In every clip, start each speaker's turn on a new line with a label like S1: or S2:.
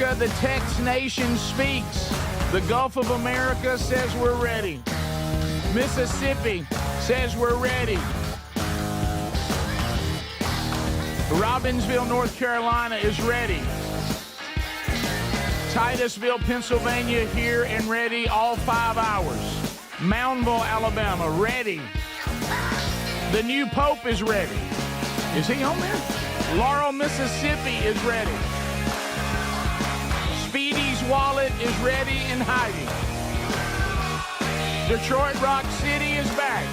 S1: America, the Tex Nation speaks. The Gulf of America says we're ready. Mississippi says we're ready. Robbinsville, North Carolina is ready. Titusville, Pennsylvania here and ready all 5 hours. Moundville, Alabama, ready. The new Pope is ready. Is he on there? Laurel, Mississippi is ready. Speedy's wallet is ready and hiding. Detroit Rock City is back.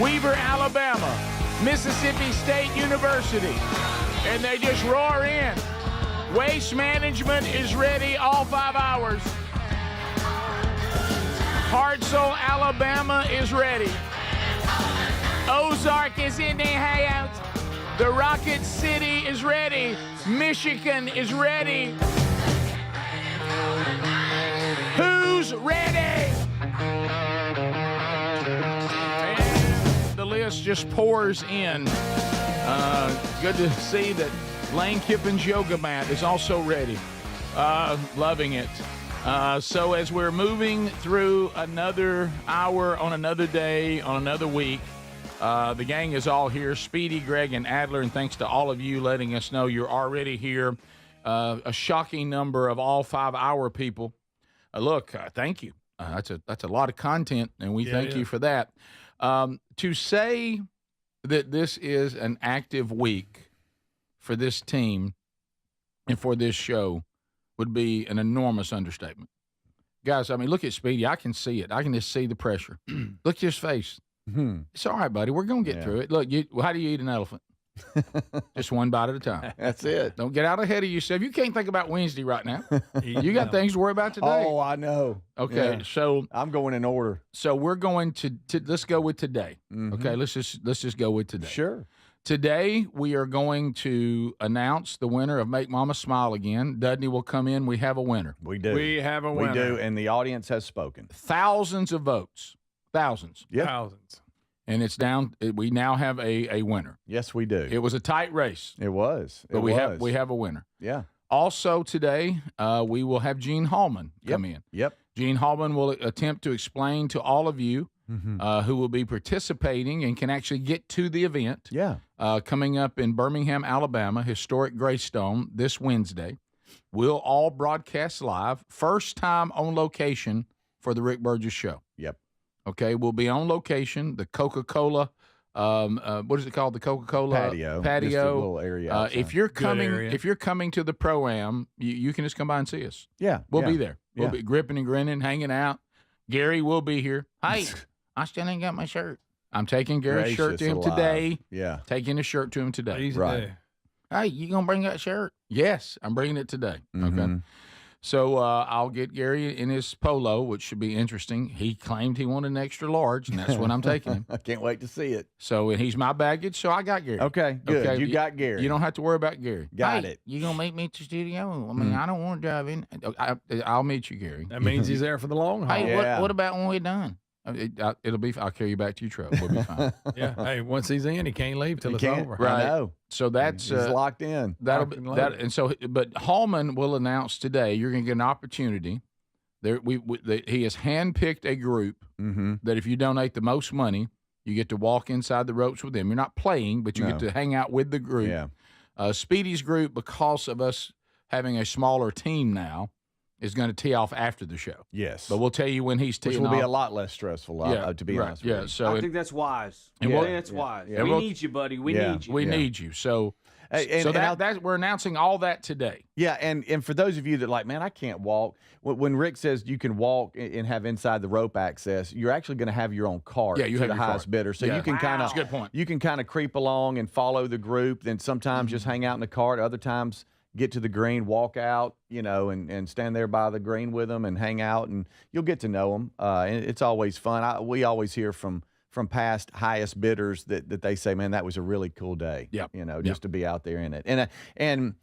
S1: Weaver, Alabama. Mississippi State University. And they just roar in. Waste Management is ready all 5 hours. Hartselle, Alabama is ready. Ozark is in the hangout. The Rocket City is ready. Michigan is ready. Who's ready? And the list just pours in. Good to see that Lane Kiffin's yoga mat is also ready. Loving it. So as we're moving through another hour on another day, on another week, the gang is all here, Speedy, Greg, and Adler, and thanks to all of you letting us know you're already here. A shocking number of all 5 hour people. Thank you. That's a lot of content, and we thank you for that. To say that this is an active week for this team and for this show would be an enormous understatement. Guys, I mean, look at Speedy. I can see it. I can just see the pressure. Look at his face. It's all right, buddy. We're going to get through it. Look, how do you eat an elephant? Just one bite at a time.
S2: That's it.
S1: Don't get out ahead of yourself. You can't think about Wednesday right now. You got things to worry about today.
S2: Oh, I know.
S1: Okay, so
S2: I'm going in order.
S1: So we're going to let's go with today. Okay, let's just go with today.
S2: Sure.
S1: Today we are going to announce the winner of Make Mama Smile Again. Dudney will come in. We have a winner.
S2: We do.
S3: We have a winner.
S2: We do, and the audience has spoken.
S1: Thousands of votes. Thousands.
S2: Yep.
S3: Thousands.
S1: And it's down. We now have a winner.
S2: Yes, we do.
S1: It was a tight race.
S2: It was.
S1: But we have a winner.
S2: Yeah.
S1: Also today, we will have Gene Hallman come in.
S2: Yep.
S1: Gene Hallman will attempt to explain to all of you who will be participating and can actually get to the event.
S2: Yeah.
S1: Coming up in Birmingham, Alabama, historic Greystone this Wednesday. We'll all broadcast live. First time on location for the Rick Burgess Show.
S2: Yep.
S1: Okay, we'll be on location. The Coca-Cola, what is it called? The Coca-Cola
S2: Patio. Just a little area outside.
S1: If you're coming to the Pro-Am, you can just come by and see us.
S2: Yeah,
S1: we'll be there. We'll be gripping and grinning, hanging out. Gary will be here. Hey, I still ain't got my shirt. I'm taking Gary's shirt to him today.
S2: Yeah,
S1: taking his shirt to him today.
S3: Easy
S1: right.
S3: day.
S1: Hey, you gonna bring that shirt? Yes, I'm bringing it today. Okay. So I'll get Gary in his polo, which should be interesting. He claimed he wanted an extra large, and that's what I'm taking him.
S2: I can't wait to see it.
S1: So and he's my baggage, so I got Gary.
S2: Okay, good. Okay, you got Gary.
S1: You don't have to worry about Gary.
S2: Got it.
S1: You gonna meet me at the studio? I mean, I don't want to drive in. I'll meet you, Gary.
S3: That means he's there for the long haul.
S1: Hey, what about when we're done? It'll be. I'll carry you back to your truck. We'll be fine.
S3: Yeah. Hey, once he's in, he can't leave till it's over.
S1: Right.
S2: I know.
S1: So that's
S2: he's locked in.
S1: That'll be that. And so, but Hallman will announce today. You're going to get an opportunity. There, he has handpicked a group that if you donate the most money, you get to walk inside the ropes with them. You're not playing, but you get to hang out with the group.
S2: Yeah.
S1: Speedy's group, because of us having a smaller team now, is going to tee off after the show.
S2: Yes.
S1: But we'll tell you when he's teeing off.
S2: Which will be a lot less stressful, to be honest with you.
S1: So
S4: I think that's wise.
S1: And
S4: I think that's wise.
S1: Yeah.
S4: We need you, buddy. We need you.
S1: We need you. So, we're announcing all that today.
S2: Yeah, and for those of you that like, man, I can't walk. When Rick says you can walk and have inside the rope access, you're actually going to have your own cart.
S1: Yeah, you have
S2: the
S1: your
S2: highest
S1: cart.
S2: bidder, so you can kind of.
S1: That's a good point.
S2: You can kind of creep along and follow the group. Then sometimes just hang out in the cart. Other times get to the green, walk out, and stand there by the green with them and hang out, and you'll get to know them. And it's always fun. We always hear from past highest bidders that they say, man, that was a really cool day.
S1: Yeah.
S2: Just to be out there in it. And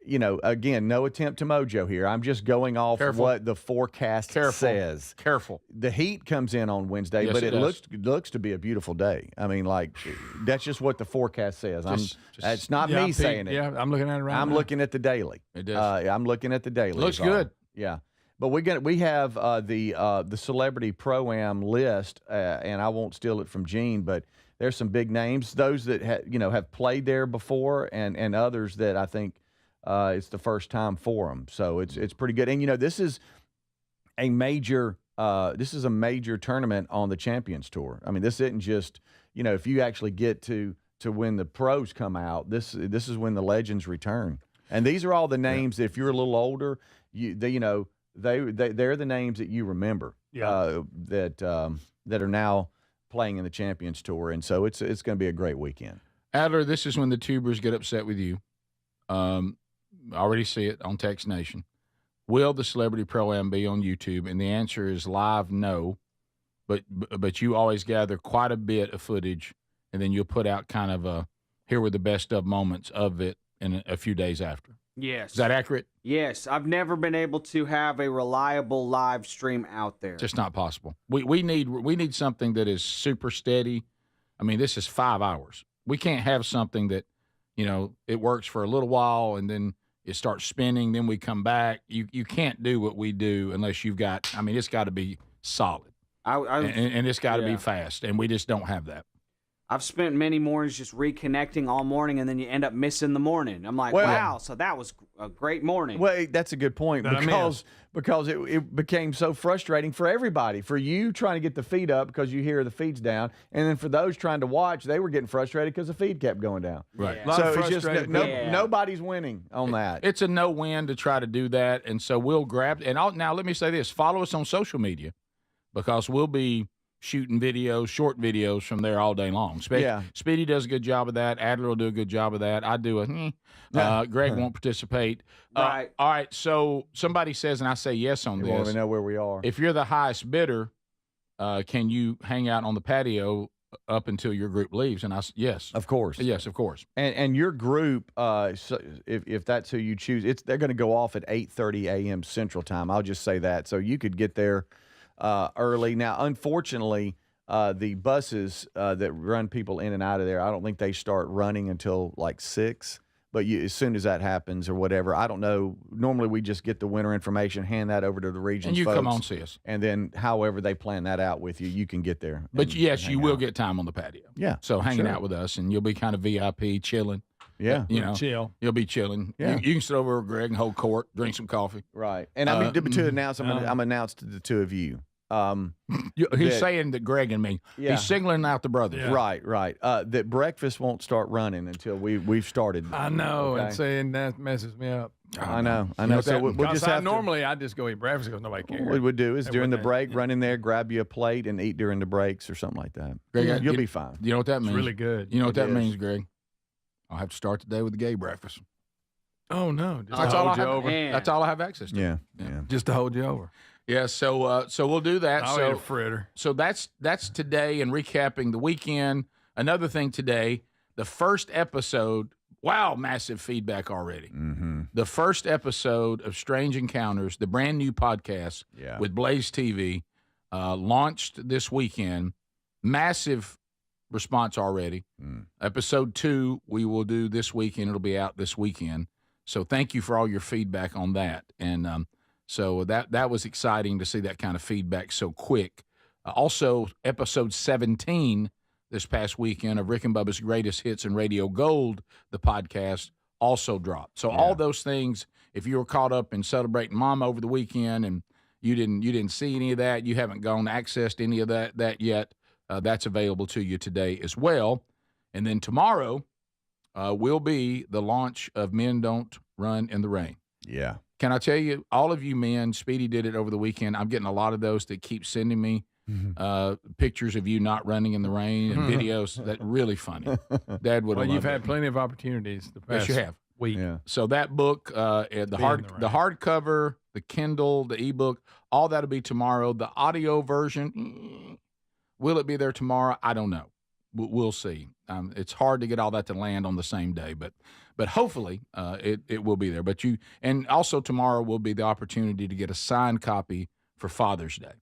S2: again, no attempt to mojo here. I'm just going off what the forecast says.
S1: Careful.
S2: The heat comes in on Wednesday,
S1: Yes,
S2: but
S1: it
S2: looks to be a beautiful day. I mean, that's just what the forecast says. It's not me saying it.
S3: Yeah, I'm looking at it right now.
S2: I'm looking at the daily.
S1: It does.
S2: I'm looking at the daily.
S1: Looks good.
S2: Yeah. But we have the Celebrity Pro-Am list, and I won't steal it from Gene, but there's some big names, those that have played there before, and others that I think it's the first time for them. So it's pretty good. And this is a major tournament on the Champions Tour. I mean, this isn't just if you actually get to when the pros come out, this is when the legends return. And these are all the names. If you're a little older, they're the names that you remember. That are now playing in the Champions Tour, and so it's going to be a great weekend.
S1: Adler, this is when the tubers get upset with you. I already see it on Text Nation. Will the Celebrity Pro-Am be on YouTube? And the answer is live, no. But you always gather quite a bit of footage, and then you'll put out kind of here were the best of moments of it in a few days after.
S4: Yes.
S1: Is that accurate?
S4: Yes. I've never been able to have a reliable live stream out there.
S1: Just not possible. We need something that is super steady. I mean, this is 5 hours. We can't have something that, it works for a little while and then it starts spinning, then we come back. You can't do what we do unless you've got, it's got to be solid. And it's got to be fast, and we just don't have that.
S4: I've spent many mornings just reconnecting all morning, and then you end up missing the morning. I'm like, wow, so that was a great morning.
S2: Well, that's a good point because it became so frustrating for everybody. For you trying to get the feed up because you hear the feed's down, and then for those trying to watch, they were getting frustrated because the feed kept going down.
S1: Right.
S4: Yeah.
S2: So it's just nobody's winning on that.
S1: It's a no-win to try to do that, and so we'll grab. And now let me say this: follow us on social media because we'll be shooting videos, short videos from there all day long. Speedy does a good job of that. Adler will do a good job of that. I do Greg won't participate.
S4: Right.
S1: All right. So somebody says, and I say yes on this.
S2: We want to know where we are.
S1: If you're the highest bidder, can you hang out on the patio up until your group leaves? And yes.
S2: Of course.
S1: Yes, of course.
S2: And your group, so if that's who you choose, they're going to go off at 8:30 a.m. Central Time. I'll just say that. So you could get there early. Now, unfortunately, the buses that run people in and out of there, I don't think they start running until like 6. But as soon as that happens or whatever, I don't know. Normally, we just get the winter information, hand that over to the region
S1: and you
S2: folks,
S1: come on, see us.
S2: And then however they plan that out with you, you can get there.
S1: But yes, you will get time on the patio.
S2: Yeah.
S1: So hanging out with us, and you'll be kind of VIP, chilling.
S2: Yeah.
S3: Chill.
S1: You'll be chilling.
S2: Yeah.
S1: You can sit over with Greg and hold court, drink some coffee.
S2: Right. And to announce, I'm announced to the two of you.
S1: He's saying that Greg and me.
S2: Yeah.
S1: He's singling out the brothers.
S2: Yeah. Right. That breakfast won't start running until we've started.
S3: I know, and saying that messes me up.
S2: I know. So we'll just have
S3: normally I just go eat breakfast because nobody cares.
S2: What we would do is during the break, run in there, grab you a plate, and eat during the breaks or something like that.
S1: Greg,
S2: you'll be fine.
S1: You know what that means?
S3: It's really good.
S1: You know what that means, Greg? I'll have to start the day with the gay breakfast.
S3: Oh no!
S1: That's all I have access to.
S2: Yeah.
S3: Just to hold you over.
S1: Yeah, so we'll do that.
S3: I'll eat a fritter.
S1: So that's today, and recapping the weekend. Another thing today, the first episode. Wow, massive feedback already.
S2: Mm-hmm.
S1: The first episode of Strange Encounters, the brand new podcast with Blaze TV, launched this weekend. Massive response already. Episode 2 we will do this weekend. It'll be out this weekend. So thank you for all your feedback on that. And so that was exciting to see that kind of feedback so quick. Also, episode 17 this past weekend of Rick and Bubba's Greatest Hits and Radio Gold, the podcast, also dropped. So all those things, if you were caught up in celebrating Mom over the weekend and you didn't see any of that, you haven't gone accessed any of that yet, that's available to you today as well. And then tomorrow will be the launch of Men Don't Run in the Rain.
S2: Yeah.
S1: Can I tell you, all of you men, Speedy did it over the weekend. I'm getting a lot of those that keep sending me pictures of you not running in the rain and videos. That really funny. Dad would have
S3: Well, you've
S1: loved
S3: had
S1: it.
S3: plenty of opportunities the past
S1: Yes, you have.
S3: week.
S2: Yeah.
S1: So that book, the hardcover, the Kindle, the ebook, all that'll be tomorrow. The audio version, will it be there tomorrow? I don't know. we'll see. It's hard to get all that to land on the same day, but hopefully it will be there. And also tomorrow will be the opportunity to get a signed copy for Father's Day.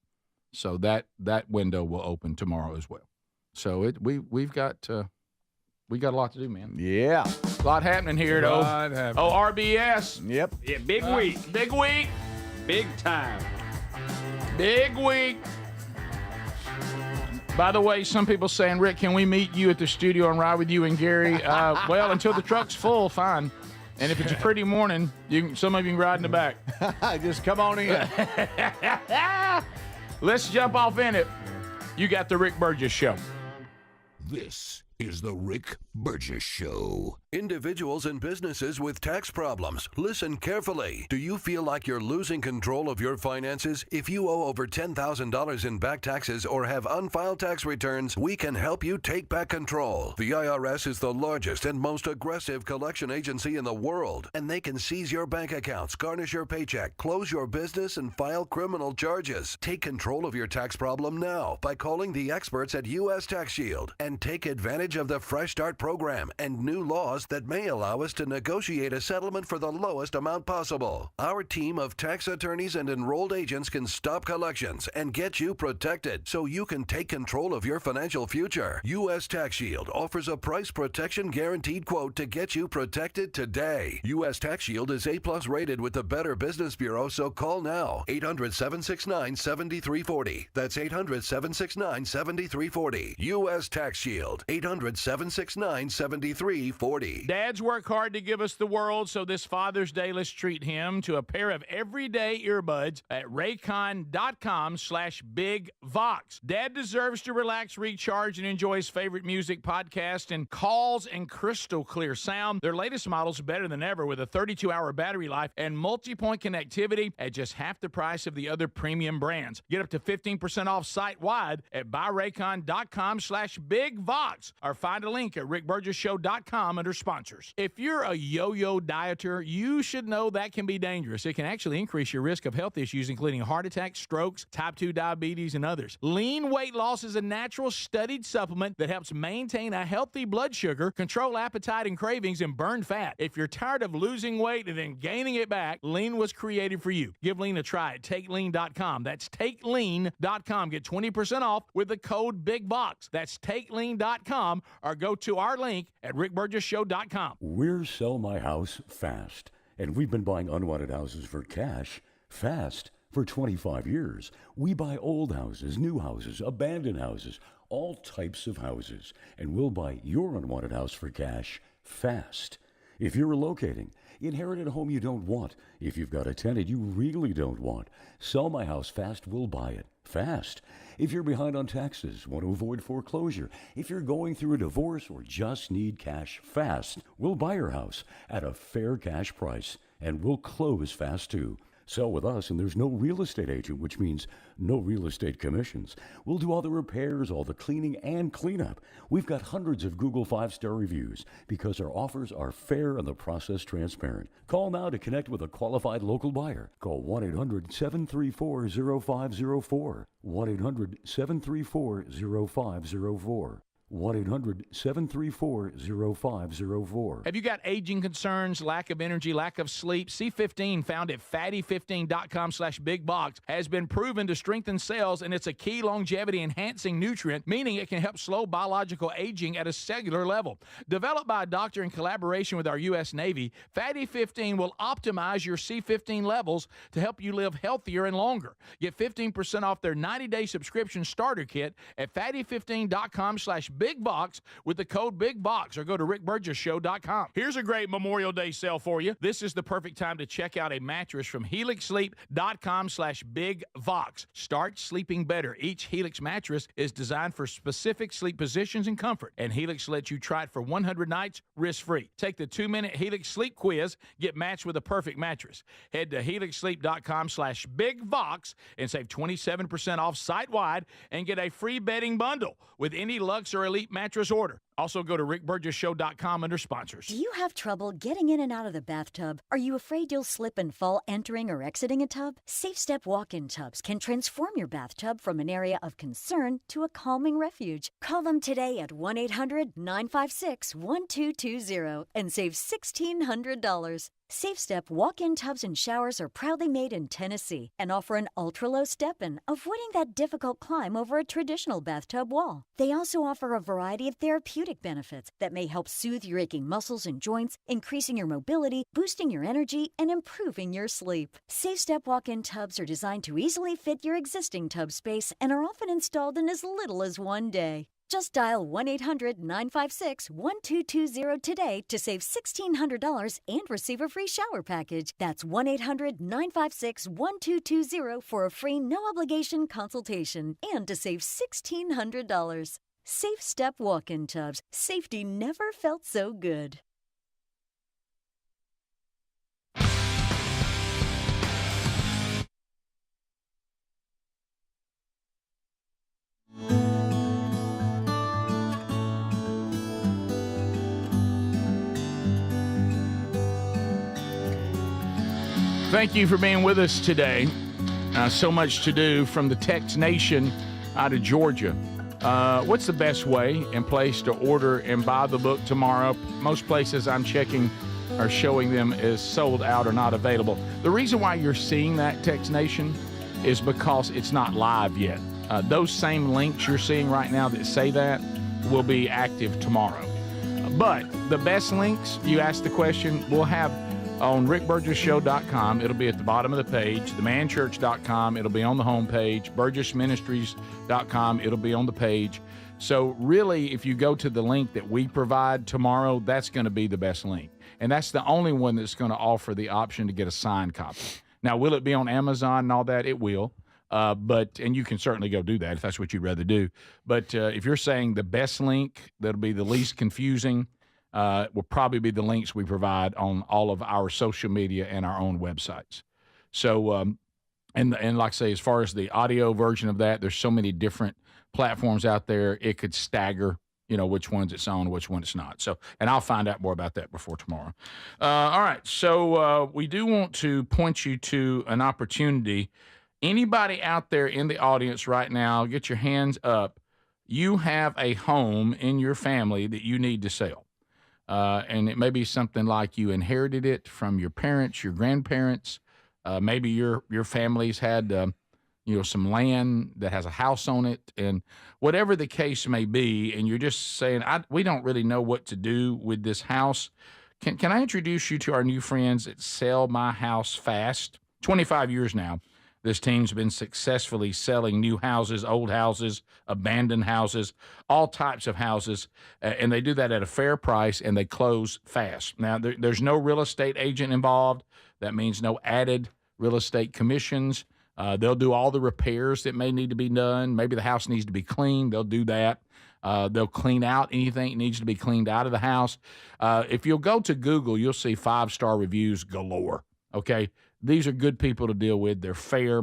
S1: So that window will open tomorrow as well. So we've got a lot to do, man.
S2: Yeah.
S1: A lot happening here, though. RBS.
S2: Yep.
S4: Yeah, big week.
S1: Big week.
S4: Big time.
S1: Big week. By the way, some people saying, Rick, can we meet you at the studio and ride with you and Gary? Well, until the truck's full, fine. And if it's a pretty morning, some of you can ride in the back.
S2: Just come on in.
S1: Let's jump off in it. You got the Rick Burgess Show.
S5: This is the Rick Burgess Show.
S6: Individuals and businesses with tax problems, listen carefully. Do you feel like you're losing control of your finances? If you owe over $10,000 in back taxes or have unfiled tax returns, we can help you take back control. The IRS is the largest and most aggressive collection agency in the world, and they can seize your bank accounts, garnish your paycheck, close your business, and file criminal charges. Take control of your tax problem now by calling the experts at U.S. Tax Shield and take advantage of the Fresh Start program and new laws that may allow us to negotiate a settlement for the lowest amount possible. Our team of tax attorneys and enrolled agents can stop collections and get you protected so you can take control of your financial future. U.S. Tax Shield offers a price protection guaranteed quote to get you protected today. U.S. Tax Shield is A+ rated with the Better Business Bureau, so call now. 800-769-7340. That's 800-769-7340. U.S. Tax Shield. 800-769-7340.
S1: Dads work hard to give us the world, so this Father's Day, let's treat him to a pair of everyday earbuds at raycon.com/bigvox. Dad deserves to relax, recharge, and enjoy his favorite music, podcast, and calls and crystal clear sound. Their latest models are better than ever with a 32-hour battery life and multi-point connectivity at just half the price of the other premium brands. Get up to 15% off site-wide at buyraycon.com/bigvox or find a link at rickburgesshow.com under sponsors. If you're a yo-yo dieter, you should know that can be dangerous. It can actually increase your risk of health issues, including heart attacks, strokes, type 2 diabetes, and others. Lean weight loss is a natural studied supplement that helps maintain a healthy blood sugar, control appetite and cravings, and burn fat. If you're tired of losing weight and then gaining it back, Lean was created for you. Give Lean a try at TakeLean.com. That's TakeLean.com. Get 20% off with the code BIGVOX. That's TakeLean.com or go to our link at rickburgesshow.com.
S7: We're Sell My House Fast, and we've been buying unwanted houses for cash fast for 25 years. We buy old houses, new houses, abandoned houses, all types of houses, and we'll buy your unwanted house for cash fast. If you're relocating, inherited a home you don't want, if you've got a tenant you really don't want, Sell My House Fast will buy it fast. If you're behind on taxes, want to avoid foreclosure, if you're going through a divorce or just need cash fast, we'll buy your house at a fair cash price, and we'll close fast too. Sell with us, and there's no real estate agent, which means no real estate commissions. We'll do all the repairs, all the cleaning, and cleanup. We've got hundreds of Google 5-star reviews because our offers are fair and the process transparent. Call now to connect with a qualified local buyer. Call 1-800-734-0504. 1-800-734-0504. 1-800-734-0504.
S1: Have you got aging concerns, lack of energy, lack of sleep? C15, found at fatty15.com/bigbox, has been proven to strengthen cells, and it's a key longevity enhancing nutrient, meaning it can help slow biological aging at a cellular level. Developed by a doctor in collaboration with our U.S. Navy, Fatty 15 will optimize your C15 levels to help you live healthier and longer. Get 15% off their 90-day subscription starter kit at fatty15.com/bigbox with the code BIGVOX, or go to rickburgesshow.com. Here's a great Memorial Day sale for you. This is the perfect time to check out a mattress from helixsleep.com/bigvox. Start sleeping better. Each Helix mattress is designed for specific sleep positions and comfort, and Helix lets you try it for 100 nights risk-free. Take the 2-minute Helix sleep quiz, get matched with a perfect mattress. Head to helixsleep.com/bigvox and save 27% off site-wide and get a free bedding bundle with any Luxe or Elite mattress order. Also, go to rickburgessshow.com under sponsors.
S8: Do you have trouble getting in and out of the bathtub? Are you afraid you'll slip and fall entering or exiting a tub? Safe Step walk-in tubs can transform your bathtub from an area of concern to a calming refuge. Call them today at 1-800-956-1220 and save $1,600. Safe Step walk-in tubs and showers are proudly made in Tennessee and offer an ultra-low step-in, avoiding that difficult climb over a traditional bathtub wall. They also offer a variety of therapeutic benefits that may help soothe your aching muscles and joints, increasing your mobility, boosting your energy, and improving your sleep. Safe Step walk-in tubs are designed to easily fit your existing tub space and are often installed in as little as one day. Just dial 1-800-956-1220 today to save $1,600 and receive a free shower package. That's 1-800-956-1220 for a free no-obligation consultation and to save $1,600. Safe Step walk-in tubs. Safety never felt so good.
S1: Thank you for being with us today. So much to do from the Tex Nation out of Georgia. What's the best way and place to order and buy the book tomorrow? Most places I'm checking are showing them as sold out or not available. The reason why you're seeing that, Tex Nation, is because it's not live yet. Those same links you're seeing right now that say that will be active tomorrow. But the best links, you asked the question, we'll have on rickburgessshow.com. It'll be at the bottom of the page. themanchurch.com. It'll be on the homepage. burgessministries.com. It'll be on the page. So really, if you go to the link that we provide tomorrow, that's going to be the best link. And that's the only one that's going to offer the option to get a signed copy. Now, will it be on Amazon and all that? It will. And you can certainly go do that if that's what you'd rather do. But if you're saying the best link that'll be the least confusing, will probably be the links we provide on all of our social media and our own websites. So, and like I say, as far as the audio version of that, there's so many different platforms out there, it could stagger, which ones it's on, which one it's not. So, and I'll find out more about that before tomorrow. All right. So we do want to point you to an opportunity. Anybody out there in the audience right now, get your hands up. You have a home in your family that you need to sell. And it may be something like you inherited it from your parents, your grandparents. Maybe your family's had, some land that has a house on it, and whatever the case may be. And you're just saying, we don't really know what to do with this house. Can I introduce you to our new friends at Sell My House Fast? 25 years now. This team's been successfully selling new houses, old houses, abandoned houses, all types of houses, and they do that at a fair price, and they close fast. Now, there's no real estate agent involved. That means no added real estate commissions. They'll do all the repairs that may need to be done. Maybe the house needs to be cleaned. They'll do that. They'll clean out anything that needs to be cleaned out of the house. If you'll go to Google, you'll see 5-star reviews galore, okay? These are good people to deal with. They're fair.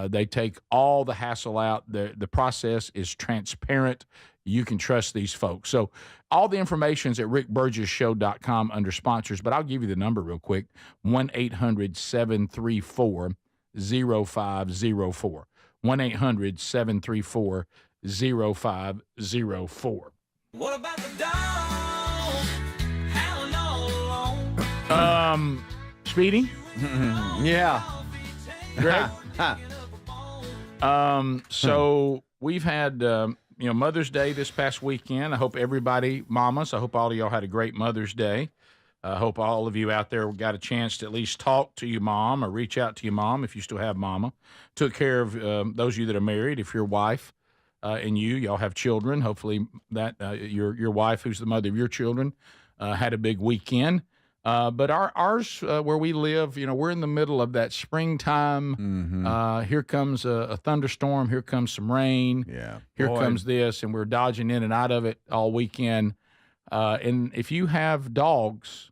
S1: They take all the hassle out. The process is transparent. You can trust these folks. So all the information is at rickburgessshow.com under sponsors, but I'll give you the number real quick, 1-800-734-0504, 1-800-734-0504.
S9: What about the dog howling all alone?
S1: Speedy?
S2: Yeah.
S1: Greg? So we've had, Mother's Day this past weekend. I hope everybody, mamas, I hope all of y'all had a great Mother's Day. I hope all of you out there got a chance to at least talk to your mom or reach out to your mom if you still have mama. Took care of those of you that are married. If your wife and y'all have children, hopefully that your wife, who's the mother of your children, had a big weekend. But ours, where we live, we're in the middle of that springtime. Mm-hmm. Here comes a thunderstorm. Here comes some rain.
S2: Yeah.
S1: Here comes this, and we're dodging in and out of it all weekend. And if you have dogs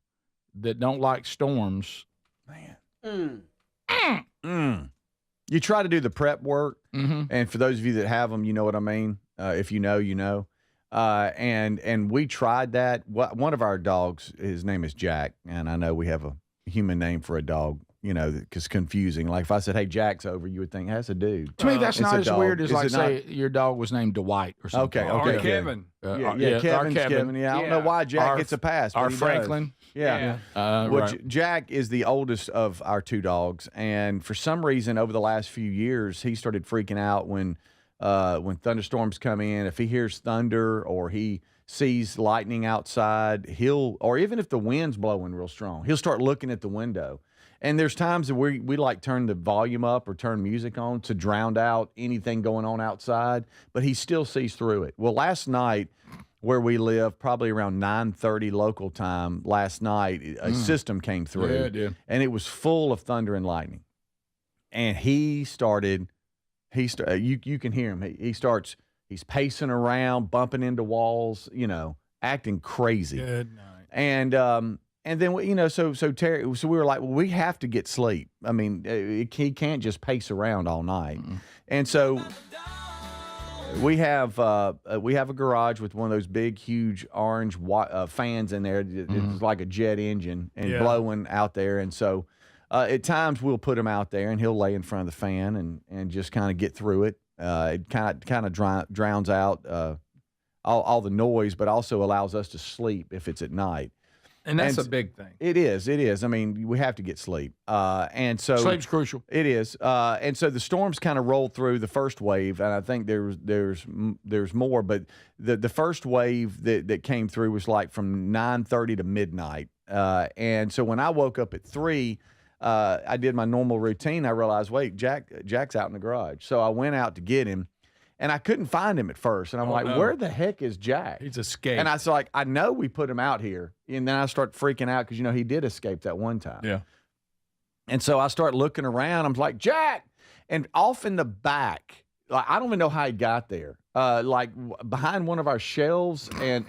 S1: that don't like storms, man,
S2: you try to do the prep work.
S1: Mm-hmm.
S2: And for those of you that have them, you know what I mean. If you know, you know. And we tried that. One of our dogs, his name is Jack, and I know we have a human name for a dog, you know, because confusing. Like if I said, "Hey, Jack's over," you would think that's a dude.
S1: To me, that's
S2: It's
S1: not
S2: a
S1: as
S2: dog.
S1: weird as
S2: Is
S1: like
S2: it
S1: say
S2: not?
S1: your dog was named Dwight or something.
S2: Okay,
S3: Or
S2: okay, good.
S3: Kevin.
S2: Kevin's Kevin. Yeah, I don't know why Jack gets a pass. but
S1: Our
S2: he does.
S1: Franklin.
S2: Yeah.
S1: Right.
S2: Jack is the oldest of our two dogs, and for some reason, over the last few years, he started freaking out when thunderstorms come in. If he hears thunder or he sees lightning outside, or even if the wind's blowing real strong, he'll start looking at the window. And there's times that we like turn the volume up or turn music on to drown out anything going on outside, but he still sees through it. Well, last night, where we live, probably around 9:30 local time last night, a system came through.
S1: Yeah, it did.
S2: And it was full of thunder and lightning. And you can hear him. He's pacing around, bumping into walls, you know, acting crazy.
S3: Good night.
S2: And then, you know, so Terry, so we were like, well, we have to get sleep. I mean, he can't just pace around all night. And so we have a garage with one of those big, huge orange fans in there. It's like a jet engine and blowing out there. And so at times we'll put him out there and he'll lay in front of the fan and just kind of get through it. It kind of drowns out all the noise, but also allows us to sleep if it's at night.
S3: And that's a big thing.
S2: It is. I mean, we have to get sleep. And so
S1: Sleep's crucial.
S2: It is. And so the storms kind of rolled through the first wave, and I think there's more, but the first wave that came through was like from 9:30 to midnight. And so when I woke up at 3, I did my normal routine. I realized, wait, Jack's out in the garage. So I went out to get him. And I couldn't find him at first. And I'm where the heck is Jack?
S3: He's escaped.
S2: And I was like, I know we put him out here. And then I start freaking out because, you know, he did escape that one time.
S3: Yeah.
S2: And so I start looking around. I'm like, Jack! And off in the back, like, I don't even know how he got there. Like behind one of our shelves and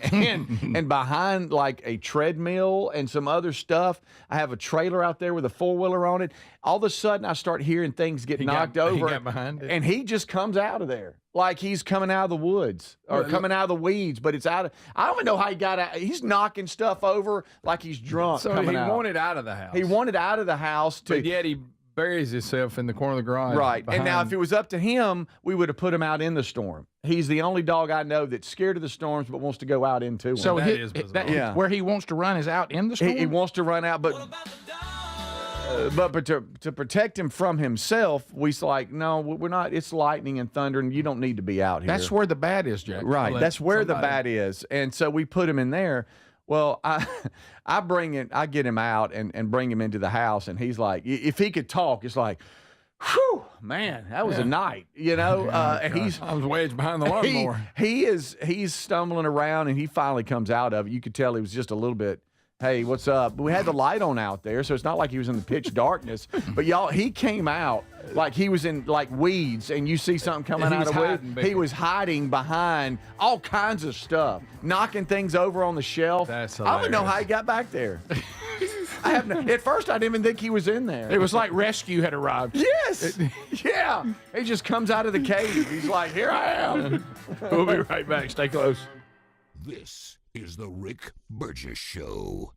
S2: behind like a treadmill and some other stuff. I have a trailer out there with a 4-wheeler on it. All of a sudden, I start hearing things get knocked over.
S3: He got behind it.
S2: And he just comes out of there. Like he's coming out of the woods or coming out of the weeds, but it's out of, I don't even know how he got out. He's knocking stuff over like he's drunk.
S3: So he wanted out of the house.
S2: He wanted out of the house
S3: But yet he buries himself in the corner of the garage.
S2: Right. And now if it was up to him, we would have put him out in the storm. He's the only dog I know that's scared of the storms but wants to go out into them.
S1: So
S3: bizarre.
S1: where he wants to run is out in the storm?
S2: He wants to run out, but to protect him from himself, we's like, no, we're not. It's lightning and thunder, and you don't need to be out here.
S1: That's where the bat is, Jack.
S2: Right. That's where the bat is. And so we put him in there. Well, I get him out and bring him into the house, and he's like, if he could talk, it's like, whew, man, that was a night, you know. And
S3: I was wedged behind the lawnmower.
S2: He's stumbling around, and he finally comes out of it. You could tell he was just a little bit, hey, what's up? But we had the light on out there, so it's not like he was in the pitch darkness. But y'all, he came out like he was in like weeds, and you see something coming out of weeds. He was hiding behind all kinds of stuff, knocking things over on the shelf.
S3: That's
S2: I don't know how he got back there. At first, I didn't even think he was in there.
S1: It was like rescue had arrived.
S2: Yes. Yeah. He just comes out of the cave. He's like, here I am.
S1: We'll be right back. Stay close.
S5: This is the Rick Burgess Show.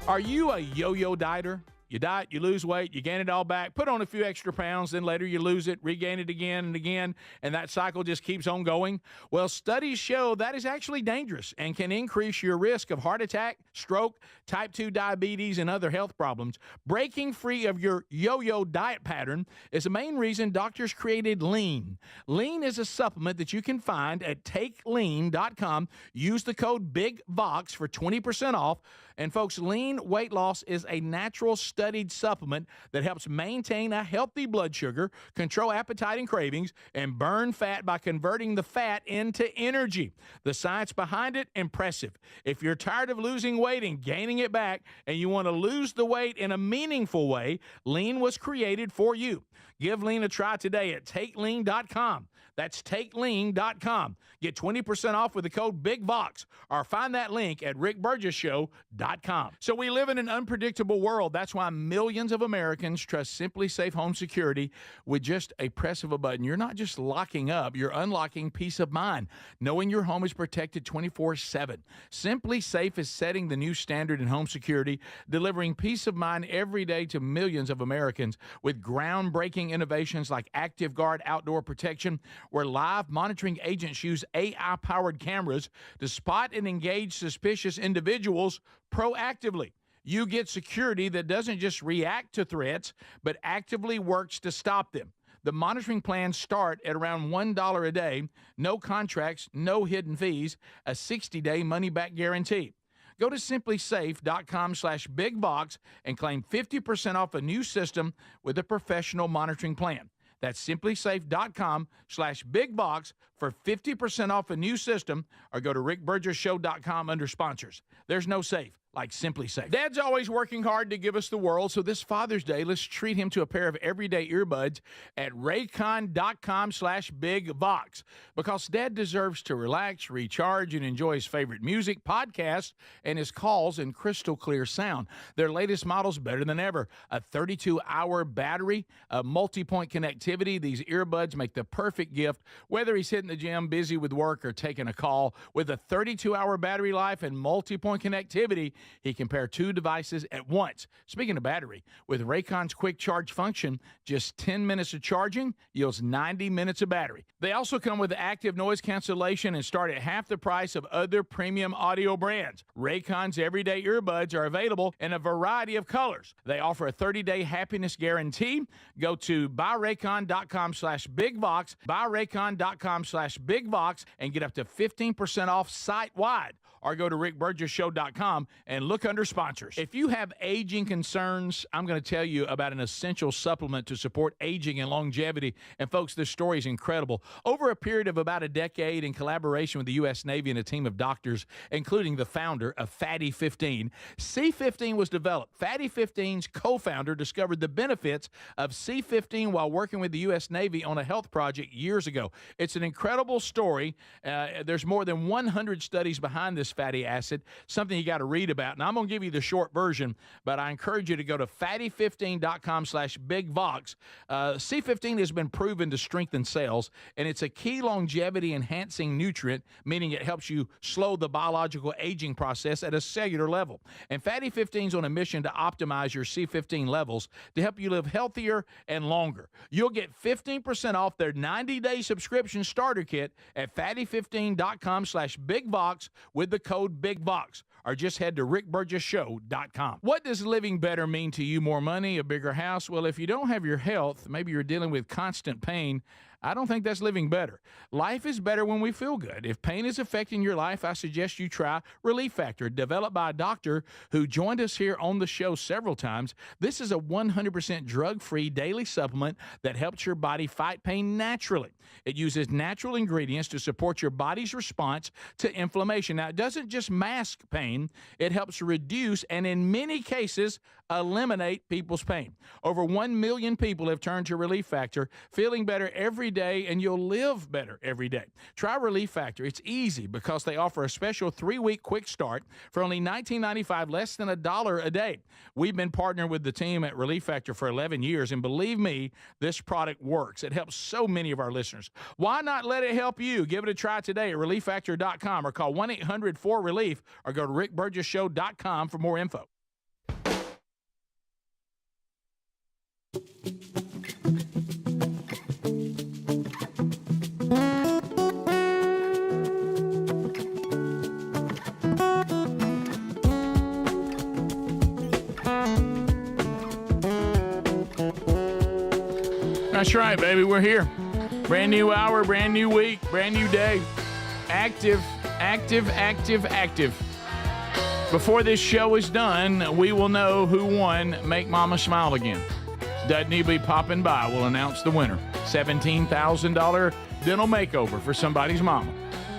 S1: Are you a yo-yo dieter? You diet, you lose weight, you gain it all back, put on a few extra pounds, then later you lose it, regain it again and again, and that cycle just keeps on going? Well, studies show that is actually dangerous and can increase your risk of heart attack, stroke, type 2 diabetes, and other health problems. Breaking free of your yo-yo diet pattern is the main reason doctors created Lean. Lean is a supplement that you can find at takelean.com. Use the code BIGVOX for 20% off. And folks, Lean weight loss is a natural studied supplement that helps maintain a healthy blood sugar, control appetite and cravings, and burn fat by converting the fat into energy. The science behind it, impressive. If you're tired of losing weight and gaining it back, and you want to lose the weight in a meaningful way, Lean was created for you. Give Lean a try today at takelean.com. That's takelean.com. Get 20% off with the code BIGVOX, or find that link at rickburgessshow.com. SimplySafe.com. So we live in an unpredictable world. That's why millions of Americans trust Simply Safe Home Security with just a press of a button. You're not just locking up, you're unlocking peace of mind, knowing your home is protected 24/7. Simply Safe is setting the new standard in home security, delivering peace of mind every day to millions of Americans with groundbreaking innovations like Active Guard outdoor protection, where live monitoring agents use AI-powered cameras to spot and engage suspicious individuals proactively. You get security that doesn't just react to threats, but actively works to stop them. The monitoring plans start at around $1 a day, no contracts, no hidden fees, a 60-day money-back guarantee. Go to simplysafe.com/bigbox and claim 50% off a new system with a professional monitoring plan. That's simplysafe.com/bigbox for 50% off a new system, or go to rickburgessshow.com under sponsors. There's no safe like Simply Safe. Dad's always working hard to give us the world, so this Father's Day, let's treat him to a pair of everyday earbuds at raycon.com/bigbox, because Dad deserves to relax, recharge, and enjoy his favorite music, podcasts, and his calls in crystal clear sound. Their latest model's better than ever. A 32-hour battery, a multi-point connectivity. These earbuds make the perfect gift, whether he's hitting the gym, busy with work, or taking a call. With a 32-hour battery life and multi-point connectivity, he can pair two devices at once. Speaking of battery, with Raycon's quick charge function, just 10 minutes of charging yields 90 minutes of battery. They also come with active noise cancellation and start at half the price of other premium audio brands. Raycon's everyday earbuds are available in a variety of colors. They offer a 30-day happiness guarantee. Go to buyraycon.com/bigbox, buyraycon.com/bigbox, and get up to 15% off site-wide. Or go to rickburgessshow.com and look under sponsors. If you have aging concerns, I'm going to tell you about an essential supplement to support aging and longevity. And folks, this story is incredible. Over a period of about a decade, in collaboration with the U.S. Navy and a team of doctors, including the founder of Fatty 15, C15 was developed. Fatty 15's co-founder discovered the benefits of C15 while working with the U.S. Navy on a health project years ago. It's an incredible story. There's more than 100 studies behind this fatty acid, something you got to read about. And I'm going to give you the short version, but I encourage you to go to fatty15.com/bigbox. C15 has been proven to strengthen cells, and it's a key longevity-enhancing nutrient, meaning it helps you slow the biological aging process at a cellular level. And Fatty 15 is on a mission to optimize your C15 levels to help you live healthier and longer. You'll get 15% off their 90-day subscription starter kit at fatty15.com/bigbox with the code BIGBOX, or just head to rickburgessshow.com. What does living better mean to you? More money, a bigger house? Well, if you don't have your health, maybe you're dealing with constant pain, I don't think that's living better. Life is better when we feel good. If pain is affecting your life, I suggest you try Relief Factor, developed by a doctor who joined us here on the show several times. This is a 100% drug-free daily supplement that helps your body fight pain naturally. It uses natural ingredients to support your body's response to inflammation. Now, it doesn't just mask pain, it helps reduce and, in many cases, eliminate people's pain. Over 1 million people have turned to Relief Factor, feeling better every day, and you'll live better every day. Try Relief Factor. It's easy because they offer a special 3-week quick start for only $19.95, less than $1 a day. We've been partnering with the team at Relief Factor for 11 years, and believe me, this product works. It helps so many of our listeners. Why not let it help you? Give it a try today at relieffactor.com, or call 1-800-4RELIEF, or go to rickburgessshow.com for more info. That's right, baby. We're here. Brand new hour, brand new week, brand new day. Active, active, active, active. Before this show is done, we will know who won Make Mama Smile Again. Dudney will be popping by. We'll announce the winner. $17,000 dental makeover for somebody's mama.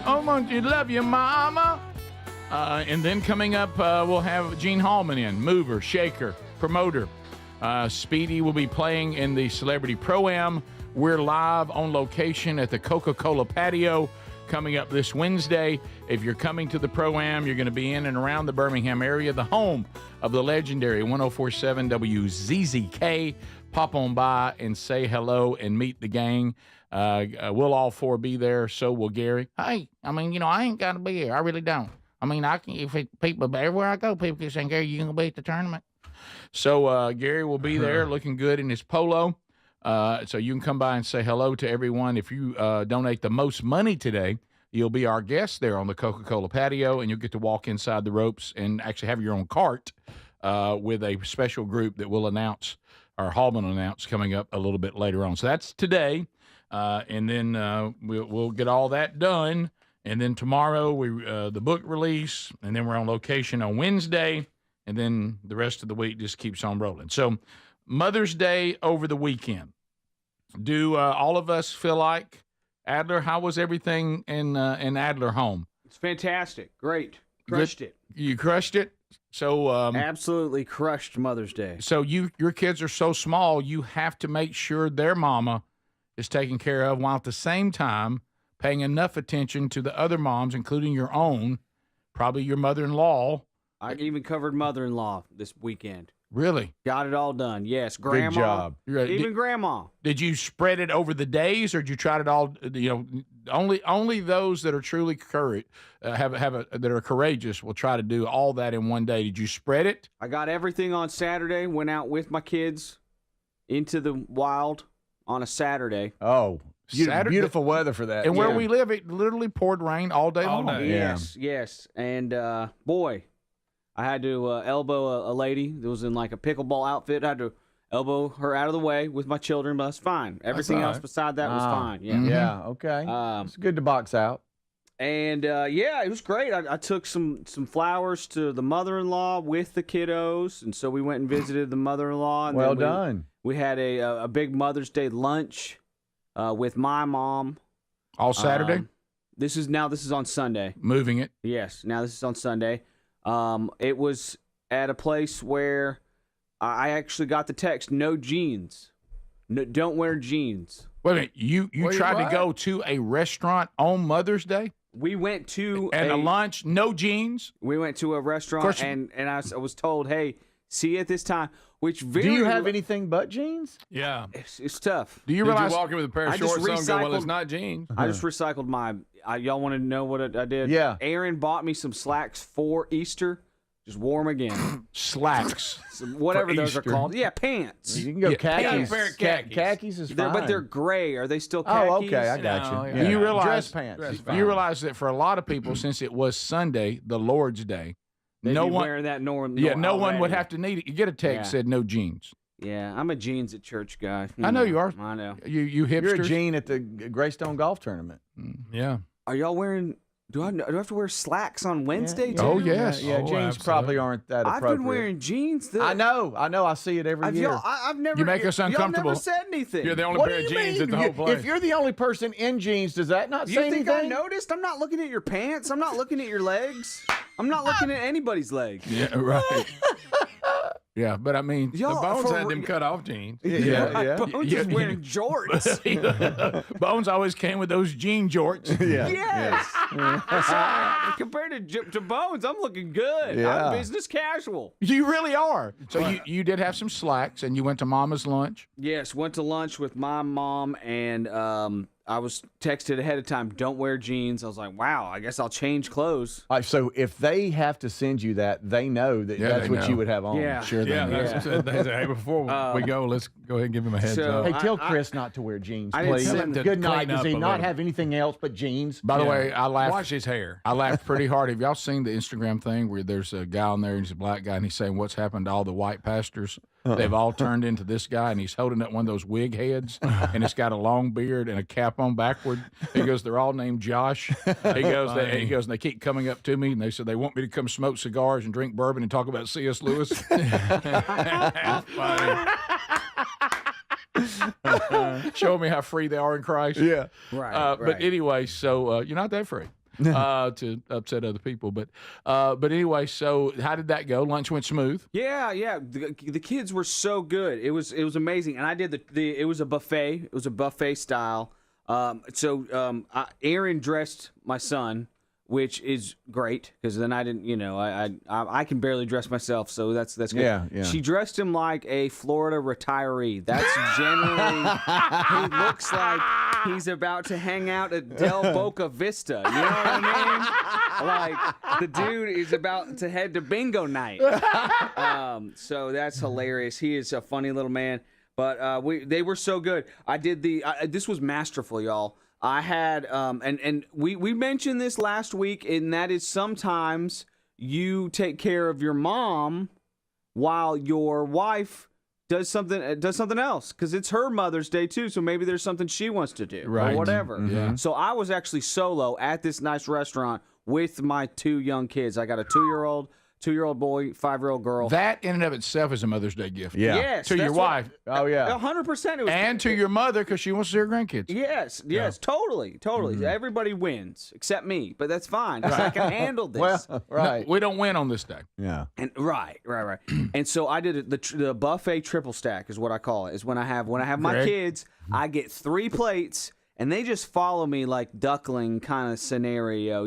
S1: Oh, won't you love your mama? And then coming up, we'll have Gene Hallman in, mover, shaker, promoter. Speedy will be playing in the Celebrity Pro-Am. We're live on location at the Coca-Cola Patio. coming up this Wednesday. If you're coming to the Pro-Am, you're going to be in and around the Birmingham area, the home of the legendary 104.7 WZZK. Pop on by and say hello and meet the gang. We'll all four be there. So will Gary. Hey, I mean, I ain't got to be here. I really don't. I mean, I can. If people everywhere I go, people keep saying, "Gary, you gonna be at the tournament?" So Gary will be there, looking good in his polo. So you can come by and say hello to everyone. If you donate the most money today, you'll be our guest there on the Coca-Cola patio, and you'll get to walk inside the ropes and actually have your own cart with a special group that we'll announce, or Hallman announce, coming up a little bit later on. So that's today, and then we'll get all that done. And then tomorrow, the book release, and then we're on location on Wednesday, and then the rest of the week just keeps on rolling. So Mother's Day over the weekend. Do all of us feel like, Adler, how was everything in Adler home?
S4: It's fantastic. Great. Crushed it.
S1: You crushed it? So
S4: absolutely crushed Mother's Day.
S1: So your kids are so small, you have to make sure their mama is taken care of, while at the same time paying enough attention to the other moms, including your own, probably your mother-in-law.
S4: I even covered mother-in-law this weekend.
S1: Really?
S4: Got it all done. Yes, grandma.
S2: Good job.
S4: Even grandma.
S1: Did you spread it over the days, or did you try it all? Only those that are truly that are courageous will try to do all that in one day. Did you spread it?
S4: I got everything on Saturday. Went out with my kids into the wild on a Saturday.
S2: Oh, beautiful weather for that.
S1: And where we live, it literally poured rain all day long.
S4: Yes. And boy, I had to elbow a lady that was in like a pickleball outfit. I had to elbow her out of the way with my children, but that's fine. Everything else beside that was fine. Yeah.
S2: Yeah. Okay. It's good to box out.
S4: And it was great. I took some flowers to the mother-in-law with the kiddos, and so we went and visited the mother-in-law. And
S2: well done.
S4: We had a big Mother's Day lunch with my mom.
S1: All Saturday?
S4: This is on Sunday.
S1: Moving it.
S4: Yes. Now this is on Sunday. It was at a place where I actually got the text, no jeans. No, don't wear jeans.
S1: Wait a minute. You tried to go to a restaurant on Mother's Day?
S4: We went to
S1: a lunch, no jeans?
S4: We went to a restaurant, and I was told, hey, see you at this time. Do
S2: you have anything but jeans?
S3: Yeah.
S4: It's tough.
S1: Do you
S3: Did
S1: realize?
S3: you walk in with a pair of shorts on and go, well, it's not jeans?
S4: I just recycled y'all want to know what I did?
S2: Yeah.
S4: Aaron bought me some slacks for Easter. Just wore them again.
S1: Slacks.
S4: Whatever those are called. Yeah, pants.
S2: You can go khakis.
S3: Khakis.
S2: Khakis is fine.
S4: But they're gray. Are they still khakis?
S2: Oh, okay. I got you.
S3: No,
S2: Yeah.
S1: You realize,
S2: dress pants.
S1: you realize that for a lot of people, since it was Sunday, the Lord's Day, no one
S4: wearing that no
S1: one would have to need it. You get a text that said no jeans.
S4: Yeah, I'm a jeans at church guy.
S1: I know you are.
S4: I know.
S1: You hipsters.
S2: You're a jean at the Greystone Golf Tournament.
S1: Yeah.
S4: Are y'all wearing? Do I have to wear slacks on Wednesday too?
S1: Oh yes.
S2: Yeah, jeans
S3: absolutely.
S2: probably aren't that appropriate.
S4: I've been wearing jeans.
S2: I know. I see it every year.
S4: I've never.
S1: You make us uncomfortable.
S4: Y'all never said anything.
S3: You're the only
S2: What
S3: pair
S2: do
S3: of
S2: you
S3: jeans
S2: mean?
S3: at the whole place.
S2: If you're the only person in jeans, does that not
S4: You
S2: say
S4: think
S2: anything?
S4: I noticed? I'm not looking at your pants. I'm not looking at your legs. I'm not looking at anybody's legs.
S1: Yeah. Right. Yeah, but I mean,
S3: the Bones had them cut off jeans.
S2: Yeah.
S4: Bones is wearing jorts.
S1: Bones always came with those jean jorts.
S2: Yeah.
S4: Yes. So, compared to Bones, I'm looking good.
S2: Yeah.
S4: I'm business casual.
S1: You really are. So you did have some slacks, and you went to Mama's lunch.
S4: Yes, went to lunch with my mom, and I was texted ahead of time, don't wear jeans. I was like, wow, I guess I'll change clothes.
S2: All right, so if they have to send you that, they know that that's
S1: they
S2: what
S1: know.
S2: you would have on.
S4: Yeah.
S1: Sure.
S3: Yeah, that's what they say. Hey, before we go, let's go ahead and give him a heads
S4: So-
S3: up.
S2: Hey, tell Chris not to wear jeans,
S4: I didn't
S2: please.
S4: send
S3: to
S2: Good night.
S3: clean
S2: Does
S3: up
S2: he
S3: a
S2: not
S3: little.
S2: have anything else but jeans?
S1: By the way, I laughed.
S3: Wash his hair.
S1: I laughed pretty hard. Have y'all seen the Instagram thing where there's a guy on there and he's a black guy and he's saying what's happened to all the white pastors? They've all turned into this guy, and he's holding up one of those wig heads, and it's got a long beard and a cap on backward. He goes, they're all named Josh. He goes, and they keep coming up to me, and they said they want me to come smoke cigars and drink bourbon and talk about C.S. Lewis. Show me how free they are in Christ.
S2: Yeah.
S4: Right.
S1: But anyway, so you're not that free. To upset other people, but anyway, so how did that go? Lunch went smooth.
S4: Yeah. The kids were so good. It was amazing, and I did it was a buffet. It was a buffet style. Aaron dressed my son, which is great because then I didn't, I can barely dress myself, so that's good.
S2: Yeah.
S4: She dressed him like a Florida retiree. That's generally he looks like he's about to hang out at Del Boca Vista. You know what I mean? Like the dude is about to head to bingo night. So that's hilarious. He is a funny little man. But they were so good. I did this was masterful, y'all. I had and we mentioned this last week, and that is sometimes you take care of your mom while your wife does something else because it's her Mother's Day too. So maybe there's something she wants to do or whatever.
S3: Mm-hmm.
S4: So I was actually solo at this nice restaurant with my 2 young kids. I got a 2-year-old boy, 5-year-old girl.
S1: That in and of itself is a Mother's Day gift.
S2: Yeah.
S4: Yes,
S1: To your wife.
S2: Oh, yeah.
S4: 100%. It was,
S1: And to your mother because she wants to see her grandkids.
S4: Yes, totally. Everybody wins except me, but that's fine 'cause I can handle this.
S2: Well, right.
S1: We don't win on this day.
S2: Yeah.
S4: And right. And so I did the buffet triple stack is what I call it. Is when I have my
S1: Greg?
S4: kids, I get 3 plates. And they just follow me like duckling kind of scenario,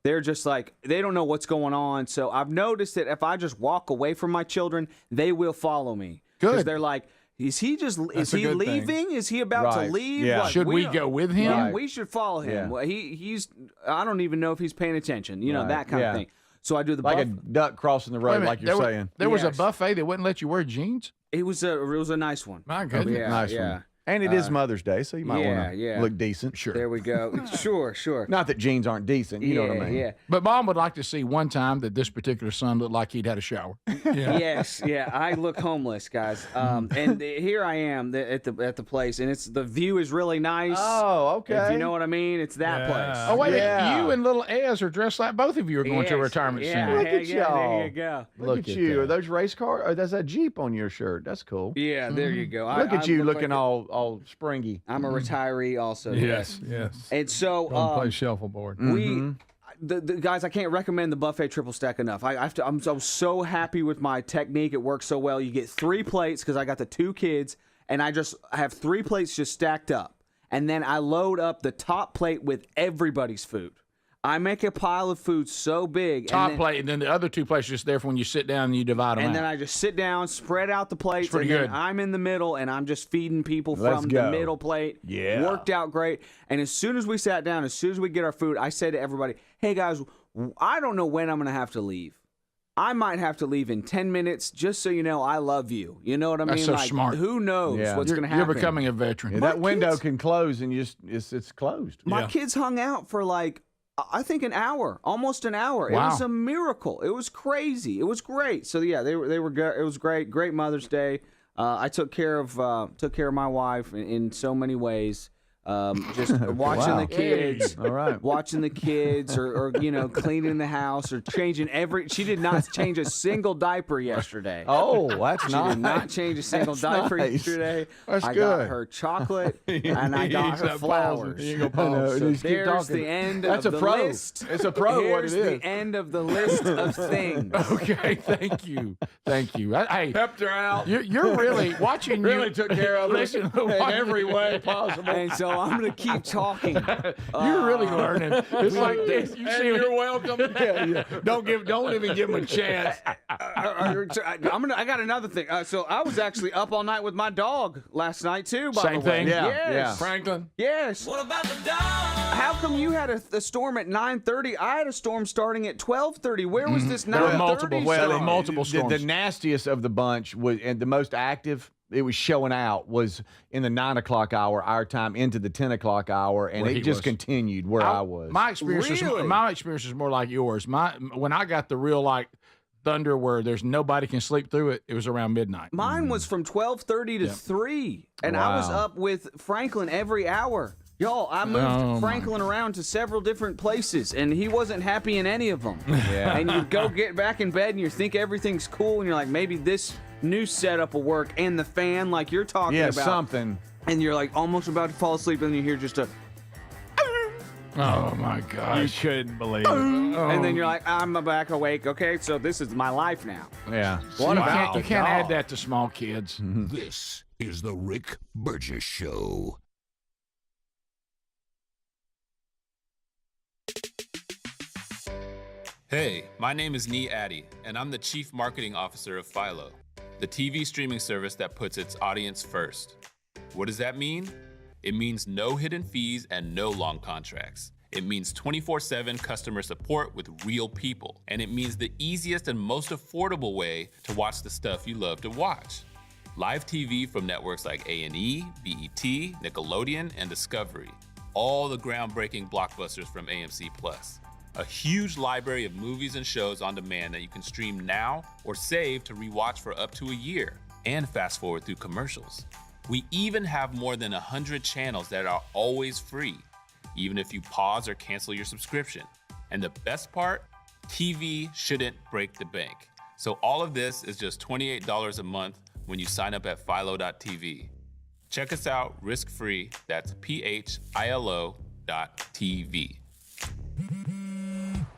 S4: they're just like, they don't know what's going on. So I've noticed that if I just walk away from my children, they will follow me.
S1: Good.
S4: Because they're like, is he
S3: a good
S4: leaving?
S3: thing.
S4: Is he about to
S2: Right.
S4: leave?
S2: Yeah.
S1: Should we
S4: don't-
S1: go with him?
S4: Yeah, we should follow him.
S2: Yeah.
S4: Well, he's, I don't even know if he's paying attention,
S2: Right.
S4: that kind
S2: Yeah.
S4: of thing. So I do the
S2: Like a
S4: buffet.
S2: duck crossing the
S1: Wait a
S2: road,
S1: minute,
S2: like you're saying.
S1: There was a
S4: Yes.
S1: buffet that wouldn't let you wear jeans?
S4: It was a nice one.
S1: My goodness.
S4: Yeah,
S2: Nice
S4: yeah.
S2: one. And it is Mother's Day, so you might want to look decent.
S1: Sure.
S4: There we go. Sure.
S2: Not that jeans aren't decent, you know what I mean?
S4: Yeah.
S1: But Mom would like to see one time that this particular son looked like he'd had a shower.
S4: Yes, I look homeless, guys. And here I am at the place, and the view is really nice.
S2: Oh, okay.
S4: If you know what I mean, it's that place.
S1: Oh, wait a
S2: Yeah.
S1: minute. You and little Ez are dressed like both of you are going to a
S4: Yes,
S1: retirement
S4: yeah,
S1: center.
S2: Look at
S4: yeah,
S2: y'all.
S4: there you go.
S2: Look at you. Are those race cars? Or there's a Jeep on your shirt. That's cool.
S4: Yeah, there you go.
S2: Look at
S4: I
S2: you
S4: look
S2: looking
S4: like
S2: all springy.
S4: I'm a retiree also.
S3: Yes.
S4: And so
S3: Don't play shuffleboard.
S4: the guys, I can't recommend the buffet triple stack enough. I'm so happy with my technique. It works so well. You get 3 plates because I got the 2 kids, and I have 3 plates just stacked up. And then I load up the top plate with everybody's food. I make a pile of food so big.
S1: Top plate, and then the other 2 plates are just there for when you sit down and you divide them
S4: And
S1: out.
S4: then I just sit down, spread out the plates,
S1: pretty
S4: and then
S1: good.
S4: I'm in the middle, and I'm just feeding people
S2: Let's
S4: from
S2: go.
S4: the middle plate.
S2: Yeah.
S4: Worked out great. And as soon as we sat down, as soon as we get our food, I said to everybody, hey, guys, I don't know when I'm going to have to leave. I might have to leave in 10 minutes, just so you know I love you. You know what I mean?
S1: That's so
S4: like,
S1: smart.
S4: Who knows
S2: Yeah.
S4: what's going to
S1: You're
S4: happen?
S1: becoming a veteran.
S2: Yeah, that window
S4: kids-
S2: can close and it's closed.
S4: My kids hung out for I think an hour, almost an hour.
S1: Wow.
S4: It was a miracle. It was crazy. It was great. So yeah, they were good. It was great. Great Mother's Day. I took care of my wife in so many ways. Just watching the kids,
S2: All right.
S4: watching the kids, or cleaning the house, or changing she did not change a single diaper yesterday.
S2: Oh, that's
S4: She
S2: nice.
S4: did not change a single
S2: That's
S4: diaper
S2: nice.
S4: yesterday.
S2: That's
S4: I
S2: good.
S4: got her chocolate and I got her flowers.
S3: You ain't gonna
S2: I know,
S3: pause.
S2: it is.
S4: So
S2: Keep
S4: there's
S2: talking.
S4: the end
S2: That's
S4: of
S2: a
S4: the
S2: pro.
S4: list.
S2: It's a pro, what
S4: Here's
S2: it
S4: the
S2: is.
S4: end of the list of things.
S1: Okay, thank you. Hey,
S3: Pepped her out.
S1: you're really watching.
S2: Really
S1: you,
S2: took care of
S1: Listen,
S2: it in every way possible.
S4: And so I'm going to keep talking.
S1: You're really learning. It's like this. You see,
S3: You're welcome.
S2: Don't even give him a chance.
S4: I got another thing. So I was actually up all night with my dog last night too. By
S1: Same
S4: the way.
S1: thing?
S2: Yeah,
S4: Yes.
S2: yeah.
S3: Franklin.
S4: Yes.
S9: What about the dog?
S4: How come you had a storm at 9:30? I had a storm starting at 12:30. Where was this 9:30?
S1: There were multiple. Well, there were
S4: storm?
S1: multiple storms.
S2: The nastiest of the bunch was, and the most active, it was showing out, was in the 9 o'clock hour, our time, into the 10 o'clock hour, and
S1: Where
S2: it
S1: he
S2: just
S1: was.
S2: continued where I was.
S1: My experience
S4: Really?
S1: is more like yours. When I got the real thunder where there's nobody can sleep through it, it was around midnight.
S4: Mine was from 12:30 to 3, and I was
S2: Wow.
S4: up with Franklin every hour. Y'all, I moved
S1: Oh, my
S4: Franklin around to several different places, and he wasn't happy in any of them.
S2: Yeah.
S4: And you go get back in bed, and you think everything's cool, and you're like, maybe this new setup will work, and the fan, like you're talking
S2: Yeah,
S4: about.
S2: something.
S4: And you're like almost about to fall asleep, and you hear just a,
S1: Oh my gosh!
S3: couldn't believe it.
S4: and then you're like, I'm back awake. Okay, so this is my life now.
S2: Yeah.
S1: You can't, you can't add
S4: dog.
S1: that to small kids.
S5: This is the Rick Burgess Show.
S10: Hey, my name is Nee Addy, and I'm the Chief Marketing Officer of Philo, the TV streaming service that puts its audience first. What does that mean? It means no hidden fees and no long contracts. It means 24/7 customer support with real people. And it means the easiest and most affordable way to watch the stuff you love to watch. Live TV from networks like A&E, BET, Nickelodeon, and Discovery. All the groundbreaking blockbusters from AMC+. A huge library of movies and shows on demand that you can stream now or save to rewatch for up to a year. And fast forward through commercials. We even have more than 100 channels that are always free, even if you pause or cancel your subscription. And the best part, TV shouldn't break the bank. So all of this is just $28 a month when you sign up at philo.tv. Check us out risk-free, that's philo.tv.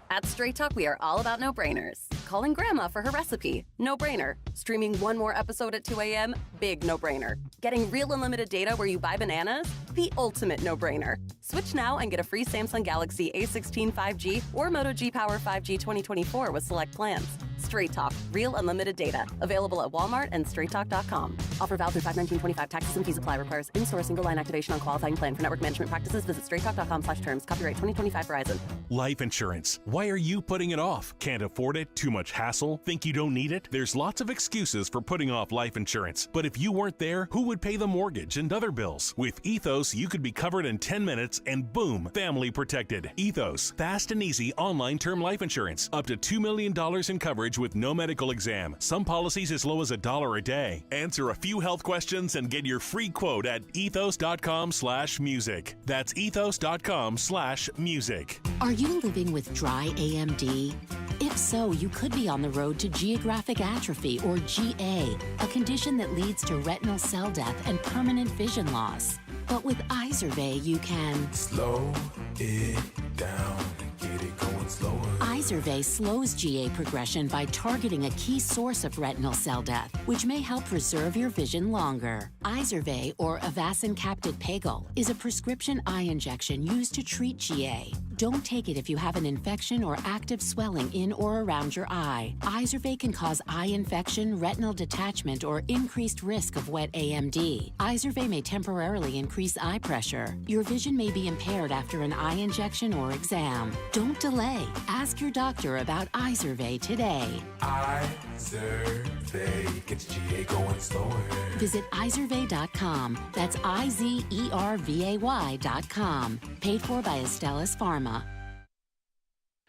S11: At Straight Talk, we are all about no-brainers. Calling grandma for her recipe, no-brainer. Streaming one more episode at 2 a.m., big no-brainer. Getting real unlimited data where you buy bananas, the ultimate no-brainer. Switch now and get a free Samsung Galaxy A16 5G or Moto G Power 5G 2024 with select plans. Straight Talk, real unlimited data. Available at Walmart and straighttalk.com. Offer valid through 5/19/25. Taxes and fees apply. Requires in-store single line activation on qualifying plan. For network management practices, visit straighttalk.com/terms. Copyright 2025 Verizon.
S12: Life insurance. Why are you putting it off? Can't afford it? Too much hassle? Think you don't need it? There's lots of excuses for putting off life insurance. But if you weren't there, who would pay the mortgage and other bills? With Ethos, you could be covered in 10 minutes and boom, family protected. Ethos, fast and easy online term life insurance. Up to $2 million in coverage with no medical exam. Some policies as low as $1 a day. Answer a few health questions and get your free quote at ethos.com/music. That's ethos.com/music.
S13: Are you living with dry AMD? If so, you could be on the road to geographic atrophy, or GA, a condition that leads to retinal cell death and permanent vision loss. But with Izervay, you can
S14: slow it down and get it going slower.
S13: Izervay slows GA progression by targeting a key source of retinal cell death, which may help preserve your vision longer. Izervay, or Avastin Capted Pagel, is a prescription eye injection used to treat GA. Don't take it if you have an infection or active swelling in or around your eye. Izervay can cause eye infection, retinal detachment, or increased risk of wet AMD. Izervay may temporarily increase eye pressure. Your vision may be impaired after an eye injection or exam. Don't delay. Ask your doctor about Izervay today.
S14: Izervay gets GA going slower.
S13: Visit Izervay.com. That's IZERVAY.com. Paid for by Astellas Pharma.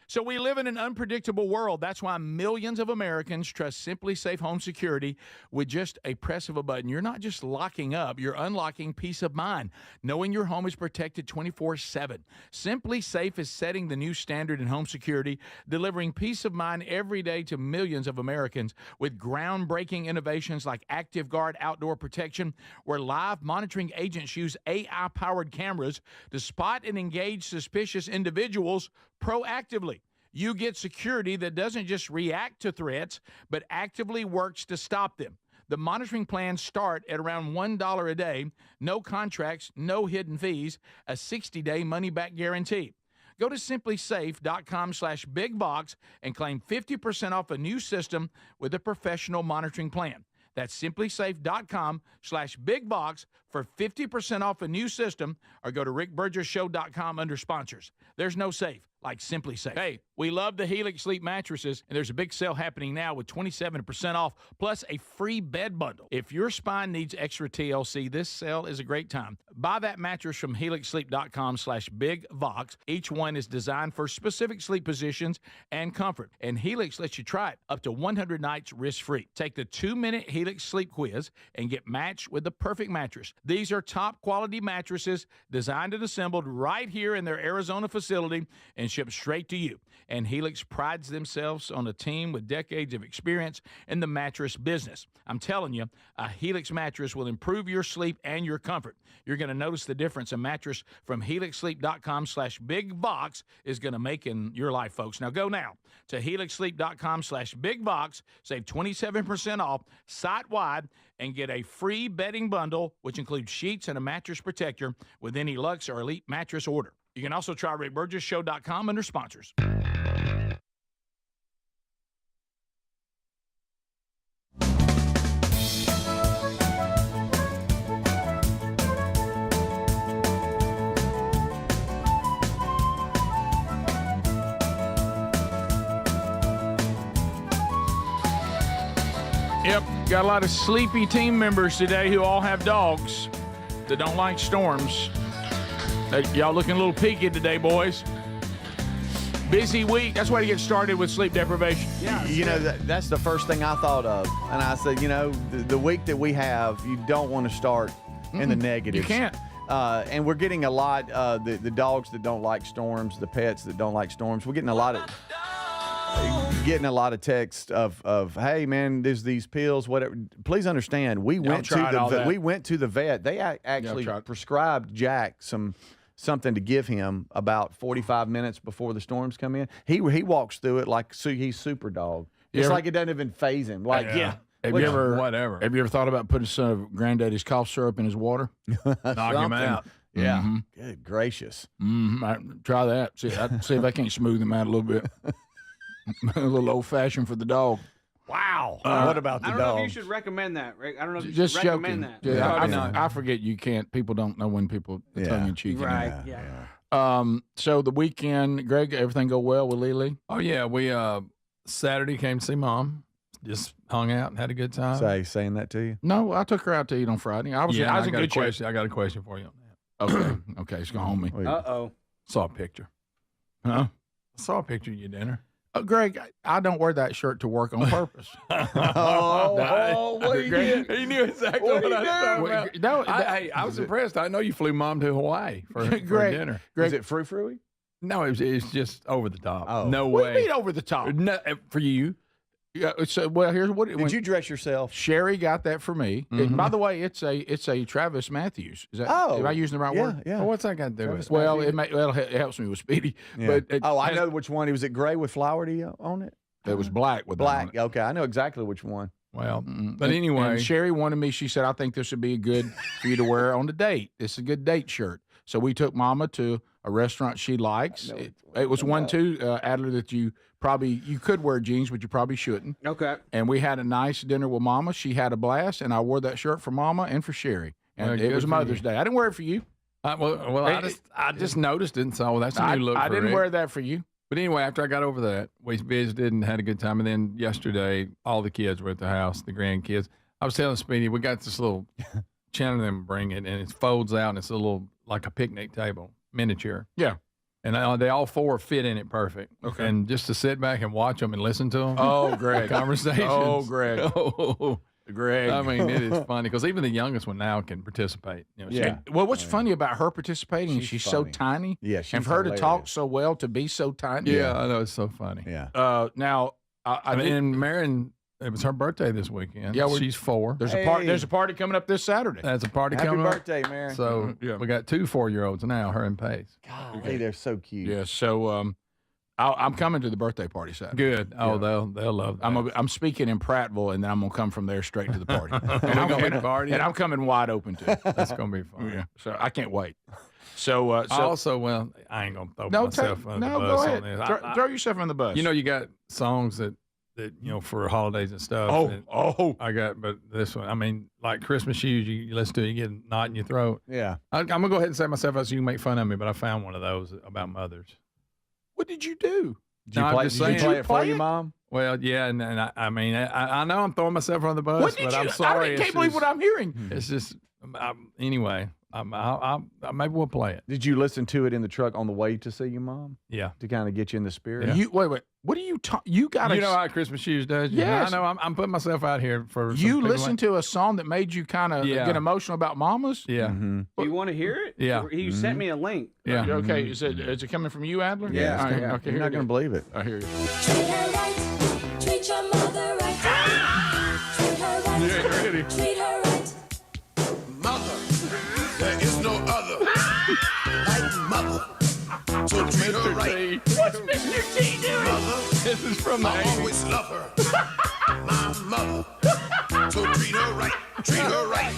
S1: So we live in an unpredictable world. That's why millions of Americans trust Simply Safe Home Security with just a press of a button. You're not just locking up, you're unlocking peace of mind, knowing your home is protected 24/7. Simply Safe is setting the new standard in home security, delivering peace of mind every day to millions of Americans with groundbreaking innovations like Active Guard outdoor protection, where live monitoring agents use AI-powered cameras to spot and engage suspicious individuals proactively. You get security that doesn't just react to threats, but actively works to stop them. The monitoring plans start at around $1 a day, no contracts, no hidden fees, a 60-day money-back guarantee. Go to simplysafe.com/bigbox and claim 50% off a new system with a professional monitoring plan. That's simplysafe.com/bigbox for 50% off a new system, or go to rickburgessshow.com under sponsors. There's no safe like Simply Safe. Hey, we love the Helix Sleep mattresses, and there's a big sale happening now with 27% off, plus a free bed bundle. If your spine needs extra TLC, this sale is a great time. Buy that mattress from helixsleep.com/bigvox. Each one is designed for specific sleep positions and comfort, and Helix lets you try it up to 100 nights risk-free. Take the 2-minute Helix sleep quiz and get matched with the perfect mattress. These are top-quality mattresses designed and assembled right here in their Arizona facility and shipped straight to you. And Helix prides themselves on a team with decades of experience in the mattress business. I'm telling you, a Helix mattress will improve your sleep and your comfort. You're going to notice the difference a mattress from helixsleep.com/bigbox is going to make in your life, folks. Now go now to helixsleep.com/bigbox, save 27% off site-wide, and get a free bedding bundle, which includes sheets and a mattress protector with any Luxe or Elite mattress order. You can also try rickburgessshow.com under sponsors. Got a lot of sleepy team members today who all have dogs that don't like storms. Y'all looking a little peaky today, boys. Busy week. That's why you get started with sleep deprivation.
S2: Yeah, you know, that's the first thing I thought of. And I said, you know, the week that we have, you don't want to start in the negatives.
S1: You can't.
S2: And we're getting a lot, the dogs that don't like storms, the pets that don't like storms. We're getting a lot of texts of hey man, there's these pills, whatever. Please understand, we went to the vet. They actually prescribed Jack something to give him about 45 minutes before the storms come in. He walks through it like he's super dog. It's like it doesn't even faze him. Like
S3: Have you ever thought about putting some of Granddaddy's cough syrup in his water? Knock him out.
S2: Yeah.
S3: Mm-hmm.
S2: Good gracious.
S1: Try that. See if I can't smooth him out a little bit. A little old-fashioned for the dog.
S2: Wow. What about the dog?
S4: I don't know if you should recommend that, Rick. I don't know if you
S1: Just
S4: should recommend
S1: joking.
S4: that.
S1: Yeah, I forget you can't. People don't know when people tongue-in-cheek.
S4: Right,
S1: So the weekend, Greg, everything go well with Lily?
S3: Oh, yeah. We Saturday came to see Mom. Just hung out and had a good time.
S2: Saying that to you?
S1: No, I took her out to eat on Friday. I was in good shape.
S3: I got a question for you on that.
S1: Okay, it's going to home me.
S4: Uh-oh.
S3: Saw a picture.
S1: Huh?
S3: I saw a picture of your dinner.
S1: Greg, I don't wear that shirt to work on purpose.
S3: What he did? He knew exactly what I was talking about.
S1: No,
S3: I was impressed. I know you flew Mom to Hawaii for dinner.
S2: Is it frou-frou-y?
S3: No, it's just over the top.
S2: Oh.
S3: No
S1: What
S3: way.
S1: do you mean over the top?
S3: No, for you.
S1: Yeah, so, well, here's what.
S2: Did you dress yourself?
S1: Sherry got that for me.
S3: Mm-hmm.
S1: By the way, it's a Travis Matthews. Is that?
S2: Oh.
S1: Am I using the right word?
S2: Yeah.
S3: Well, what's that got to do with it?
S1: Well, it helps me with Speedy.
S2: Yeah.
S1: But
S2: I know which one. Was it gray with flowery on it?
S1: It was black with
S2: black.
S1: that on it.
S2: Okay, I know exactly which one.
S3: Well, but
S1: And
S3: anyway.
S1: Sherry wanted me. She said, "I think this would be good for you to wear on the date. It's a good date shirt." So we took Mama to a restaurant she likes. It was one too, Adler, that you could wear jeans, but you probably shouldn't.
S4: Okay.
S1: And we had a nice dinner with Mama. She had a blast, and I wore that shirt for Mama and for Sherry. And
S3: Well,
S1: it
S3: good
S1: was
S3: for
S1: Mother's
S3: you.
S1: Day. I didn't wear it for you.
S3: I just noticed it and saw that's a new look.
S1: I
S3: for
S1: didn't
S3: Rick.
S1: wear that for you.
S3: But anyway, after I got over that, we visited and had a good time. And then yesterday, all the kids were at the house, the grandkids. I was telling Speedy, we got this little Shannon and them bring it, and it folds out, and it's a little like a picnic table, miniature.
S1: Yeah.
S3: And they all four fit in it perfect.
S1: Okay.
S3: And just to sit back and watch them and listen to them.
S1: Oh, Greg.
S3: Conversations.
S1: Oh, Greg.
S3: Oh,
S1: Greg.
S3: I mean, it is funny because even the youngest one now can participate. You know,
S2: Yeah.
S1: Well, what's funny about her participating is she's so
S2: funny.
S1: tiny.
S2: Yeah, she's
S1: and for her to talk
S2: hilarious.
S1: so well, to be so tiny.
S3: Yeah, I know. It's so funny.
S2: Yeah.
S1: Now, I did-
S3: and Marion, it was her birthday this weekend.
S1: Yeah,
S3: she's 4.
S1: there's
S2: Hey.
S1: There's a party coming up this Saturday.
S3: That's a party
S2: Happy
S3: coming up.
S2: birthday, Mary.
S3: So
S1: Yeah.
S3: we got 2 4-year-olds now, her and Pace.
S2: Hey, they're so cute.
S1: Yeah. So I'm coming to the birthday party Saturday.
S3: Good. Oh, they'll love that.
S1: I'm speaking in Prattville, and then I'm gonna come from there straight to the party.
S3: And I'm going to party.
S1: And I'm coming wide open too.
S3: That's going to be fun.
S1: Yeah. So I can't wait. So
S3: I also, well, I ain't going to throw myself under the
S1: go
S3: bus
S1: ahead.
S3: on this.
S1: Throw yourself on the bus.
S3: You know, you got songs that you know, for holidays and stuff. I got, but this one, I mean, like Christmas shoes, you listen to it, you get a knot in your throat.
S2: Yeah.
S3: I'm going to go ahead and say myself out so you can make fun of me, but I found one of those about mothers.
S1: What did you do?
S2: Did you
S3: No, I'm
S2: play,
S3: just
S2: did you
S3: saying-
S2: play it for your mom?
S3: Well, yeah, and I mean, I know I'm throwing myself on the bus,
S1: What did
S3: but
S1: you?
S3: I'm sorry.
S1: I can't believe what I'm hearing.
S3: It's just, anyway, maybe we'll play it.
S2: Did you listen to it in the truck on the way to see your mom?
S3: Yeah.
S2: To kind of get you in the spirit?
S3: Yeah.
S1: You wait. What are you You got to.
S3: You know how Christmas shoes does?
S1: Yes.
S3: I know. I'm putting myself out here for. some
S1: You
S3: people
S1: listened to a song that made you kind of
S3: Yeah.
S1: get emotional about mamas.
S3: Yeah.
S2: Mm-hmm.
S4: Do you want to hear it?
S3: Yeah.
S4: You sent me a link.
S3: Yeah.
S1: Okay. Is it coming from you, Adler?
S2: Yeah.
S1: All right,
S2: yeah.
S1: okay.
S2: You're not going to believe it.
S1: I hear you.
S9: Treat her right. Treat your mother right. Treat her right.
S3: You ain't ready.
S9: Treat her right.
S14: Mother, there is no other like mother. So treat her right.
S1: What's Mr. T doing?
S14: Mother,
S3: This is from the
S14: I
S3: 80s.
S14: always love her. My mother. So treat her right. Treat her right.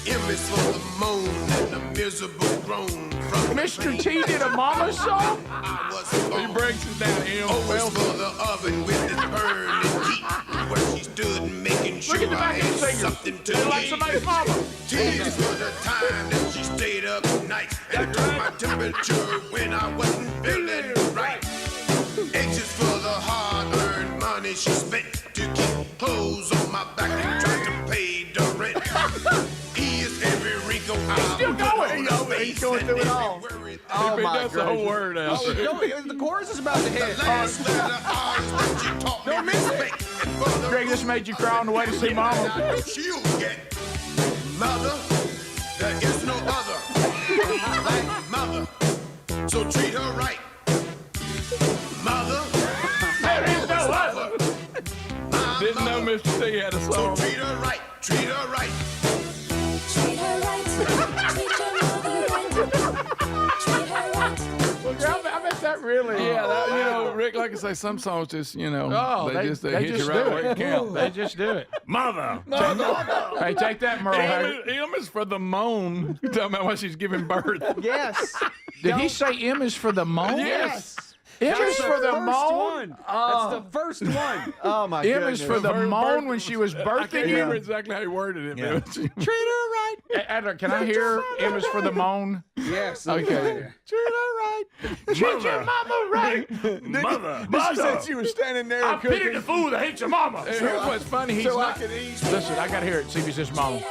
S14: M is for the moan and the miserable groan from
S1: Mr. T did a mama song?
S14: I was
S3: He breaks it down. He
S14: always for the oven with its burning heat, where she stood making sure
S1: Look at the
S14: I
S1: back of
S14: had
S1: the singers.
S14: something to
S1: They're like
S14: eat.
S1: somebody's mama.
S14: T is for the time that she stayed up nights and took my temperature when I wasn't feeling right. H is for the hard-earned money she spent to keep clothes on my back and try face
S2: going
S14: and
S2: through it
S14: every
S2: all.
S14: worry that
S2: Oh, my
S3: That's the whole
S2: gracious.
S3: word out.
S4: The chorus is about to hit.
S14: last letter R's that you taught me respect. And for the
S1: Greg, this made you cry on the way to see Mama.
S14: that you get, mother, there is no other like mother. So treat her right, mother.
S1: There is no other.
S3: Didn't know Mr. T had a
S14: So
S3: song.
S14: treat her right, treat her right.
S9: Treat her right. Treat your mother right. Treat her right.
S1: Well, I bet that really.
S3: Yeah, that, Rick, like I say, some songs just,
S1: Oh,
S3: they hit
S1: they
S3: you
S1: just
S3: right
S1: do
S3: where
S1: it.
S3: you count.
S1: They just do it.
S3: Mother.
S1: Hey, take that, Merle Haggard.
S3: M is for the moan. You're talking about when she's giving birth.
S4: Yes.
S1: Did he say M is for the moan?
S3: Yes.
S1: M is for the
S4: First
S1: moan?
S4: one. That's the first one.
S2: Oh, my
S1: M
S2: goodness.
S1: is for the moan when she was
S3: I can't
S1: birthing
S3: remember
S1: you?
S3: exactly how he worded it.
S2: Yeah.
S3: But
S1: Treat her right. Adler, can I hear M is for the moan?
S4: Yes.
S1: Okay. Treat her right. Treat your mama right.
S3: Mother.
S2: She said she was standing there
S1: I pity
S2: cooking.
S1: the fool that hates your mama.
S3: And here's what's funny. He's
S2: So I
S3: not.
S2: could eat.
S1: Listen, I got to hear it. See if he says mama.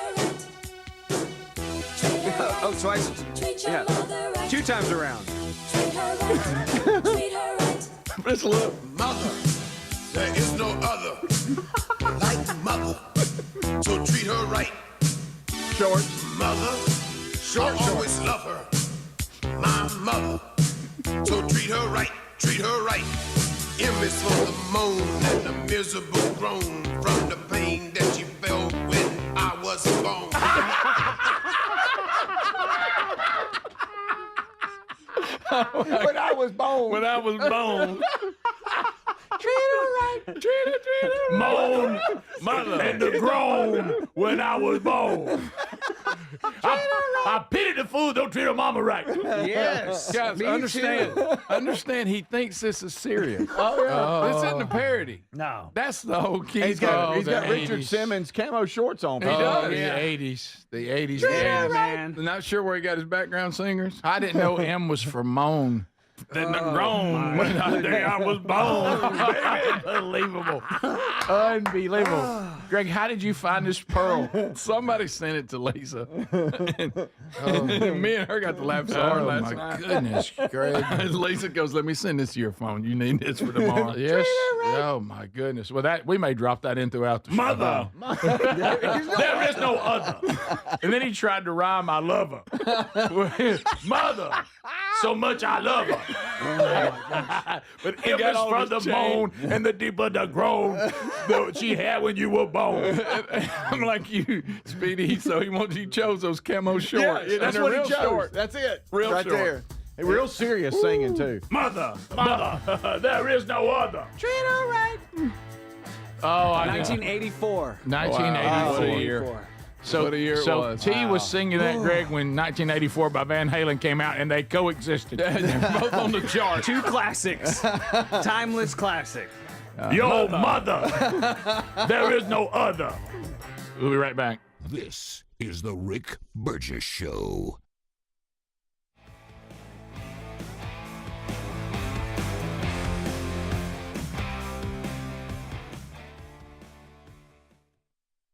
S4: Oh, twice.
S9: Treat your
S4: Yeah.
S9: mother right.
S4: 2 times around.
S9: Treat her right. Treat her right.
S3: Just look.
S14: Mother, there is no other like mother. So treat her right.
S1: Shorts.
S14: Mother, I'll always love her. My mother. So treat her right, treat her right. M is for the moan and the miserable groan from the pain that she felt when I was born.
S2: When I was born.
S3: When I was born.
S1: Treat her right. Treat her
S3: Moan. Mother.
S1: and the groan when I was born. I pity the fool don't treat her mama right.
S4: Yes.
S3: Guys,
S4: Me
S3: understand he thinks this is serious. This isn't a parody.
S1: No.
S3: That's the whole key.
S2: He's got,
S3: song.
S2: he's got
S1: the
S2: Richard
S1: 80s.
S2: Simmons camo shorts on.
S3: He does.
S1: The
S3: Yeah.
S1: 80s. The 80s.
S4: Yeah,
S1: Yeah,
S4: man.
S3: Not sure where he got his background singers.
S1: I didn't know M was for moan.
S3: Then the groan when I was born.
S1: Unbelievable. Unbelievable. Greg, how did you find this pearl?
S3: Somebody sent it to Lisa. and me and her got to laugh so hard
S1: Oh,
S3: last
S1: my
S3: night.
S1: goodness, Greg.
S3: Lisa goes, let me send this to your phone. You need this for tomorrow.
S1: Yes. Oh, my goodness. Well, that we may drop that in throughout the show.
S3: Mother.
S1: There is no other. And then he tried to rhyme, I love her. Mother, so much I love her. But it
S3: got
S1: was
S3: all
S1: from
S3: his
S1: the
S3: chain.
S1: moan and the deeper the groan that she had when you were born.
S3: I'm like you, Speedy. So he chose those camo shorts.
S2: Yeah, that's
S3: And
S2: what
S3: they're
S2: he
S3: real
S2: chose.
S3: short.
S2: That's it.
S3: Real
S2: right
S3: short.
S2: there. And real serious singing, too.
S1: Mother, there is no other.
S4: Treat her right.
S1: Oh, I know.
S4: 1984.
S1: 1984.
S3: What a year.
S1: So,
S3: What a year it
S1: so
S3: was.
S1: T
S3: Wow.
S1: was singing that, Greg, when 1984 by Van Halen came out, and they coexisted.
S3: They're both on the chart.
S4: 2 classics. Timeless classic.
S1: Yo, mother, there is no other. We'll be right back.
S5: This is the Rick Burgess Show.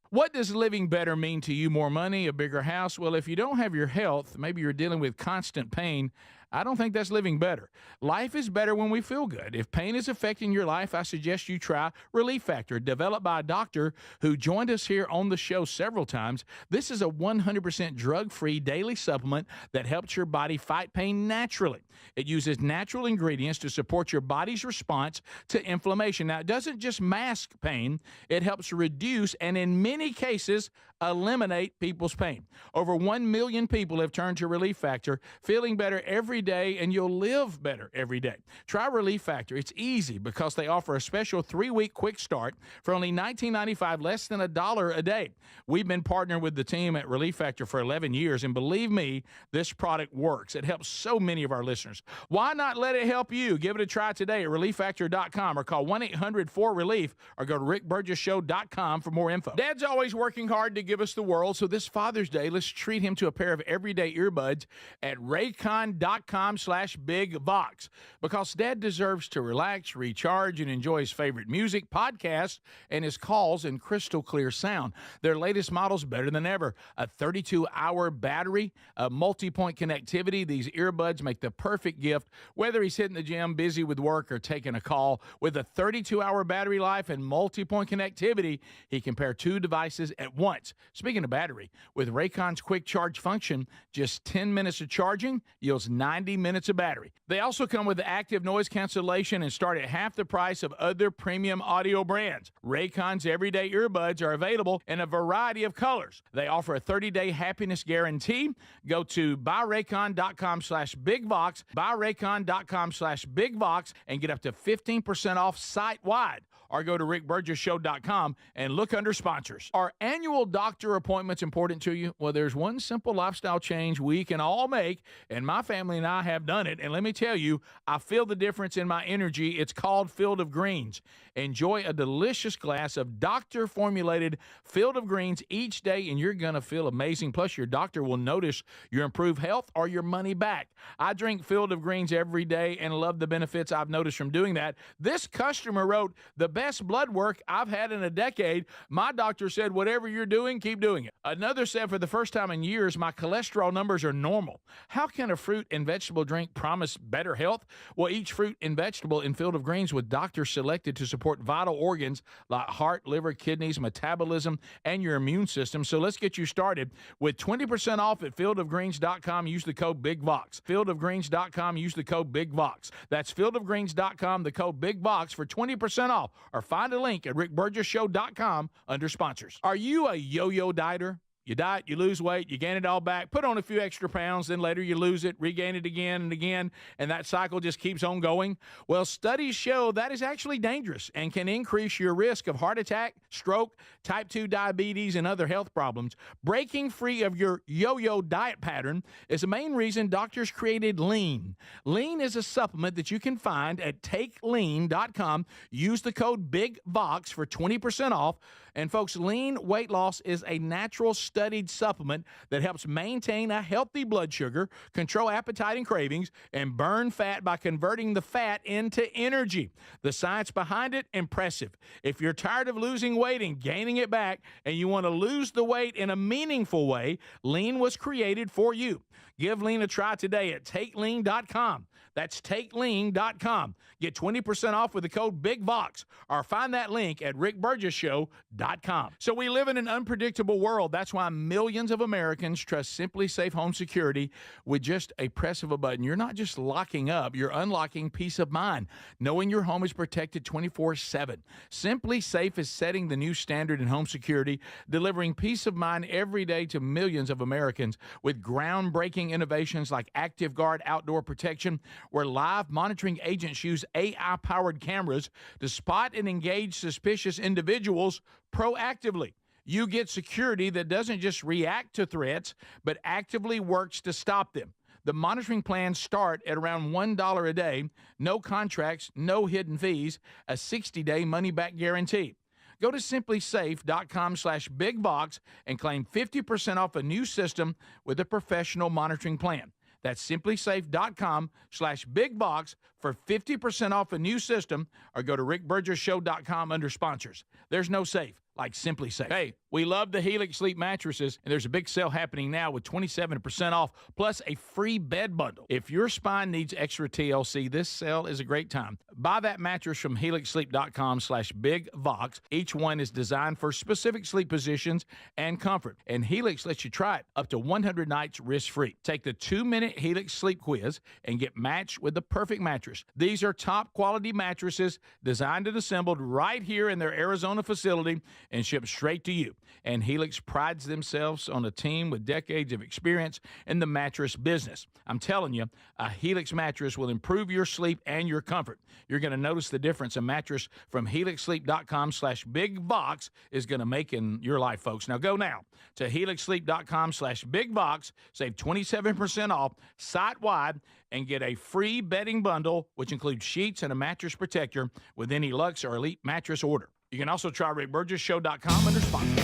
S1: What does living better mean to you? More money, a bigger house? Well, if you don't have your health, maybe you're dealing with constant pain, I don't think that's living better. Life is better when we feel good. If pain is affecting your life, I suggest you try Relief Factor, developed by a doctor who joined us here on the show several times. This is a 100% drug-free daily supplement that helps your body fight pain naturally. It uses natural ingredients to support your body's response to inflammation. Now, it doesn't just mask pain, it helps reduce and in many cases eliminate people's pain. Over 1 million people have turned to Relief Factor, feeling better every day, and you'll live better every day. Try Relief Factor. It's easy because they offer a special 3-week quick start for only $19.95, less than $1 a day. We've been partnering with the team at Relief Factor for 11 years, and believe me, this product works. It helps so many of our listeners. Why not let it help you? Give it a try today at relieffactor.com or call 1-800-4RELIEF or go to rickburgessshow.com for more info. Dad's always working hard to give us the world, so this Father's Day, let's treat him to a pair of everyday earbuds at raycon.com/bigvox, because Dad deserves to relax, recharge, and enjoy his favorite music, podcasts, and his calls in crystal clear sound. Their latest model's better than ever. A 32-hour battery, a multi-point connectivity. These earbuds make the perfect gift, whether he's hitting the gym, busy with work, or taking a call. With a 32-hour battery life and multi-point connectivity, he can pair two devices at once. Speaking of battery, with Raycon's quick charge function, just 10 minutes of charging yields 90 minutes of battery. They also come with active noise cancellation and start at half the price of other premium audio brands. Raycon's everyday earbuds are available in a variety of colors. They offer a 30-day happiness guarantee. Go to buyraycon.com/bigvox, buyraycon.com/bigvox, and get up to 15% off site-wide. Or go to rickburgesshow.com and look under sponsors. Are annual doctor appointments important to you? Well, there's one simple lifestyle change we can all make, and my family and I have done it. And let me tell you, I feel the difference in my energy. It's called Field of Greens. Enjoy a delicious glass of doctor-formulated Field of Greens each day, and you're going to feel amazing. Plus, your doctor will notice your improved health or your money back. I drink Field of Greens every day and love the benefits I've noticed from doing that. This customer wrote, "The best blood work I've had in a decade. My doctor said, whatever you're doing, keep doing it." Another said, "For the first time in years, my cholesterol numbers are normal." How can a fruit and vegetable drink promise better health? Well, each fruit and vegetable in Field of Greens with doctors selected to support vital organs like heart, liver, kidneys, metabolism, and your immune system. So let's get you started with 20% off at fieldofgreens.com. Use the code BIGVOX. Fieldofgreens.com. Use the code BIGVOX. That's fieldofgreens.com, the code BIGVOX for 20% off. Or find a link at rickburgesshow.com under sponsors. Are you a yo-yo dieter? You diet, you lose weight, you gain it all back, put on a few extra pounds, then later you lose it, regain it again and again, and that cycle just keeps on going? Well, studies show that is actually dangerous and can increase your risk of heart attack, stroke, type 2 diabetes, and other health problems. Breaking free of your yo-yo diet pattern is the main reason doctors created Lean. Lean is a supplement that you can find at takelean.com. Use the code BIGVOX for 20% off. And folks, Lean weight loss is a natural studied supplement that helps maintain a healthy blood sugar, control appetite and cravings, and burn fat by converting the fat into energy. The science behind it, impressive. If you're tired of losing weight and gaining it back, and you want to lose the weight in a meaningful way, Lean was created for you. Give Lean a try today at takelean.com. That's takelean.com. Get 20% off with the code BIGVOX, or find that link at rickburgesshow.com. So we live in an unpredictable world. That's why millions of Americans trust Simply Safe Home Security with just a press of a button. You're not just locking up, you're unlocking peace of mind, knowing your home is protected 24/7. Simply Safe is setting the new standard in home security, delivering peace of mind every day to millions of Americans with groundbreaking innovations like Active Guard Outdoor Protection, where live monitoring agents use AI-powered cameras to spot and engage suspicious individuals proactively. You get security that doesn't just react to threats, but actively works to stop them. The monitoring plans start at around $1 a day, no contracts, no hidden fees, a 60-day money-back guarantee. Go to simplysafe.com/bigvox and claim 50% off a new system with a professional monitoring plan. That's simplysafe.com/bigvox for 50% off a new system, or go to rickburgesshow.com under sponsors. There's no safe like Simply Safe. Hey, we love the Helix Sleep mattresses, and there's a big sale happening now with 27% off plus a free bed bundle. If your spine needs extra TLC, this sale is a great time. Buy that mattress from helixsleep.com/bigvox. Each one is designed for specific sleep positions and comfort, and Helix lets you try it up to 100 nights risk-free. Take the 2-minute Helix sleep quiz and get matched with the perfect mattress. These are top quality mattresses designed and assembled right here in their Arizona facility and shipped straight to you. And Helix prides themselves on a team with decades of experience in the mattress business. I'm telling you, a Helix mattress will improve your sleep and your comfort. You're going to notice the difference a mattress from helixsleep.com/bigvox is going to make in your life, folks. Now go now to helixsleep.com/bigvox, save 27% off site-wide, and get a free bedding bundle, which includes sheets and a mattress protector with any Luxe or Elite mattress order. You can also try rickburgesshow.com under sponsor.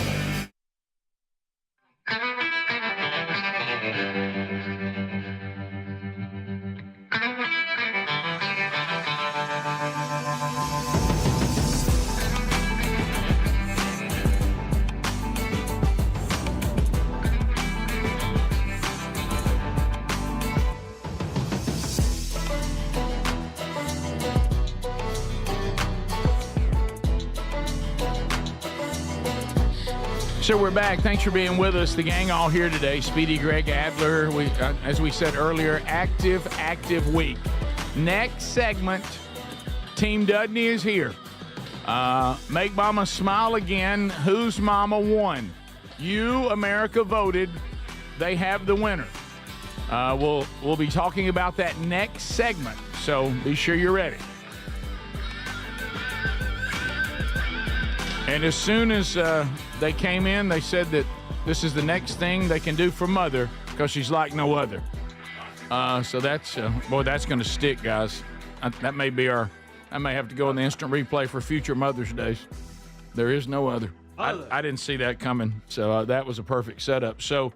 S1: So we're back. Thanks for being with us. The gang all here today. Speedy, Greg, Adler. We, as we said earlier, active week. Next segment, Team Dudney is here. Make Mama smile again. Whose mama won? You, America, voted. They have the winner. We'll be talking about that next segment. So be sure you're ready. And as soon as they came in, they said that this is the next thing they can do for Mother because she's like no other. So that's, boy, that's going to stick, guys. That may be I may have to go in the instant replay for future Mother's Days. There is no other. I didn't see that coming, so that was a perfect setup. So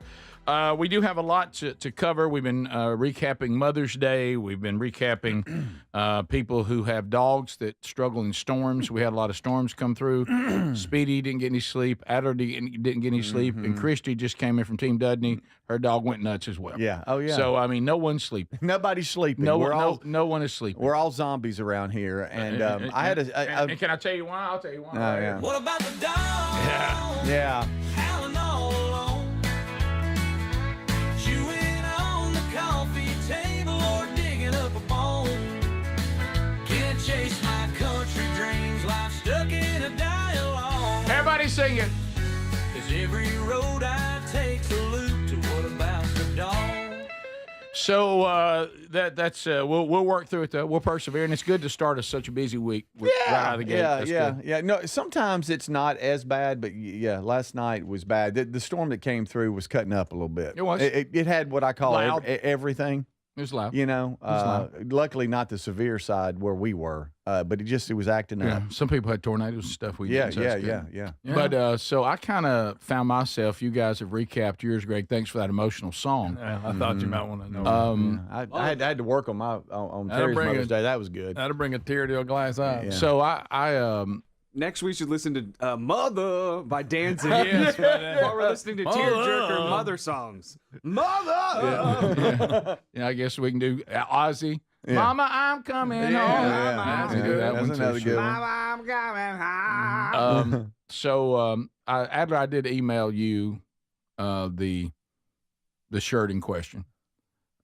S1: we do have a lot to cover. We've been recapping Mother's Day. We've been recapping people who have dogs that struggle in storms. We had a lot of storms come through. Speedy didn't get any sleep. Adler didn't get any sleep. And Christy just came in from Team Dudney. Her dog went nuts as well.
S2: Yeah. Oh, yeah.
S1: So, I mean, no one's sleeping.
S2: Nobody's sleeping.
S1: No one is sleeping.
S2: We're all zombies around here. And I had
S1: and can I tell you why? I'll tell you why.
S2: Oh, yeah.
S14: What about the dog?
S2: Yeah.
S14: Howling all alone. Chewing on the coffee table or digging up a bone. Can't chase my country dreams. Life stuck in a dialogue.
S1: Everybody sing it.
S14: 'Cause every road I take's a loop to what about the dog?
S1: So that's we'll work through it though. We'll persevere, and it's good to start such a busy week right out of the gate.
S2: Yeah. No, sometimes it's not as bad, but yeah, last night was bad. The storm that came through was cutting up a little bit.
S1: It was.
S2: It had what I call everything.
S1: It was loud.
S2: You know, luckily not the severe side where we were, but it was acting up.
S1: Some people had tornadoes and stuff.
S2: Yeah.
S1: But so I kind of found myself. You guys have recapped yours, Greg. Thanks for that emotional song.
S3: Yeah, I thought you might want to know.
S2: I had to work on Terry's Mother's Day. That was good.
S3: That'll bring a tear to a glass eye.
S2: Yeah.
S1: So I
S4: Next, we should listen to Mother by Danzig.
S3: Yes,
S4: while we're listening to Tearjerker Mother songs. Mother!
S1: Yeah, I guess we can do Ozzy.
S2: Yeah.
S1: Mama, I'm coming home.
S2: That's another good one.
S4: Mama, I'm coming home.
S1: So Adler, I did email you the shirt in question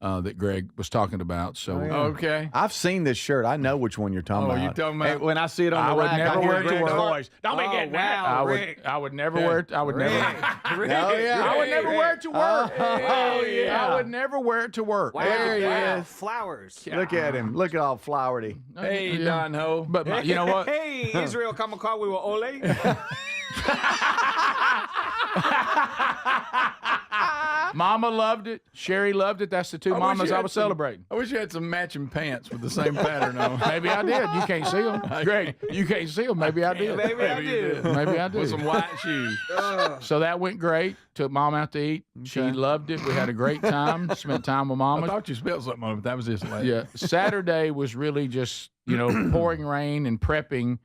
S1: that Greg was talking about. So
S3: Okay.
S2: I've seen this shirt. I know which one you're talking about.
S3: You talking about?
S2: Hey, when I see it on the rack,
S1: never
S2: I hear
S1: wear it to
S2: Greg's
S1: work.
S2: voice. Don't be getting that.
S1: I would never wear it. I would never.
S2: I
S1: would never wear it to work.
S2: Oh, yeah.
S1: I would never wear it to work.
S4: Wow,
S2: There he is.
S4: Flowers.
S2: Look at him. Look at all flowery.
S3: Hey, Don Ho.
S1: But you know what?
S4: Hey, Israel Kamakawi wa Ole.
S1: Mama loved it. Sherry loved it. That's the two mamas I was celebrating.
S3: I wish you had some matching pants with the same pattern on.
S1: Maybe I did. You can't see them. Greg, you can't see them. Maybe I did.
S4: Maybe I did.
S1: Maybe I did.
S3: With some white shoes.
S1: So that went great. Took Mom out to eat. She loved it. We had a great time. Spent time with
S3: I
S1: Mama.
S3: thought you spelled something on it, but that was just late.
S1: Yeah. Saturday was really just, pouring rain and prepping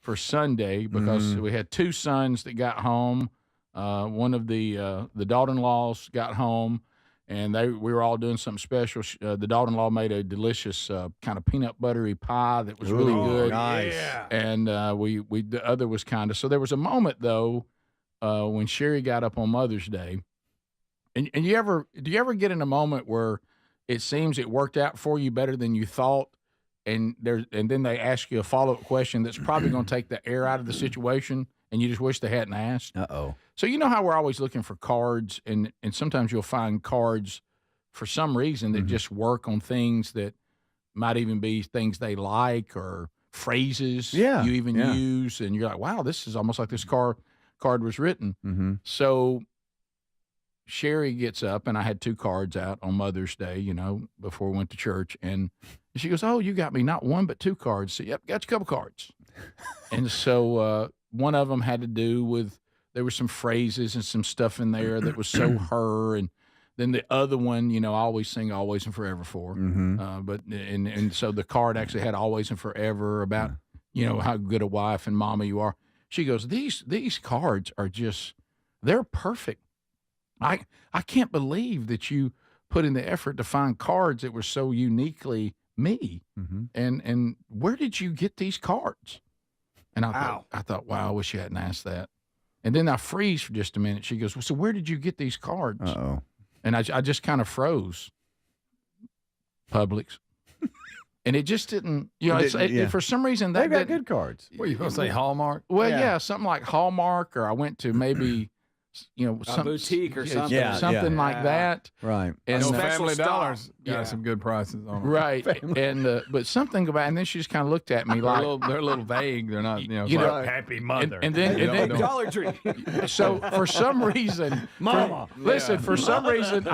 S1: for Sunday because we had two sons that got home. One of the daughter-in-laws got home, and we were all doing something special. The daughter-in-law made a delicious kind of peanut buttery pie that was really good.
S2: Nice.
S4: Yeah.
S1: And the other was kind of. So there was a moment though when Sherry got up on Mother's Day, and do you ever get in a moment where it seems it worked out for you better than you thought, and then they ask you a follow-up question that's probably going to take the air out of the situation, and you just wish they hadn't asked.
S2: Uh-oh.
S1: So you know how we're always looking for cards, and sometimes you'll find cards for some reason that just work on things that might even be things they like or phrases you even use, and you're like, wow, this is almost like this card was written.
S2: Mm-hmm.
S1: So Sherry gets up, and I had two cards out on Mother's Day, before we went to church, and she goes, oh, you got me not one but two cards. So, yep, got you a couple cards. And so one of them had to do with, there were some phrases and some stuff in there that was so her, and then the other one, I always sing Always and Forever for. But so the card actually had Always and Forever about, how good a wife and mama you are. She goes, these cards are just, they're perfect. I can't believe that you put in the effort to find cards that were so uniquely me. And where did you get these cards? And I thought, wow, I wish you hadn't asked that. And then I freeze for just a minute. She goes, well, so where did you get these cards?
S2: Uh-oh.
S1: And I just kind of froze. Publix. And it just didn't, for some reason
S2: They've got good cards.
S3: What are you supposed to say, Hallmark?
S1: Well, yeah, something like Hallmark, or I went to maybe,
S4: a boutique or something.
S1: Something like that.
S2: Right.
S1: And
S3: Family Dollars got
S1: Yeah.
S3: some good prices on them.
S1: Right. And but something about, and then she just kind of looked at me like,
S3: They're a little vague. They're not,
S1: happy mother. And then
S4: Dollar Tree.
S1: So for some reason,
S3: Mama.
S1: For some reason,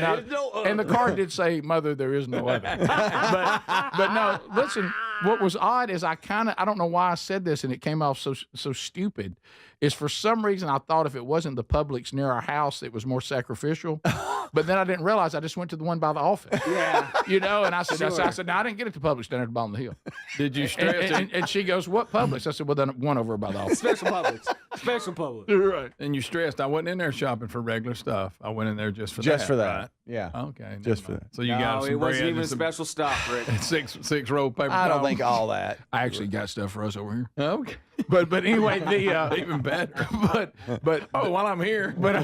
S1: and the card did say, "Mother, there is no other." but no, listen. What was odd is I don't know why I said this, and it came off so stupid. Is for some reason I thought if it wasn't the Publix near our house, it was more sacrificial. But then I didn't realize I just went to the one by the office.
S4: Yeah.
S1: And I said, no, I didn't get it to Publix down at the bottom of the hill.
S3: Did you stress it?
S1: And she goes, what Publix? I said, well, then one over by the office.
S4: Special Publix. Special Publix.
S1: Right.
S3: And you stressed. I wasn't in there shopping for regular stuff. I went in there just for
S2: Just
S3: that.
S2: for that.
S3: Right?
S2: Yeah.
S3: Okay.
S2: Just for that.
S3: So you got some
S4: it wasn't
S3: bread
S4: even
S3: and some
S4: special stuff, Rick.
S3: six roll paper.
S2: I don't
S3: towels.
S2: think all that.
S1: I actually got stuff for us over here.
S3: Okay.
S1: But anyway,
S3: Even better.
S1: but
S3: while I'm here.
S1: But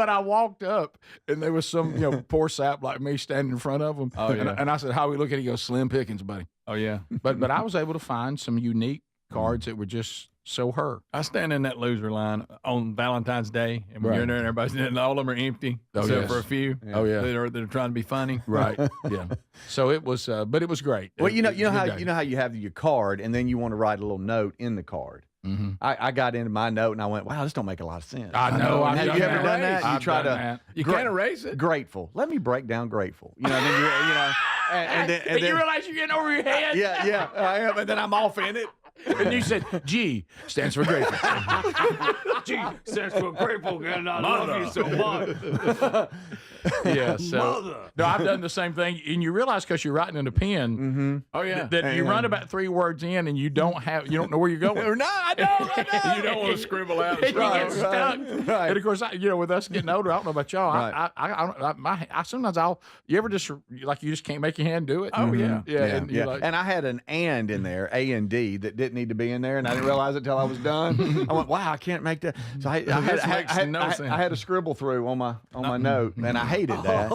S1: I walked up and there was some poor sap like me standing in front of him.
S3: Oh, yeah.
S1: And I said, "How we looking?" He goes, "Slim pickings, buddy."
S3: Oh yeah.
S1: But I was able to find some unique cards that were just so her.
S3: I stand in that loser line on Valentine's Day, and when you're in there, and everybody's in, all of them are empty except for a few.
S1: Oh yeah,
S3: they're trying to be funny.
S1: Right. Yeah. So it was, but it was great.
S2: Well, you know how you have your card, and then you want to write a little note in the card.
S1: Mm-hmm.
S2: I got into my note and I went, wow, this don't make a lot of sense.
S1: I know.
S2: Have you ever done that?
S1: I've done that.
S3: You can't erase it.
S2: Grateful. Let me break down grateful. Then
S1: and you realize you're getting over your head.
S2: Yeah. I am, and then I'm off in it.
S1: And you said, G stands for grateful.
S4: G stands for grateful, and I love you so much.
S1: Yeah, so no, I've done the same thing, and you realize because you're writing in a pen.
S2: Mm-hmm.
S3: Oh yeah,
S1: that you run about 3 words in, and you don't know where you're going.
S2: No, I don't.
S3: You don't want to scribble out.
S1: And you get stuck.
S2: Right.
S1: And of course, with us getting older, I don't know about y'all.
S2: Right.
S1: I sometimes you ever just like you just can't make your hand do it.
S3: Oh yeah.
S1: And you're like,
S2: and I had an and in there, A and D, that didn't need to be in there, and I didn't realize it until I was done. I went, wow, I can't make that. So I had a scribble through on my note, and I hated that.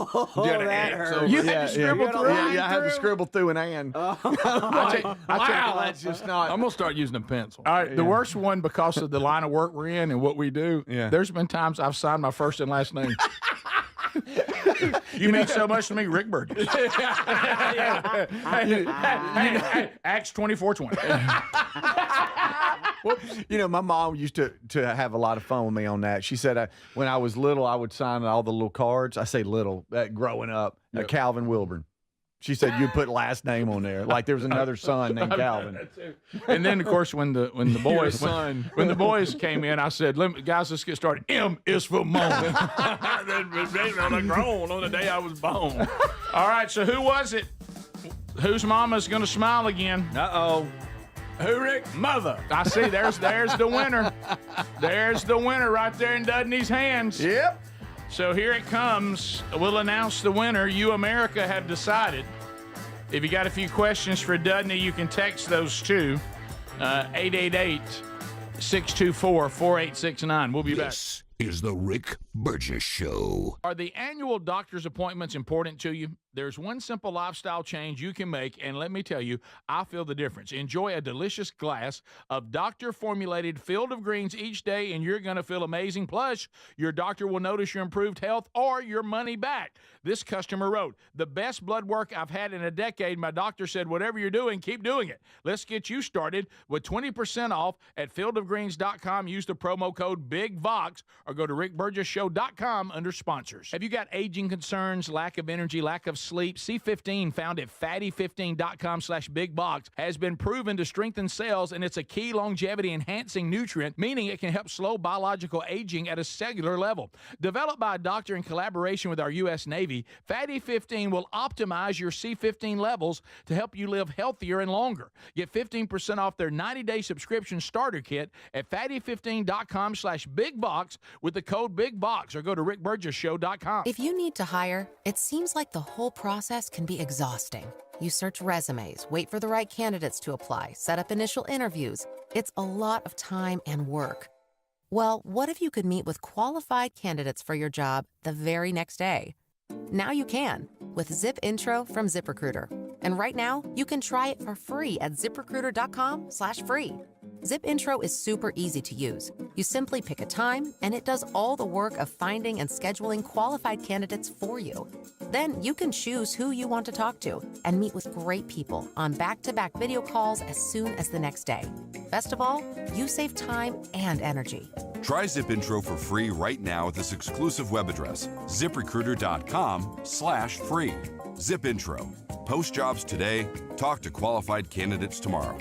S4: That hurt.
S1: You had to scribble through.
S2: Yeah, I had to scribble through an and.
S1: That's
S2: just not.
S3: I'm gonna start using a pencil.
S1: All right, the worst one because of the line of work we're in and what we do.
S2: Yeah.
S1: There's been times I've signed my first and last name. You mean so much to me, Rick Burgess. Acts 24:20.
S2: My mom used to have a lot of fun with me on that. She said when I was little, I would sign all the little cards. I say little, growing up, Calvin Wilburn. She said you'd put last name on there, like there was another son named Calvin.
S1: And then, of course, when the boys came in, I said, "Guys, let's get started." M is for Moan.
S3: I grown on the day I was born.
S1: All right, so who was it? Whose mama's gonna smile again?
S4: Uh-oh.
S1: Who, Rick? Mother. I see. There's the winner. There's the winner right there in Dudney's hands.
S2: Yep.
S1: So here it comes. We'll announce the winner. You, America, have decided. If you got a few questions for Dudney, you can text those to 888-624-4869. We'll be back.
S5: This is the Rick Burgess Show.
S1: Are the annual doctor's appointments important to you? There's one simple lifestyle change you can make, and let me tell you, I feel the difference. Enjoy a delicious glass of doctor-formulated Field of Greens each day, and you're going to feel amazing. Plus, your doctor will notice your improved health or your money back. This customer wrote, "The best blood work I've had in a decade. My doctor said, whatever you're doing, keep doing it. Let's get you started with 20% off at fieldofgreens.com. Use the promo code BIGVOX or go to rickburgessshow.com under sponsors. Have you got aging concerns, lack of energy, lack of sleep? C15, found at fatty15.com/bigbox, has been proven to strengthen cells, and it's a key longevity enhancing nutrient, meaning it can help slow biological aging at a cellular level. Developed by a doctor in collaboration with our U.S. Navy, Fatty 15 will optimize your C15 levels to help you live healthier and longer. Get 15% off their 90-day subscription starter kit at fatty15.com/bigbox with the code BIGBOX or go to rickburgessshow.com.
S15: If you need to hire, it seems like the whole process can be exhausting. You search resumes, wait for the right candidates to apply, set up initial interviews. It's a lot of time and work. Well, what if you could meet with qualified candidates for your job the very next day? Now you can with Zip Intro from ZipRecruiter. And right now, you can try it for free at ziprecruiter.com/free. Zip Intro is super easy to use. You simply pick a time, and it does all the work of finding and scheduling qualified candidates for you. Then you can choose who you want to talk to and meet with great people on back-to-back video calls as soon as the next day. Best of all, you save time and energy.
S16: Try Zip Intro for free right now at this exclusive web address, ziprecruiter.com/free. Zip Intro. Post jobs today, talk to qualified candidates tomorrow.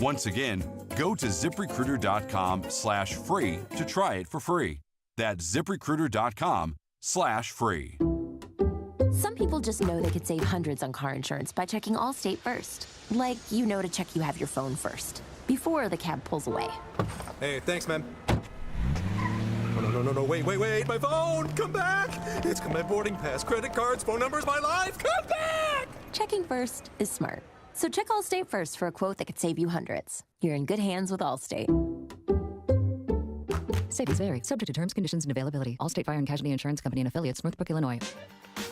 S16: Once again, go to ziprecruiter.com/free to try it for free. That's ziprecruiter.com/free.
S17: Some people just know they could save hundreds on car insurance by checking Allstate first. Like, you know to check you have your phone first, before the cab pulls away.
S18: Hey, thanks, man. No, wait, my phone! Come back! It's got my boarding pass, credit cards, phone numbers, my life! Come back!
S17: Checking first is smart. So check Allstate first for a quote that could save you hundreds. You're in good hands with Allstate.
S19: Savings vary, subject to terms, conditions, and availability. Allstate Fire and Casualty Insurance Company and Affiliates, Northbrook, Illinois.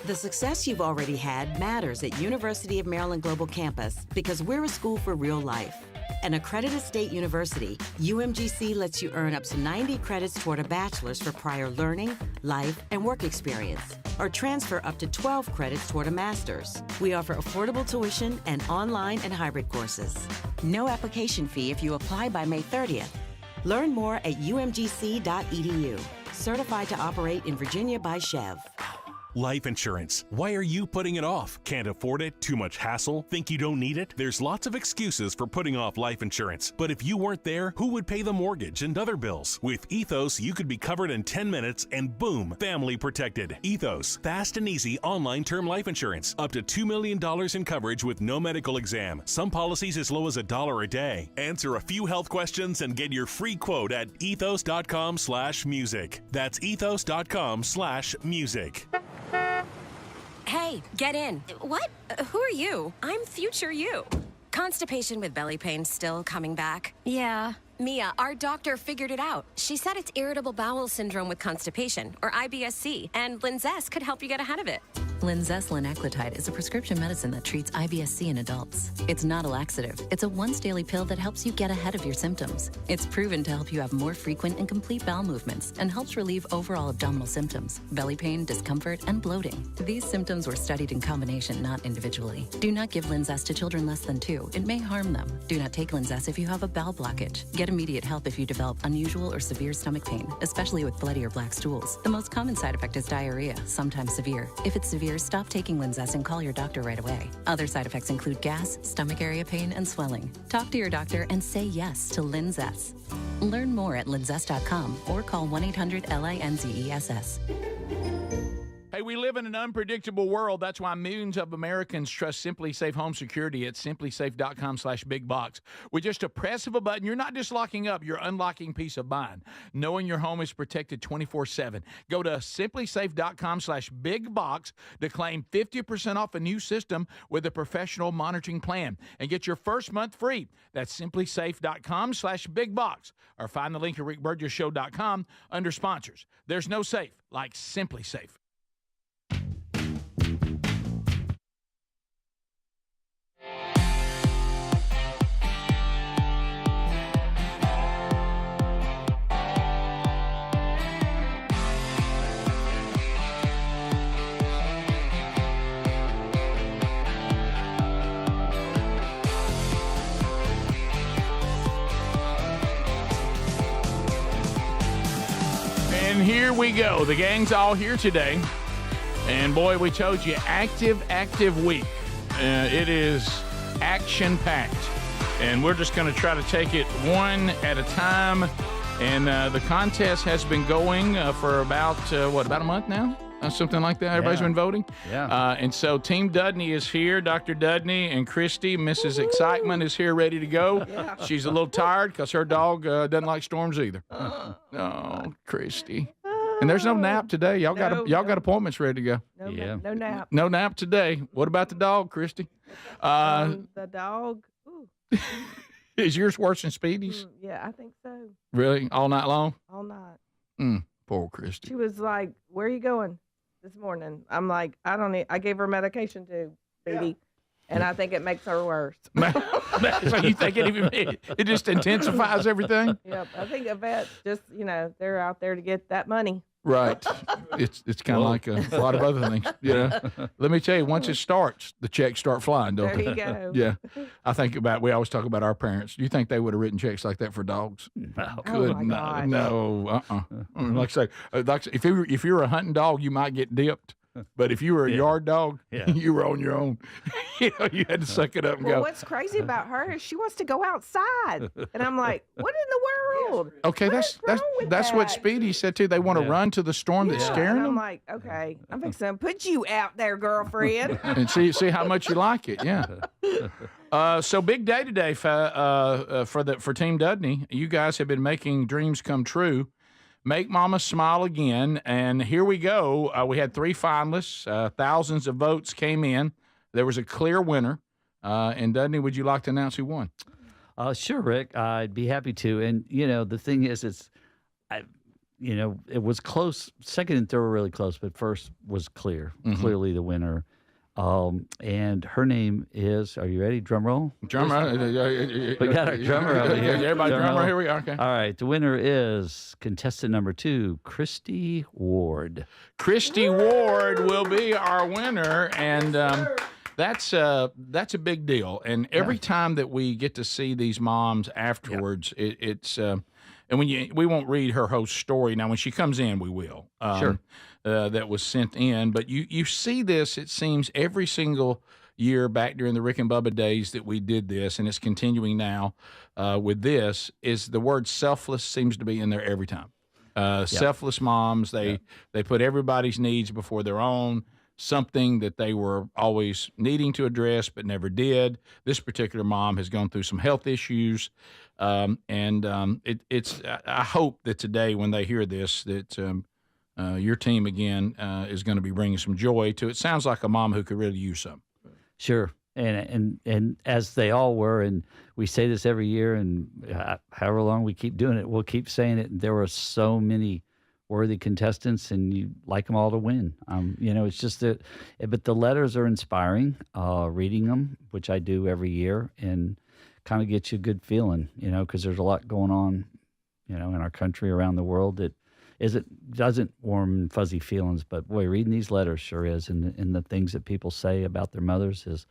S20: The success you've already had matters at University of Maryland Global Campus because we're a school for real life. An accredited state university, UMGC lets you earn up to 90 credits toward a bachelor's for prior learning, life, and work experience, or transfer up to 12 credits toward a master's. We offer affordable tuition and online and hybrid courses. No application fee if you apply by May 30th. Learn more at umgc.edu. Certified to operate in Virginia by Chev.
S12: Life insurance. Why are you putting it off? Can't afford it? Too much hassle? Think you don't need it? There's lots of excuses for putting off life insurance. But if you weren't there, who would pay the mortgage and other bills? With Ethos, you could be covered in 10 minutes and boom, family protected. Ethos, fast and easy online term life insurance. Up to $2 million in coverage with no medical exam. Some policies as low as $1 a day. Answer a few health questions and get your free quote at ethos.com/music. That's ethos.com/music.
S21: Hey, get in. What? Who are you? I'm future you. Constipation with belly pain still coming back? Yeah. Mia, our doctor figured it out. She said it's irritable bowel syndrome with constipation, or IBS-C, and Linzess could help you get ahead of it.
S19: Linzess linaclotide is a prescription medicine that treats IBS-C in adults. It's not a laxative. It's a once-daily pill that helps you get ahead of your symptoms. It's proven to help you have more frequent and complete bowel movements and helps relieve overall abdominal symptoms, belly pain, discomfort, and bloating. These symptoms were studied in combination, not individually. Do not give Linzess to children less than 2. It may harm them. Do not take Linzess if you have a bowel blockage. Get immediate help if you develop unusual or severe stomach pain, especially with bloody or black stools. The most common side effect is diarrhea, sometimes severe. If it's severe, stop taking Linzess and call your doctor right away. Other side effects include gas, stomach area pain, and swelling. Talk to your doctor and say yes to Linzess. Learn more at linzess.com or call 1-800-LINZESS.
S1: Hey, we live in an unpredictable world. That's why millions of Americans trust Simply Safe Home Security at simplysafe.com/bigbox. With just a press of a button, you're not just locking up, you're unlocking peace of mind, knowing your home is protected 24/7. Go to simplysafe.com/bigbox to claim 50% off a new system with a professional monitoring plan and get your first month free. That's simplysafe.com/bigbox, or find the link at rickburgessshow.com under sponsors. There's no safe like Simply Safe. And here we go. The gang's all here today. And boy, we told you, active week. It is action-packed. And we're just going to try to take it one at a time. And the contest has been going for about a month now? Something like that. Everybody's been voting?
S22: Yeah.
S1: And so Team Dudney is here. Dr. Dudney and Christy, Mrs. Excitement, is here ready to go.
S22: Yeah.
S1: She's a little tired because her dog doesn't like storms either. Oh, Christy. And there's no nap today. Y'all got appointments ready to go.
S22: No nap.
S1: No nap today. What about the dog, Christy?
S22: The dog. Ooh.
S1: Is yours worse than Speedy's?
S6: Yeah, I think so.
S1: Really? All night long?
S6: All night.
S1: Poor Christy.
S6: She was like, "Where are you going this morning?" I'm like, "I don't need." I gave her medication too, Speedy, and I think it makes her worse.
S1: So you think it just intensifies everything?
S6: Yep, I think a vet just they're out there to get that money.
S1: Right. It's kind of like a lot of other things. Let me tell you, once it starts, the checks start flying, don't they?
S6: There you go.
S1: Yeah. I think we always talk about our parents. Do you think they would have written checks like that for dogs?
S6: Oh
S1: Good
S6: my
S1: night.
S6: gosh.
S1: No. Like I say, if you were a hunting dog, you might get dipped. But if you were a yard dog, you were on your own. You had to suck it up and
S6: Well,
S1: go.
S6: what's crazy about her is she wants to go outside, and I'm like, "What in the world?"
S1: Okay, that's what Speedy said too. They want to run to the storm that's scaring
S6: and I'm
S1: them.
S6: like, "Okay, I'm fixing to put you out there, girlfriend."
S1: And see how much you like it. Yeah. So big day today for Team Dudney. You guys have been making dreams come true. Make Mama smile again, and here we go. We had 3 finalists. Thousands of votes came in. There was a clear winner. And Dudney, would you like to announce who won?
S22: Sure, Rick. I'd be happy to. And the thing is, it was close. Second and third were really close, but first was clearly the winner. And her name is, are you ready? Drum roll?
S1: Drum roll.
S22: We got our drummer over here.
S1: Everybody drummer, here we are. Okay.
S22: All right. The winner is contestant number 2, Christy Ward.
S1: Christy Ward will be our winner. And that's a big deal. And every time that we get to see these moms afterwards, it's and we won't read her whole story. Now, when she comes in, we will.
S22: Sure.
S1: That was sent in. But you see this, it seems, every single year back during the Rick and Bubba days that we did this, and it's continuing now with this, is the word selfless seems to be in there every time. Selfless moms, they put everybody's needs before their own, something that they were always needing to address but never did. This particular mom has gone through some health issues, I hope that today when they hear this that your team again is going to be bringing some joy to it. Sounds like a mom who could really use some.
S22: Sure, and as they all were, and we say this every year, and however long we keep doing it, we'll keep saying it. There were so many worthy contestants, and you like them all to win. It's just that, but the letters are inspiring. Reading them, which I do every year, and kind of gets you a good feeling, because there's a lot going on, in our country, around the world that doesn't warm fuzzy feelings, but boy, reading these letters sure is, and the things that people say about their mothers is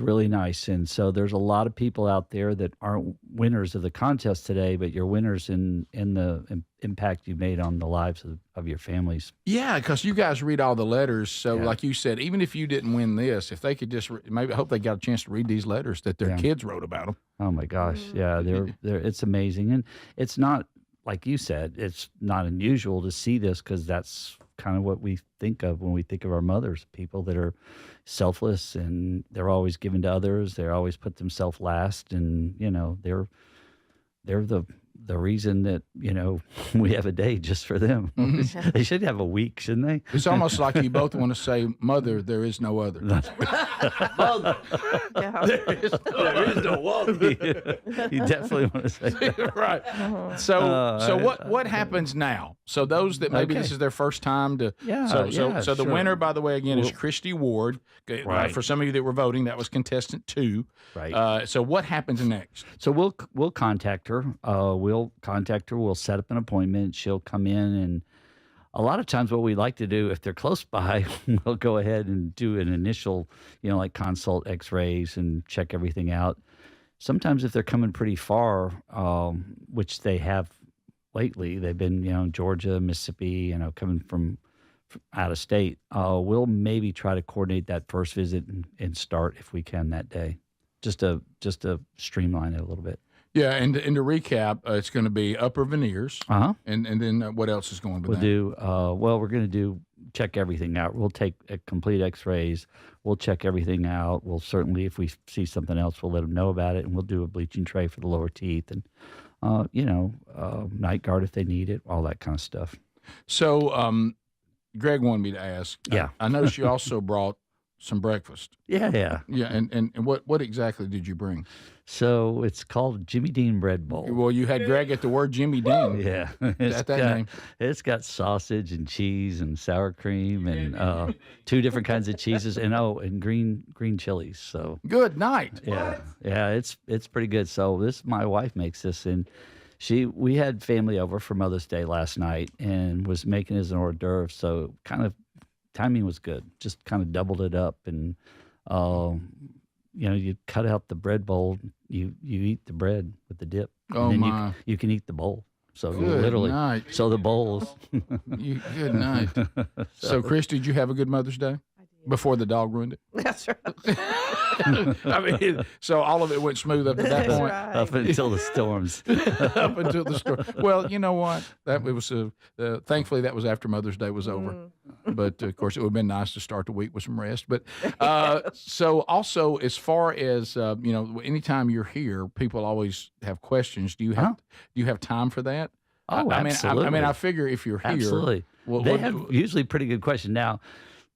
S22: really nice. And so there's a lot of people out there that aren't winners of the contest today, but you're winners in the impact you made on the lives of your families.
S1: Yeah, because you guys read all the letters. So like you said, even if you didn't win this, if they could just maybe I hope they got a chance to read these letters that their kids wrote about them.
S22: Oh my gosh, yeah, they're it's amazing, and it's not. Like you said, it's not unusual to see this because that's kind of what we think of when we think of our mothers, people that are selfless and they're always giving to others. They always put themselves last, and they're the reason that we have a day just for them. They should have a week, shouldn't they?
S1: It's almost like you both want to say, "Mother, there is no other."
S22: Mother, there is no other. You definitely want to say that.
S1: Right. So what happens now? So those that maybe this is their first time to. So the winner, by the way, again is Christy Ward.
S22: Right.
S1: For some of you that were voting, that was contestant 2.
S22: Right.
S1: So what happens next?
S22: So we'll contact her. We'll set up an appointment. She'll come in, and a lot of times what we like to do, if they're close by, we'll go ahead and do an initial, like consult x-rays and check everything out. Sometimes if they're coming pretty far, which they have lately, they've been, Georgia, Mississippi, coming from out of state, we'll maybe try to coordinate that first visit and start if we can that day, just to streamline it a little bit.
S1: Yeah, and to recap, it's going to be upper veneers.
S22: Uh-huh.
S1: And then what else is going with that?
S22: We're going to check everything out. We'll take complete x-rays. We'll check everything out. We'll certainly, if we see something else, we'll let them know about it, and we'll do a bleaching tray for the lower teeth and, night guard if they need it, all that kind of stuff.
S1: So Greg wanted me to ask.
S22: Yeah.
S1: I noticed you also brought some breakfast.
S22: Yeah.
S1: Yeah, and what exactly did you bring?
S22: So it's called Jimmy Dean Bread Bowl.
S1: Well, you had Greg at the word Jimmy Dean.
S22: Yeah.
S1: That name.
S22: It's got sausage and cheese and sour cream and 2 different kinds of cheeses and green chilies. So
S1: good night.
S22: Yeah. Yeah, it's pretty good. So my wife makes this, and we had family over for Mother's Day last night and was making it as an hors d'oeuvre. So kind of timing was good. Just kind of doubled it up, and you cut out the bread bowl. You eat the bread with the dip.
S1: Oh,
S22: and then
S1: my.
S22: You can eat the bowl. So
S1: Good
S22: literally,
S1: night.
S22: so the bowls.
S1: Good night. So, Chris, did you have a good Mother's Day? Before the dog ruined it?
S6: That's right.
S1: I mean, so all of it went smooth up to that
S6: That's
S1: point.
S6: right.
S22: Up until the storms.
S1: Up until the storm. Well, you know what? It was thankfully that was after Mother's Day was over. But of course, it would have been nice to start the week with some rest. But so also, as far as anytime you're here, people always have questions. Do you have time for that?
S22: Oh, absolutely.
S1: I mean, I figure if you're here,
S22: absolutely. They have usually pretty good questions. Now,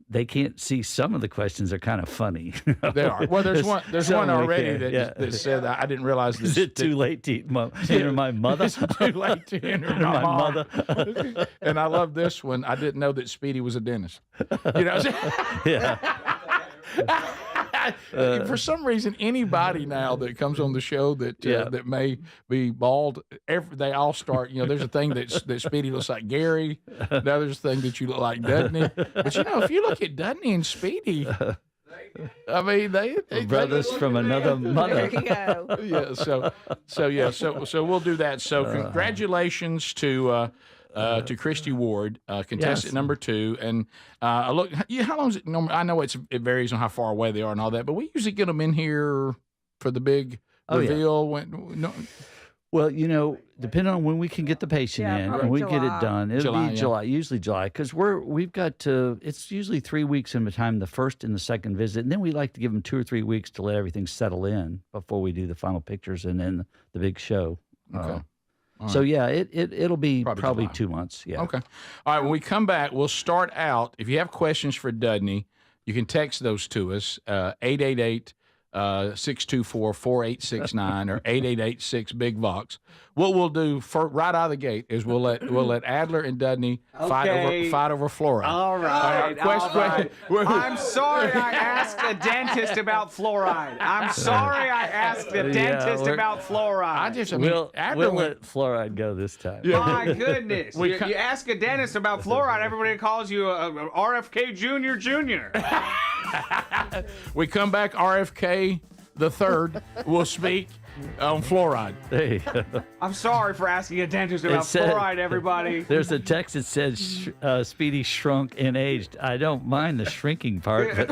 S22: they can't see some of the questions are kind of funny.
S1: They are. Well, there's one already that said I didn't realize this.
S22: Is it too late to enter my mother?
S1: Is it too late to enter my mother? And I love this one. I didn't know that Speedy was a dentist.
S22: Yeah.
S1: For some reason, anybody now that comes on the show that may be bald, they all start. There's a thing that Speedy looks like Gary. Now there's a thing that you look like Dudney. But if you look at Dudney and Speedy, I mean they
S22: brothers from another mother.
S6: There you go.
S1: Yeah. So we'll do that. So congratulations to Christy Ward, contestant number 2. And look, how long is it? I know it varies on how far away they are and all that, but we usually get them in here for the big reveal.
S22: Well, depending on when we can get the patient in and we get it done, it'll be July, usually July, because we've got to. It's usually 3 weeks in between the first and the second visit, and then we like to give them 2 or 3 weeks to let everything settle in before we do the final pictures and then the big show.
S1: Okay.
S22: So it'll be probably 2 months. Yeah.
S1: Okay. All right. When we come back, we'll start out. If you have questions for Dudney, you can text those to us 888-624-4869 or 888-6-BIG-VOX. What we'll do right out of the gate is we'll let Adler and Dudney fight over fluoride.
S4: All right. I'm sorry I asked the dentist about fluoride. I'm sorry I asked the dentist about fluoride.
S22: We'll let fluoride go this time.
S4: My goodness. You ask a dentist about fluoride, everybody calls you a RFK Jr.
S1: We come back, RFK the third will speak on fluoride.
S22: Hey.
S4: I'm sorry for asking a dentist about fluoride, everybody.
S22: There's a text that says Speedy shrunk and aged. I don't mind the shrinking part,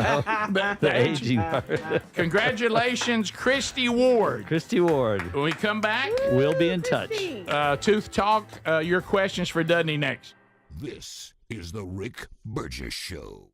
S22: but the aging part.
S1: Congratulations, Christy Ward.
S22: Christy Ward.
S1: When we come back,
S22: we'll be in touch.
S1: Tooth Talk, your questions for Dudney next.
S5: This is the Rick Burgess Show.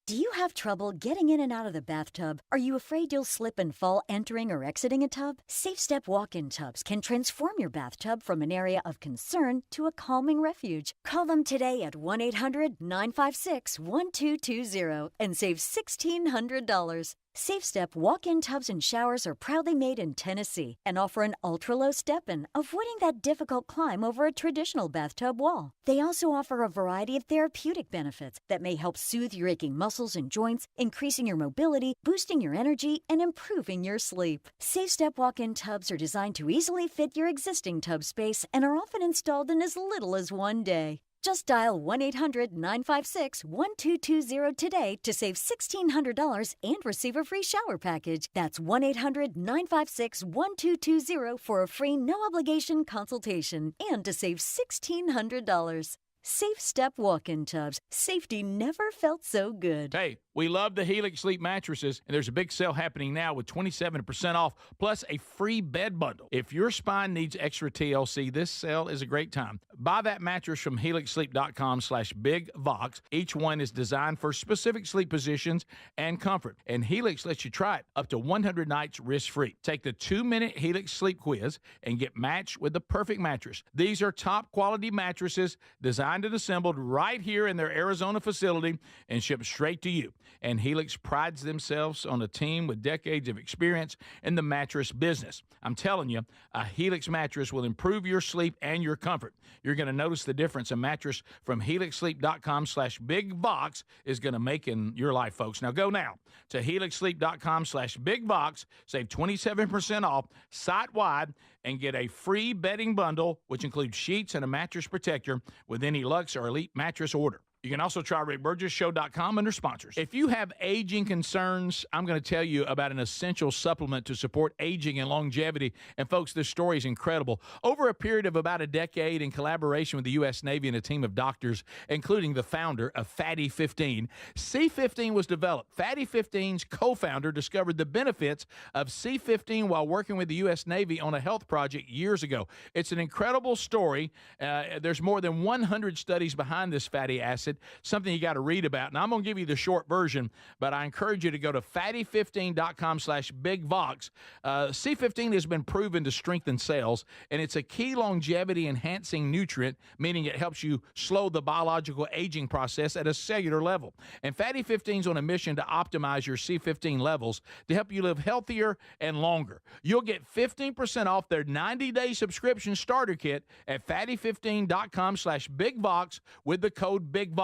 S7: Do you have trouble getting in and out of the bathtub? Are you afraid you'll slip and fall entering or exiting a tub? SafeStep walk-in tubs can transform your bathtub from an area of concern to a calming refuge. Call them today at 1-800-956-1220 and save $1,600. SafeStep walk-in tubs and showers are proudly made in Tennessee and offer an ultra-low step-in, avoiding that difficult climb over a traditional bathtub wall. They also offer a variety of therapeutic benefits that may help soothe your aching muscles and joints, increasing your mobility, boosting your energy, and improving your sleep. SafeStep walk-in tubs are designed to easily fit your existing tub space and are often installed in as little as 1 day. Just dial 1-800-956-1220 today to save $1,600 and receive a free shower package. That's 1-800-956-1220 for a free no-obligation consultation and to save $1,600. SafeStep walk-in tubs. Safety never felt so good.
S1: Hey, We love the Helix Sleep mattresses, and there's a big sale happening now with 27% off, plus a free bed bundle. If your spine needs extra TLC, this sale is a great time. Buy that mattress from helixsleep.com/bigvox. Each one is designed for specific sleep positions and comfort, and Helix lets you try it up to 100 nights risk-free. Take the 2-minute Helix Sleep Quiz and get matched with the perfect mattress. These are top-quality mattresses designed and assembled right here in their Arizona facility and shipped straight to you. And Helix prides themselves on a team with decades of experience in the mattress business. I'm telling you, a Helix mattress will improve your sleep and your comfort. You're going to notice the difference a mattress from helixsleep.com/bigvox is going to make in your life, folks. Now go now to helixsleep.com/bigvox, save 27% off site-wide, and get a free bedding bundle, which includes sheets and a mattress protector with any Luxe or Elite mattress order. You can also try RickBurgessShow.com under sponsors. If you have aging concerns, I'm going to tell you about an essential supplement to support aging and longevity. And folks, this story is incredible. Over a period of about a decade, in collaboration with the U.S. Navy and a team of doctors, including the founder of Fatty 15, C15 was developed. Fatty 15's co-founder discovered the benefits of C15 while working with the U.S. Navy on a health project years ago. It's an incredible story. There's more than 100 studies behind this fatty acid, something you got to read about. And I'm going to give you the short version, but I encourage you to go to fatty15.com/bigvox. C15 has been proven to strengthen cells, and it's a key longevity-enhancing nutrient, meaning it helps you slow the biological aging process at a cellular level. And Fatty 15 is on a mission to optimize your C15 levels to help you live healthier and longer. You'll get 15% off their 90-day subscription starter kit at fatty15.com/bigvox with the code BIGVOX,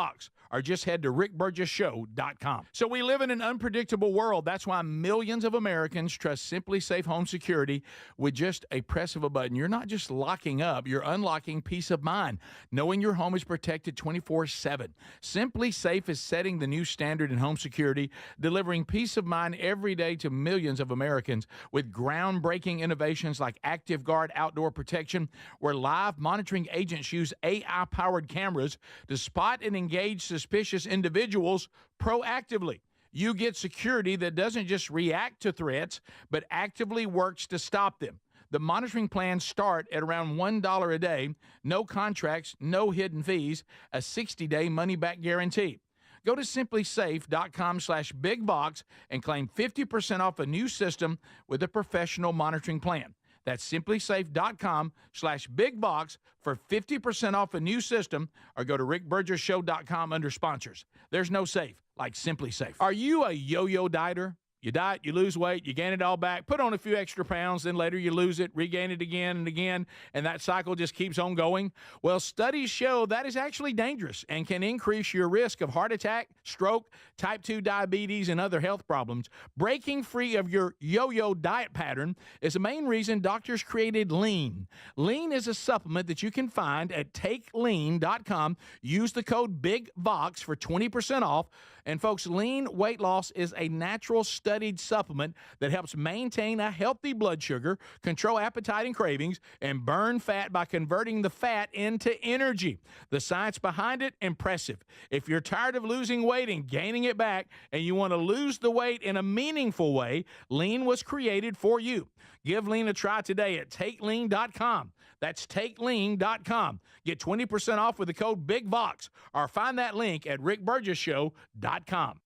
S1: or just head to rickburgessshow.com. So we live in an unpredictable world. That's why millions of Americans trust Simply Safe Home Security with just a press of a button. You're not just locking up, you're unlocking peace of mind, knowing your home is protected 24/7. Simply Safe is setting the new standard in home security, delivering peace of mind every day to millions of Americans with groundbreaking innovations like Active Guard Outdoor Protection, where live monitoring agents use AI-powered cameras to spot and engage suspicious individuals proactively. You get security that doesn't just react to threats, but actively works to stop them. The monitoring plans start at around $1 a day, no contracts, no hidden fees, a 60-day money-back guarantee. Go to simplysafe.com/bigvox and claim 50% off a new system with a professional monitoring plan. That's simplysafe.com/bigvox for 50% off a new system, or go to rickburgessshow.com under sponsors. There's no safe like Simply Safe. Are you a yo-yo dieter? You diet, you lose weight, you gain it all back, put on a few extra pounds, then later you lose it, regain it again and again, and that cycle just keeps on going? Well, studies show that is actually dangerous and can increase your risk of heart attack, stroke, type 2 diabetes, and other health problems. Breaking free of your yo-yo diet pattern is the main reason doctors created Lean. Lean is a supplement that you can find at takelean.com. Use the code BIGVOX for 20% off. And folks, Lean weight loss is a natural studied supplement that helps maintain a healthy blood sugar, control appetite and cravings, and burn fat by converting the fat into energy. The science behind it, impressive. If you're tired of losing weight and gaining it back, and you want to lose the weight in a meaningful way, Lean was created for you. Give Lean a try today at takelean.com. That's takelean.com. Get 20% off with the code BIGVOX, or find that link at rickburgessshow.com.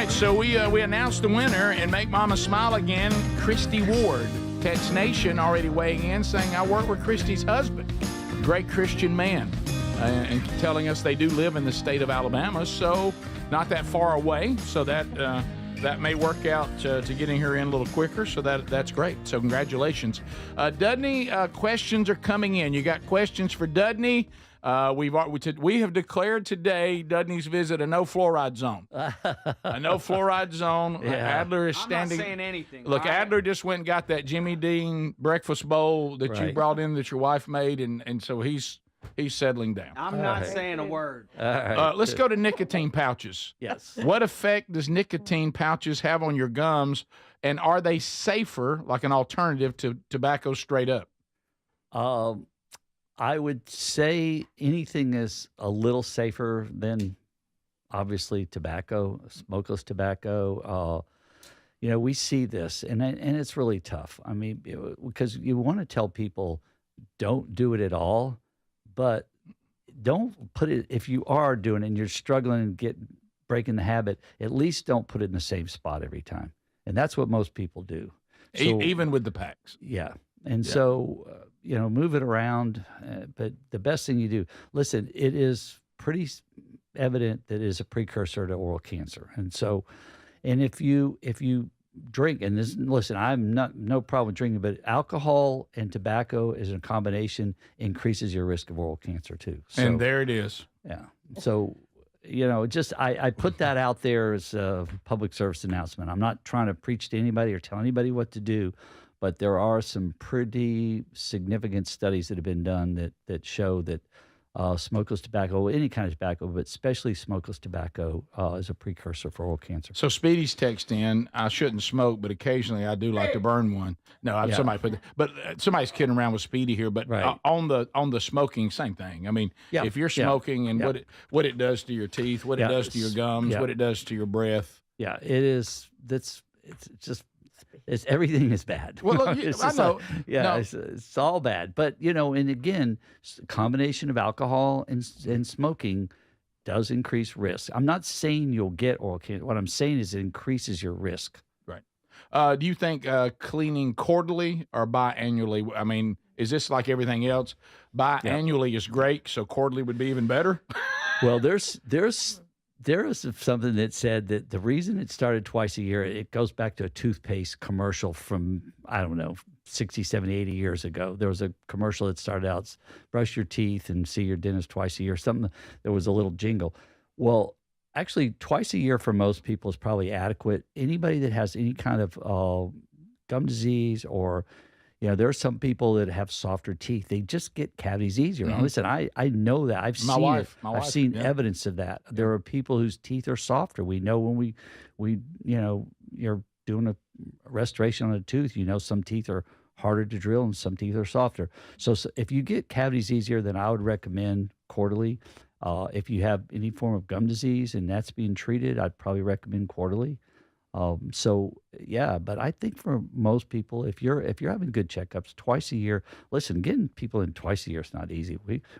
S1: So we announced the winner and Make Mama Smile Again, Christy Ward. Text Nation already weighing in, saying, I work with Christy's husband, great Christian man, and telling us they do live in the state of Alabama, so not that far away. So that that may work out to getting her in a little quicker, so that's great. So congratulations. Dudney, questions are coming in. You got questions for Dudney? We have declared today Dudney's visit a no fluoride zone. A no fluoride zone.
S22: Yeah.
S1: Adler is standing.
S4: I'm not saying anything.
S1: Look, Adler just went and got that Jimmy Dean breakfast bowl that you
S22: Right.
S1: brought in that your wife made, and so he's settling down.
S4: I'm not saying a word.
S22: All right.
S1: Let's go to nicotine pouches.
S22: Yes.
S1: What effect does nicotine pouches have on your gums, and are they safer, like an alternative to tobacco straight up?
S22: I would say anything is a little safer than obviously tobacco, smokeless tobacco. We see this, and it's really tough. I mean, because you want to tell people don't do it at all, but don't put it, if you are doing it and you're struggling and breaking the habit, at least don't put it in the same spot every time. And that's what most people do. So,
S1: Even with the packs.
S22: yeah. And so, move it around. But the best thing you do, listen, it is pretty evident that it is a precursor to oral cancer. And so, and if you drink, and listen, I'm no problem with drinking, but alcohol and tobacco as a combination increases your risk of oral cancer too. So,
S1: And there it is.
S22: yeah. So, I put that out there as a public service announcement. I'm not trying to preach to anybody or tell anybody what to do, but there are some pretty significant studies that have been done that show that smokeless tobacco, any kind of tobacco, but especially smokeless tobacco, is a precursor for oral cancer.
S1: So Speedy's text in, I shouldn't smoke, but occasionally I do like to burn one. No,
S22: Yeah.
S1: somebody's kidding around with Speedy here, but
S22: Right.
S1: on the smoking, same thing. I mean,
S22: Yeah.
S1: if you're
S22: Yeah.
S1: smoking and
S22: Yeah.
S1: what it does to your teeth, what it
S22: Yeah.
S1: does to your gums,
S22: Yeah.
S1: what it does to your breath.
S22: Yeah, it is. It's everything is bad.
S1: Well, look,
S22: It's
S1: I
S22: just
S1: know.
S22: like- yeah,
S1: No.
S22: it's all bad. But and again, combination of alcohol and smoking does increase risk. I'm not saying you'll get oral cancer. What I'm saying is it increases your risk.
S1: Right. Do you think cleaning quarterly or biannually? I mean, is this like everything else? Biannually is great, so quarterly would be even better.
S22: Well, there is something that said that the reason it started twice a year, it goes back to a toothpaste commercial from, I don't know, 60, 70, 80 years ago. There was a commercial that started out, brush your teeth and see your dentist twice a year, something. There was a little jingle. Well, actually, twice a year for most people is probably adequate. Anybody that has any kind of gum disease or there are some people that have softer teeth. They just get cavities easier.
S1: Mhm.
S22: Now, listen, I know that. I've
S1: My
S22: seen
S1: wife-
S22: it.
S1: my
S22: I've
S1: wife,
S22: seen
S1: yeah.
S22: evidence of that. There are people whose teeth are softer. We know when you're doing a restoration on a tooth, some teeth are harder to drill and some teeth are softer. So if you get cavities easier, then I would recommend quarterly. If you have any form of gum disease and that's being treated, I'd probably recommend quarterly. But I think for most people, if you're having good checkups twice a year, listen, getting people in twice a year is not easy.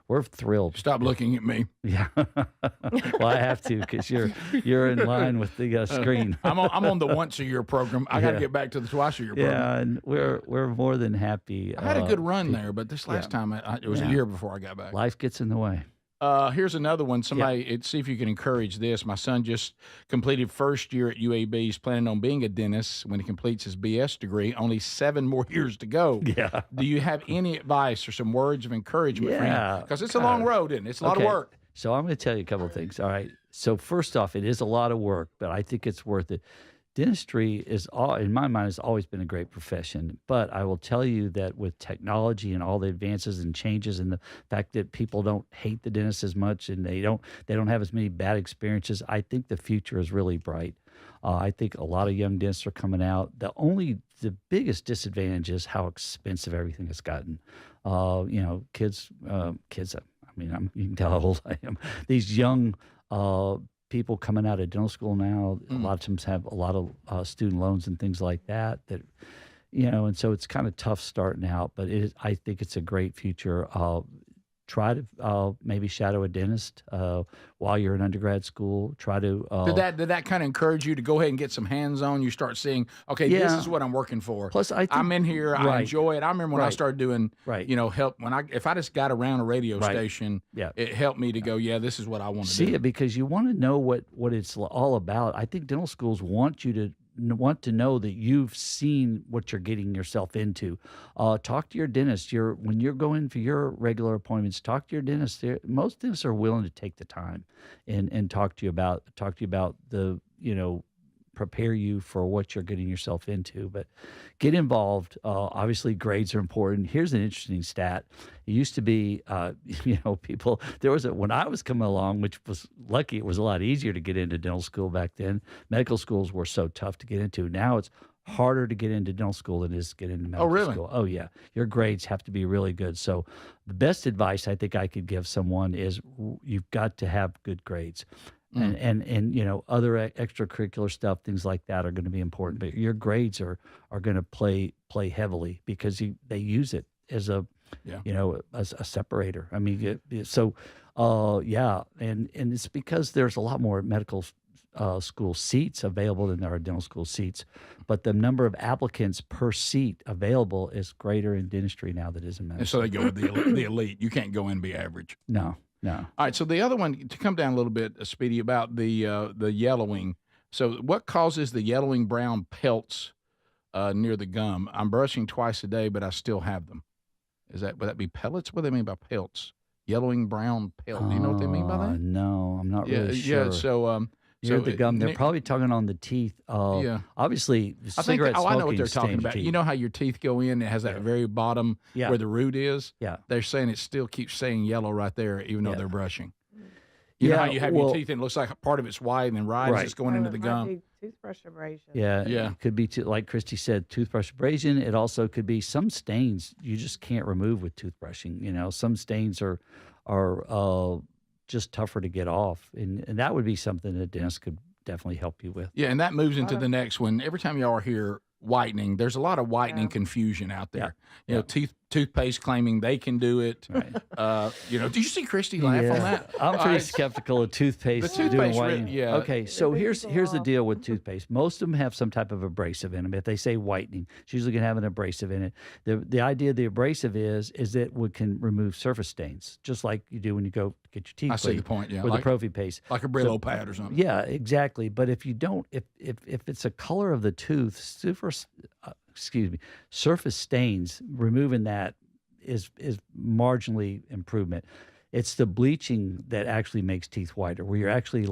S22: We're thrilled.
S1: Stop looking at me.
S22: Yeah. Well, I have to because you're in line with the screen.
S1: I'm on the once a year program. I got to
S22: Yeah.
S1: get back to the twice a year program.
S22: Yeah, and we're more than happy.
S1: I had a good run there, but this last time it was a
S22: Yeah.
S1: year before I got back.
S22: Life gets in the way.
S1: Here's another one. Somebody, see if you can encourage this. My son just completed first year at UAB. He's planning on being a dentist when he completes his BS degree. Only 7 more years to go.
S22: Yeah.
S1: Do you have any advice or some words of encouragement for
S22: Yeah.
S1: him? Because it's a long road, isn't it? It's a lot of
S22: Okay.
S1: work.
S22: So I'm going to tell you a couple of things. All right. So first off, it is a lot of work, but I think it's worth it. Dentistry in my mind, has always been a great profession. But I will tell you that with technology and all the advances and changes, and the fact that people don't hate the dentist as much, and they don't have as many bad experiences, I think the future is really bright. I think a lot of young dentists are coming out. The biggest disadvantage is how expensive everything has gotten. Kids. I mean, you can tell how old I am. These young people coming out of dental school now, a lot of times have a lot of student loans and things like that. And so it's kind of tough starting out. But I think it's a great future. try to maybe shadow a dentist while you're in undergrad school. Try to
S1: did that kind of encourage you to go ahead and get some hands on? You start seeing, okay, this is what I'm working for.
S22: Plus,
S1: I'm in here. I enjoy it. I remember when I started doing, help if I just got around a radio station, it helped me to go, this is what I want to do.
S22: See it because you want to know what it's all about. I think dental schools want to know that you've seen what you're getting yourself into. Talk to your dentist. When you're going for your regular appointments, talk to your dentist. Most dentists are willing to take the time and talk to you about the, prepare you for what you're getting yourself into. But get involved. Obviously, grades are important. Here's an interesting stat. It used to be, people, when I was coming along, which was lucky, it was a lot easier to get into dental school back then. Medical schools were so tough to get into. Now it's harder to get into dental school than it is to get into medical school. Oh, yeah. Your grades have to be really good. So the best advice I think I could give someone is you've got to have good grades. And other extracurricular stuff, things like that are going to be important. But your grades are going to play heavily because they use it as a separator. I mean, and it's because there's a lot more medical school seats available than there are dental school seats, but the number of applicants per seat available is greater in dentistry now than it is in medicine.
S1: And so they go with the elite. You can't go in and be average.
S22: No.
S1: All right. So the other one, to come down a little bit, Speedy, about the yellowing. So what causes the yellowing brown pelts near the gum? I'm brushing twice a day, but I still have them. Would that be pellets? What do they mean by pelts? Yellowing brown pelt. Do you know what they mean by that?
S22: No, I'm not really sure.
S1: Yeah. So
S22: near the gum, they're probably talking on the teeth. Obviously, cigarette
S1: I know what
S22: smoking
S1: they're talking
S22: stains
S1: about.
S22: teeth.
S1: You know how your teeth go in? It has that very bottom where the root is.
S22: Yeah.
S1: They're saying it still keeps saying yellow right there, even though they're brushing. You know how you have your teeth and it looks like part of it's white and then as it's going into the gum.
S6: Toothbrush abrasion.
S22: Yeah. It could be like Christy said, toothbrush abrasion. It also could be some stains you just can't remove with toothbrushing. Some stains are just tougher to get off, and that would be something a dentist could definitely help you with.
S1: Yeah, and that moves into the next one. Every time y'all hear whitening, there's a lot of whitening confusion out there. Toothpaste claiming they can do it. Right. Did you see Christy laugh on that?
S22: I'm pretty skeptical of toothpaste. doing whitening. Okay, so here's the deal with toothpaste. Most of them have some type of abrasive in them. If they say whitening, it's usually going to have an abrasive in it. The idea of the abrasive is that it can remove surface stains, just like you do when you go get your teeth
S1: cleaned. I see the point,
S22: with a Profi paste.
S1: Like a Brillo pad or something.
S22: Yeah, exactly. But if you don't, if it's a color of the tooth, surface stains, removing that is marginally improvement. It's the bleaching that actually makes teeth whiter, where you're actually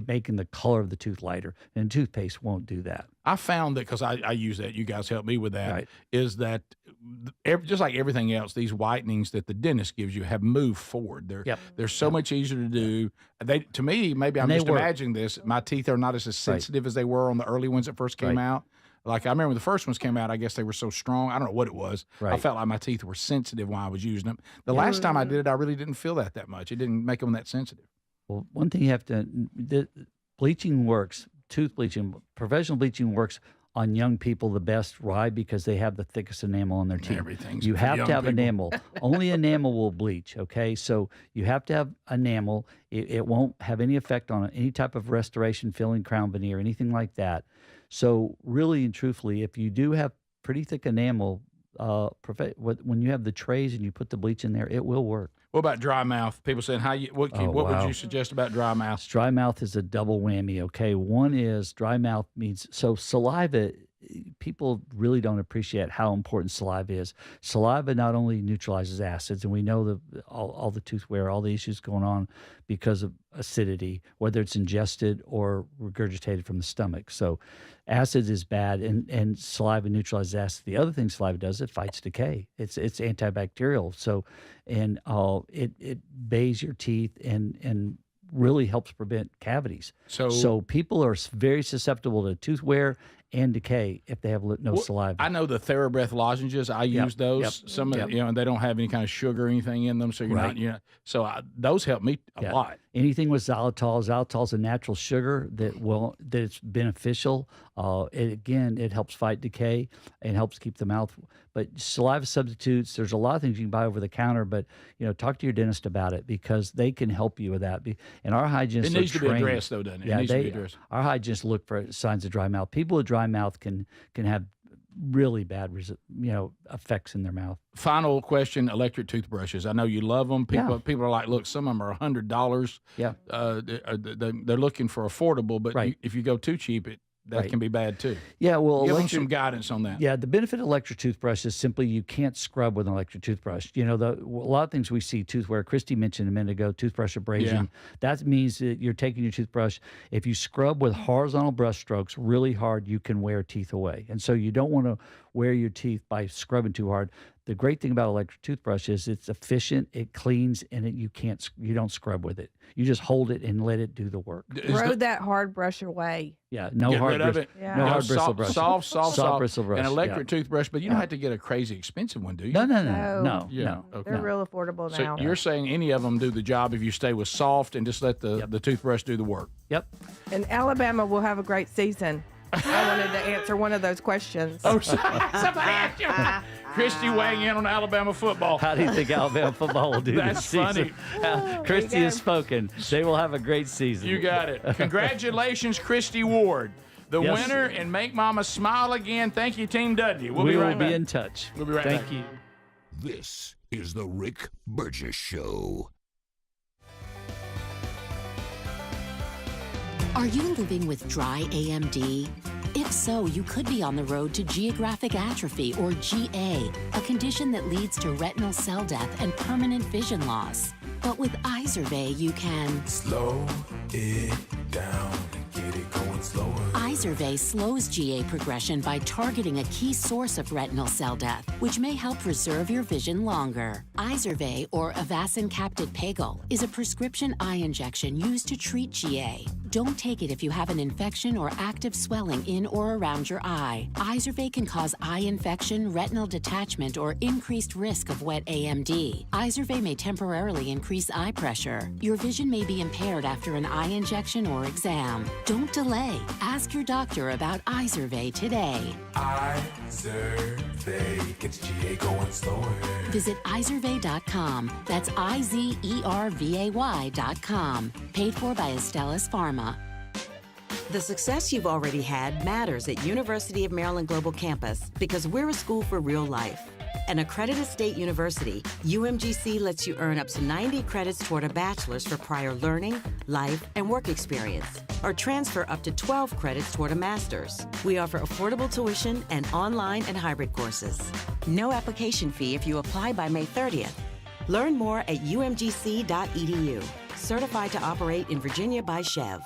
S22: making the color of the tooth lighter, and toothpaste won't do that.
S1: I found that, because I use that, you guys help me with that, is that just like everything else, these whitenings that the dentist gives you have moved forward. They're so much easier to do. To me, maybe I'm just imagining this, my teeth are not as sensitive as they were on the early ones that first came out. Like, I remember when the first ones came out, I guess they were so strong. I don't know what it was. I felt like my teeth were sensitive when I was using them. The last time I did it, I really didn't feel that much. It didn't make them that sensitive.
S22: Well, one thing you have to, bleaching works, tooth bleaching, professional bleaching works on young people the best. Why? Because they have the thickest enamel on their teeth. You have to have enamel. Only enamel will bleach, okay? So you have to have enamel. It won't have any effect on any type of restoration, filling, crown veneer, anything like that. So really and truthfully, if you do have pretty thick enamel, when you have the trays and you put the bleach in there, it will work.
S1: What about dry mouth? People saying, what would you suggest about dry mouth?
S22: Dry mouth is a double whammy, okay? One is dry mouth means, so saliva, people really don't appreciate how important saliva is. Saliva not only neutralizes acids, and we know all the tooth wear, all the issues going on because of acidity, whether it's ingested or regurgitated from the stomach. So acids is bad, and saliva neutralizes acid. The other thing saliva does, it fights decay. It's antibacterial. So, and it bathes your teeth and really helps prevent cavities. So people are very susceptible to tooth wear and decay if they have no saliva.
S1: I know the TheraBreath lozenges. I use those. Some of and they don't have any kind of sugar or anything in them, so you're not. So those help me a lot.
S22: Anything with xylitol. Xylitol is a natural sugar that's beneficial. It helps fight decay and helps keep the mouth. But saliva substitutes, there's a lot of things you can buy over the counter. But talk to your dentist about it because they can help you with that. And our hygienists
S1: it needs to be addressed, though, doesn't it?
S22: Yeah,
S1: it needs to be addressed.
S22: Our hygienists look for signs of dry mouth. People with dry mouth can have really bad effects in their mouth.
S1: Final question: electric toothbrushes. I know you love them. People are like, look, some of them are $100.
S22: Yeah,
S1: they're looking for affordable, but if you go too cheap, that can be bad too.
S22: Yeah, well,
S1: give them some guidance on that.
S22: Yeah, the benefit of electric toothbrush is simply you can't scrub with an electric toothbrush. A lot of things we see tooth wear. Christy mentioned a minute ago, toothbrush abrasion. That means that you're taking your toothbrush. If you scrub with horizontal brush strokes really hard, you can wear teeth away. And so you don't want to wear your teeth by scrubbing too hard. The great thing about electric toothbrush is it's efficient, it cleans, and you don't scrub with it. You just hold it and let it do the work.
S6: Throw that hard brush away.
S22: Yeah, no
S1: Get
S22: hard
S1: rid of
S22: brush.
S1: it.
S22: No hard bristle brush.
S1: Soft
S22: bristle brush.
S1: An electric toothbrush, but you don't have to get a crazy expensive one, do you?
S22: No.
S1: Okay.
S6: They're real affordable now.
S1: So you're saying any of them do the job if you stay with soft and just let the toothbrush do the work.
S22: Yep.
S6: And Alabama will have a great season. I wanted to answer one of those questions.
S1: Oh, somebody asked you. Christy weighing in on Alabama football.
S22: How do you think Alabama football will do this season? Christy has spoken. They will have a great season.
S1: You got it. Congratulations, Christy Ward, the winner, and Make Mama Smile Again. Thank you, Team Dudney.
S22: We will be in touch.
S1: We'll be right back.
S22: Thank you.
S5: This is the Rick Burgess Show.
S13: Are you living with dry AMD? If so, you could be on the road to geographic atrophy, or GA, a condition that leads to retinal cell death and permanent vision loss. But with Izervay, you can
S18: slow it down and get it going slower.
S13: Izervay slows GA progression by targeting a key source of retinal cell death, which may help preserve your vision longer. Izervay, or avacincaptad pegol, is a prescription eye injection used to treat GA. Don't take it if you have an infection or active swelling in or around your eye. Izervay can cause eye infection, retinal detachment, or increased risk of wet AMD. Izervay may temporarily increase eye pressure. Your vision may be impaired after an eye injection or exam. Don't delay. Ask your doctor about Izervay today.
S18: Izervay gets GA going slower.
S13: Visit Izervay.com. That's IZERVAY.com. Paid for by Astellas Pharma.
S20: The success you've already had matters at University of Maryland Global Campus because we're a school for real life. An accredited state university, UMGC lets you earn up to 90 credits toward a bachelor's for prior learning, life, and work experience, or transfer up to 12 credits toward a master's. We offer affordable tuition and online and hybrid courses. No application fee if you apply by May 30th. Learn more at umgc.edu. Certified to operate in Virginia by Chev.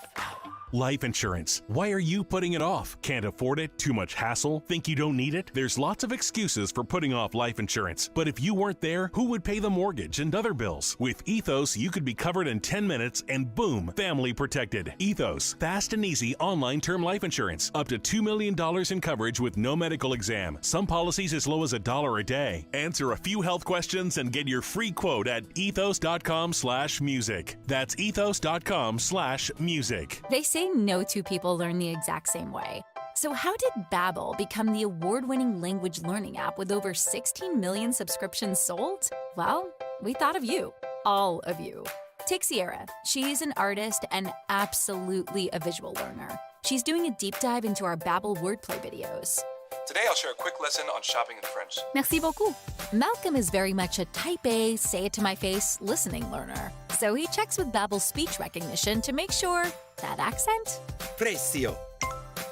S12: Life insurance. Why are you putting it off? Can't afford it? Too much hassle? Think you don't need it? There's lots of excuses for putting off life insurance. But if you weren't there, who would pay the mortgage and other bills? With Ethos, you could be covered in 10 minutes and boom, family protected. Ethos, fast and easy online term life insurance. Up to $2 million in coverage with no medical exam. Some policies as low as $1 a day. Answer a few health questions and get your free quote at ethos.com/music. That's ethos.com/music.
S8: They say no two people learn the exact same way. So how did Babbel become the award-winning language learning app with over 16 million subscriptions sold? Well, we thought of you. All of you. Take Sierra. She's an artist and absolutely a visual learner. She's doing a deep dive into our Babbel wordplay videos.
S10: Today I'll share a quick lesson on shopping in French.
S8: Merci beaucoup. Malcolm is very much a type A, say it to my face, listening learner. So he checks with Babbel's speech recognition to make sure that accent?
S10: Precio.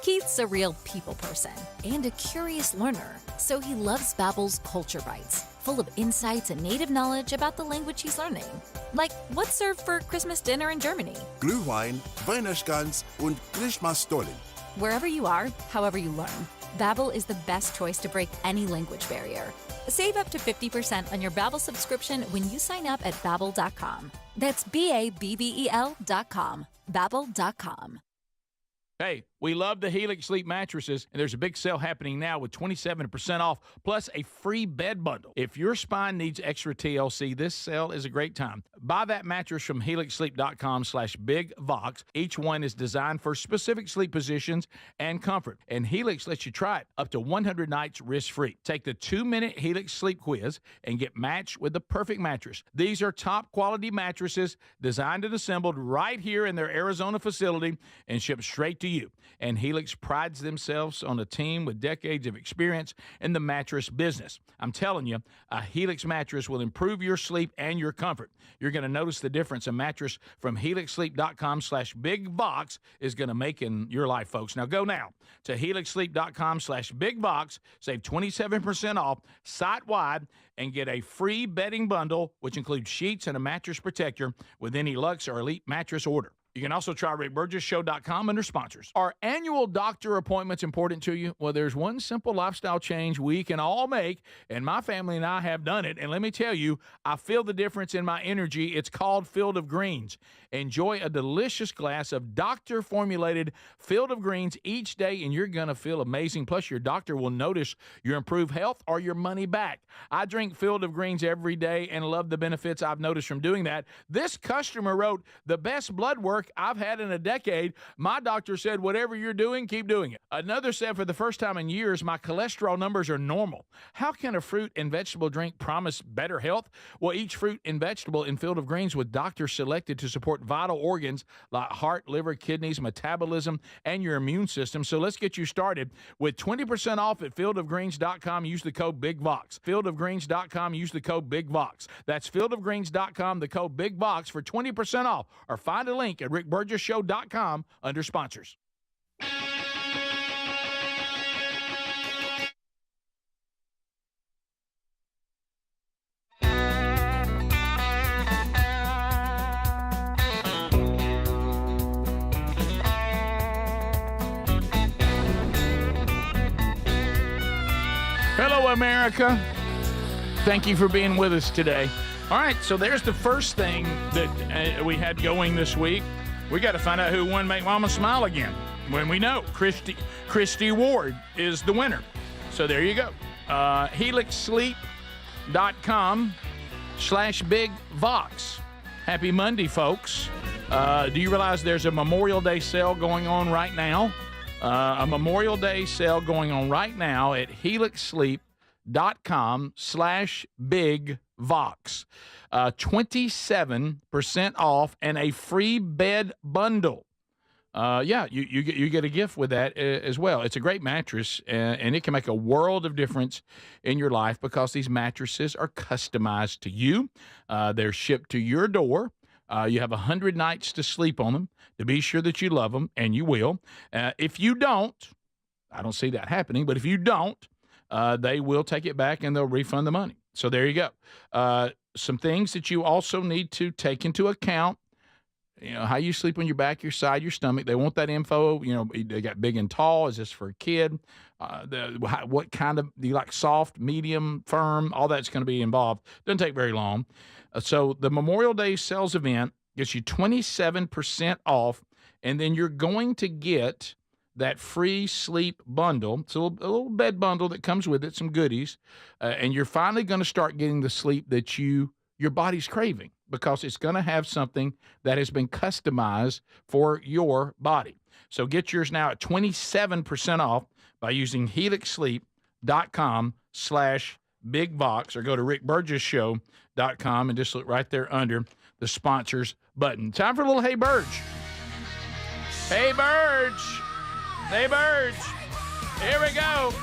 S8: Keith's a real people person and a curious learner, so he loves Babbel's Culture Bites, full of insights and native knowledge about the language he's learning. Like, what's served for Christmas dinner in Germany?
S23: Glühwein, Weihnachtsgans und Christmasstollen.
S8: Wherever you are, however you learn, Babbel is the best choice to break any language barrier. Save up to 50% on your Babbel subscription when you sign up at Babbel.com. That's BABBEL.com. Babbel.com.
S1: Hey, we love the Helix Sleep mattresses, and there's a big sale happening now with 27% off, plus a free bed bundle. If your spine needs extra TLC, this sale is a great time. Buy that mattress from helixsleep.com/bigvox. Each one is designed for specific sleep positions and comfort, and Helix lets you try it up to 100 nights risk-free. Take the 2-minute Helix Sleep Quiz and get matched with the perfect mattress. These are top-quality mattresses designed and assembled right here in their Arizona facility and shipped straight to you. And Helix prides themselves on a team with decades of experience in the mattress business. I'm telling you, a Helix mattress will improve your sleep and your comfort. You're going to notice the difference a mattress from helixsleep.com/bigvox is going to make in your life, folks. Now go now to helixsleep.com/bigvox, save 27% off site-wide, and get a free bedding bundle, which includes sheets and a mattress protector with any Luxe or Elite mattress order. You can also try RickBurgessShow.com under sponsors. Are annual doctor appointments important to you? Well, there's one simple lifestyle change we can all make, and my family and I have done it. And let me tell you, I feel the difference in my energy. It's called Field of Greens. Enjoy a delicious glass of doctor-formulated Field of Greens each day, and you're going to feel amazing. Plus, your doctor will notice your improved health or your money back. I drink Field of Greens every day and love the benefits I've noticed from doing that. This customer wrote, the best blood work I've had in a decade. My doctor said, whatever you're doing, keep doing it. Another said, for the first time in years, my cholesterol numbers are normal. How can a fruit and vegetable drink promise better health? Well, each fruit and vegetable in Field of Greens with doctors selected to support vital organs like heart, liver, kidneys, metabolism, and your immune system. So let's get you started with 20% off at fieldofgreens.com. Use the code BIGVOX. Fieldofgreens.com. Use the code BIGVOX. That's fieldofgreens.com, the code BIGVOX for 20% off. Or find a link at rickburgessshow.com under sponsors. Hello, America. Thank you for being with us today. All right, so there's the first thing that we had going this week. We got to find out who won Make Mama Smile again. When we know Christy Ward is the winner. So there you go. helixsleep.com/bigvox. Happy Monday, folks. Do you realize there's a Memorial Day sale going on right now? A Memorial Day sale going on right now at helixsleep.com/bigvox. 27% off and a free bed bundle. You get a gift with that as well. It's a great mattress, and it can make a world of difference in your life because these mattresses are customized to you. They're shipped to your door. You have 100 nights to sleep on them to be sure that you love them, and you will. If you don't, I don't see that happening, but if you don't, they will take it back and they'll refund the money. So there you go. Some things that you also need to take into account. You know, how you sleep on your back, your side, your stomach. They want that info. You know, they got big and tall. Is this for a kid? What kind of, do you like soft, medium, firm? All that's going to be involved. Doesn't take very long. So the Memorial Day sales event gets you 27% off, and then you're going to get that free sleep bundle. It's a little bed bundle that comes with it, some goodies, and you're finally going to start getting the sleep that your body's craving, because it's going to have something that has been customized for your body. So get yours now at 27% off by using helixsleep.com/bigvox, or go to rickburgessshow.com and just look right there under the sponsors button. Time for a little Hey Burge. Hey Burge. Hey Burge. Here we go.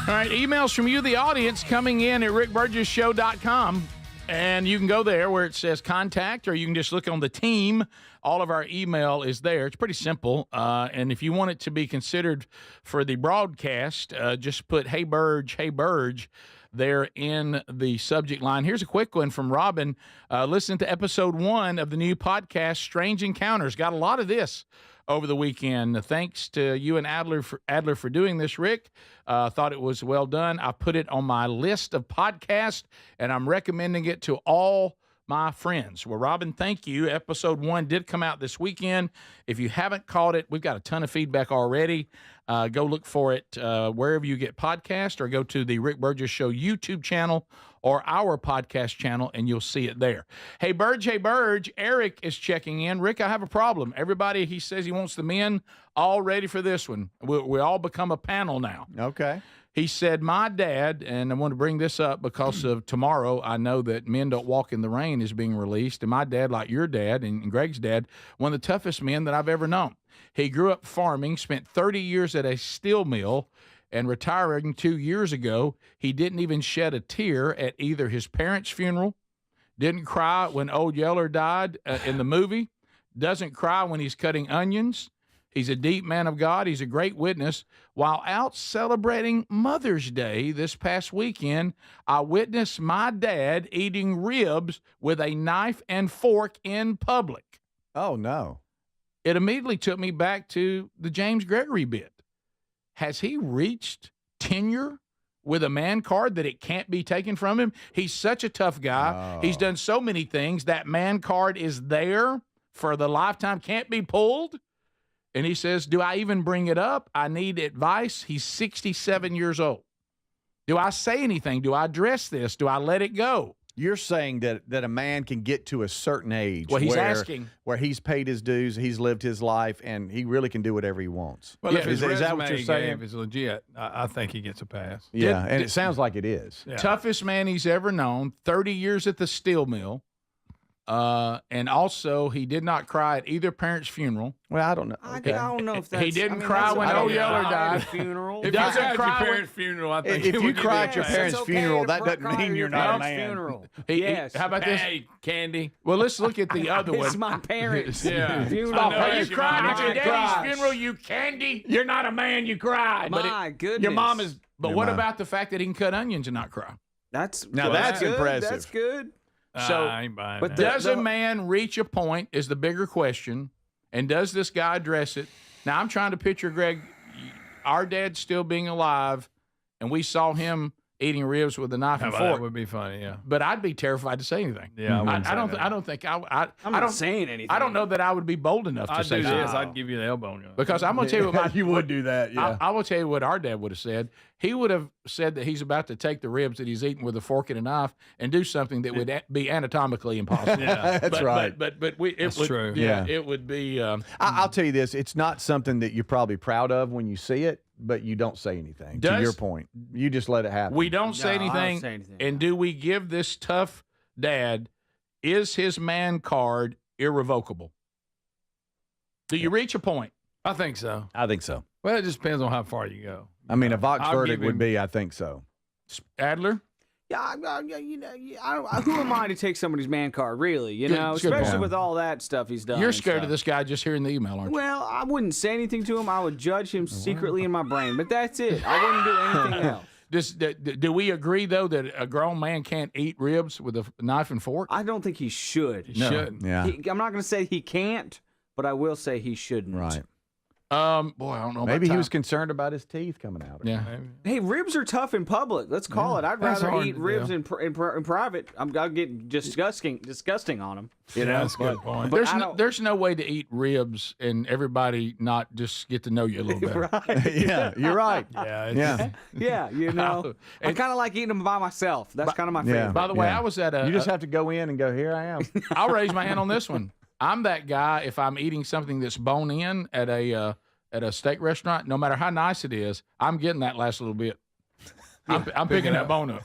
S1: All right, emails from you, the audience, coming in at rickburgessshow.com. And you can go there where it says contact, or you can just look on the team. All of our email is there. It's pretty simple. And if you want it to be considered for the broadcast, just put Hey Burge there in the subject line. Here's a quick one from Robin. Listen to episode 1 of the new podcast, Strange Encounters. Got a lot of this over the weekend. Thanks to you and Adler for doing this, Rick. Thought it was well done. I put it on my list of podcasts, and I'm recommending it to all my friends. Well, Robin, thank you. Episode 1 did come out this weekend. If you haven't caught it, we've got a ton of feedback already. Go look for it wherever you get podcasts, or go to the Rick Burgess Show YouTube channel or our podcast channel, and you'll see it there. Hey, Burge, Eric is checking in. Rick, I have a problem. Everybody, he says he wants the men all ready for this one. We all become a panel now.
S2: Okay.
S1: He said, my dad, and I want to bring this up because of tomorrow, I know that Men Don't Walk in the Rain is being released, and my dad, like your dad and Greg's dad, one of the toughest men that I've ever known. He grew up farming, spent 30 years at a steel mill, and retiring 2 years ago. He didn't even shed a tear at either his parents' funeral, didn't cry when Old Yeller died in the movie, doesn't cry when he's cutting onions. He's a deep man of God. He's a great witness. While out celebrating Mother's Day this past weekend, I witnessed my dad eating ribs with a knife and fork in public.
S2: Oh, no.
S1: It immediately took me back to the James Gregory bit. Has he reached tenure with a man card that it can't be taken from him? He's such a tough guy.
S2: Oh.
S1: He's done so many things. That man card is there for the lifetime, can't be pulled. And he says, do I even bring it up? I need advice. He's 67 years old. Do I say anything? Do I address this? Do I let it go?
S2: You're saying that a man can get to a certain age
S1: Well, he's asking.
S2: where he's paid his dues, he's lived his life, and he really can do whatever he wants.
S3: Well,
S2: Yeah,
S3: if his
S2: is that what
S3: resume
S2: you're saying?
S3: if it's legit, I think he gets a pass.
S2: Yeah, and it sounds like it is.
S3: Yeah.
S1: Toughest man he's ever known, 30 years at the steel mill. And also, he did not cry at either parent's funeral.
S2: Well, I don't know.
S4: I don't know if that's...
S1: He didn't cry when Old Yeller died.
S4: Funeral.
S3: If
S1: Doesn't
S3: you cried
S1: cry
S3: at your
S1: when-
S3: parents' funeral, I think
S2: If
S3: it
S2: you
S3: would give
S2: cry
S3: a
S2: at your
S3: pass.
S2: parents' funeral, that doesn't mean you're not a man.
S4: Funeral.
S1: Yes. How about this?
S3: Hey, Candy.
S1: Well, let's look at the other one.
S4: It's my parents'
S3: Yeah.
S4: funeral.
S3: I know
S1: Are you
S3: that's your
S1: crying
S3: mom.
S1: at your
S3: My
S1: daddy's
S3: gosh.
S1: funeral, you candy? You're not a man, you cried.
S4: My goodness.
S1: Your mom is. But
S2: Your
S1: what
S2: mom.
S1: about the fact that he can cut onions and not cry?
S4: That's
S2: that's
S4: good.
S2: impressive.
S4: That's good.
S1: So,
S3: I ain't buying
S4: but
S3: that.
S1: Does a man reach a point is the bigger question, and does this guy address it? Now, I'm trying to picture, Greg, our dad still being alive, and we saw him eating ribs with a knife and
S3: That
S1: fork.
S3: would be funny, yeah.
S1: But I'd be terrified to say anything.
S3: Yeah, I wouldn't say
S1: I don't.
S3: that.
S1: I don't think I.
S4: I'm
S1: I
S4: not
S1: don't
S4: saying anything.
S1: I don't know that I would be bold enough to
S3: I'd
S1: say
S3: do
S1: something.
S3: this. I'd give you the elbow. On you.
S1: Because I'm going to tell you what my
S2: You would do that, yeah.
S1: I will tell you what our dad would have said. He would have said that he's about to take the ribs that he's eating with a fork and a knife and do something that would be anatomically impossible.
S3: Yeah,
S2: that's right.
S1: But it
S3: That's
S1: would,
S3: true.
S1: Yeah,
S2: Yeah.
S1: it would be.
S2: I'll tell you this: it's not something that you're probably proud of when you see it, but you don't say anything. To
S1: Does-
S2: your point, you just let it happen.
S1: We don't say
S4: No, I don't
S1: anything.
S4: say anything.
S1: And do we give this tough dad? Is his man card irrevocable? Do you reach a point?
S3: I think so.
S2: I think so.
S3: Well, it just depends on how far you go.
S2: I mean, a Vox
S3: I'll
S2: verdict
S3: give
S2: would
S3: him-
S2: be, I think so.
S1: Adler?
S4: Yeah, who am I to take somebody's man card, really? You know,
S1: It's a good
S4: especially
S1: point.
S4: with all that stuff he's done.
S1: You're
S4: and
S1: scared
S4: stuff.
S1: of this guy just hearing the email, aren't you?
S4: Well, I wouldn't say anything to him. I would judge him secretly in my brain, but that's it. I wouldn't do anything else.
S1: Do we agree, though, that a grown man can't eat ribs with a knife and fork?
S4: I don't think he should.
S3: He shouldn't.
S2: Yeah.
S4: I'm not going to say he can't, but I will say he shouldn't.
S2: Right.
S1: Boy, I don't know.
S2: Maybe
S1: about
S2: he was
S1: time.
S2: concerned about his teeth coming out.
S1: Yeah.
S4: Hey, ribs are tough in public. Let's call it. I'd
S3: That's
S4: rather
S3: hard
S4: eat
S3: to
S4: ribs
S3: do.
S4: in private. I'll get disgusting on them. You know,
S3: That's a good point.
S4: but
S1: There's no way to eat ribs and everybody not just get to know you a little better.
S4: right?
S2: Yeah, you're right.
S3: Yeah.
S2: Yeah.
S4: Yeah, you know, I kind of like eating them by myself. That's kind of my
S2: Yeah.
S4: favorite.
S1: By the way,
S2: Yeah.
S1: I was at a.
S2: You just have to go in and go, here I am.
S1: I'll raise my hand on this one. I'm that guy if I'm eating something that's bone in at a steak restaurant, no matter how nice it is, I'm getting that last little bit. I'm picking that bone up.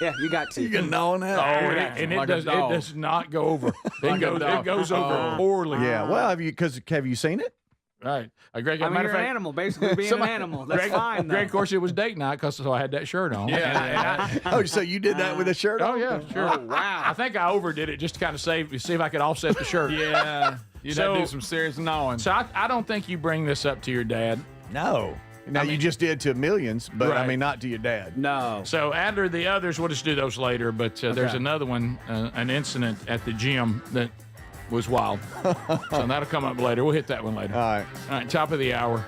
S4: Yeah, you got to.
S2: You can gnaw on that.
S1: Oh, and
S3: Like
S1: it
S3: a
S1: it
S3: dog.
S1: does not go over.
S3: Like a
S1: It
S3: dog.
S1: goes over poorly.
S2: Yeah. Well, have you seen it?
S1: Right. Greg,
S4: I mean,
S1: matter
S4: you're
S1: of
S4: an
S1: fact,
S4: animal, basically being an animal. That's
S1: Greg,
S4: fine, though.
S1: Greg, of course, it was date night because so I had that shirt on.
S3: Yeah.
S2: Oh, so you did that with a shirt
S1: Oh
S2: on?
S1: yeah, sure.
S4: Oh, wow.
S1: I think I overdid it just to kind of see if I could offset the shirt.
S3: Yeah. You'd have to do some serious gnawing.
S1: So I don't think you bring this up to your dad.
S2: No. Now, you just did to millions, but I
S1: Right.
S2: mean, not to your dad.
S4: No.
S1: So Adler, the others, we'll just do those later. But there's another one, an incident at the gym that was wild. So that'll come up later. We'll hit that one later.
S2: All
S1: right, top of the hour.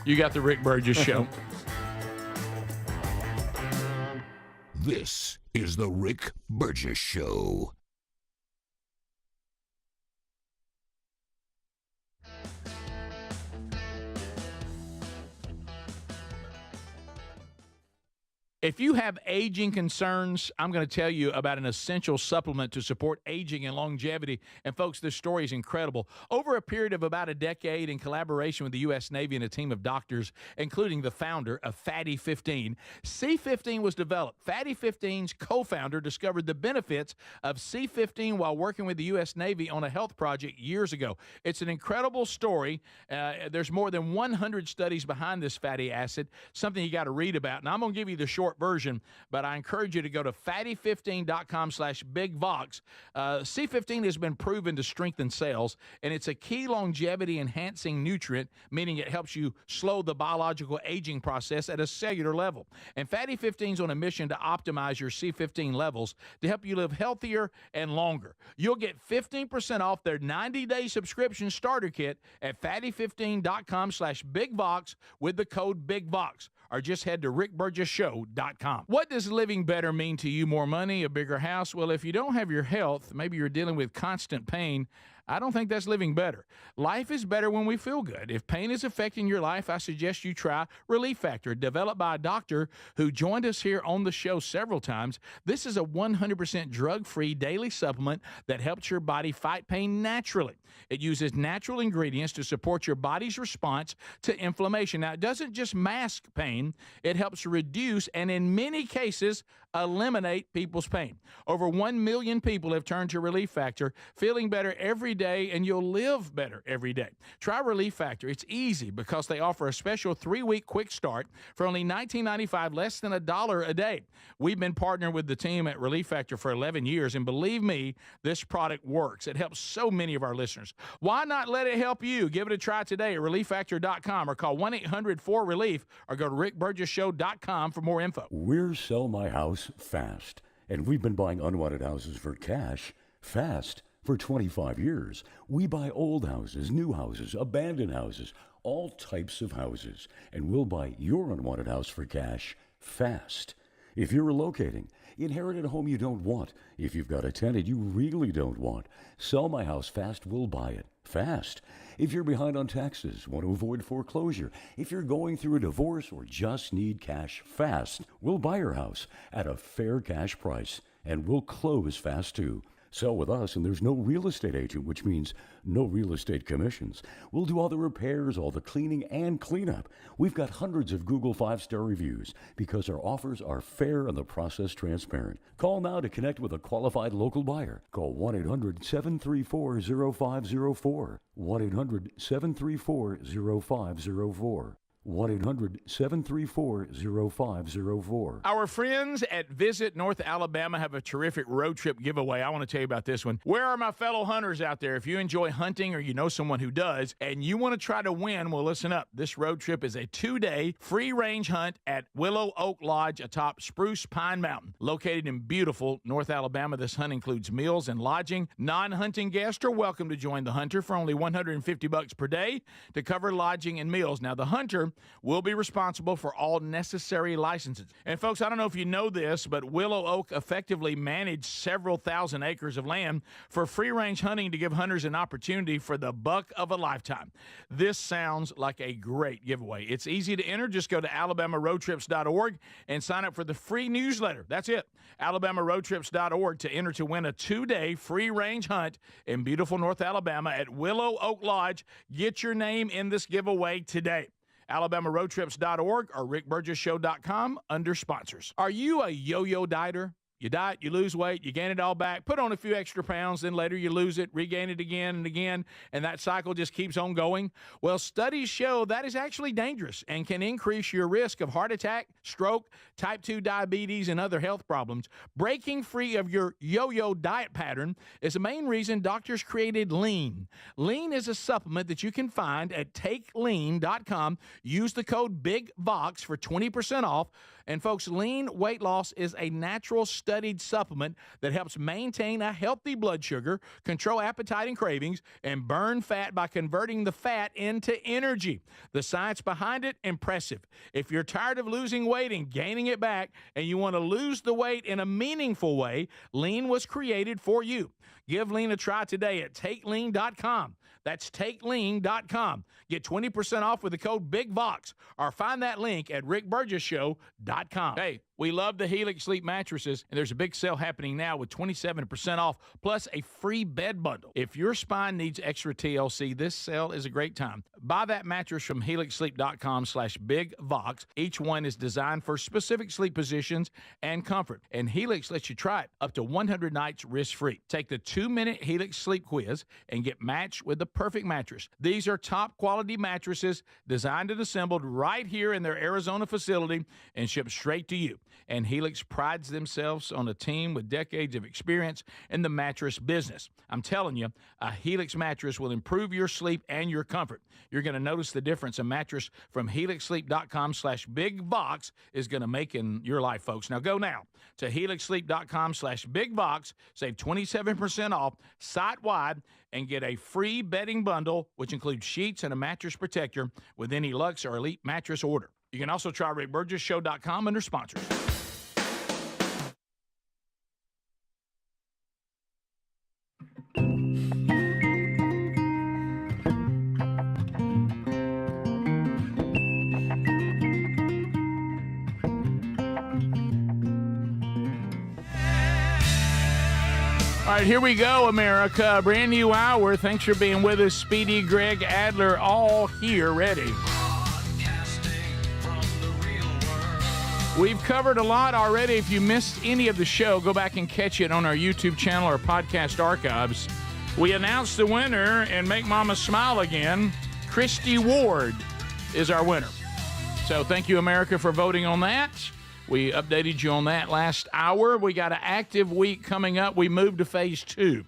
S1: You got the Rick Burgess Show.
S5: This is the Rick Burgess Show.
S1: If you have aging concerns, I'm going to tell you about an essential supplement to support aging and longevity. And folks, this story is incredible. Over a period of about a decade, in collaboration with the U.S. Navy and a team of doctors, including the founder of Fatty 15, C15 was developed. Fatty 15's co-founder discovered the benefits of C15 while working with the U.S. Navy on a health project years ago. It's an incredible story. There's more than 100 studies behind this fatty acid, something you got to read about. And I'm going to give you the short version, but I encourage you to go to fatty15.com/bigvox. C15 has been proven to strengthen cells, and it's a key longevity enhancing nutrient, meaning it helps you slow the biological aging process at a cellular level. And Fatty 15 is on a mission to optimize your C15 levels to help you live healthier and longer. You'll get 15% off their 90-day subscription starter kit at fatty15.com/bigvox with the code BIGVOX, or just head to rickburgessshow.com. What does living better mean to you? More money, a bigger house? Well, if you don't have your health, maybe you're dealing with constant pain, I don't think that's living better. Life is better when we feel good. If pain is affecting your life, I suggest you try Relief Factor, developed by a doctor who joined us here on the show several times. This is a 100% drug-free daily supplement that helps your body fight pain naturally. It uses natural ingredients to support your body's response to inflammation. Now, it doesn't just mask pain, it helps reduce and in many cases eliminate people's pain. Over 1 million people have turned to Relief Factor, feeling better every day, and you'll live better every day. Try Relief Factor. It's easy because they offer a special 3-week quick start for only $19.95, less than $1 a day. We've been partnering with the team at Relief Factor for 11 years, and believe me, this product works. It helps so many of our listeners. Why not let it help you? Give it a try today at relieffactor.com or call 1-800-4RELIEF or go to rickburgessshow.com for more info.
S9: We're Sell My House Fast, and we've been buying unwanted houses for cash fast for 25 years. We buy old houses, new houses, abandoned houses, all types of houses, and we'll buy your unwanted house for cash fast. If you're relocating, inherited a home you don't want, if you've got a tenant you really don't want, Sell My House Fast will buy it fast. If you're behind on taxes, want to avoid foreclosure, if you're going through a divorce or just need cash fast, we'll buy your house at a fair cash price, and we'll close fast too. Sell with us, and there's no real estate agent, which means no real estate commissions. We'll do all the repairs, all the cleaning, and cleanup. We've got hundreds of Google 5-star reviews because our offers are fair and the process transparent. Call now to connect with a qualified local buyer. Call 1-800-734-0504. 1-800-734-0504. 1-800-734-0504.
S1: Our friends at Visit North Alabama have a terrific road trip giveaway. I want to tell you about this one. Where are my fellow hunters out there? If you enjoy hunting or you know someone who does and you want to try to win, well, listen up. This road trip is a 2-day free-range hunt at Willow Oak Lodge atop Spruce Pine Mountain. Located in beautiful North Alabama, this hunt includes meals and lodging. Non-hunting guests are welcome to join the hunter for only $150 per day to cover lodging and meals. Now, the hunter will be responsible for all necessary licenses. And folks, I don't know if you know this, but Willow Oak effectively managed several thousand acres of land for free-range hunting to give hunters an opportunity for the buck of a lifetime. This sounds like a great giveaway. It's easy to enter. Just go to alabamaroadtrips.org and sign up for the free newsletter. That's it. alabamaroadtrips.org to enter to win a 2-day free-range hunt in beautiful North Alabama at Willow Oak Lodge. Get your name in this giveaway today. alabamaroadtrips.org or rickburgessshow.com under sponsors. Are you a yo-yo dieter? You diet, you lose weight, you gain it all back, put on a few extra pounds, then later you lose it, regain it again and again, and that cycle just keeps on going? Well, studies show that is actually dangerous and can increase your risk of heart attack, stroke, type 2 diabetes, and other health problems. Breaking free of your yo-yo diet pattern is the main reason doctors created Lean. Lean is a supplement that you can find at takelean.com. Use the code BIGVOX for 20% off. And folks, Lean weight loss is a natural studied supplement that helps maintain a healthy blood sugar, control appetite and cravings, and burn fat by converting the fat into energy. The science behind it, impressive. If you're tired of losing weight and gaining it back, and you want to lose the weight in a meaningful way, Lean was created for you. Give Lean a try today at takelean.com. That's takelean.com. Get 20% off with the code BIGVOX or find that link at rickburgessshow.com. Hey, We love the Helix Sleep mattresses, and there's a big sale happening now with 27% off, plus a free bed bundle. If your spine needs extra TLC, this sale is a great time. Buy that mattress from helixsleep.com/bigvox. Each one is designed for specific sleep positions and comfort, and Helix lets you try it up to 100 nights risk-free. Take the 2-minute Helix Sleep Quiz and get matched with the perfect mattress. These are top-quality mattresses designed and assembled right here in their Arizona facility and shipped straight to you. And Helix prides themselves on a team with decades of experience in the mattress business. I'm telling you, a Helix mattress will improve your sleep and your comfort. You're going to notice the difference a mattress from helixsleep.com/bigvox is going to make in your life, folks. Now go now to helixsleep.com/bigvox, save 27% off site-wide, and get a free bedding bundle, which includes sheets and a mattress protector with any Luxe or Elite mattress order. You can also try RickBurgessShow.com under sponsors. All right, here we go, America. Brand new hour. Thanks for being with us. Speedy, Greg, Adler, all here, ready. We've covered a lot already. If you missed any of the show, go back and catch it on our YouTube channel or podcast archives. We announced the winner and Make Mama Smile Again. Christy Ward is our winner. So thank you, America, for voting on that. We updated you on that last hour. We got an active week coming up. We moved to Phase 2.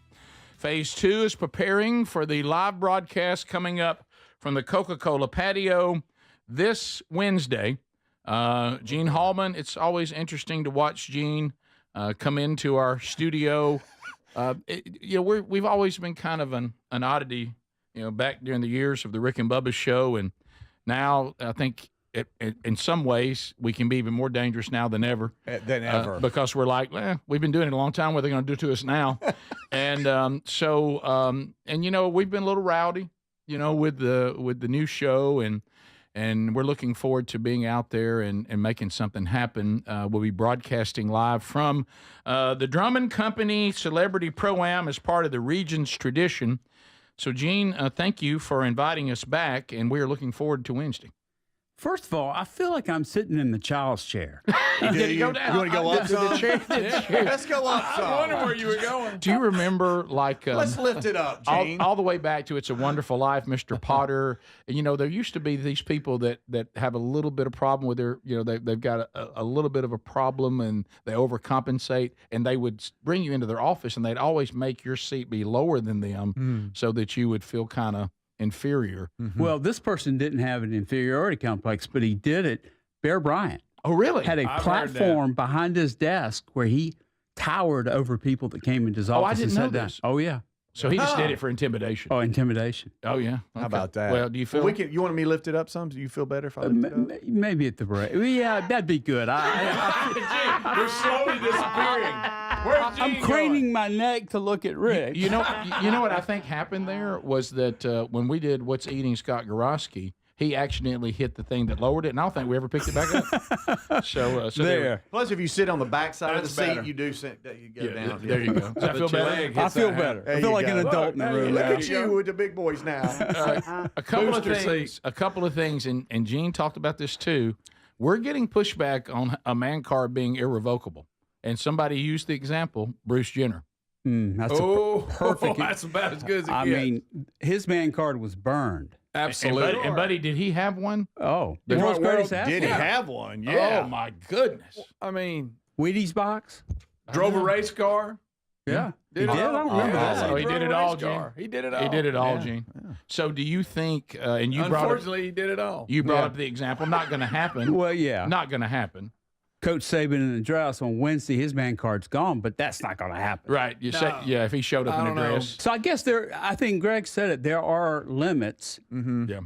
S1: Phase 2 is preparing for the live broadcast coming up from the Coca-Cola Patio this Wednesday. Gene Hallman, it's always interesting to watch Gene come into our studio. We've always been kind of an oddity, back during the years of the Rick and Bubba show. And now I think in some ways we can be even more dangerous now than ever. Because we're like, we've been doing it a long time. What are they going to do to us now? And we've been a little rowdy, with the new show, and we're looking forward to being out there and making something happen. We'll be broadcasting live from the Drummond Company Celebrity Pro-Am as part of the region's tradition. So, Gene, thank you for inviting us back, and we're looking forward to Wednesday.
S11: First of all, I feel like I'm sitting in the child's chair.
S1: You want to
S2: go up to the chair?
S1: Let's go up some. I wonder where you were going. Do you remember, let's
S2: lift it up, Gene.
S1: All the way back to It's a Wonderful Life, Mr. Potter. And, there used to be these people that have a little bit of problem with their, they've got a little bit of a problem and they overcompensate, and they would bring you into their office and they'd always make your seat be lower than them so that you would feel kind of inferior.
S11: Well, this person didn't have an inferiority complex, but he did it. Bear Bryant.
S1: Oh, really?
S11: Had a platform behind his desk where he towered over people that came into his office.
S1: I didn't know this.
S11: Oh, yeah.
S1: So he just did it for intimidation.
S11: Oh, intimidation.
S1: Oh, yeah. Okay.
S2: How about that?
S1: Well, do you feel?
S2: You want me to lift it up some? Do you feel better if I lift it up?
S11: Maybe at the break. Yeah, that'd be good.
S1: You're slowly disappearing. Where's Gene
S11: I'm craning my neck to look at Rick.
S1: You know what I think happened there was that when we did What's Eating Scott Gorosky, he accidentally hit the thing that lowered it, and I don't think we ever picked it back up. so
S11: there.
S2: Plus, if you sit on the back side of the seat,
S1: better.
S2: you do go down.
S1: There you go. Does that feel better?
S11: I feel better. I feel like an adult in the room.
S2: Look at you with the big boys now.
S1: A couple of things, and Gene talked about this too. We're getting pushback on a man card being irrevocable, and somebody used the example, Bruce Jenner.
S11: That's perfect.
S3: That's about as good as it
S11: I
S3: gets.
S11: mean, his man card was burned.
S3: Absolutely.
S1: And buddy, did he have one?
S11: Oh, the world's greatest athlete.
S2: Did he have one? Yeah.
S1: Oh my goodness.
S3: I mean,
S11: Wheaties box.
S3: drove a race car.
S11: Yeah, he did. I don't remember that.
S1: Oh, he did it all, Gene.
S3: He did it all.
S1: He did it all, Gene. Yeah. So, do you think? And you
S3: unfortunately, he did it all.
S1: You brought up the example. Not going to happen.
S11: Well, yeah,
S1: not going to happen.
S11: Coach Saban in the dress on Wednesday, his man card's gone, but that's not going to happen.
S1: Right. You say, if he showed up in a dress.
S11: So I guess I think Greg said it, there are limits.
S1: Mm-hmm. Yeah.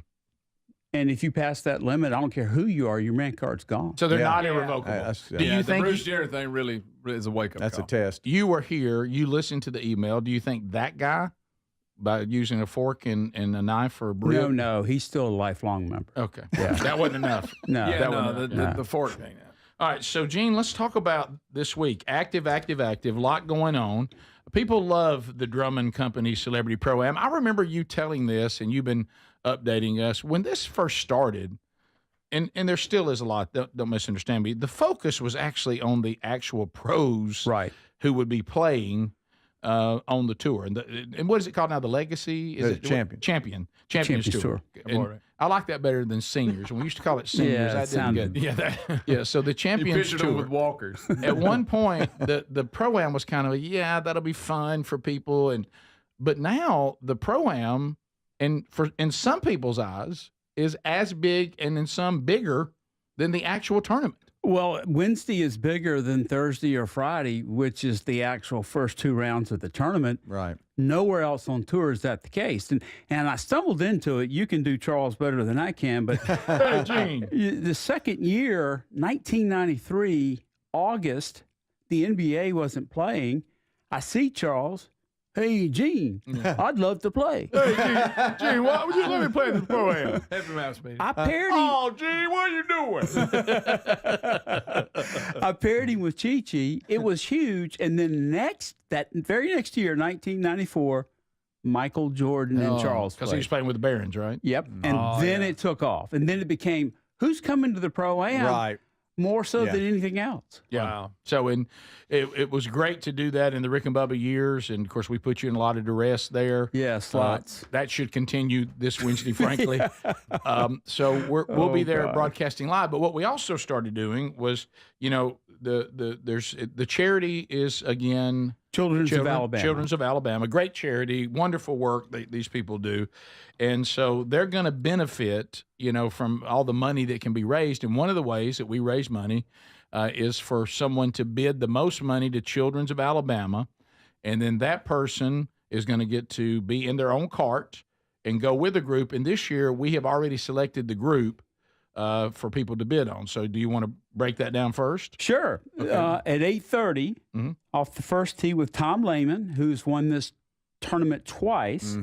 S11: And if you pass that limit, I don't care who you are, your man card's gone.
S1: So they're not irrevocable.
S3: Do you think the Bruce Jenner thing really is a wake-up call?
S2: That's a test.
S1: You were here. You listened to the email. Do you think that guy, by using a fork and a knife or a brick?
S11: No, he's still a lifelong member.
S1: Okay.
S11: Yeah.
S1: That wasn't enough.
S11: No.
S3: Yeah,
S11: that wasn't
S3: the fork thing.
S1: All right, so, Gene, let's talk about this week. Active, lot going on. People love the Drummond Company Celebrity Pro-Am. I remember you telling this, and you've been updating us. When this first started, and there still is a lot, don't misunderstand me, the focus was actually on the actual pros who would be playing on the tour. And what is it called now? The Legacy? Is it Champions Tour. And I like that better than seniors. When we used to call it seniors, that didn't get. Yeah, so the Champions Tour.
S3: Them with walkers.
S1: At one point, the Pro-Am was kind of, that'll be fun for people. But now the Pro-Am, and in some people's eyes, is as big and in some bigger than the actual tournament.
S11: Well, Wednesday is bigger than Thursday or Friday, which is the actual first 2 rounds of the tournament.
S2: Right.
S11: Nowhere else on tour is that the case. And I stumbled into it. You can do Charles better than I can, but
S1: hey, Gene.
S11: The second year, 1993, August, the NBA wasn't playing. I see Charles. Hey, Gene, I'd love to play.
S1: Hey, Gene, why would you let me play in the Pro-Am?
S3: Happy mouse meeting.
S11: I paired him.
S1: Oh, Gene, what are you doing?
S11: I paired him with Chi-Chi. It was huge. And then that very next year, 1994, Michael Jordan and Charles played.
S1: Because he was playing with the Barons, right?
S11: Yep. And then it took off. And then it became, who's coming to the Pro-Am?
S2: Right.
S11: More so than anything else.
S1: Yeah. Wow. So it was great to do that in the Rick and Bubba years. And, of course, we put you in a lot of duress there.
S11: Yes, lots.
S1: That should continue this Wednesday, frankly. So we'll be there broadcasting live. But what we also started doing was, the charity is, again,
S11: Children's of Alabama.
S1: Children's of Alabama. Great charity, wonderful work these people do. And so they're going to benefit, from all the money that can be raised. And one of the ways that we raise money is for someone to bid the most money to Children's of Alabama. And then that person is going to get to be in their own cart and go with the group. And this year we have already selected the group for people to bid on. So do you want to break that down first?
S11: Sure.
S1: Okay.
S11: At 8:30, off the first tee with Tom Lehman, who's won this tournament twice.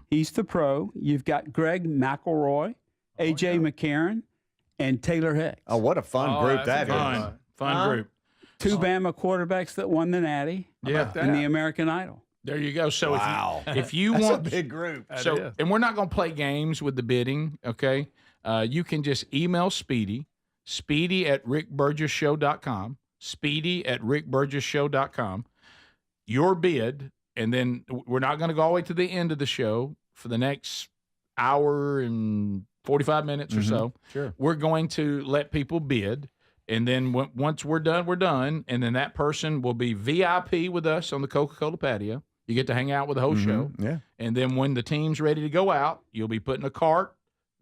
S11: He's the pro. You've got Greg McElroy, A.J. McCarron, and Taylor Hicks.
S2: Oh, what a fun group that is.
S1: Fun group.
S11: 2 Bama quarterbacks that won the Natty and the American Idol.
S1: There you go. So if you want
S2: a big group.
S1: And we're not going to play games with the bidding, okay? You can just email Speedy at rickburgessshow.com, speedy@rickburgessshow.com, your bid, and then we're not going to go all the way to the end of the show for the next hour and 45 minutes or so.
S2: Sure.
S1: We're going to let people bid, and then once we're done, and then that person will be VIP with us on the Coca-Cola patio. You get to hang out with the whole show.
S2: Yeah.
S1: And then when the team's ready to go out, you'll be put in a cart.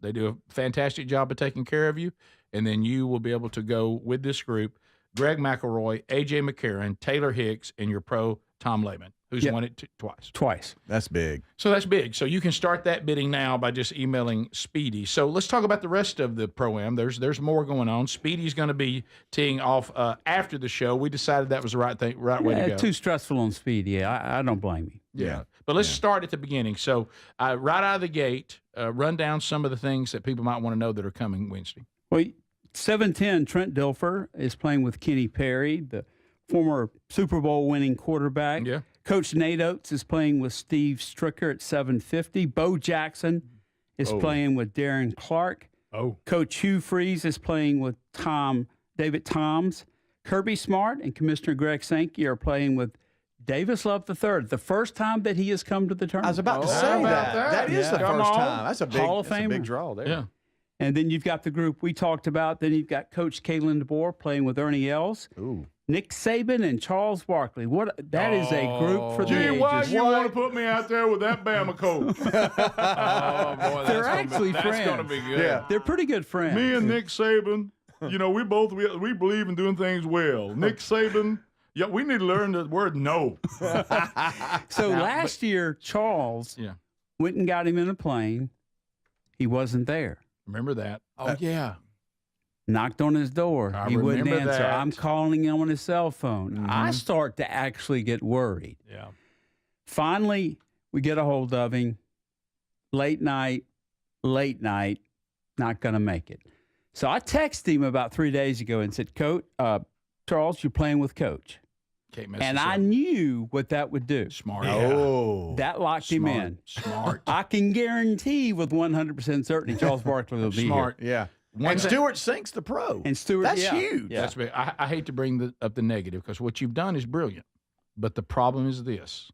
S1: They do a fantastic job of taking care of you. And then you will be able to go with this group, Greg McElroy, A.J. McCarron, Taylor Hicks, and your pro, Tom Lehman, who's won it twice.
S2: That's big.
S1: So that's big. So you can start that bidding now by just emailing Speedy. So let's talk about the rest of the Pro-Am. There's more going on. Speedy's going to be teeing off after the show. We decided that was the right way to go.
S11: Too stressful on Speedy. I don't blame you.
S1: Yeah. But let's start at the beginning. So right out of the gate, run down some of the things that people might want to know that are coming Wednesday.
S11: Well, 7:10, Trent Dilfer is playing with Kenny Perry, the former Super Bowl winning quarterback.
S1: Yeah.
S11: Coach Nate Oates is playing with Steve Stricker at 7:50. Bo Jackson is playing with Darren Clark. Coach Hugh Freeze is playing with David Toms. Kirby Smart and Commissioner Greg Sankey are playing with Davis Love III, the first time that he has come to the tournament.
S2: I was about to say that. That is the first time. That's a big
S11: Hall of Famer.
S2: A big draw there.
S1: Yeah.
S11: And then you've got the group we talked about. Then you've got Coach Kalen DeBoer playing with Ernie Els.
S2: Ooh.
S11: Nick Saban and Charles Barkley. That is a group for the ages.
S1: Why you want to put me out there with that Bama coach?
S11: They're actually friends.
S3: That's going to be good.
S2: Yeah.
S11: They're pretty good friends.
S1: Me and Nick Saban, we believe in doing things well. Nick Saban, we need to learn the word no.
S11: So last year, Charles went and got him in a plane. He wasn't there.
S1: Remember that? Oh, yeah.
S11: Knocked on his door. He wouldn't
S1: remember
S11: answer.
S1: that.
S11: I'm calling him on his cell phone. I start to actually get worried.
S3: Yeah.
S11: Finally, we get a hold of him. Late night, not going to make it. So I texted him about 3 days ago and said, Coach, Charles, you're playing with Coach. And I knew what that would do.
S1: Smart.
S2: Oh.
S11: That locked him in.
S1: Smart.
S11: I can guarantee with 100% certainty Charles Barkley will be
S1: Smart.
S11: here.
S2: Yeah. And Stewart Sink's the pro.
S11: And Stewart,
S2: That's huge.
S1: Yeah. That's big. I hate to bring up the negative because what you've done is brilliant. But the problem is this.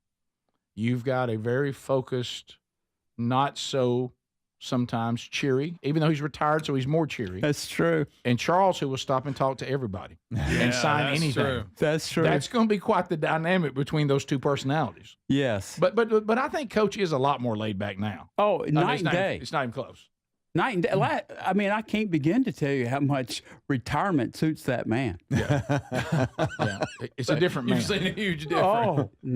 S1: You've got a very focused, not so sometimes cheery, even though he's retired, so he's more cheery.
S11: That's true.
S1: And Charles, who will stop and talk to everybody and sign anything.
S3: True.
S11: That's true.
S1: That's going to be quite the dynamic between those two personalities.
S11: Yes.
S1: But I think Coach is a lot more laid back now.
S11: Oh, night
S1: it's
S11: and day.
S1: It's not even close.
S11: Night and day. I mean, I can't begin to tell you how much retirement suits that man.
S1: Yeah. It's a different man.
S3: You've seen a huge difference.
S11: Oh,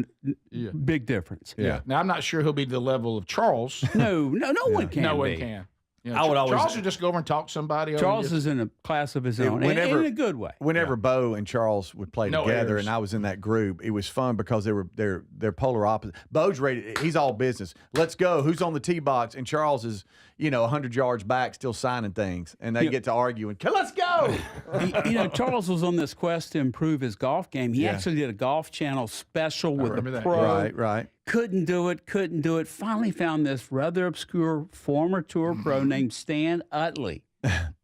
S11: big difference.
S1: Yeah. Now, I'm not sure he'll be to the level of Charles.
S11: No one can.
S1: No one
S11: be.
S1: can.
S2: I would always.
S1: Charles would just go over and talk to somebody.
S11: Charles is in a class of his own, and in a good way.
S2: Whenever Bo and Charles would play together,
S1: errors.
S2: and I was in that group, it was fun because they're polar opposite. Bo's ready; he's all business. Let's go. Who's on the tee box? And Charles is 100 yards back, still signing things, and they get to argue and let's go.
S11: Charles was on this quest to improve his golf game. He actually did a Golf Channel special with the pro.
S2: Right.
S11: Couldn't do it. Finally found this rather obscure former tour pro named Stan Utley.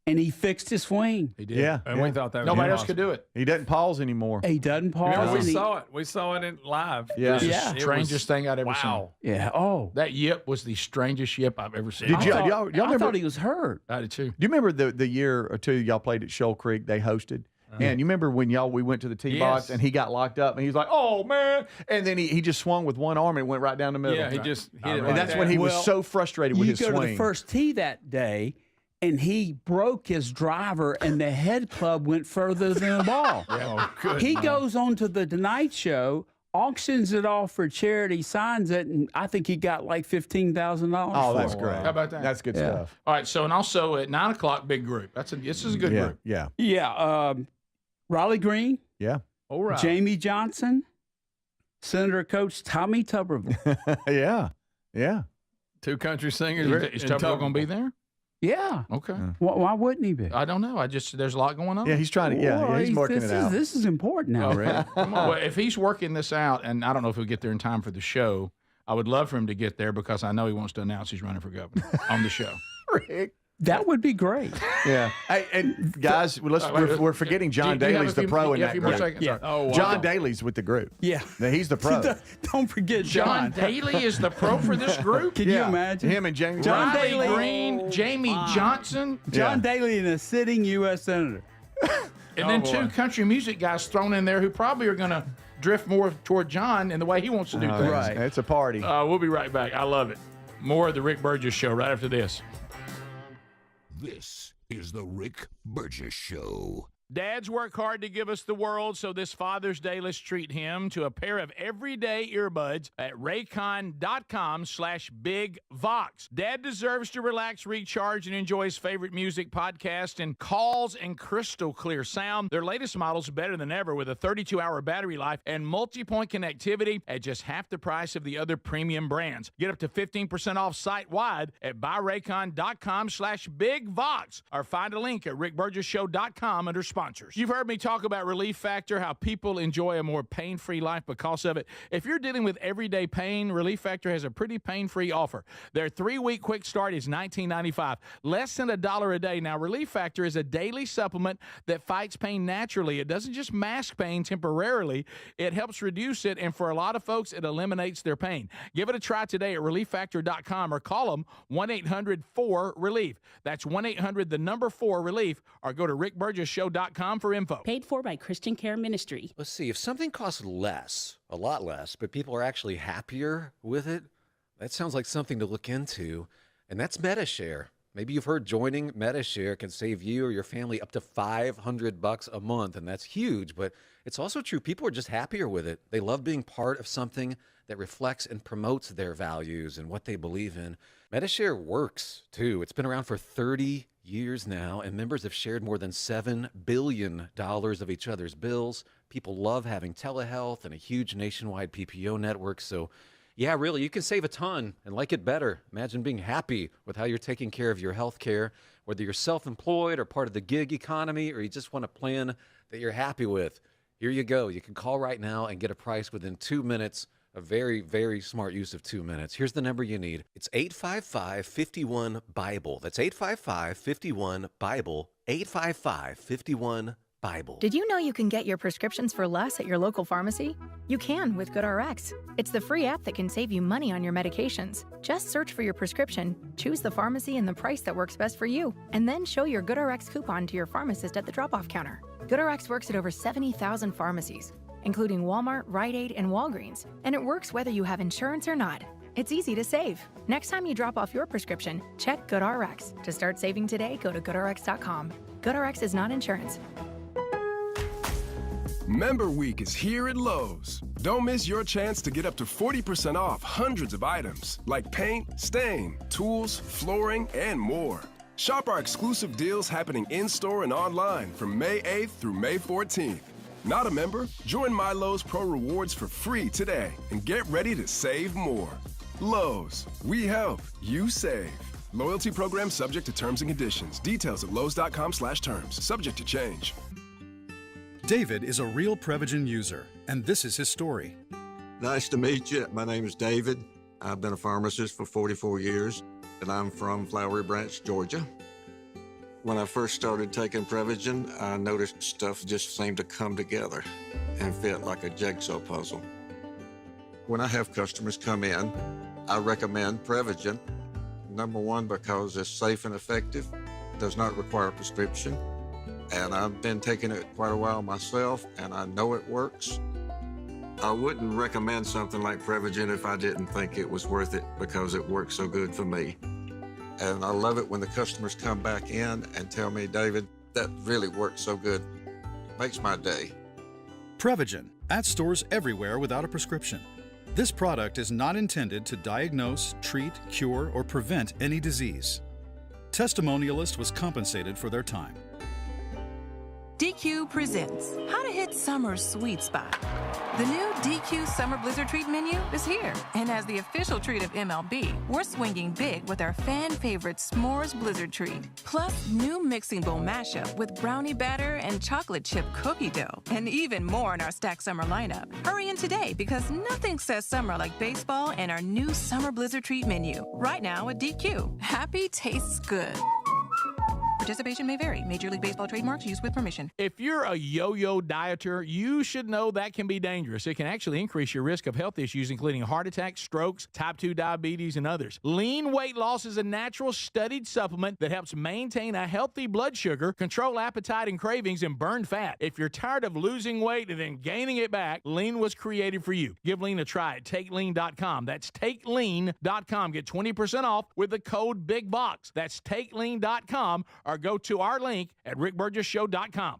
S11: And he fixed his swing.
S1: He did.
S2: Yeah.
S3: And we thought that was
S1: nobody else
S3: awesome.
S1: could do it.
S2: He doesn't pause anymore.
S11: He doesn't pause.
S3: Remember, we saw it. We saw it in live.
S2: Yeah.
S1: It was the strangest thing I'd ever seen.
S11: Yeah. Oh.
S1: That yip was the strangest yip I've ever seen.
S2: Did y'all remember?
S11: I thought he was hurt.
S1: I did too.
S2: Do you remember the year or two y'all played at Shoal Creek? They hosted. And you remember when we went to the tee box and he got locked up and he was like, "Oh man!" And then he just swung with one arm and it went right down the middle.
S3: Yeah, he just hit it.
S2: And that's when he was so frustrated with his swing.
S11: You go to the first tee that day, and he broke his driver, and the head club went further than the ball. He goes on to the Tonight Show, auctions it off for charity, signs it, and I think he got like $15,000.
S2: Oh, that's great.
S1: How about that?
S2: That's good stuff.
S1: All right. So and also at 9 o'clock, big group. This is a good group.
S2: Yeah.
S11: Yeah. Riley Green.
S2: Yeah.
S1: All right.
S11: Jamie Johnson. Senator Coach Tommy Tuberville.
S2: Yeah.
S3: Two country singers.
S1: Is Tuberville going to be there?
S11: Yeah.
S1: Okay.
S11: Why wouldn't he be?
S1: I don't know. There's a lot going on.
S2: Yeah, he's trying to. He's working it out.
S11: This is important now, Rick.
S1: Well, if he's working this out, and I don't know if he'll get there in time for the show, I would love for him to get there because I know he wants to announce he's running for governor on the show.
S2: Rick.
S11: That would be great.
S2: Yeah. Hey, and guys, we're forgetting John Daly's the pro in that group.
S1: Yeah.
S3: Oh, wow.
S2: John Daly's with the group.
S11: Yeah.
S2: He's the pro.
S11: Don't forget
S1: John Daly is the pro for this group?
S11: Can you imagine?
S2: Him and Jamie
S11: John
S1: Riley
S11: Daly.
S1: Green, Jamie Johnson.
S11: John Daly and a sitting U.S. Senator.
S1: And then two country music guys thrown in there who probably are going to drift more toward John in the way he wants to do things.
S2: Right. It's a party.
S1: We'll be right back. I love it. More of the Rick Burgess Show right after this.
S5: This is the Rick Burgess Show.
S1: Dads work hard to give us the world, so this Father's Day, let's treat him to a pair of everyday earbuds at raycon.com/bigvox. Dad deserves to relax, recharge, and enjoy his favorite music, podcast, and calls and crystal clear sound. Their latest models are better than ever with a 32-hour battery life and multi-point connectivity at just half the price of the other premium brands. Get up to 15% off site-wide at buyraycon.com/bigvox or find a link at rickburgessshow.com under sponsors. You've heard me talk about Relief Factor, how people enjoy a more pain-free life because of it. If you're dealing with everyday pain, Relief Factor has a pretty pain-free offer. Their 3-week quick start is $19.95, less than $1 a day. Now, Relief Factor is a daily supplement that fights pain naturally. It doesn't just mask pain temporarily. It helps reduce it, and for a lot of folks, it eliminates their pain. Give it a try today at relieffactor.com or call them 1-800-4RELIEF. That's 1-800-4RELIEF, or go to rickburgessshow.com for info.
S14: Paid for by Christian Care Ministry.
S15: Let's see, if something costs less, a lot less, but people are actually happier with it, that sounds like something to look into, and that's MediShare. Maybe you've heard joining MediShare can save you or your family up to $500 a month, and that's huge, but it's also true. People are just happier with it. They love being part of something that reflects and promotes their values and what they believe in. MediShare works, too. It's been around for 30 years now, and members have shared more than $7 billion of each other's bills. People love having telehealth and a huge nationwide PPO network. So, yeah, really, you can save a ton and like it better. Imagine being happy with how you're taking care of your health care Whether you're self-employed or part of the gig economy, or you just want a plan that you're happy with, here you go. You can call right now and get a price within 2 minutes. A very, very smart use of 2 minutes. Here's the number you need. It's 855-51-BIBLE. That's 855-51-BIBLE. 855-51-BIBLE.
S16: Did you know you can get your prescriptions for less at your local pharmacy? You can with GoodRx. It's the free app that can save you money on your medications. Just search for your prescription, choose the pharmacy and the price that works best for you, and then show your GoodRx coupon to your pharmacist at the drop-off counter. GoodRx works at over 70,000 pharmacies, including Walmart, Rite Aid, and Walgreens, and it works whether you have insurance or not. It's easy to save. Next time you drop off your prescription, check GoodRx. To start saving today, go to GoodRx.com. GoodRx is not insurance.
S17: Member Week is here at Lowe's. Don't miss your chance to get up to 40% off hundreds of items like paint, stain, tools, flooring, and more. Shop our exclusive deals happening in-store and online from May 8th through May 14th. Not a member? Join My Lowe's Pro Rewards for free today and get ready to save more. Lowe's, we help, you save. Loyalty program subject to terms and conditions. Details at lowes.com/terms. Subject to change.
S21: David is a real Prevagen user, and this is his story.
S24: Nice to meet you. My name is David. I've been a pharmacist for 44 years, and I'm from Flowery Branch, Georgia. When I first started taking Prevagen, I noticed stuff just seemed to come together and fit like a jigsaw puzzle. When I have customers come in, I recommend Prevagen. Number one, because it's safe and effective, does not require a prescription, and I've been taking it quite a while myself, and I know it works. I wouldn't recommend something like Prevagen if I didn't think it was worth it because it works so good for me. And I love it when the customers come back in and tell me, David, that really works so good. Makes my day.
S21: Prevagen, at stores everywhere without a prescription. This product is not intended to diagnose, treat, cure, or prevent any disease. Testimonialist was compensated for their time.
S25: DQ presents How to Hit Summer's Sweet Spot. The new DQ Summer Blizzard Treat menu is here. And as the official treat of MLB, we're swinging big with our fan favorite S'mores Blizzard Treat. Plus, new mixing bowl mashup with brownie batter and chocolate chip cookie dough. And even more in our Stack Summer lineup. Hurry in today because nothing says summer like baseball and our new Summer Blizzard Treat menu. Right now at DQ. Happy tastes good. Participation may vary. Major League Baseball trademarks used with permission.
S1: If you're a yo-yo dieter, you should know that can be dangerous. It can actually increase your risk of health issues, including heart attacks, strokes, type 2 diabetes, and others. Lean weight loss is a natural studied supplement that helps maintain a healthy blood sugar, control appetite and cravings, and burn fat. If you're tired of losing weight and then gaining it back, Lean was created for you. Give Lean a try at TakeLean.com. That's TakeLean.com. Get 20% off with the code BIGBOX. That's TakeLean.com. Or go to our link at rickburgesshow.com.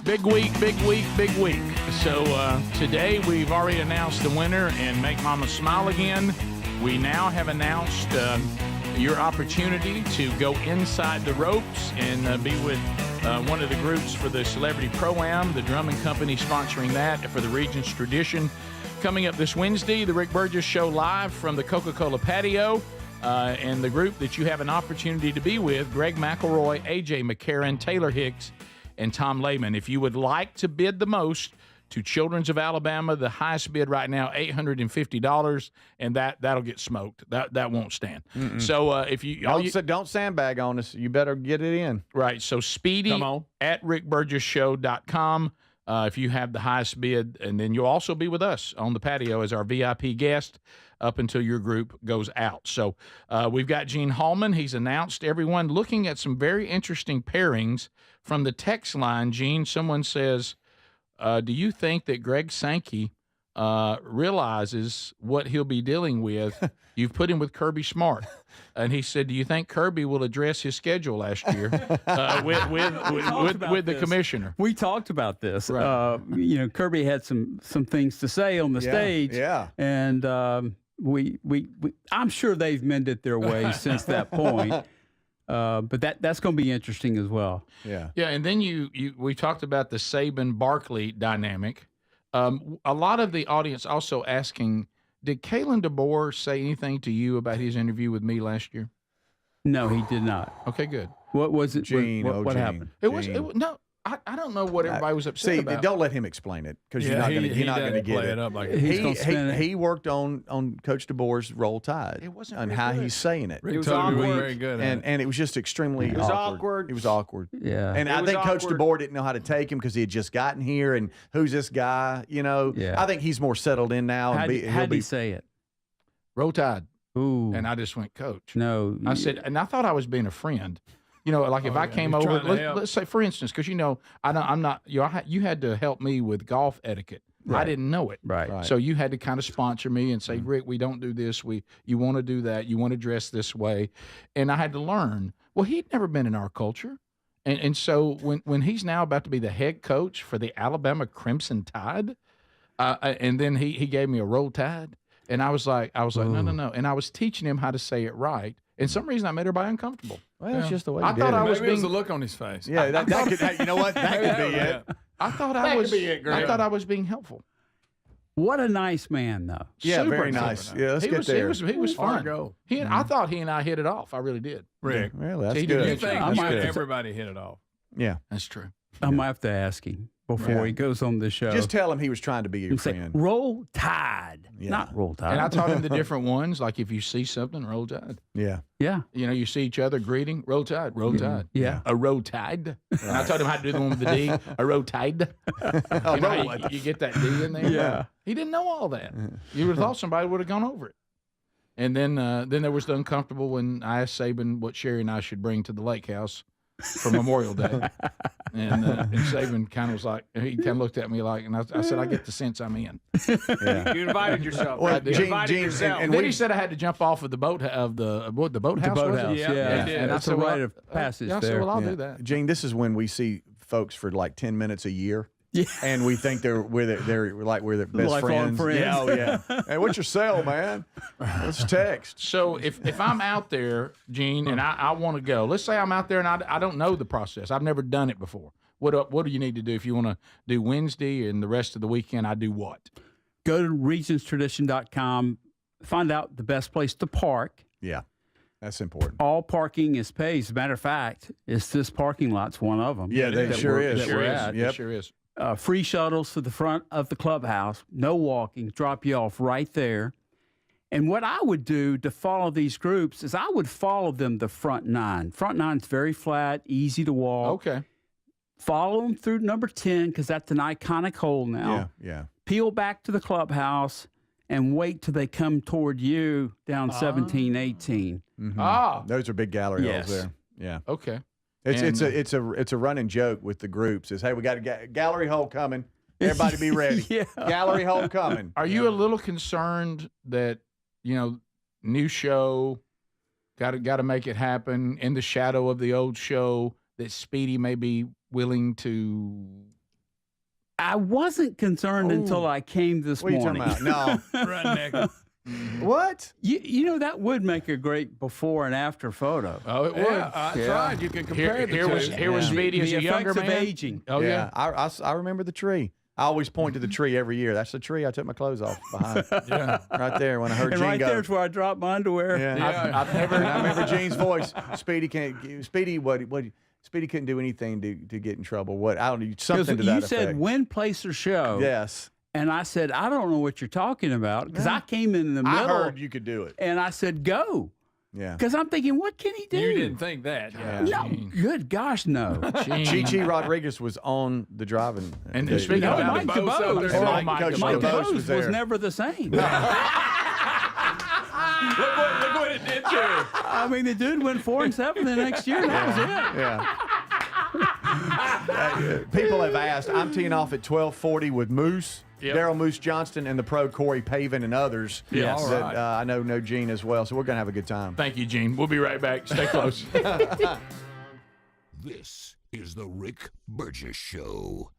S1: Big week, big week, big week. So today we've already announced the winner in Make Mama Smile Again. We now have announced your opportunity to go inside the ropes and be with one of the groups for the Celebrity Pro-Am, the Drummond Company sponsoring that for the Region's Tradition. Coming up this Wednesday, the Rick Burgess Show live from the Coca-Cola Patio. And the group that you have an opportunity to be with, Greg McElroy, A.J. McCarron, Taylor Hicks, and Tom Lehman. If you would like to bid the most to Children's of Alabama, the highest bid right now, $850, and that'll get smoked. That won't stand.
S2: Mm-mm.
S1: So if you
S2: don't sandbag on us, you better get it in.
S1: Right. So Speedy at rickburgessshow.com. If you have the highest bid, and then you'll also be with us on the patio as our VIP guest up until your group goes out. So we've got Gene Hallman. He's announced everyone looking at some very interesting pairings from the text line. Gene, someone says, do you think that Greg Sankey realizes what he'll be dealing with, you've put him with Kirby Smart. And he said, do you think Kirby will address his schedule last year with the commissioner?
S11: We talked about this.
S1: Right.
S11: Kirby had some things to say on the stage.
S2: Yeah.
S11: And we I'm sure they've mended their ways since that point. But that's going to be interesting as well.
S2: Yeah.
S1: Yeah, and then we talked about the Saban Barkley dynamic. A lot of the audience also asking, did Kalen DeBoer say anything to you about his interview with me last year?
S11: No, he did not.
S1: Okay, good.
S11: What was it?
S2: Gene,
S11: what happened?
S1: It was no. I don't know what everybody was upset about.
S2: Don't let him explain it because you're not going to get it.
S3: Up like
S2: he worked on Coach DeBoer's Roll Tide.
S1: It wasn't
S2: and
S1: very
S2: how
S1: good.
S2: he's saying it.
S3: Rick told me we were very good at
S2: and it was just extremely awkward. It was awkward.
S11: Yeah.
S2: And I think Coach DeBoer didn't know how to take him because he had just gotten here and who's this guy?
S11: Yeah.
S2: I think he's more settled in now.
S11: How did he say it?
S1: Roll Tide.
S11: Ooh.
S1: And I just went, Coach.
S11: No.
S1: I said, and I thought I was being a friend. Like if I came over, let's say, for instance, because I'm not. You had to help me with golf etiquette. Right. I didn't know it.
S11: Right.
S1: So you had to kind of sponsor me and say, Rick, we don't do this. You want to do that. You want to dress this way, and I had to learn. Well, he'd never been in our culture, and so when he's now about to be the head coach for the Alabama Crimson Tide, and then he gave me a Roll Tide, and I was like, no, and I was teaching him how to say it right. And some reason I made everybody uncomfortable.
S2: Well, it's just the way
S1: I thought I was
S3: Maybe it was the look on his face.
S2: Yeah, that could. You know what? That could be it.
S1: I thought I thought I was being helpful.
S11: What a nice man, though.
S2: Yeah,
S1: Super
S2: very nice. Yeah, let's get there.
S1: He was fun. I thought he and I hit it off. I really did.
S3: Rick,
S2: well, that's
S1: He
S2: good.
S1: did.
S3: you think
S11: I might-
S3: everybody hit it off?
S2: Yeah,
S1: That's true.
S11: I might have to ask him before he goes on the show.
S2: just tell him he was trying to be your
S11: and say,
S2: friend.
S11: Roll Tide, not Roll Tide.
S1: And I taught him the different ones. Like if you see something, Roll Tide.
S2: Yeah.
S11: Yeah.
S1: You see each other greeting, Roll Tide, Roll Tide.
S11: Yeah.
S1: A Roll Tide. And I taught him how to do the one with the D, a Roll Tide. You get that D in there.
S11: Yeah.
S1: He didn't know all that. You would have thought somebody would have gone over it. And then there was the uncomfortable when I asked Saban what Sherry and I should bring to the lake house for Memorial Day. And Saban kind of was like, he kind of looked at me like, and I said, I get the sense I'm in.
S2: Yeah.
S4: You invited yourself.
S2: Well,
S4: Right? You invited yourself.
S2: and
S1: then
S2: we
S1: he said I had to jump off of the boathouse.
S11: The
S1: Was
S11: boathouse,
S1: it?
S11: yeah.
S1: And
S11: That's
S1: I said,
S11: a rite of passage
S1: I said,
S11: there.
S1: well, I'll do that.
S2: Gene, this is when we see folks for like 10 minutes a year.
S11: Yeah.
S2: And we think we're their best
S11: Lifelong friends.
S2: Yeah, oh yeah. Hey, what's your cell, man? Let's text.
S1: So if I'm out there, Gene, and I want to go, let's say I'm out there and I don't know the process. I've never done it before. What do you need to do if you want to do Wednesday and the rest of the weekend? I do what?
S11: Go to regionstradition.com, find out the best place to park.
S2: Yeah, that's important.
S11: All parking is paid. As a matter of fact, this parking lot's one of them.
S2: Yeah, that sure is.
S11: That we're at.
S2: Yep.
S1: It sure is.
S11: Free shuttles to the front of the clubhouse, no walking, drop you off right there. And what I would do to follow these groups is I would follow them the front nine. Front nine's very flat, easy to walk.
S1: Okay.
S11: Follow them through number 10 because that's an iconic hole now.
S2: Yeah.
S11: Peel back to the clubhouse and wait till they come toward you down 17, 18.
S2: Mm-hmm. Those are big gallery
S11: Yes.
S2: holes there. Yeah.
S1: Okay.
S2: It's a running joke with the groups is, hey, we got a gallery hole coming. Everybody be ready.
S11: Yeah.
S2: Gallery hole coming.
S1: Are you a little concerned that, new show, got to make it happen in the shadow of the old show, that Speedy may be willing to?
S11: I wasn't concerned until I came this
S2: What are you
S11: morning.
S2: talking about? No.
S3: Redneck.
S2: What?
S11: That would make a great before and after photo.
S1: Oh, it would.
S3: That's right. You can compare the two.
S1: Here was Speedy as a younger
S11: effects
S1: man.
S11: of aging.
S1: Oh yeah.
S2: I remember the tree. I always point to the tree every year. That's the tree I took my clothes off behind.
S1: Yeah.
S2: Right there when I heard
S11: And
S2: Gene
S11: right
S2: go.
S11: there's where I dropped my underwear.
S2: Yeah.
S1: I've never.
S2: And I remember Gene's voice. Speedy couldn't do anything to get in trouble. What? I don't know. Something to that
S11: you
S2: effect.
S11: said win, place, or show.
S2: Yes.
S11: And I said, I don't know what you're talking about because I came in the middle.
S2: I heard you could do it.
S11: And I said, go.
S2: Yeah.
S11: Because I'm thinking, what can he do?
S3: You didn't think that.
S11: No, good gosh, no.
S2: Chi Rodriguez was on the driving.
S1: And
S2: team.
S1: speaking of
S11: Mike DeBose.
S2: Coach
S11: Mike
S2: DeBose
S11: DeBose
S2: was there.
S11: was never the same.
S3: Look what it did to him.
S11: I mean, the dude went 4-7 the next year. And that was it.
S2: Yeah. People have asked. I'm teeing off at 12:40 with Moose,
S1: Yep.
S2: Daryl Moose Johnston, and the pro Corey Pavin and others.
S1: Yes. All
S2: that,
S1: right.
S2: I know Gene as well, so we're going to have a good time.
S1: Thank you, Gene. We'll be right back. Stay close.
S5: This is the Rick Burgess Show.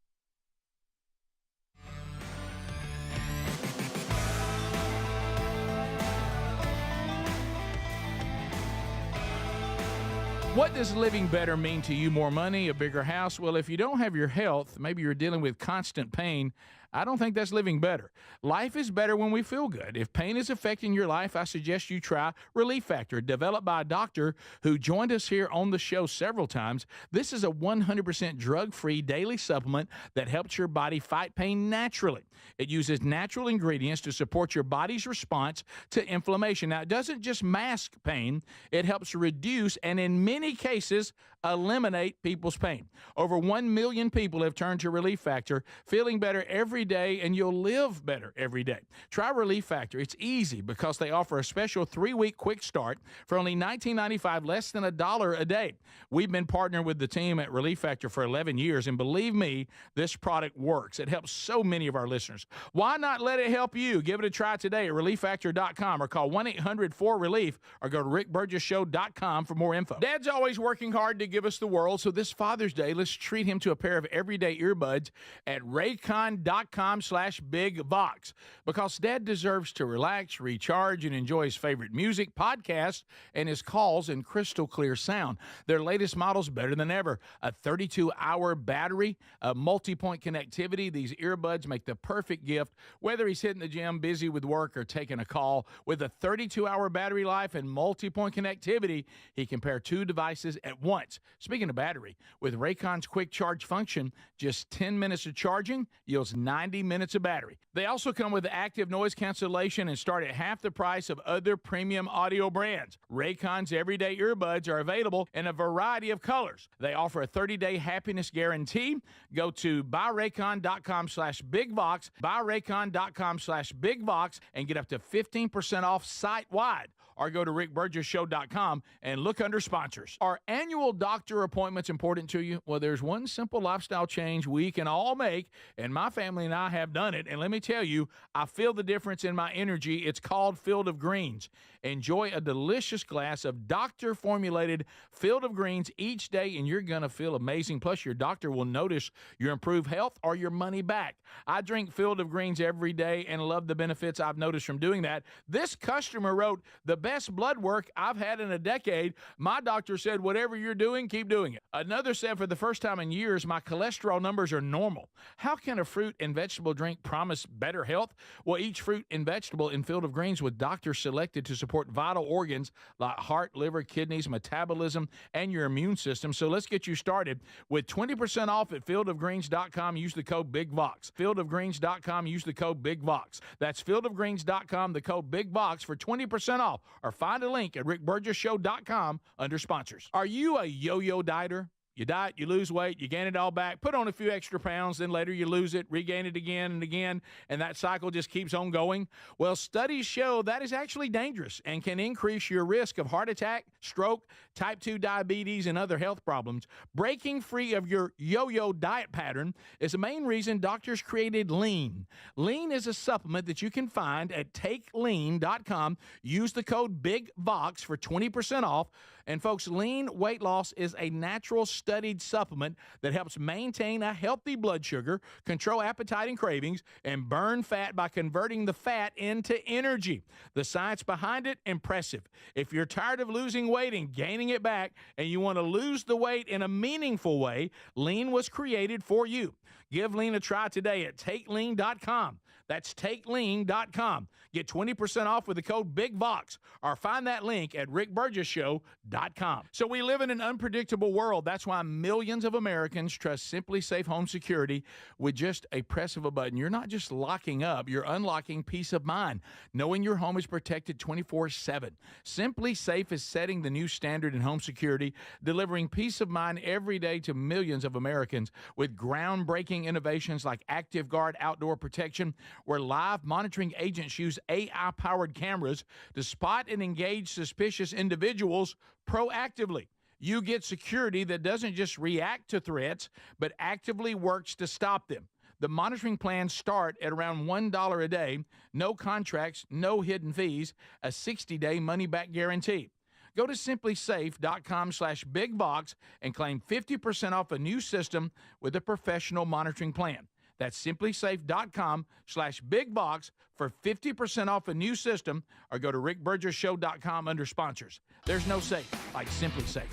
S1: What does living better mean to you? More money, a bigger house? Well, if you don't have your health, maybe you're dealing with constant pain, I don't think that's living better. Life is better when we feel good. If pain is affecting your life, I suggest you try Relief Factor, developed by a doctor who joined us here on the show several times. This is a 100% drug-free daily supplement that helps your body fight pain naturally. It uses natural ingredients to support your body's response to inflammation. Now, it doesn't just mask pain, it helps reduce and in many cases eliminate people's pain. Over 1 million people have turned to Relief Factor, feeling better every day, and you'll live better every day. Try Relief Factor. It's easy because they offer a special 3-week quick start for only $19.95, less than $1 a day. We've been partnering with the team at Relief Factor for 11 years, and believe me, this product works. It helps so many of our listeners. Why not let it help you? Give it a try today at relieffactor.com or call 1-800-4RELIEF or go to rickburgessshow.com for more info. Dad's always working hard to give us the world, so this Father's Day, let's treat him to a pair of everyday earbuds at raycon.com/bigvox, because Dad deserves to relax, recharge, and enjoy his favorite music, podcasts, and his calls in crystal clear sound. Their latest model's better than ever. A 32-hour battery, a multi-point connectivity. These earbuds make the perfect gift, whether he's hitting the gym, busy with work, or taking a call. With a 32-hour battery life and multi-point connectivity, he can pair 2 devices at once. Speaking of battery, with Raycon's quick charge function, just 10 minutes of charging yields 90 minutes of battery. They also come with active noise cancellation and start at half the price of other premium audio brands. Raycon's everyday earbuds are available in a variety of colors. They offer a 30-day happiness guarantee. Go to buyraycon.com/bigvox, buyraycon.com/bigvox, and get up to 15% off site-wide. Or go to rickburgessshow.com and look under sponsors. Are annual doctor appointments important to you? Well, there's one simple lifestyle change we can all make, and my family and I have done it. And let me tell you, I feel the difference in my energy. It's called Field of Greens. Enjoy a delicious glass of doctor-formulated Field of Greens each day, and you're going to feel amazing. Plus, your doctor will notice your improved health or your money back. I drink Field of Greens every day and love the benefits I've noticed from doing that. This customer wrote, "The best blood work I've had in a decade. My doctor said, whatever you're doing, keep doing it." Another said, "For the first time in years, my cholesterol numbers are normal." How can a fruit and vegetable drink promise better health? Well, each fruit and vegetable in Field of Greens was doctor selected to support vital organs like heart, liver, kidneys, metabolism, and your immune system. So let's get you started with 20% off at fieldofgreens.com. Use the code BIGVOX. Fieldofgreens.com. Use the code BIGVOX. That's fieldofgreens.com, the code BIGVOX for 20% off. Or find a link at rickburgessshow.com under sponsors. Are you a yo-yo dieter? You diet, you lose weight, you gain it all back, put on a few extra pounds, then later you lose it, regain it again and again, and that cycle just keeps on going? Well, studies show that is actually dangerous and can increase your risk of heart attack, stroke, type 2 diabetes, and other health problems. Breaking free of your yo-yo diet pattern is the main reason doctors created Lean. Lean is a supplement that you can find at takelean.com. Use the code BIGVOX for 20% off. And folks, Lean weight loss is a natural studied supplement that helps maintain a healthy blood sugar, control appetite and cravings, and burn fat by converting the fat into energy. The science behind it, impressive. If you're tired of losing weight and gaining it back, and you want to lose the weight in a meaningful way, Lean was created for you. Give Lean a try today at takelean.com. That's takelean.com. Get 20% off with the code BIGVOX, or find that link at rickburgessshow.com. So we live in an unpredictable world. That's why millions of Americans trust Simply Safe Home Security with just a press of a button. You're not just locking up, you're unlocking peace of mind, knowing your home is protected 24/7. Simply Safe is setting the new standard in home security, delivering peace of mind every day to millions of Americans with groundbreaking innovations like Active Guard Outdoor Protection, where live monitoring agents use AI-powered cameras to spot and engage suspicious individuals proactively. You get security that doesn't just react to threats, but actively works to stop them. The monitoring plans start at around $1 a day, no contracts, no hidden fees, a 60-day money-back guarantee. Go to simplysafe.com/bigbox and claim 50% off a new system with a professional monitoring plan. That's simplysafe.com/bigbox for 50% off a new system, or go to rickburgessshow.com under sponsors. There's no safe like Simply Safe.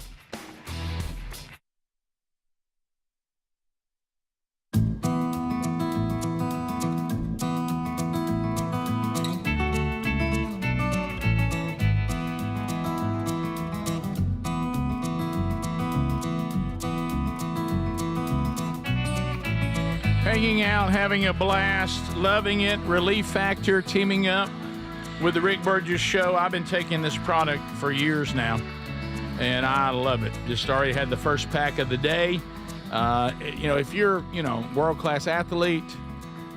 S1: Hanging out, having a blast, loving it. Relief Factor teaming up with the Rick Burgess Show. I've been taking this product for years now, and I love it. Just already had the first pack of the day. If you're, world-class athlete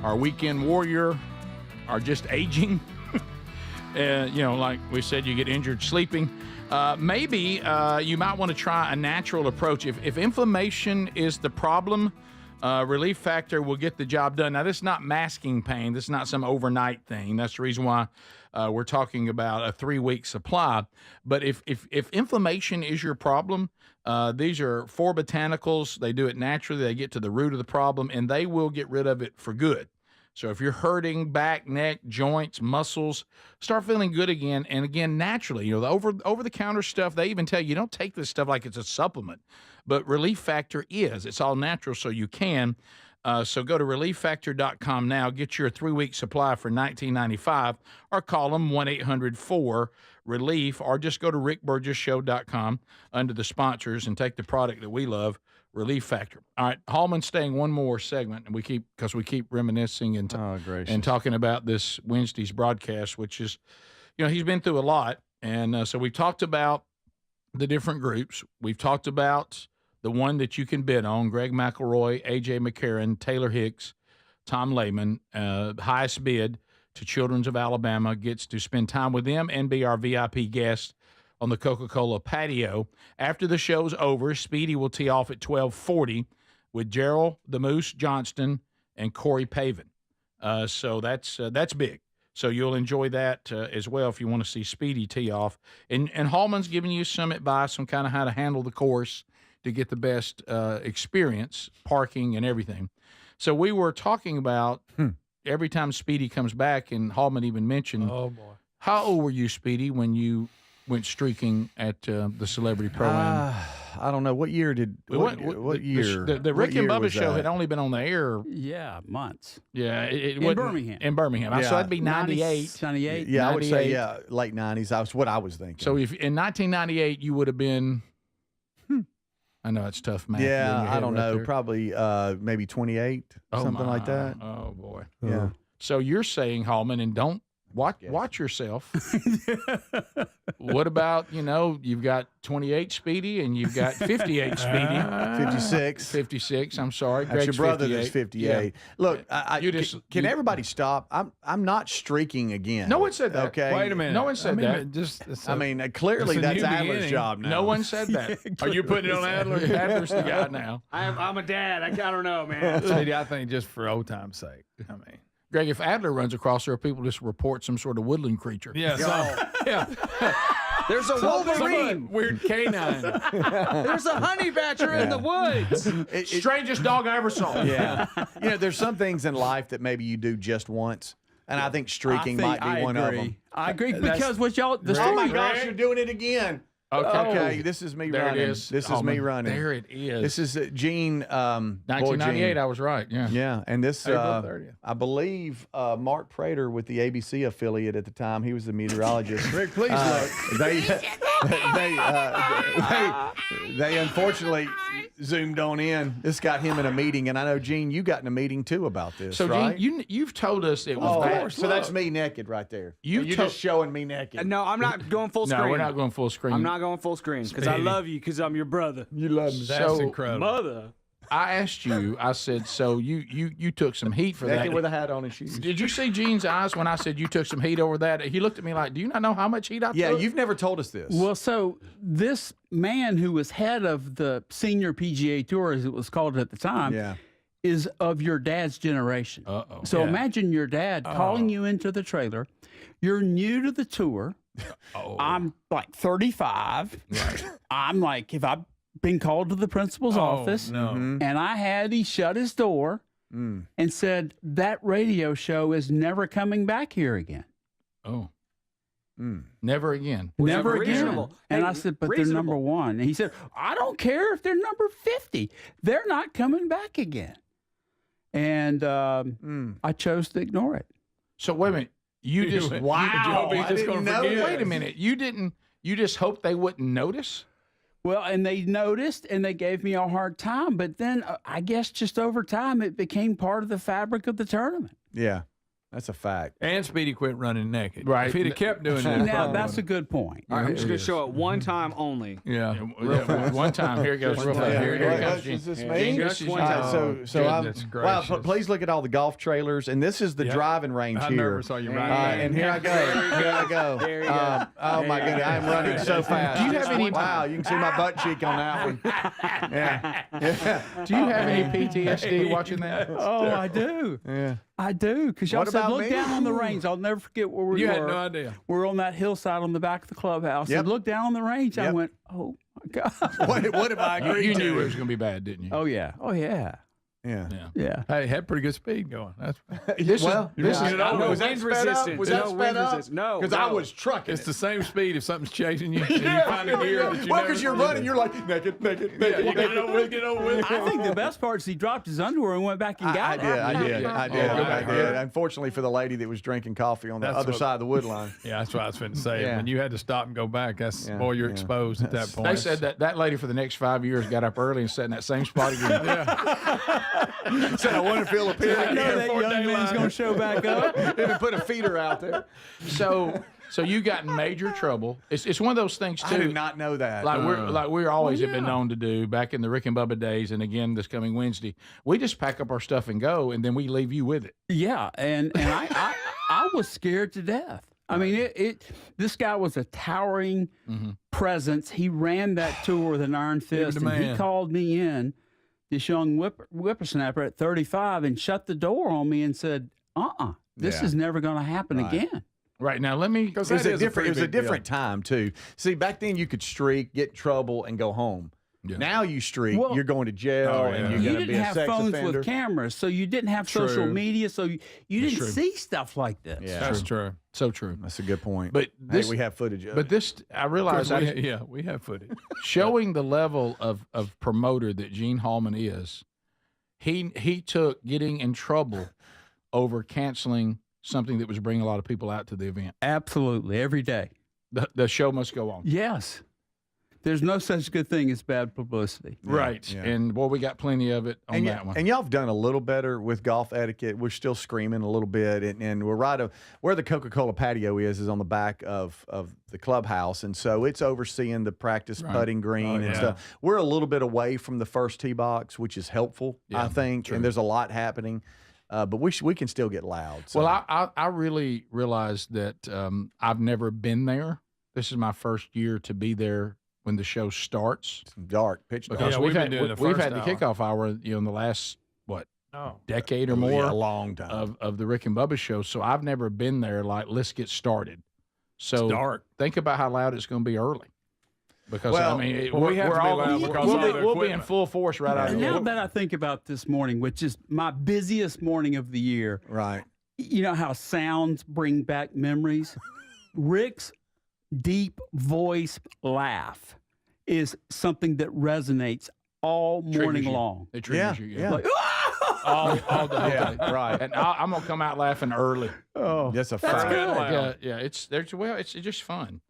S1: or weekend warrior or just aging, like we said, you get injured sleeping, maybe you might want to try a natural approach. If inflammation is the problem, Relief Factor will get the job done. Now, this is not masking pain. This is not some overnight thing. That's the reason why we're talking about a 3-week supply. But if inflammation is your problem, these are 4 botanicals. They do it naturally. They get to the root of the problem, and they will get rid of it for good. So if you're hurting back, neck, joints, muscles, start feeling good again, and again, naturally. The over-the-counter stuff, they even tell you don't take this stuff like it's a supplement. But Relief Factor is. It's all natural, so you can. So go to ReliefFactor.com now. Get your 3-week supply for $19.95, or call them 1-800-4-RELIEF, or just go to RickBurgessShow.com under the sponsors and take the product that we love, Relief Factor. All right, Hallman's staying one more segment, and we keep reminiscing and talking about this Wednesday's broadcast, which is, he's been through a lot, and so we talked about the different groups. We've talked about the one that you can bid on: Greg McElroy, A.J. McCarron, Taylor Hicks, Tom Lehman. Highest bid to Children's of Alabama gets to spend time with them and be our VIP guest on the Coca-Cola patio. After the show's over, Speedy will tee off at 12:40 with Gerald the Moose Johnston and Corey Pavin. So that's big. So you'll enjoy that as well if you want to see Speedy tee off. And Hallman's giving you some advice on kind of how to handle the course to get the best experience, parking and everything. So we were talking about every time Speedy comes back, and Hallman even mentioned, oh boy, how old were you, Speedy, when you went streaking at the Celebrity Pro-Am?
S2: I don't know. What year did what year?
S1: The Rick and Bubba show had only been on the air.
S11: Yeah, months.
S1: Yeah.
S11: In Birmingham.
S1: In Birmingham.
S2: Yeah.
S1: So that'd be 98.
S11: 98.
S2: Yeah, I would say, late 90s. That's what I was thinking.
S1: So if in 1998 you would have been, I know it's tough math.
S2: Yeah, I don't know. Probably maybe 28, something like that.
S1: Oh, boy.
S2: Yeah.
S1: So you're saying, Hallman, and don't watch yourself. What about, you've got 28 Speedy and you've got 58 Speedy. 56, I'm sorry.
S2: That's your brother that's 58.
S1: Yeah.
S2: Look, can everybody stop? I'm not streaking again.
S1: No one said that.
S2: Okay.
S1: Wait a minute. No one said that.
S2: Clearly that's Adler's job now.
S1: No one said that. Are you putting it on Adler? Adler's the guy now.
S4: I'm a dad. I don't know, man.
S3: Speedy, I think just for old time's sake.
S1: Greg, if Adler runs across there, people just report some sort of woodland creature.
S3: Yeah.
S4: There's a Wolverine.
S3: Weird canine.
S4: There's a honey badger in the woods.
S1: Strangest dog I ever saw.
S2: Yeah. There's some things in life that maybe you do just once. And I think streaking might be one of them.
S11: I agree, because what y'all...
S2: Oh, my gosh, you're doing it again. Okay, this is me running.
S1: There it is.
S2: This is me running.
S1: There it is.
S2: This is Gene.
S1: 1998,
S2: Gene.
S1: I was right. Yeah.
S2: Yeah, and this,
S1: April 30th.
S2: I believe, Mark Prater with the ABC affiliate at the time. He was the meteorologist.
S3: Rick, please look.
S2: They unfortunately zoomed on in. This got him in a meeting, and I know, Gene, you got in a meeting too about this.
S1: So,
S2: right?
S1: Gene, you've told us it was bad.
S2: So that's me naked right there. You're just showing me naked.
S4: No, I'm not going full screen.
S1: No, we're not going full screen.
S4: I'm not going full screen because I love you, because I'm your brother.
S1: You love me.
S3: That's incredible.
S4: Mother.
S1: I asked you. I said, so you took some heat for that.
S2: Naked with a hat on and shoes.
S1: Did you see Gene's eyes when I said you took some heat over that? He looked at me like, do you not know how much heat I took?
S2: Yeah, you've never told us this.
S11: Well, so this man who was head of the Senior PGA Tour, as it was called at the time, is of your dad's generation.
S1: Uh-oh.
S11: So imagine your dad calling you into the trailer. You're new to the tour. I'm like 35.
S1: Right.
S11: I'm like, if I've been called to the principal's office, and I had he shut his door and said, that radio show is never coming back here again.
S1: Oh. Never again.
S11: Never again.
S4: Reasonable.
S11: And
S4: Hey,
S11: I said, but
S4: reasonable.
S11: they're number one. And he said, I don't care if they're number 50. They're not coming back again. And I chose to ignore it.
S1: So wait a minute. You just
S2: Wow. I didn't know
S1: Wait
S2: this.
S1: a minute. You just hoped they wouldn't notice?
S11: Well, and they noticed and they gave me a hard time. But then I guess just over time, it became part of the fabric of the tournament.
S2: Yeah, that's a fact.
S3: And Speedy quit running naked.
S1: Right.
S3: If he'd have kept doing that.
S11: Now, that's a good point.
S4: All right, I'm just going to show it one time only.
S3: Yeah.
S1: One time. Here it goes. Real fast. Here it comes.
S2: Is this
S1: Gene.
S2: me?
S1: Gene,
S4: Just
S1: this is
S4: one
S1: you.
S4: time.
S2: So I'm,
S3: Goodness
S2: wow,
S3: gracious.
S2: please look at all the golf trailers. And this is the driving range
S3: I
S2: here.
S3: never saw you riding.
S2: And here I go. Here I go.
S4: There you go.
S2: Oh, my goodness. I'm running so fast.
S1: Do you have any-
S2: Wow, you can see my butt cheek on that one. Yeah.
S1: Do you have any PTSD watching that?
S11: Oh, I do.
S2: Yeah.
S11: I do. Because y'all
S2: What
S11: said,
S2: about
S11: look
S2: me?
S11: down on the range. I'll never forget where we were.
S3: You had no idea.
S11: We're on that hillside on the back of the clubhouse.
S2: Yep.
S11: And look down on the range. I
S2: Yep.
S11: went, oh, my God.
S2: What have I agreed
S1: You
S2: to?
S1: knew it was going to be bad, didn't you?
S11: Oh, yeah. Oh, yeah.
S2: Yeah.
S11: Yeah.
S3: Hey, had pretty good speed going. That's
S1: This
S2: Well,
S1: is
S2: I don't know. Was that
S4: Wind
S2: sped up?
S4: resistance.
S2: Was that
S4: No
S2: sped
S4: wind
S2: up?
S4: resistance. No,
S2: Because
S4: no.
S2: I was trucking
S3: it's
S2: it.
S3: the same speed if something's chasing you. And you find a gear that you
S2: Well,
S3: never-
S2: because you're running, you're like, naked.
S3: Yeah, you get it over with, get over with.
S11: I think the best part is he dropped his underwear and went back and got it.
S2: I
S3: Yeah.
S2: did. Unfortunately for the lady that was drinking coffee on the
S3: That's
S2: other
S3: what-
S2: side of the wood line.
S3: Yeah, that's what I was finna say.
S2: Yeah.
S3: When you had to stop and go back, that's
S2: Yeah,
S3: boy, you're
S2: yeah.
S3: exposed at that point.
S1: They said that lady for the next 5 years got up early and sat in that same spot again.
S2: Said I want to feel a period.
S11: I know that young man's going to show back up.
S2: Even put a feeder out there.
S1: So you got in major trouble. It's one of those things too.
S2: I did not know that.
S1: Like we're always have been known to do back in the Rick and Bubba days, and again this coming Wednesday. We just pack up our stuff and go, and then we leave you with it.
S11: Yeah, and I was scared to death. I mean, this guy was a towering presence. He ran that tour with an iron fist, and he called me in, this young whippersnapper at 35, and shut the door on me and said, this is never going to happen again.
S1: Right now, let me.
S2: It was a different time too. See, back then you could streak, get in trouble, and go home.
S1: Yeah.
S2: Now you streak,
S11: Well,
S2: you're going to jail, and you're
S11: you
S2: going to be
S11: didn't
S2: a
S11: have
S2: sex
S11: phones
S2: offender.
S11: with cameras, so you didn't have social media, so you didn't
S1: true.
S11: see stuff like this.
S2: Yeah,
S3: That's true.
S1: So true.
S2: That's a good point.
S1: But this,
S2: hey, we have footage of
S1: But
S2: it.
S1: this, I realize,
S3: We have footage.
S1: showing the level of promoter that Gene Hallman is. He took getting in trouble over canceling something that was bringing a lot of people out to the event.
S11: Absolutely, every day.
S1: The show must go on.
S11: Yes. There's no such good thing as bad publicity.
S1: Right.
S2: Yeah.
S1: And, boy, we got plenty of it on that one.
S2: And y'all have done a little better with golf etiquette. We're still screaming a little bit, and we're where the Coca-Cola patio is on the back of the clubhouse, and so it's overseeing the practice putting green and stuff. We're a little bit away from the first tee box, which is helpful, I think,
S1: true.
S2: and there's a lot happening. But we can still get loud. So.
S1: Well, I really realized that I've never been there. This is my first year to be there when the show starts.
S2: It's dark, pitch dark.
S1: Because
S3: Yeah,
S1: we've
S3: we've
S1: had
S3: been doing the
S1: we've
S3: first
S1: had the
S3: hour.
S1: kickoff hour, in the last decade or more,
S2: a long time
S1: of the Rick and Bubba show. So I've never been there. Like, let's get started. So
S3: It's dark.
S1: Think about how loud it's going to be early. Because
S2: Well,
S1: I mean,
S3: we have to be loud because of the
S1: we'll be in
S3: equipment.
S1: full force right out of
S11: And
S1: the
S11: now
S1: gate.
S11: that I think about this morning, which is my busiest morning of the year,
S2: right?
S11: You know how sounds bring back memories? Rick's deep voice laugh is something that resonates all morning long.
S1: It triggers you.
S2: Yeah.
S11: Like,
S1: all the whole day.
S2: Right.
S1: And I'm gonna come out laughing early.
S11: oh,
S2: That's a fact.
S1: Yeah. It's just fun.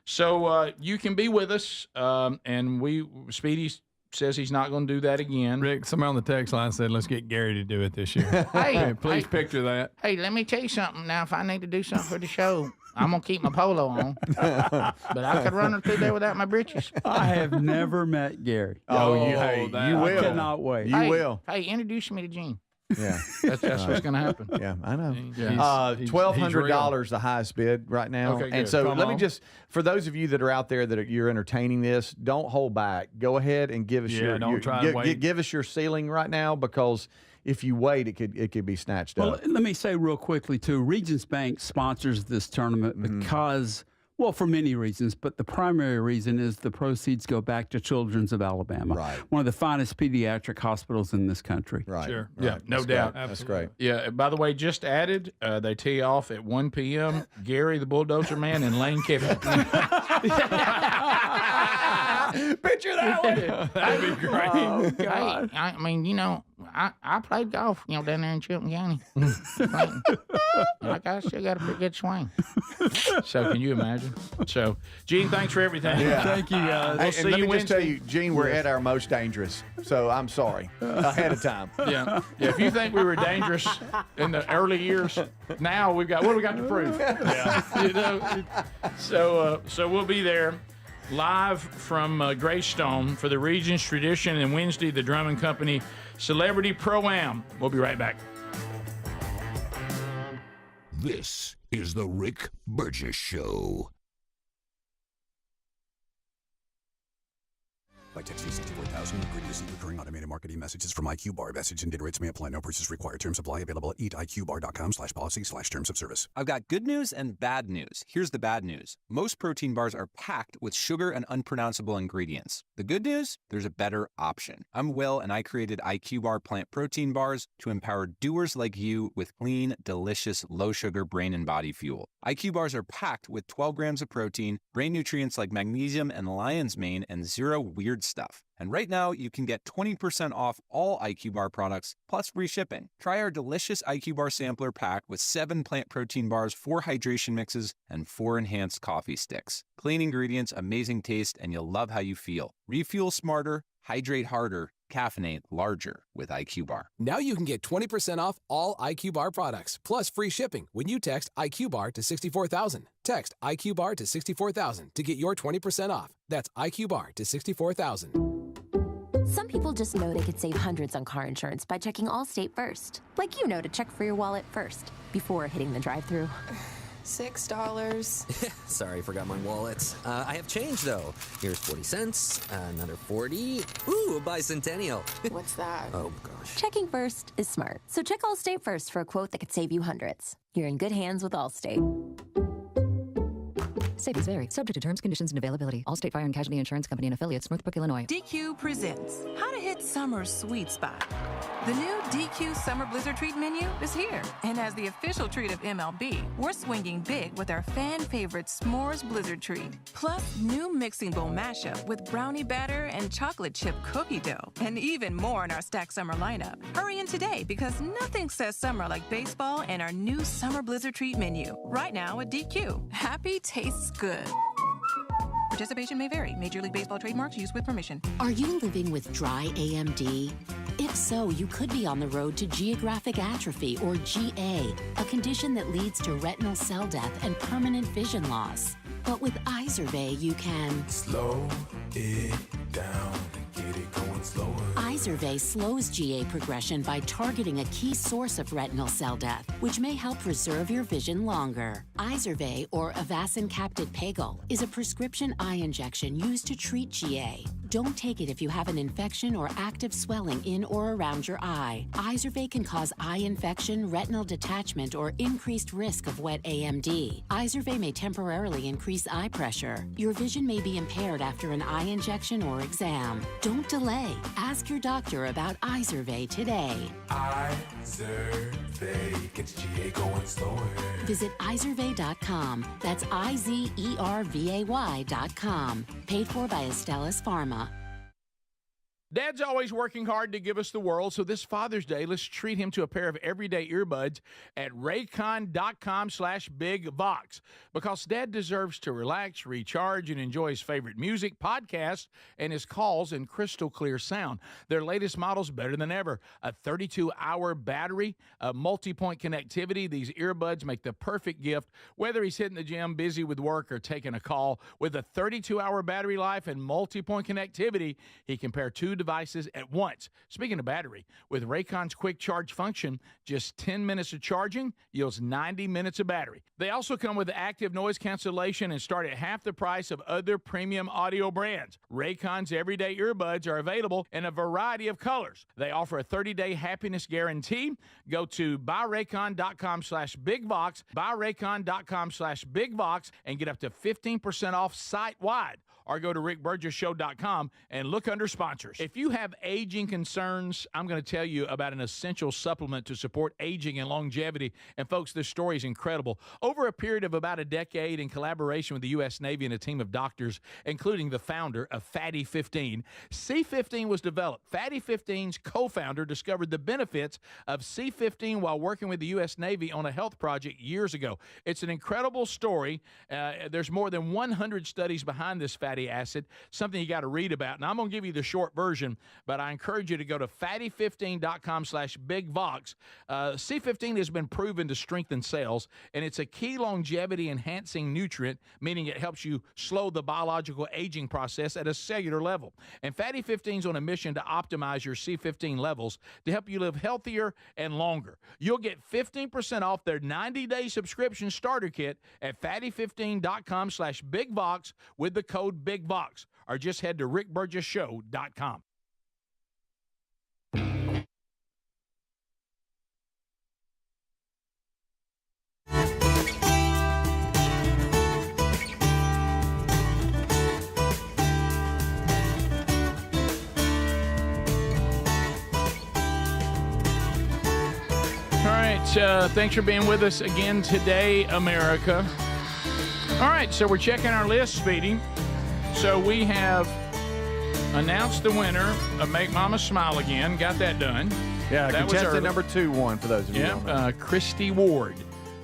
S1: So you can be with us, and Speedy says he's not going to do that again.
S3: Rick, somebody on the text line said, let's get Gary to do it this year.
S1: Hey,
S3: please picture that.
S1: Hey, let me tell you something now. If I need to do something for the show, I'm going to keep my polo on. But I could run her through there without my britches.
S11: I have never met Gary.
S2: Oh, you will.
S11: I cannot wait.
S2: You will.
S1: Hey, introduce me to Gene.
S2: Yeah.
S1: That's what's going to happen.
S2: Yeah, I know.
S3: Yeah.
S2: $1,200 the highest bid right now.
S3: Okay,
S2: and
S3: good.
S2: so
S3: Come
S2: let me
S3: on.
S2: just, for those of you that are out there that you're entertaining this, don't hold back. Go ahead and give us give us your ceiling right now, because if you wait, it could be snatched
S11: Well,
S2: up.
S11: let me say real quickly, too, Regions Bank sponsors this tournament because, well, for many reasons, but the primary reason is the proceeds go back to Children's of Alabama, one of the finest pediatric hospitals in this country.
S2: Right.
S1: Sure.
S2: Right.
S1: Yeah, no
S2: That's
S1: doubt.
S2: great. That's great.
S1: Yeah, by the way, just added, they tee off at 1 p.m. Gary the Bulldozer Man and Lane Kiffin.
S2: Picture that one.
S1: That'd be great.
S11: Oh, God.
S1: Hey, I mean, I played golf, down there in Chilton County. Like, I still got a pretty good swing. So, can you imagine? So, Gene, thanks for everything.
S2: Yeah.
S11: Thank you, guys.
S1: We'll
S2: And
S1: see
S2: let
S1: you
S2: me just tell
S1: Wednesday.
S2: you, Gene, we're at our most dangerous. So I'm sorry ahead of time.
S1: Yeah. If you think we were dangerous in the early years, now what do we got to prove? Yeah. So we'll be there live from Greystone for the Regions Tradition, and Wednesday the Drummond Company Celebrity Pro-Am. We'll be right back.
S5: This is the Rick Burgess Show.
S6: By texting 64,000, agree to receive recurring automated marketing messages from IQ Bar. Message and data rates may apply. No purchase required. Terms apply. Available at eatiqbar.com/policy/terms of service.
S7: I've got good news and bad news. Here's the bad news. Most protein bars are packed with sugar and unpronounceable ingredients. The good news? There's a better option. I'm Will, and I created IQ Bar plant protein bars to empower doers like you with clean, delicious, low-sugar brain and body fuel. IQ Bars are packed with 12 grams of protein, brain nutrients like magnesium and lion's mane, and zero weird stuff. And right now, you can get 20% off all IQ Bar products, plus free shipping. Try our delicious IQ Bar sampler pack with 7 plant protein bars, 4 hydration mixes, and 4 enhanced coffee sticks. Clean ingredients, amazing taste, and you'll love how you feel. Refuel smarter, hydrate harder, caffeinate larger with IQ Bar.
S18: Now you can get 20% off all IQ Bar products, plus free shipping when you text IQ Bar to 64,000. Text IQ Bar to 64,000 to get your 20% off. That's IQ Bar to 64,000.
S19: Some people just know they could save hundreds on car insurance by checking Allstate first. Like to check for your wallet first, before hitting the drive-thru.
S22: $6.
S26: Sorry, forgot my wallet. I have change, though. Here's 40 cents, another 40. Ooh, a bicentennial.
S22: What's that?
S26: Oh, gosh.
S19: Checking first is smart. So check Allstate first for a quote that could save you hundreds. You're in good hands with Allstate.
S27: Savings vary. Subject to terms, conditions, and availability. Allstate Fire and Casualty Insurance Company and Affiliates, Northbrook, Illinois.
S25: DQ presents How to Hit Summer's Sweet Spot. The new DQ Summer Blizzard Treat menu is here. And as the official treat of MLB, we're swinging big with our fan favorite S'mores Blizzard Treat. Plus, new mixing bowl mashup with brownie batter and chocolate chip cookie dough. And even more in our Stack Summer lineup. Hurry in today, because nothing says summer like baseball and our new Summer Blizzard Treat menu. Right now at DQ. Happy tastes good. Participation may vary. Major League Baseball trademarks used with permission.
S13: Are you living with dry AMD? If so, you could be on the road to geographic atrophy, or GA, a condition that leads to retinal cell death and permanent vision loss. But with Izervay, you can
S28: slow it down and get it going slower.
S13: Izervay slows GA progression by targeting a key source of retinal cell death, which may help preserve your vision longer. Izervay, or avacincaptad pegol, is a prescription eye injection used to treat GA. Don't take it if you have an infection or active swelling in or around your eye. Izervay can cause eye infection, retinal detachment, or increased risk of wet AMD. Izervay may temporarily increase eye pressure. Your vision may be impaired after an eye injection or exam. Don't delay. Ask your doctor about Izervay today.
S28: Izervay gets GA going slower.
S13: Visit Izervay.com. That's IZERVAY.com. Paid for by Astellas Pharma.
S1: Dad's always working hard to give us the world, so this Father's Day, let's treat him to a pair of everyday earbuds at raycon.com/bigvox, because Dad deserves to relax, recharge, and enjoy his favorite music, podcasts, and his calls in crystal clear sound. Their latest model's better than ever. A 32-hour battery, a multi-point connectivity. These earbuds make the perfect gift, whether he's hitting the gym, busy with work, or taking a call. With a 32-hour battery life and multi-point connectivity, he can pair two devices at once. Speaking of battery, with Raycon's quick charge function, just 10 minutes of charging yields 90 minutes of battery. They also come with active noise cancellation and start at half the price of other premium audio brands. Raycon's everyday earbuds are available in a variety of colors. They offer a 30-day happiness guarantee. Go to buyraycon.com/bigvox, buyraycon.com/bigvox, and get up to 15% off site-wide. Or go to rickburgessshow.com and look under sponsors. If you have aging concerns, I'm going to tell you about an essential supplement to support aging and longevity. And folks, this story is incredible. Over a period of about a decade, in collaboration with the U.S. Navy and a team of doctors, including the founder of Fatty 15, C15 was developed. Fatty 15's co-founder discovered the benefits of C15 while working with the U.S. Navy on a health project years ago. It's an incredible story. There's more than 100 studies behind this fatty acid, something you got to read about. And I'm going to give you the short version, but I encourage you to go to fatty15.com/bigvox. C15 has been proven to strengthen cells, and it's a key longevity enhancing nutrient, meaning it helps you slow the biological aging process at a cellular level. And Fatty 15 is on a mission to optimize your C15 levels to help you live healthier and longer. You'll get 15% off their 90-day subscription starter kit at fatty15.com/bigvox with the code BIGVOX, or just head to rickburgessshow.com. All right, thanks for being with us again today, America. All right, so we're checking our list, Speedy. So we have announced the winner of Make Mama Smile Again. Got that done.
S2: Yeah,
S1: that
S2: contestant number 2 won, for those of you who don't know.
S1: Christy Ward.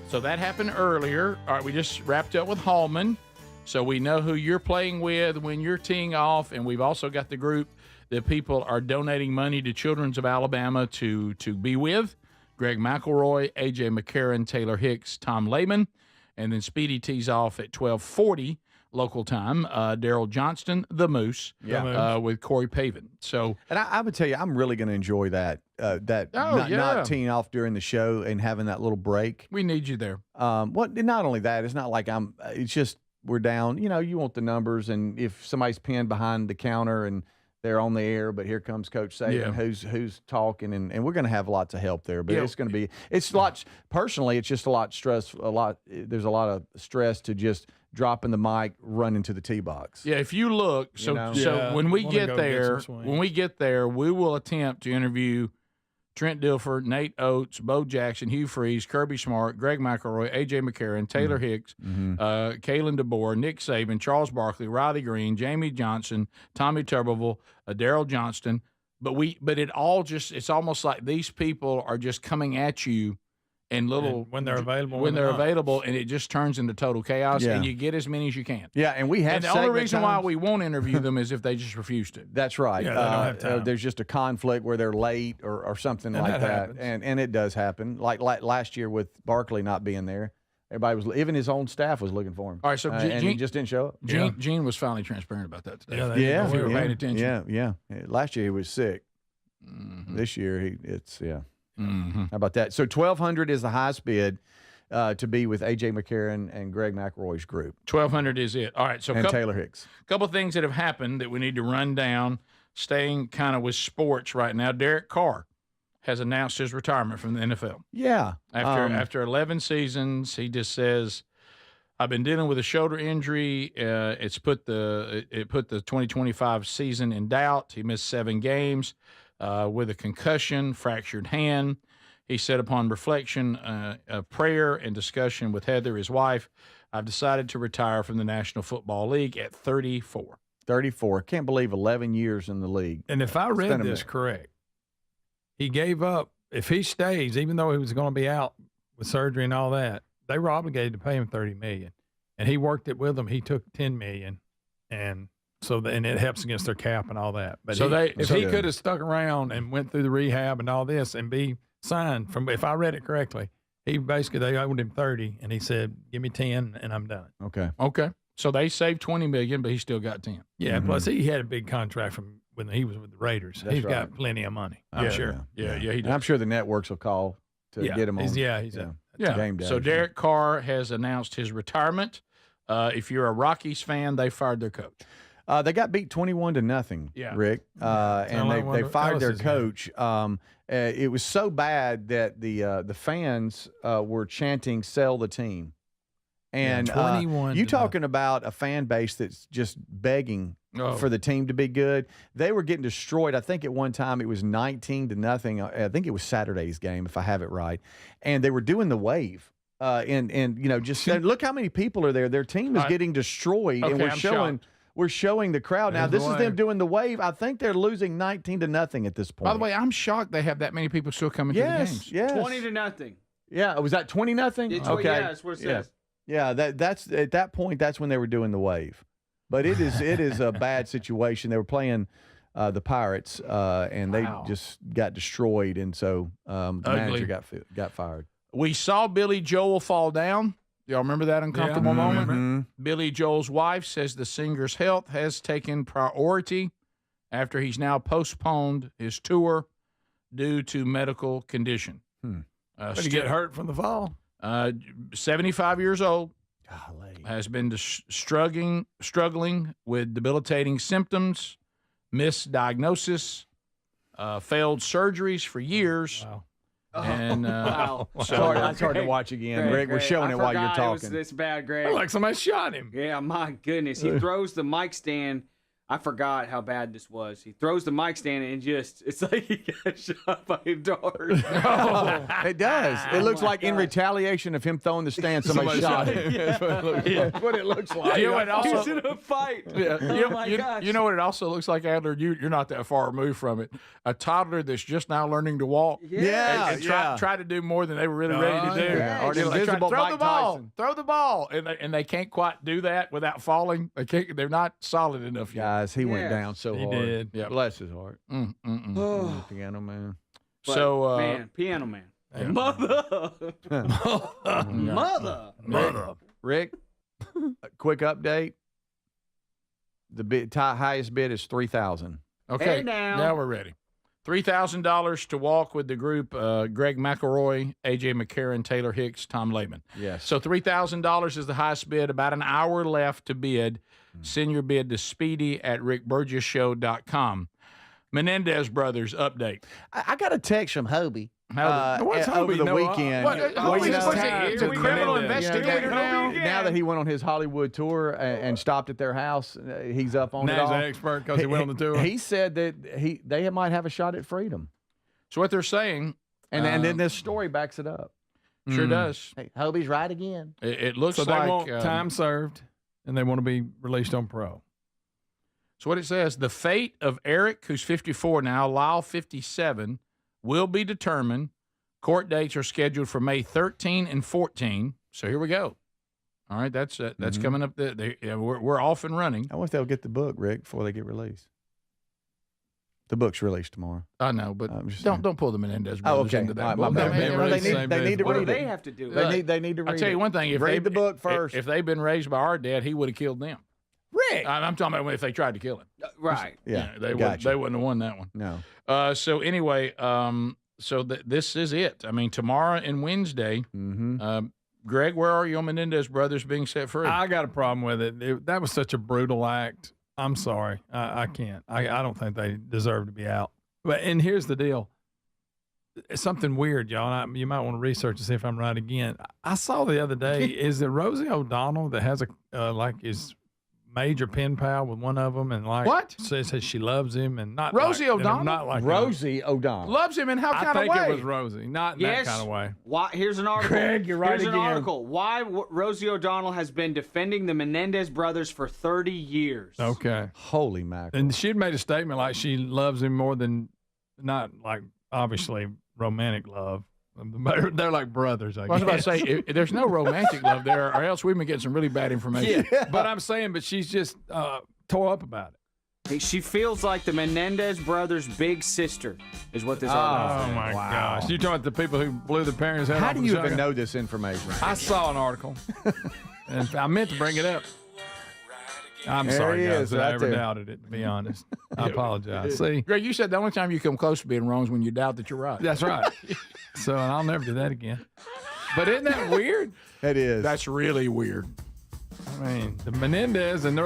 S1: So that happened earlier. All right, we just wrapped up with Hallman. So we know who you're playing with when you're teeing off, and we've also got the group that people are donating money to Children's of Alabama to be with. Greg McElroy, A.J. McCarron, Taylor Hicks, Tom Lehman. And then Speedy tees off at 12:40 local time. Daryl Johnston, the Moose, with Corey Pavin. So,
S2: and I would tell you, I'm really going to enjoy that. Not teeing off during the show and having that little break.
S1: We need you there.
S2: Not only that, it's not like it's just we're down. You know, you want the numbers, and if somebody's pinned behind the counter and they're on the air, but here comes Coach Saban, who's talking, and we're going to have lots of help there. But it's going to be, it's lots. Personally, it's just a lot stress. There's a lot of stress to just dropping the mic, running to the tee box.
S1: Yeah, if you look, when we get there, we will attempt to interview Trent Dilfer, Nate Oates, Bo Jackson, Hugh Freeze, Kirby Smart, Greg McElroy, A.J. McCarron, Taylor Hicks, Kalen DeBoer, Nick Saban, Charles Barkley, Riley Green, Jamie Johnson, Tommy Tuberville, Daryl Johnston. But it all it's almost like these people are just coming at you and when they're available, and it just turns into total chaos, and you get as many as you can.
S2: Yeah, and we have.
S1: And the only reason why we won't interview them is if they just refuse to.
S2: That's right.
S1: Yeah, they don't have time.
S2: There's just a conflict where they're late or something like that, and it does happen. Like last year with Barkley not being there, everybody was, even his own staff was looking for him.
S1: All right, so
S2: and he just didn't show up.
S1: Gene was finally transparent about that today.
S2: Yeah,
S1: we were paying attention.
S2: Yeah. Last year he was sick. This year how about that? So 1,200 is the highest bid to be with A.J. McCarron and Greg McElroy's group.
S1: 1,200 is it. All right. So
S2: Taylor Hicks.
S1: A couple of things that have happened that we need to run down, staying kind of with sports right now. Derek Carr has announced his retirement from the NFL.
S2: Yeah.
S1: After 11 seasons, he just says, I've been dealing with a shoulder injury. It put the 2025 season in doubt. He missed 7 games. With a concussion, fractured hand. He said, upon reflection, prayer, and discussion with Heather, his wife, I've decided to retire from the National Football League at 34.
S2: 34. Can't believe 11 years in the league.
S3: And if I read this correct, he gave up. If he stays, even though he was going to be out with surgery and all that, they were obligated to pay him $30 million. And he worked it with them. He took $10 million, and it helps against their cap and all that. But if he could have stuck around and went through the rehab and all this and be signed from, if I read it correctly, they owed him 30, and he said, "Give me 10, and I'm done."
S1: Okay. So they saved $20 million, but he still got 10.
S3: Yeah. Plus, he had a big contract from when he was with the Raiders.
S2: That's
S3: He's
S2: right.
S3: got plenty of money. I'm sure.
S1: Yeah, he
S2: And
S1: does.
S2: I'm sure the networks will call to get him on.
S3: He's
S2: game day.
S1: So Derek Carr has announced his retirement. If you're a Rockies fan, they fired their coach.
S2: They got beat 21-0, Rick, and they fired their coach. It was so bad that the fans were chanting "Sell the team," and you talking about a fan base that's just begging for the team to be good. They were getting destroyed. I think at one time it was 19-0. I think it was Saturday's game, if I have it right, and they were doing the wave. Just look how many people are there. Their team is getting destroyed, and we're showing the crowd now. This is them doing the wave. I think they're losing 19-0 at this point.
S1: By the way, I'm shocked they have that many people still coming to the games.
S2: Yes,
S4: 20-0.
S2: Yeah, was that 20-0?
S4: Okay, yeah, that's what it says.
S2: Yeah, that's at that point. That's when they were doing the wave. But it is a bad situation. They were playing the Pirates, and they just got destroyed, and so the manager got fired.
S1: We saw Billy Joel fall down. Y'all remember that uncomfortable moment?
S2: Mm-hmm.
S1: Billy Joel's wife says the singer's health has taken priority after he's now postponed his tour due to medical condition.
S3: Did he get hurt from the fall?
S1: 75 years old. Has been struggling with debilitating symptoms, misdiagnosis, failed surgeries for years.
S2: Wow.
S1: And
S2: so it's hard to watch again. Greg, we're showing it while you're talking.
S4: It's bad, Greg.
S3: Like somebody shot him.
S4: Yeah, my goodness. He throws the mic stand. I forgot how bad this was. He throws the mic stand and it's like he got shot by a dart.
S2: It does. It looks like in retaliation of him throwing the stand, somebody shot him.
S1: That's what it looks like. You know what also,
S4: he's in a fight.
S1: Yeah.
S4: Oh my gosh.
S1: You know what it also looks like, Adler? You're not that far removed from it. A toddler that's just now learning to walk.
S2: Yeah.
S1: And try to do more than they were really ready to do.
S2: Yeah.
S1: Or
S2: The invisible
S1: throw
S2: Mike
S1: the ball.
S2: Tyson.
S1: Throw the ball. And they can't quite do that without falling. They're not solid enough yet.
S2: Guys, he went down so hard.
S3: Did.
S2: Yeah. Bless his heart. Piano man.
S4: But, Piano Man.
S1: Yeah.
S4: Mother.
S2: Rick, a quick update. The highest bid is $3,000.
S1: Okay,
S4: Hey,
S1: now we're ready. $3,000 to walk with the group, Greg McElroy, A.J. McCarron, Taylor Hicks, Tom Lehman.
S2: Yes.
S1: So $3,000 is the highest bid. About an hour left to bid. Send your bid to speedy@rickburgessshow.com. Menendez Brothers update.
S2: I got a text from Hobie.
S3: What's
S2: over
S3: Hobie?
S2: the
S3: No,
S2: weekend.
S1: He's a criminal investigator now.
S2: Now that he went on his Hollywood tour and stopped at their house, he's up on it
S3: Now he's
S2: all.
S3: an expert because he went on the tour.
S2: He said that they might have a shot at freedom.
S1: So what they're saying,
S2: And then this story backs it up.
S1: sure does.
S2: Hey, Hobie's right again.
S1: It looks
S3: So they
S1: like
S3: want time served, and they want to be released on parole.
S1: So what it says, the fate of Eric, who's 54 now, Lyle, 57, will be determined. Court dates are scheduled for May 13 and 14. So here we go. All right, that's coming up. We're off and running.
S2: I wonder if they'll get the book, Rick, before they get released. The book's released tomorrow.
S1: I know, but don't pull the Menendez brothers into that.
S2: My bad.
S3: They
S2: need to
S4: What do
S2: read
S4: they
S2: it.
S4: have to do?
S2: They need to read it.
S1: I'll tell you one thing. If
S2: read the book first.
S1: If they've been raised by our dad, he would have killed them.
S2: Rick.
S1: I'm talking about if they tried to kill him.
S4: Right.
S2: Yeah,
S1: they
S2: gotcha.
S1: wouldn't have won that one.
S2: No.
S1: So anyway, this is it. I mean, tomorrow and Wednesday. Greg, where are you on Menendez Brothers being set free?
S3: I got a problem with it. That was such a brutal act. I'm sorry. I can't. I don't think they deserve to be out. And here's the deal. It's something weird, y'all. You might want to research and see if I'm right again. I saw the other day, is it Rosie O'Donnell that has is major pen pal with one of them, and like
S1: What?
S3: says she loves him, and not
S1: Rosie
S3: like,
S1: O'Donnell?
S3: not like
S2: Rosie O'Donnell.
S1: Loves him in how kind
S3: I
S1: of
S3: think
S1: way?
S3: it was Rosie, not in
S4: Yes.
S3: that kind of way.
S4: Why? Here's an article.
S2: Craig, you're right
S4: Here's
S2: again.
S4: an article. Why Rosie O'Donnell has been defending the Menendez brothers for 30 years.
S3: Okay.
S2: Holy mackerel.
S3: And she'd made a statement like she loves him more than, not like obviously romantic love. They're like brothers, I
S1: I was
S3: guess.
S1: about to say, there's no romantic love there, or else we've been getting some really bad information.
S3: Yeah. But I'm saying, but she's just tore up about it.
S4: She feels like the Menendez brothers' big sister, is what this article
S3: Oh
S4: said.
S3: my gosh! You talking about the people who blew their parents' head
S2: How
S3: off
S2: do
S3: with
S2: you
S3: a
S2: even
S3: shotgun?
S2: know this information?
S3: I saw an article, and I meant to bring it up. I'm
S2: There
S3: sorry,
S2: he
S3: guys,
S2: is,
S3: that I
S2: right
S3: ever
S2: there.
S3: doubted it. To be honest, I apologize. See,
S1: Greg, you said the only time you come close to being wrong is when you doubt that you're right.
S3: that's right. So, and I'll never do that again. But isn't that weird?
S2: It is.
S1: That's really weird.
S3: I mean, the Menendez and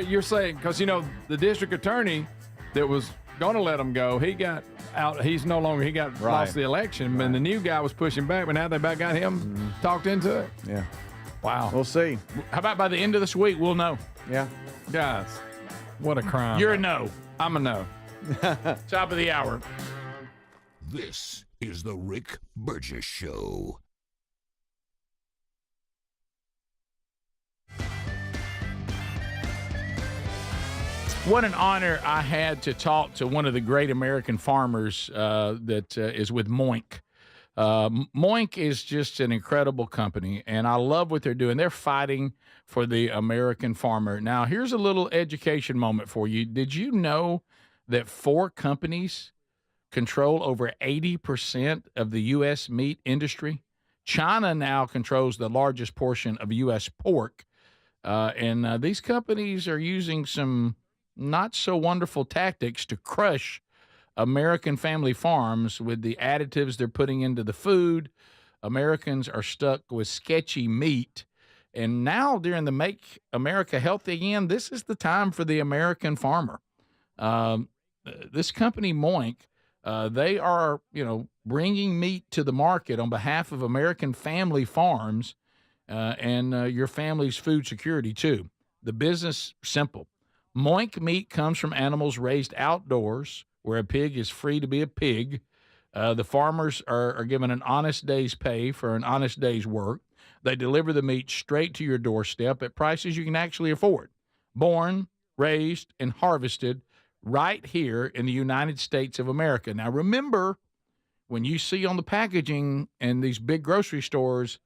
S3: you're saying because the district attorney that was going to let him go, he got out. He's no longer. He got
S2: Right.
S3: lost the election, and the new guy was pushing back. But now they back got him talked into it.
S2: Yeah.
S3: Wow.
S2: We'll see.
S1: How about by the end of this week, we'll know.
S2: Yeah.
S3: Guys, what a crime.
S1: You're a no.
S3: I'm a no.
S1: Top of the hour.
S5: This is the Rick Burgess Show.
S1: What an honor I had to talk to one of the great American farmers that is with Moink. Moink is just an incredible company, and I love what they're doing. They're fighting for the American farmer. Now, here's a little education moment for you. Did you know that 4 companies control over 80% of the U.S. meat industry? China now controls the largest portion of U.S. pork, and these companies are using some not so wonderful tactics to crush American family farms with the additives they're putting into the food. Americans are stuck with sketchy meat. And now during the Make America Healthy Again, this is the time for the American farmer. This company, Moink, they are, bringing meat to the market on behalf of American family farms and your family's food security too. The business, simple. Moink meat comes from animals raised outdoors where a pig is free to be a pig. The farmers are given an honest day's pay for an honest day's work. They deliver the meat straight to your doorstep at prices you can actually afford. Born, raised, and harvested right here in the United States of America. Now, remember, when you see on the packaging in these big grocery stores,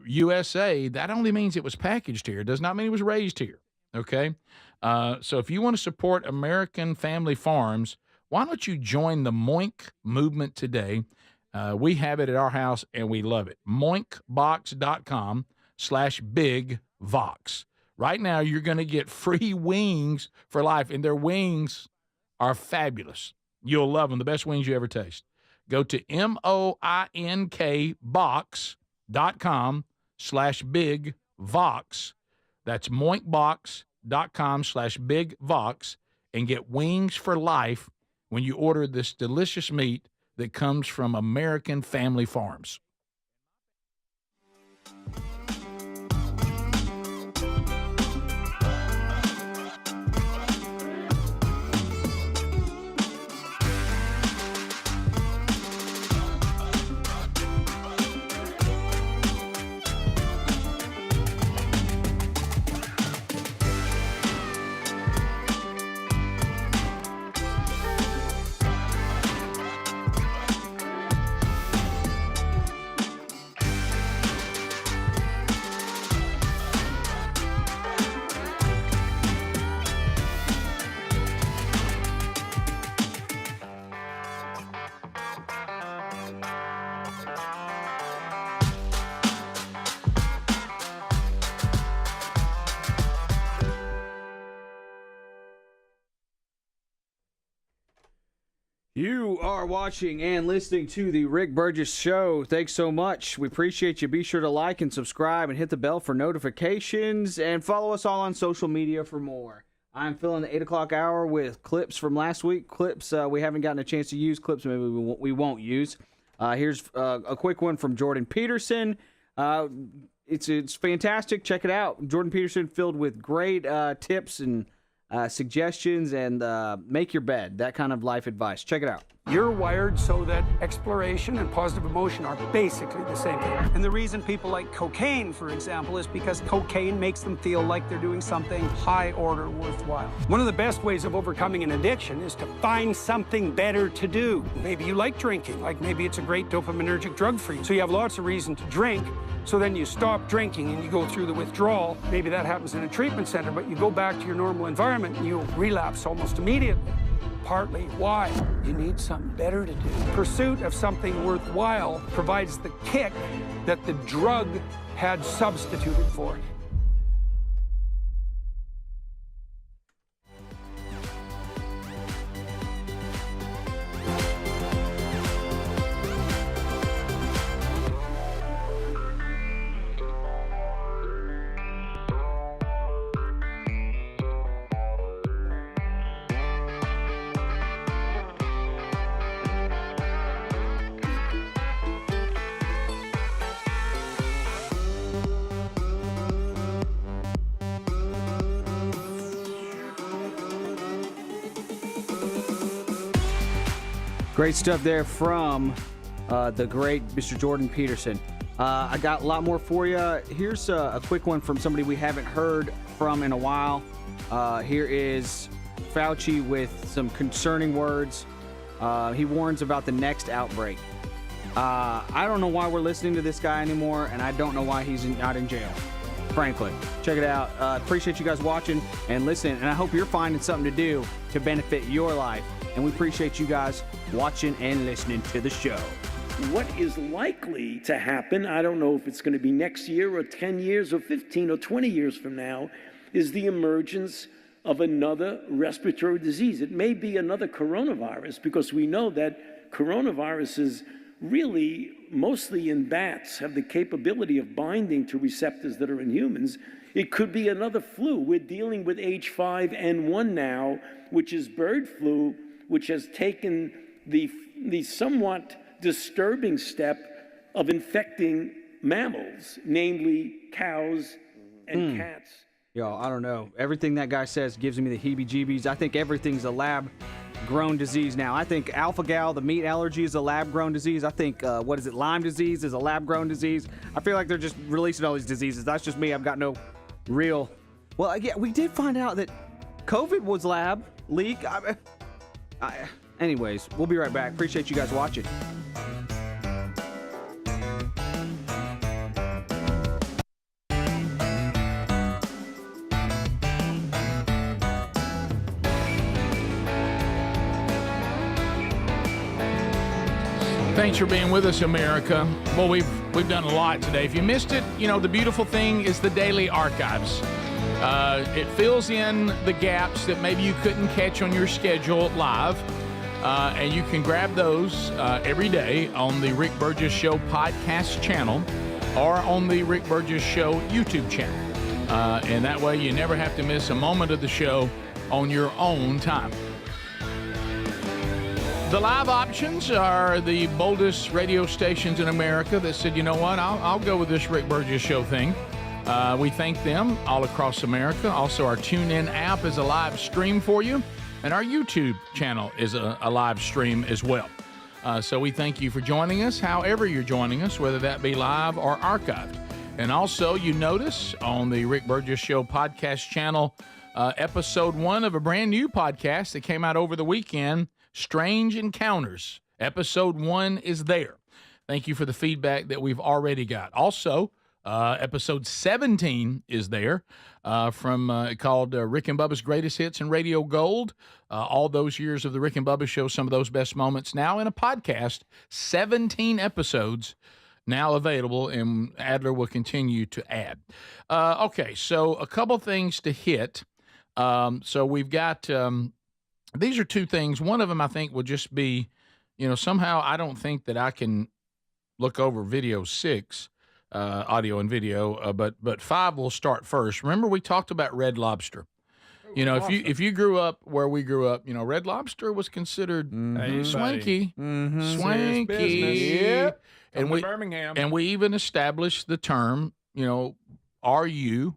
S1: USA, that only means it was packaged here. It does not mean it was raised here. Okay? So if you want to support American family farms, why don't you join the Moink movement today? We have it at our house, and we love it. Moinkbox.com/bigvox. Right now, you're going to get free wings for life, and their wings are fabulous. You'll love them, the best wings you ever taste. Go to moinkbox.com/bigvox. That's moinkbox.com/bigvox and get wings for life when you order this delicious meat that comes from American family farms.
S4: You are watching and listening to the Rick Burgess Show. Thanks so much. We appreciate you. Be sure to like and subscribe and hit the bell for notifications and follow us all on social media for more. I'm filling the 8 o'clock hour with clips from last week, clips we haven't gotten a chance to use, clips maybe we won't use. Here's a quick one from Jordan Peterson. It's fantastic. Check it out. Jordan Peterson filled with great tips and suggestions and make your bed, that kind of life advice. Check it out.
S8: You're wired so that exploration and positive emotion are basically the same thing. And the reason people like cocaine, for example, is because cocaine makes them feel like they're doing something high order worthwhile. One of the best ways of overcoming an addiction is to find something better to do. Maybe you like drinking, like maybe it's a great dopaminergic drug for you. So you have lots of reason to drink. So then you stop drinking and you go through the withdrawal. Maybe that happens in a treatment center, but you go back to your normal environment and you relapse almost immediately. Partly why? You need something better to do. Pursuit of something worthwhile provides the kick that the drug had substituted for.
S4: Great stuff there from the great Mr. Jordan Peterson. I got a lot more for you. Here's a quick one from somebody we haven't heard from in a while. Here is Fauci with some concerning words. He warns about the next outbreak. I don't know why we're listening to this guy anymore, and I don't know why he's not in jail, frankly. Check it out. Appreciate you guys watching and listening, and I hope you're finding something to do to benefit your life. And we appreciate you guys watching and listening to the show.
S9: What is likely to happen, I don't know if it's going to be next year or 10 years or 15 or 20 years from now, is the emergence of another respiratory disease. It may be another coronavirus, because we know that coronaviruses really, mostly in bats, have the capability of binding to receptors that are in humans. It could be another flu. We're dealing with H5N1 now, which is bird flu, which has taken the somewhat disturbing step of infecting mammals, namely cows and cats.
S4: Yo, I don't know. Everything that guy says gives me the heebie-jeebies. I think everything's a lab-grown disease now. I think alpha-gal, the meat allergy, is a lab-grown disease. I think, Lyme disease is a lab-grown disease. I feel like they're just releasing all these diseases. That's just me. I've got no real... Well, yeah, we did find out that COVID was lab leak. Anyways, we'll be right back. Appreciate you guys watching.
S1: Thanks for being with us, America. Well, we've done a lot today. If you missed it, the beautiful thing is the daily archives. It fills in the gaps that maybe you couldn't catch on your schedule live. And you can grab those every day on the Rick Burgess Show podcast channel or on the Rick Burgess Show YouTube channel. And that way you never have to miss a moment of the show on your own time. The live options are the boldest radio stations in America that said, you know what, I'll go with this Rick Burgess Show thing. We thank them all across America. Also, our TuneIn app is a live stream for you, and our YouTube channel is a live stream as well. So we thank you for joining us, however you're joining us, whether that be live or archived. And also, you notice on the Rick Burgess Show podcast channel, episode 1 of a brand new podcast that came out over the weekend, Strange Encounters. Episode 1 is there. Thank you for the feedback that we've already got. Also, episode 17 is there called Rick and Bubba's Greatest Hits and Radio Gold. All those years of the Rick and Bubba Show, some of those best moments now in a podcast. 17 episodes now available, and Adler will continue to add. Okay, so a couple things to hit. So we've got... these are two things. One of them, I think, will just be, somehow I don't think that I can look over video 6, audio and video, but 5 will start first. Remember, we talked about Red Lobster. If you grew up where we grew up, Red Lobster was considered swanky, swanky.
S3: Yep.
S1: And
S3: Birmingham.
S1: we even established the term are you,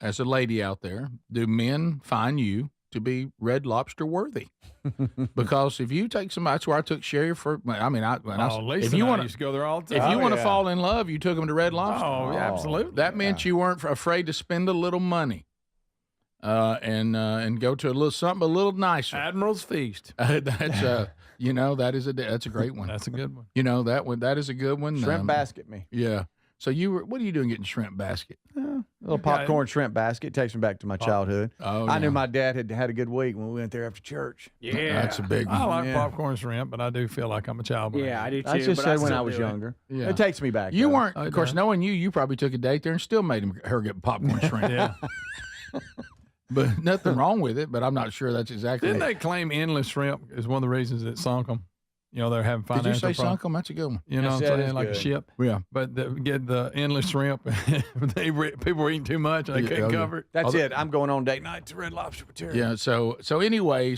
S1: as a lady out there, do men find you to be Red Lobster worthy? Because if you take somebody, that's where I took Sherry for. I mean,
S3: Lisa
S1: if you want
S3: used to go there all the time.
S1: if you want to fall in love, you took them to Red Lobster.
S3: Oh, yeah, absolutely.
S1: That meant you weren't afraid to spend a little money, and go to a little nicer.
S3: Admiral's Feast.
S1: That's that's a great one.
S3: That's a good one.
S1: That is a good one.
S2: Shrimp basket me.
S1: Yeah. So what are you doing getting shrimp basket?
S2: A little popcorn shrimp basket. Takes me back to my childhood.
S1: Oh,
S2: I knew my dad had a good week when we went there after church.
S3: Yeah,
S1: that's a big one.
S3: I like popcorn shrimp, but I do feel like I'm a child.
S4: Yeah, I do too.
S2: I just said when I
S4: still
S2: was
S4: do it.
S2: younger.
S1: Yeah.
S2: It takes me back.
S1: You
S2: though.
S1: weren't, of course, knowing you probably took a date there and still made her get popcorn shrimp.
S3: Yeah.
S1: But nothing wrong with it, but I'm not sure that's exactly
S3: Didn't they claim endless shrimp is one of the reasons it sunk them? They're having financial
S1: Did you say
S3: problems.
S1: sunk them? That's a good one.
S3: You know what I'm saying? Like a ship.
S1: Yeah.
S3: But get the endless shrimp. People were eating too much and they couldn't cover it.
S2: That's it. I'm going on date night to Red Lobster with Terry.
S1: Yeah. So anyway,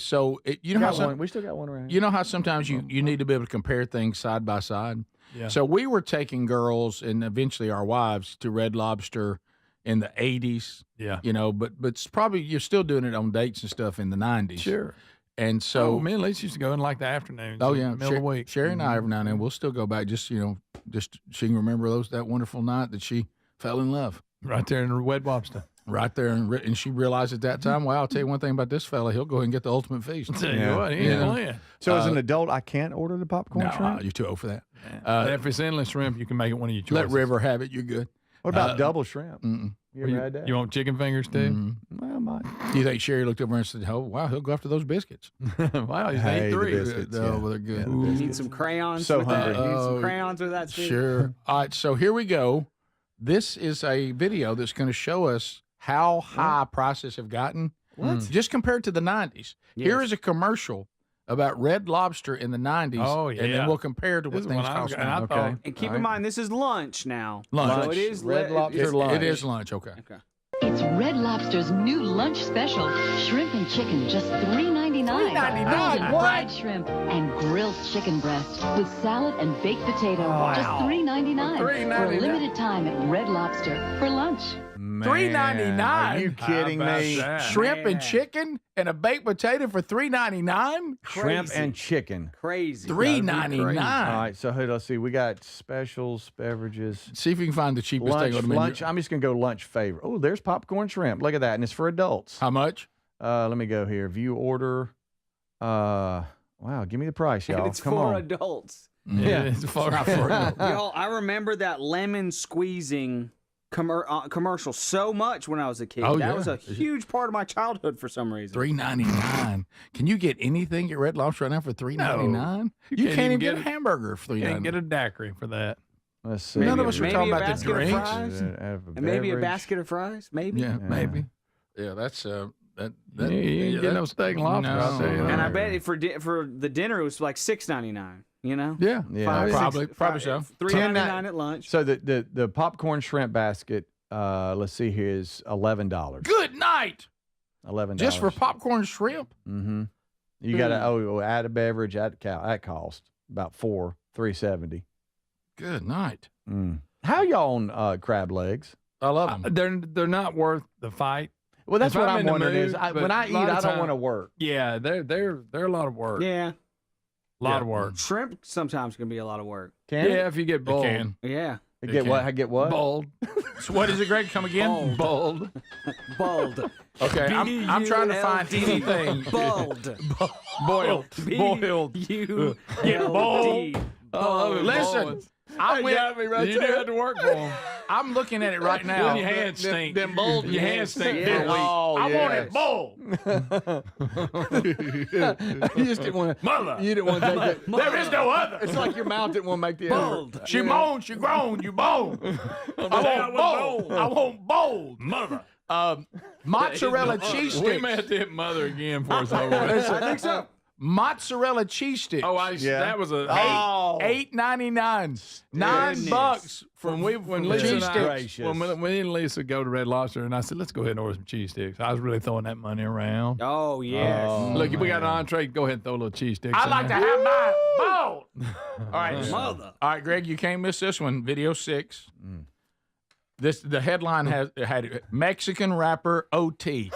S1: you know how
S2: we still got one around.
S1: You know how sometimes you need to be able to compare things side by side.
S3: Yeah.
S1: So we were taking girls and eventually our wives to Red Lobster in the 80s.
S3: Yeah.
S1: But it's probably you're still doing it on dates and stuff in the 90s.
S3: Sure.
S1: And so
S3: me and Lisa used to go in like the afternoons.
S1: Oh yeah,
S3: middle of the week.
S1: Sherry and I every now and then we'll still go back. Just she can remember that wonderful night that she fell in love
S3: Right there in Red Lobster.
S1: right there, and she realized at that time, well, I'll tell you one thing about this fella, he'll go ahead and get the ultimate feast.
S3: Tell you what, he ain't playing.
S2: So as an adult, I can't order the popcorn shrimp.
S1: You're too old for that.
S3: If it's endless shrimp, you can make it one of your choices.
S1: Let River have it. You're good.
S2: What about double shrimp? You ever had that?
S3: You want chicken fingers too?
S1: Mm-hmm.
S2: Well, I might.
S1: Do you think Sherry looked over and said, "Oh, wow, he'll go after those biscuits"?
S3: Wow, he's
S2: Hey,
S3: ate
S2: the
S3: 3.
S2: biscuits,
S1: Oh, well, they're good.
S2: Yeah, the
S4: You
S2: biscuits.
S4: need some crayons
S2: So
S4: with
S2: hungry.
S4: that. You need some crayons with that, Steve?
S1: Sure. All right, so here we go. This is a video that's going to show us how high prices have gotten. Just compared to the 90s. Here is a commercial about Red Lobster in the 90s.
S3: Oh, yeah.
S1: And then we'll compare to what
S3: This is
S1: things
S3: what I was-
S1: cost
S3: and I
S1: now.
S3: thought-
S4: And keep in mind, this is lunch now.
S1: Lunch.
S4: So it is
S2: Red Lobster lunch.
S1: It is lunch, okay.
S10: It's Red Lobster's new lunch special. Shrimp and chicken, just $3.99.
S1: $3.99?
S10: Grilled fried shrimp and grilled chicken breast with salad and baked potato. Just $3.99. For a limited time at Red Lobster for lunch.
S2: Man,
S1: $3.99?
S2: Are you kidding
S3: How about
S2: me?
S3: that?
S1: Shrimp and chicken and a baked potato for $3.99?
S2: Shrimp and chicken.
S4: Crazy.
S1: $3.99.
S2: All right, so let's see. We got specials, beverages,
S1: See if you can find the cheapest
S2: lunch.
S1: thing on the menu.
S2: Lunch. I'm just gonna go lunch favorite. Oh, there's popcorn shrimp. Look at that, and it's for adults.
S1: How much?
S2: Let me go here. View order. Wow, give me the price, y'all.
S4: And it's
S2: Come
S4: for
S2: on.
S4: adults.
S1: Yeah, it's far not for
S4: Y'all, I remember that lemon squeezing commercial so much when I was a kid.
S1: Oh,
S4: that
S1: yeah.
S4: was a huge part of my childhood for some reason.
S1: $3.99. Can you get anything at Red Lobster right now for $3.99? You can't even get a hamburger for
S3: Can't
S1: $3.99.
S3: get a daiquiri for that.
S2: Let's see.
S1: None of us are
S4: Maybe
S1: talking
S4: a
S1: about the
S4: basket of
S1: drinks.
S4: fries?
S2: And
S4: And maybe a basket of fries, maybe.
S1: Yeah, maybe. Yeah, that's that.
S3: You ain't getting no steak and lobster, I'll tell you that.
S4: And I bet for the dinner it was like $6.99. You know?
S1: Yeah,
S2: Yeah,
S1: probably so.
S4: $3.99 at lunch.
S2: So the popcorn shrimp basket, let's see here, is $11.
S1: Good night.
S2: $11
S1: Just for popcorn and shrimp.
S2: Mm-hmm. You got to add a beverage at cost about $3.70.
S1: Good night.
S2: How y'all on crab legs?
S1: I love them.
S3: They're not worth the fight.
S2: Well, that's
S3: If
S2: what
S3: I'm
S2: I'm
S3: in the
S2: wondering is
S3: mood,
S2: when
S3: but
S2: I
S3: a
S2: eat,
S3: lot of
S2: I don't
S3: time-
S2: want to work.
S3: Yeah, they're a lot of work.
S4: Yeah.
S3: A lot of work.
S4: Shrimp sometimes can be a lot of work.
S2: Can
S3: Yeah, if you get bold.
S1: can.
S4: Yeah.
S2: I get what? I get what?
S3: Bold.
S1: So what is it, Greg? Come again?
S3: Bold.
S4: Bold.
S1: Okay, I'm trying to find anything.
S4: Bold.
S1: Boiled.
S4: B-U-L-D.
S1: Get bold. Listen, I went.
S3: You do have to work for them.
S1: I'm looking at it right now.
S3: Then your hands stink.
S1: Them bold
S3: Your hands stink
S1: Yeah.
S3: for a week.
S2: Oh,
S1: I want
S2: yes.
S1: it bold.
S2: You just didn't want to.
S1: Mother.
S2: You didn't want to take it.
S1: There is no other.
S2: It's like your mouth didn't want to make the
S4: Bold.
S2: effort.
S1: She moans, she groan, you bone. I want bold. I want bold. Mother. Mozzarella cheese
S3: We
S1: sticks.
S3: may have to hit mother again for us over.
S4: I think so.
S1: Mozzarella cheese sticks.
S3: Oh, that was a
S1: $8.99. $9
S3: when
S1: from
S3: Lisa
S1: cheese
S3: and I,
S1: sticks.
S3: when me and Lisa go to Red Lobster, and I said, let's go ahead and order some cheese sticks. I was really throwing that money around.
S4: Oh, yes.
S3: Look, if we got an entree, go ahead and throw a little cheese sticks.
S1: I
S3: in
S1: like to
S3: there.
S1: have mine bold. All right,
S4: Mother.
S1: All right, Greg, you can't miss this one. Video 6. The headline had Mexican rapper OT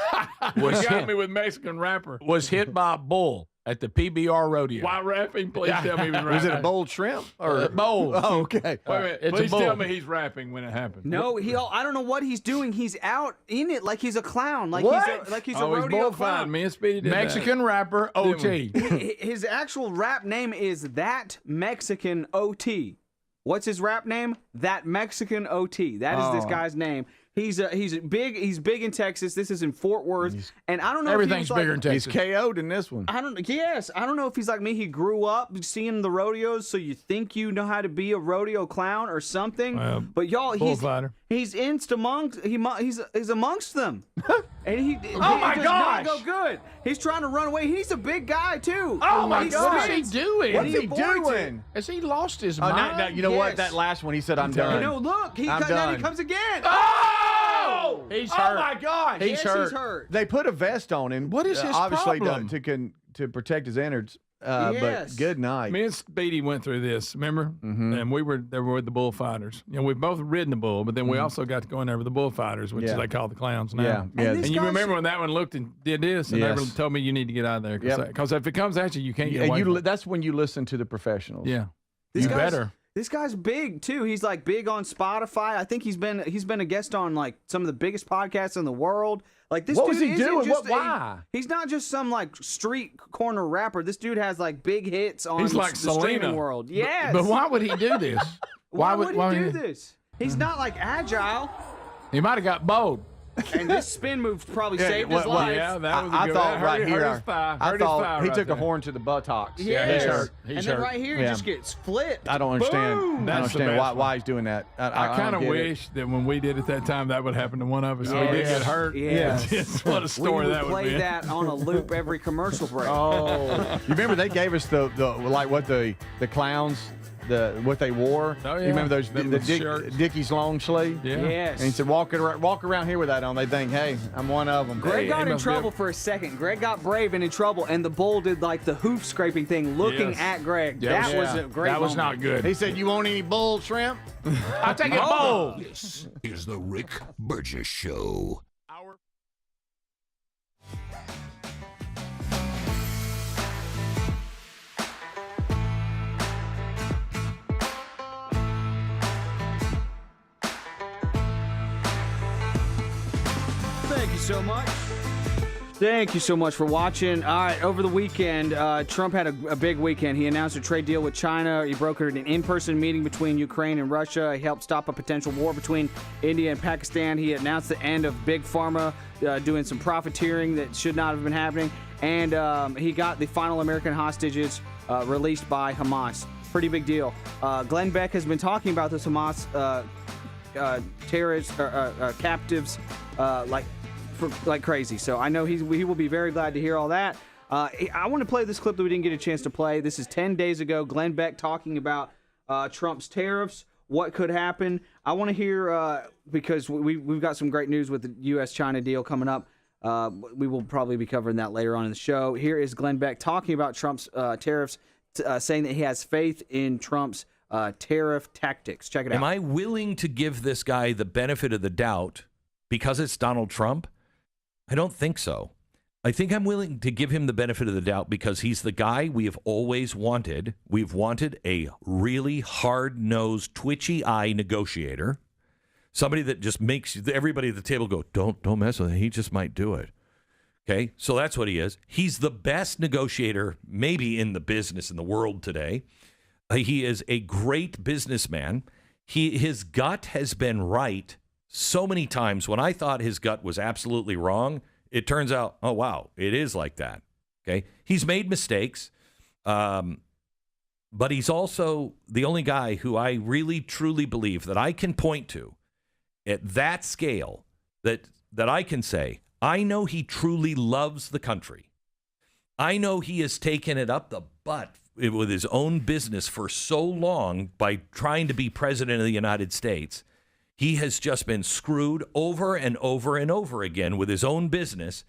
S3: was got me with Mexican rapper.
S1: Was hit by a bull at the PBR rodeo.
S3: Why rapping? Please tell me he was rapping.
S2: Was it a bowl shrimp or
S1: bowl?
S2: Oh, okay.
S3: Wait a minute.
S1: It's
S3: Please
S1: a bull.
S3: tell me he's rapping when it happened.
S4: No, I don't know what he's doing. He's out in it like he's a clown. Like
S1: What?
S4: he's a rodeo clown.
S3: Me and Speedy did
S1: Mexican rapper OT.
S4: His actual rap name is That Mexican OT. What's his rap name? That Mexican OT. That is this guy's name. He's big. He's big in Texas. This is in Fort Worth, and I don't know.
S1: Everything's
S4: if he was
S1: bigger in Texas.
S2: He's KO'd in this one.
S4: I don't know if he's like me. He grew up seeing the rodeos, so you think you know how to be a rodeo clown or something. But y'all, he's amongst them, and he does not go good. He's trying to run away. He's a big guy too.
S1: Oh my God! What's he doing?
S2: What's he doing?
S1: Has he lost his
S2: Oh,
S1: mind?
S2: now, you know what? That last one, he said, "I'm done."
S4: No, look, then he comes again.
S2: Oh!
S1: He's hurt.
S2: Oh my gosh!
S1: He's hurt.
S2: They put a vest on him.
S1: What is his
S2: obviously
S1: problem?
S2: to protect his innards.
S4: Yes.
S2: But good night.
S3: Me and Speedy went through this, remember? And we were there with the bullfighters. You know, we've both ridden the bull, but then we also got to go in there with the bullfighters, which is they call the clowns now.
S2: Yeah.
S3: And you remember when that one looked and did this, and everyone told me you need to get out of there because if it comes at you, you can't get away.
S2: That's when you listen to the professionals.
S3: Yeah,
S1: better.
S4: This guy's big too. He's like big on Spotify. I think he's been a guest on like some of the biggest podcasts in the world. Like this.
S2: What
S4: dude
S2: was he
S4: isn't
S2: doing?
S4: just
S2: Why?
S4: He's not just some like street corner rapper. This dude has like big hits on
S3: He's like
S4: the streaming world. Yes.
S1: But why would he do this?
S4: why would he do this? He's not like agile.
S1: He might have got bold.
S4: And this spin move probably saved his life.
S3: Yeah, that was a
S2: I
S3: good
S2: thought right here. I thought he
S3: right
S2: took
S3: there.
S2: a horn to the buttocks.
S4: Yes.
S1: He's hurt.
S4: And then right here, he just gets flipped.
S2: I don't understand.
S4: Boom.
S2: I don't
S3: That's the
S2: understand
S3: best
S2: why he's doing that.
S3: I kind of
S2: don't get
S3: wish that when we did it that time, that would happen to one of us. So we did get hurt.
S4: Yes.
S3: What a story
S4: we
S3: that would
S4: play
S3: be.
S4: that on a loop every commercial break.
S2: Oh, you remember they gave us the like what the clowns. What they wore.
S3: Oh, yeah.
S2: You remember those
S3: Them shirts.
S2: Dickies long sleeve?
S3: Yeah.
S4: Yes.
S2: And he said, walk around here with that on. They think, hey, I'm one of them.
S4: Greg got in trouble for a second. Greg got brave and in trouble, and the bull did like the hoof scraping thing, looking at Greg. That was a great
S1: That was
S4: moment.
S1: not good.
S2: He said, you want any bull shrimp?
S1: I'll take it bold.
S5: This is the Rick Burgess Show.
S4: Thank you so much. Thank you so much for watching. All right, over the weekend, Trump had a big weekend. He announced a trade deal with China. He brokered an in-person meeting between Ukraine and Russia. He helped stop a potential war between India and Pakistan. He announced the end of Big Pharma doing some profiteering that should not have been happening. And he got the final American hostages released by Hamas. Pretty big deal. Glenn Beck has been talking about this Hamas terrorists, captives, like crazy. So I know he will be very glad to hear all that. I want to play this clip that we didn't get a chance to play. This is 10 days ago. Glenn Beck talking about Trump's tariffs, what could happen. I want to hear, because we've got some great news with the U.S.-China deal coming up. We will probably be covering that later on in the show. Here is Glenn Beck talking about Trump's tariffs, saying that he has faith in Trump's tariff tactics. Check it out.
S12: Am I willing to give this guy the benefit of the doubt because it's Donald Trump? I don't think so. I think I'm willing to give him the benefit of the doubt because he's the guy we have always wanted. We've wanted a really hard-nosed, twitchy-eye negotiator, somebody that just makes everybody at the table go, don't mess with him. He just might do it. Okay, so that's what he is. He's the best negotiator maybe in the business in the world today. He is a great businessman. His gut has been right so many times. When I thought his gut was absolutely wrong, it turns out, oh, wow, it is like that. Okay, he's made mistakes, but he's also the only guy who I really, truly believe that I can point to at that scale that I can say, I know he truly loves the country. I know he has taken it up the butt with his own business for so long by trying to be president of the United States. He has just been screwed over and over and over again with his own business.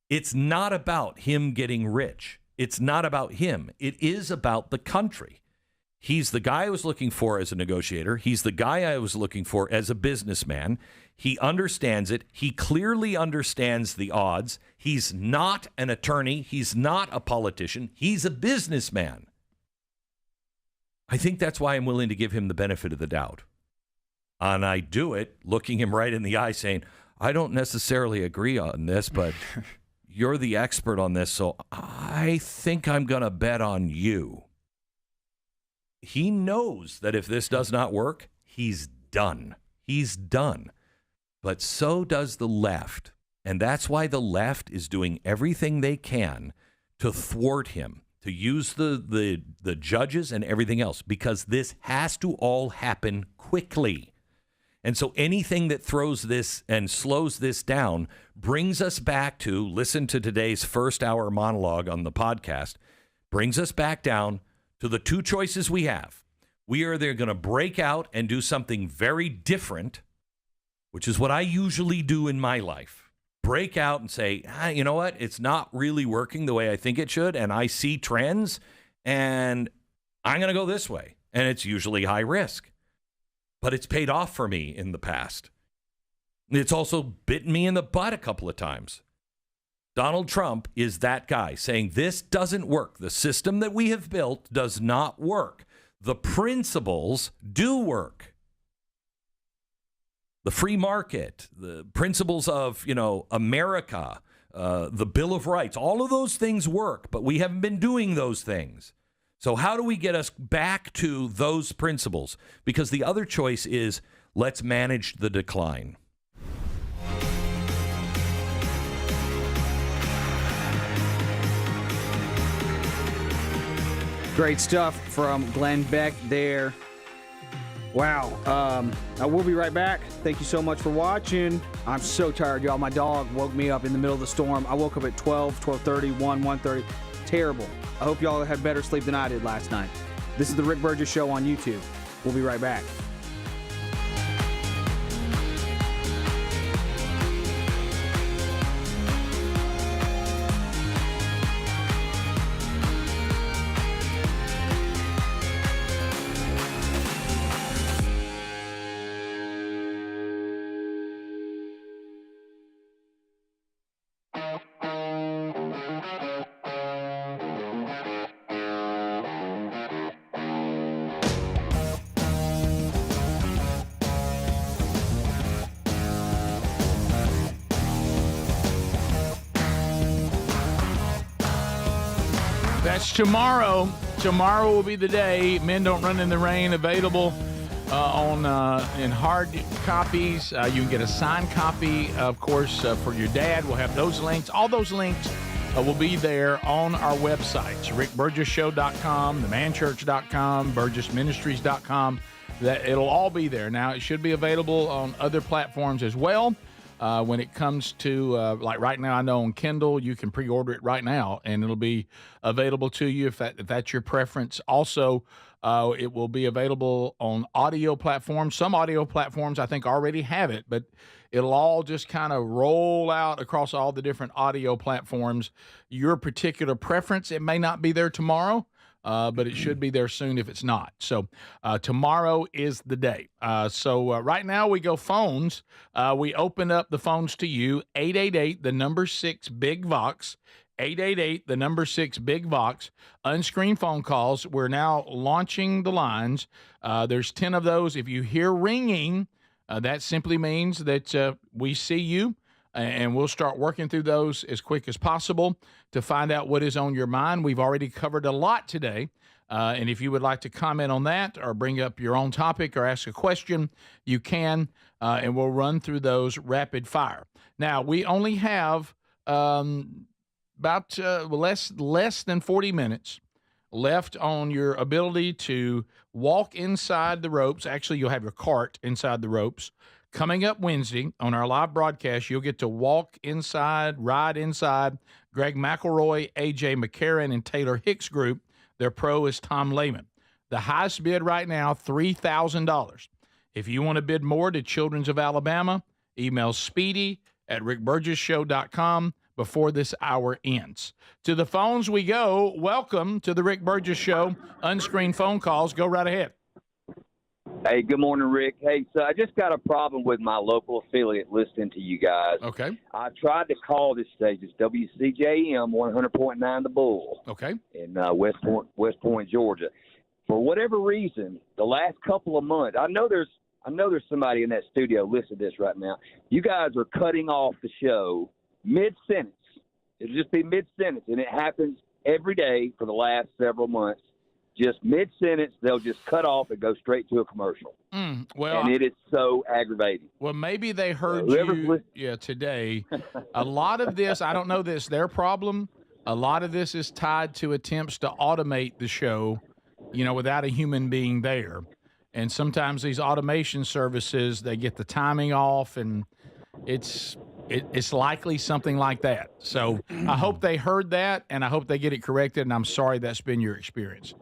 S12: It's not about him getting rich. It's not about him. It is about the country. He's the guy I was looking for as a negotiator. He's the guy I was looking for as a businessman. He understands it. He clearly understands the odds. He's not an attorney. He's not a politician. He's a businessman. I think that's why I'm willing to give him the benefit of the doubt. And I do it looking him right in the eye saying, I don't necessarily agree on this, but you're the expert on this, so I think I'm going to bet on you. He knows that if this does not work, he's done. He's done. But so does the left. And that's why the left is doing everything they can to thwart him, to use the judges and everything else, because this has to all happen quickly. And so anything that throws this and slows this down brings us back to, listen to today's first hour monologue on the podcast, brings us back down to the two choices we have. We are either going to break out and do something very different, which is what I usually do in my life. Break out and say, you know what? It's not really working the way I think it should, and I see trends, and I'm going to go this way. And it's usually high risk. But it's paid off for me in the past. It's also bitten me in the butt a couple of times. Donald Trump is that guy saying this doesn't work. The system that we have built does not work. The principles do work. The free market, the principles of, America, the Bill of Rights, all of those things work, but we haven't been doing those things. So how do we get us back to those principles? Because the other choice is let's manage the decline.
S4: Great stuff from Glenn Beck there. Wow. I will be right back. Thank you so much for watching. I'm so tired, y'all. My dog woke me up in the middle of the storm. I woke up at 12, 12:30, 1, 1:30. Terrible. I hope y'all had better sleep than I did last night. This is the Rick Burgess Show on YouTube. We'll be right back.
S1: That's tomorrow. Tomorrow will be the day. Men Don't Run in the Rain available in hard copies. You can get a signed copy, of course, for your dad. We'll have those links. All those links will be there on our websites, rickburgessshow.com, themanchurch.com, burgessministries.com. It'll all be there. Now, it should be available on other platforms as well. When it comes to, like right now, I know on Kindle, you can pre-order it right now, and it'll be available to you if that's your preference. Also, it will be available on audio platforms. Some audio platforms, I think, already have it, but it'll all just kind of roll out across all the different audio platforms. Your particular preference, it may not be there tomorrow, but it should be there soon if it's not. So tomorrow is the day. So right now we go phones. We open up the phones to you, 888, the number 6, Big Vox, 888, the number 6, Big Vox. Unscreened phone calls. We're now launching the lines. There's 10 of those. If you hear ringing, that simply means that we see you. And we'll start working through those as quick as possible to find out what is on your mind. We've already covered a lot today. And if you would like to comment on that or bring up your own topic or ask a question, you can, and we'll run through those rapid fire. Now, we only have about less than 40 minutes left on your ability to walk inside the ropes. Actually, you'll have your cart inside the ropes. Coming up Wednesday on our live broadcast, you'll get to walk inside, ride inside Greg McElroy, A.J. McCarron, and Taylor Hicks group. Their pro is Tom Lehman. The highest bid right now, $3,000. If you want to bid more to Children's of Alabama, email Speedy at rickburgessshow.com. before this hour ends. To the phones we go. Welcome to the Rick Burgess Show. Unscreened phone calls. Go right ahead.
S14: Hey, good morning, Rick. Hey, so I just got a problem with my local affiliate listening to you guys.
S1: Okay.
S14: I tried to call this station. It's WCJM 100.9 The Bull.
S1: Okay.
S14: In West Point, Georgia. For whatever reason, the last couple of months, I know there's somebody in that studio listening to this right now. You guys are cutting off the show mid-sentence. It'll just be mid-sentence, and it happens every day for the last several months. Just mid-sentence, they'll just cut off and go straight to a commercial.
S1: Well,
S14: and it is so aggravating.
S1: Well, maybe they heard you today. A lot of this, I don't know this, their problem. A lot of this is tied to attempts to automate the show, without a human being there. And sometimes these automation services, they get the timing off, and it's likely something like that. So I hope they heard that, and I hope they get it corrected, and I'm sorry that's been your experience.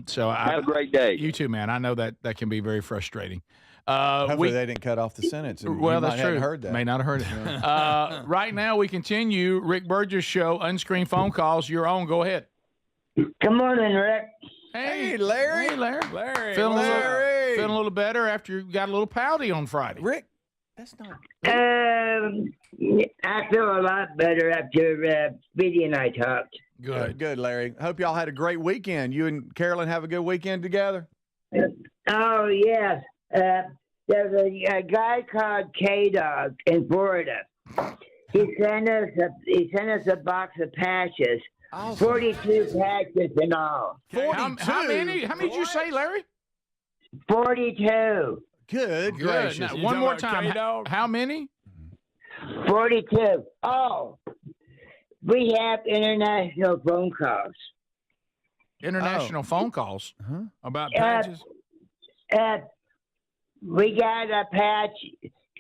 S1: So
S14: have a great day.
S1: You too, man. I know that can be very frustrating.
S2: Hopefully they didn't cut off the sentence. And
S1: well,
S2: you
S1: that's
S2: might
S1: true.
S2: have heard that.
S1: May not have heard it. Right now, we continue. Rick Burgess Show, unscreened phone calls. You're on. Go ahead.
S15: Good morning, Rick.
S1: Hey,
S2: Larry.
S1: Hey, Larry.
S3: Larry.
S1: Feeling a little better after you got a little pouty on Friday.
S2: Rick, that's not.
S15: I feel a lot better after Speedy and I talked.
S2: Good, Larry. Hope y'all had a great weekend. You and Carolyn have a good weekend together?
S15: Oh, yes. There's a guy called K-Dog in Florida. He sent us a box of patches. Awesome. 42 patches in all.
S1: 42? How many did you say, Larry?
S15: 42.
S2: Good gracious.
S1: Now, one more time. How many?
S15: 42. Oh, we have international phone calls.
S1: International phone calls?
S3: About patches?
S15: We got a patch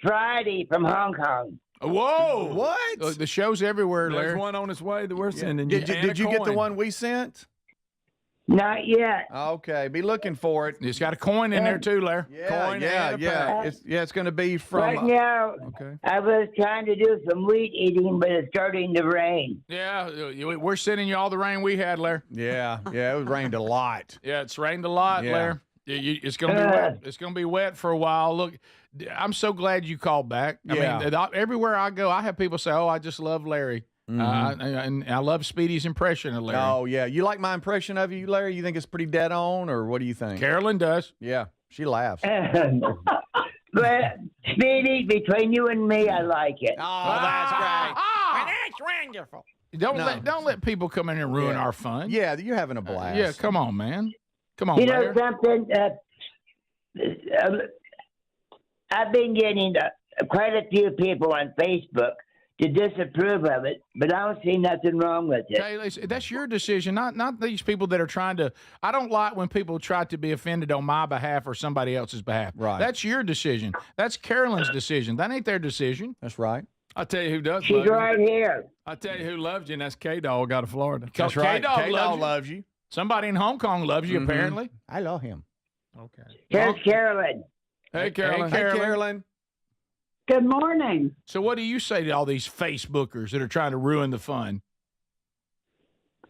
S15: Friday from Hong Kong.
S1: Whoa!
S2: What?
S1: The show's everywhere, Larry.
S3: There's one on its way that we're sending you.
S2: Did you get the one we sent?
S15: Not yet.
S2: Okay, be looking for it.
S1: It's got a coin in there too, Larry.
S2: Yeah. It's going to be from.
S15: Right now,
S2: okay.
S15: I was trying to do some wheat eating, but it's starting to rain.
S1: Yeah, we're sending you all the rain we had, Larry.
S2: Yeah, it rained a lot.
S1: Yeah, it's rained a lot, Larry. It's going to be wet. It's going to be wet for a while. Look, I'm so glad you called back. I mean, everywhere I go, I have people say, "Oh, I just love Larry." And I love Speedy's impression of Larry.
S2: Oh, yeah. You like my impression of you, Larry? You think it's pretty dead on, or what do you think?
S1: Carolyn does.
S2: Yeah, she laughs.
S15: But, Speedy, between you and me, I like it.
S2: Oh, that's great.
S1: That's wonderful. Don't let people come in and ruin our fun.
S2: Yeah, you're having a blast.
S1: Yeah, come on, man. Come on,
S15: You know
S1: Larry.
S15: something? I've been getting quite a few people on Facebook to disapprove of it, but I don't see nothing wrong with it.
S1: Hey, that's your decision, not these people that are trying to. I don't like when people try to be offended on my behalf or somebody else's behalf.
S2: Right.
S1: That's your decision. That's Carolyn's decision. That ain't their decision.
S2: That's right.
S3: I'll tell you who does
S15: She's
S3: love you.
S15: right here.
S3: I'll tell you who loves you, and that's K-Dog out of Florida.
S2: That's right.
S1: K-Dog
S2: loves you.
S1: Somebody in Hong Kong loves you, apparently.
S2: I love him.
S1: Okay.
S15: Here's Carolyn.
S3: Hey, Carolyn.
S2: Hey, Carolyn.
S15: Good morning.
S1: So what do you say to all these Facebookers that are trying to ruin the fun?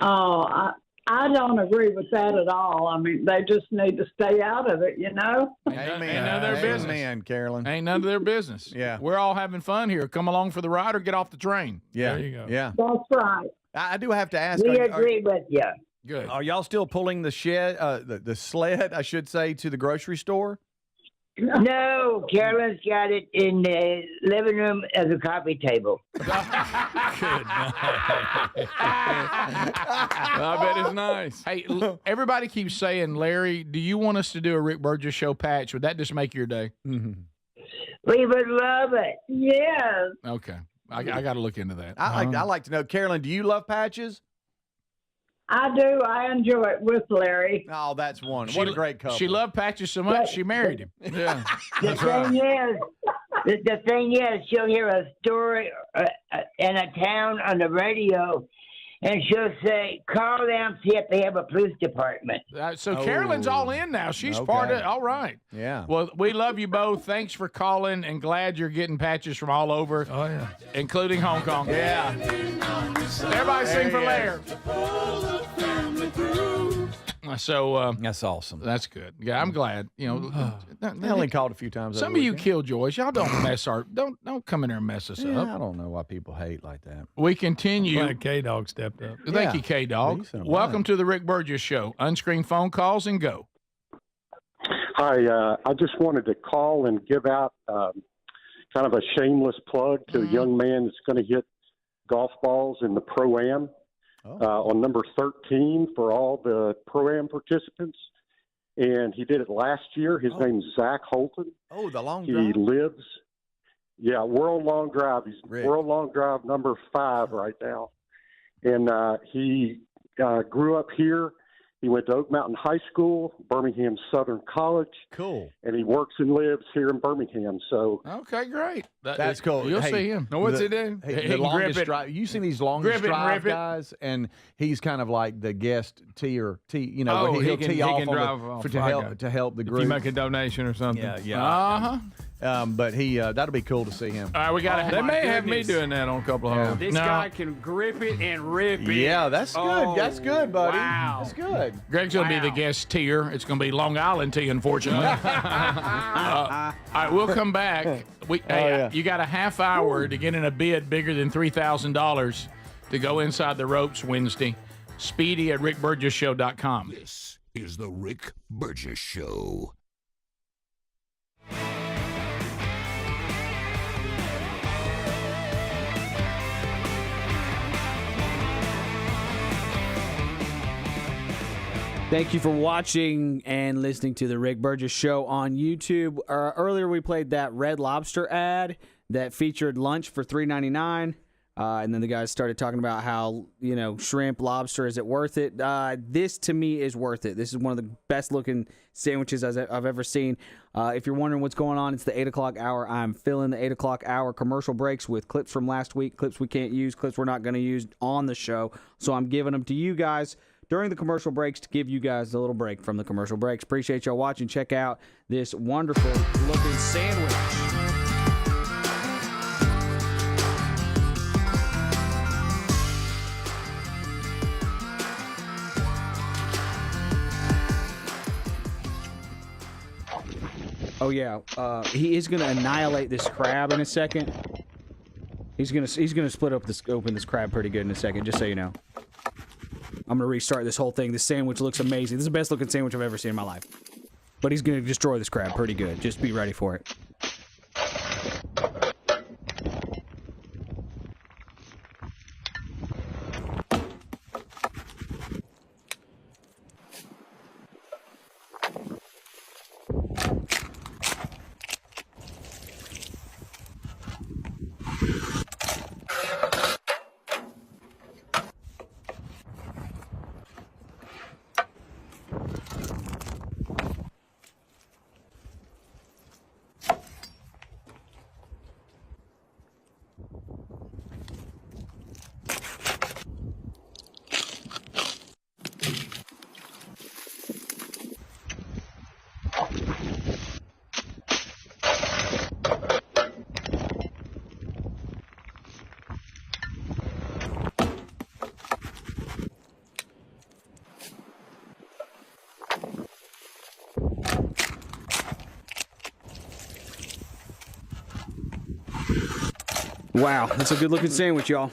S16: Oh, I don't agree with that at all. I mean, they just need to stay out of it, you know?
S2: Amen.
S1: Ain't none of their business.
S2: Amen, Carolyn.
S1: Ain't none of their business.
S2: Yeah.
S1: We're all having fun here. Come along for the ride or get off the train.
S2: Yeah.
S1: There you go.
S2: Yeah.
S16: That's right.
S2: I do have to ask.
S15: We agree with you.
S1: Good.
S2: Are y'all still pulling the the sled, I should say, to the grocery store?
S15: No, Carolyn's got it in the living room as a coffee table.
S3: Good night. I bet it's nice.
S1: Hey, everybody keeps saying, Larry, do you want us to do a Rick Burgess show patch? Would that just make your day?
S15: We would love it. Yes.
S1: Okay. I got to look into that.
S2: I like to know, Carolyn, do you love patches?
S16: I do. I enjoy it with Larry.
S2: Oh, that's one. What a great couple.
S1: She loved Patches so much, she married him.
S3: Yeah.
S15: The thing is, she'll hear a story in a town on the radio, and she'll say, call them, see if they have a police department.
S1: So Carolyn's all in now. She's part of it. All right.
S2: Yeah.
S1: Well, we love you both. Thanks for calling, and glad you're getting patches from all over.
S3: Oh, yeah.
S1: Including Hong Kong. Yeah. Everybody sing for Lair. So
S2: that's awesome.
S1: That's good. Yeah, I'm glad. You know,
S2: I only called a few times.
S1: Some of you killjoys, y'all don't mess don't come in there and mess us up.
S2: I don't know why people hate like that.
S1: We continue.
S3: Glad K-Dog stepped up.
S1: Thank you, K-Dog. Welcome to the Rick Burgess Show. Unscreened phone calls and go.
S6: Hi, I just wanted to call and give out kind of a shameless plug to a young man that's going to hit golf balls in the Pro-Am on number 13 for all the Pro-Am participants. And he did it last year. His name's Zach Holton.
S2: Oh, the long
S6: He
S2: drive.
S6: lives, World Long Drive. He's World Long Drive number 5 right now. And he grew up here. He went to Oak Mountain High School, Birmingham Southern College.
S2: Cool.
S6: And he works and lives here in Birmingham. So
S1: Okay, great.
S2: That's cool.
S1: You'll
S2: Hey,
S1: see him.
S3: Now, what's he do?
S2: Hey,
S1: He
S2: the
S1: can
S2: longest
S1: grip it.
S2: drive. You seen these longest
S1: Grip it and
S2: drive
S1: rip it.
S2: guys, and he's kind of like the guest teer. You know,
S3: Oh,
S2: where
S3: he
S2: he'll
S3: can-
S2: tee
S3: he
S2: off
S3: can
S2: on
S3: drive
S2: the,
S3: off.
S2: for, to
S3: I
S2: help
S3: got it.
S2: to help the
S3: If
S2: group.
S3: you make a donation or something.
S1: Uh-huh.
S2: But he that'll be cool to see him.
S1: All right, we got
S3: They may have me doing that on a couple of homes.
S4: This guy can grip it and rip it.
S2: Yeah, that's good.
S4: Oh,
S2: That's good, buddy.
S4: Wow.
S2: That's good.
S1: Greg's going to be the guest tier. It's going to be Long Island tea, unfortunately. All right, we'll come back. You got a half hour to get in a bid bigger than $3,000 to go inside the ropes Wednesday. Speedy at rickburgessshow.com.
S5: This is the Rick Burgess Show.
S4: Thank you for watching and listening to the Rick Burgess Show on YouTube. Earlier, we played that Red Lobster ad that featured lunch for $3.99. And then the guys started talking about how, shrimp, lobster, is it worth it? This, to me, is worth it. This is one of the best-looking sandwiches I've ever seen. If you're wondering what's going on, it's the 8 o'clock hour. I'm filling the 8 o'clock hour commercial breaks with clips from last week, clips we can't use, clips we're not going to use on the show. So I'm giving them to you guys during the commercial breaks to give you guys a little break from the commercial breaks. Appreciate y'all watching. Check out this wonderful-looking sandwich. Oh yeah, he is gonna annihilate this crab in a second. He's gonna open this crab pretty good in a second, just so you know. I'm gonna restart this whole thing. This sandwich looks amazing. This is the best looking sandwich I've ever seen in my life. But he's gonna destroy this crab pretty good. Just be ready for it. Wow, that's a good-looking sandwich, y'all.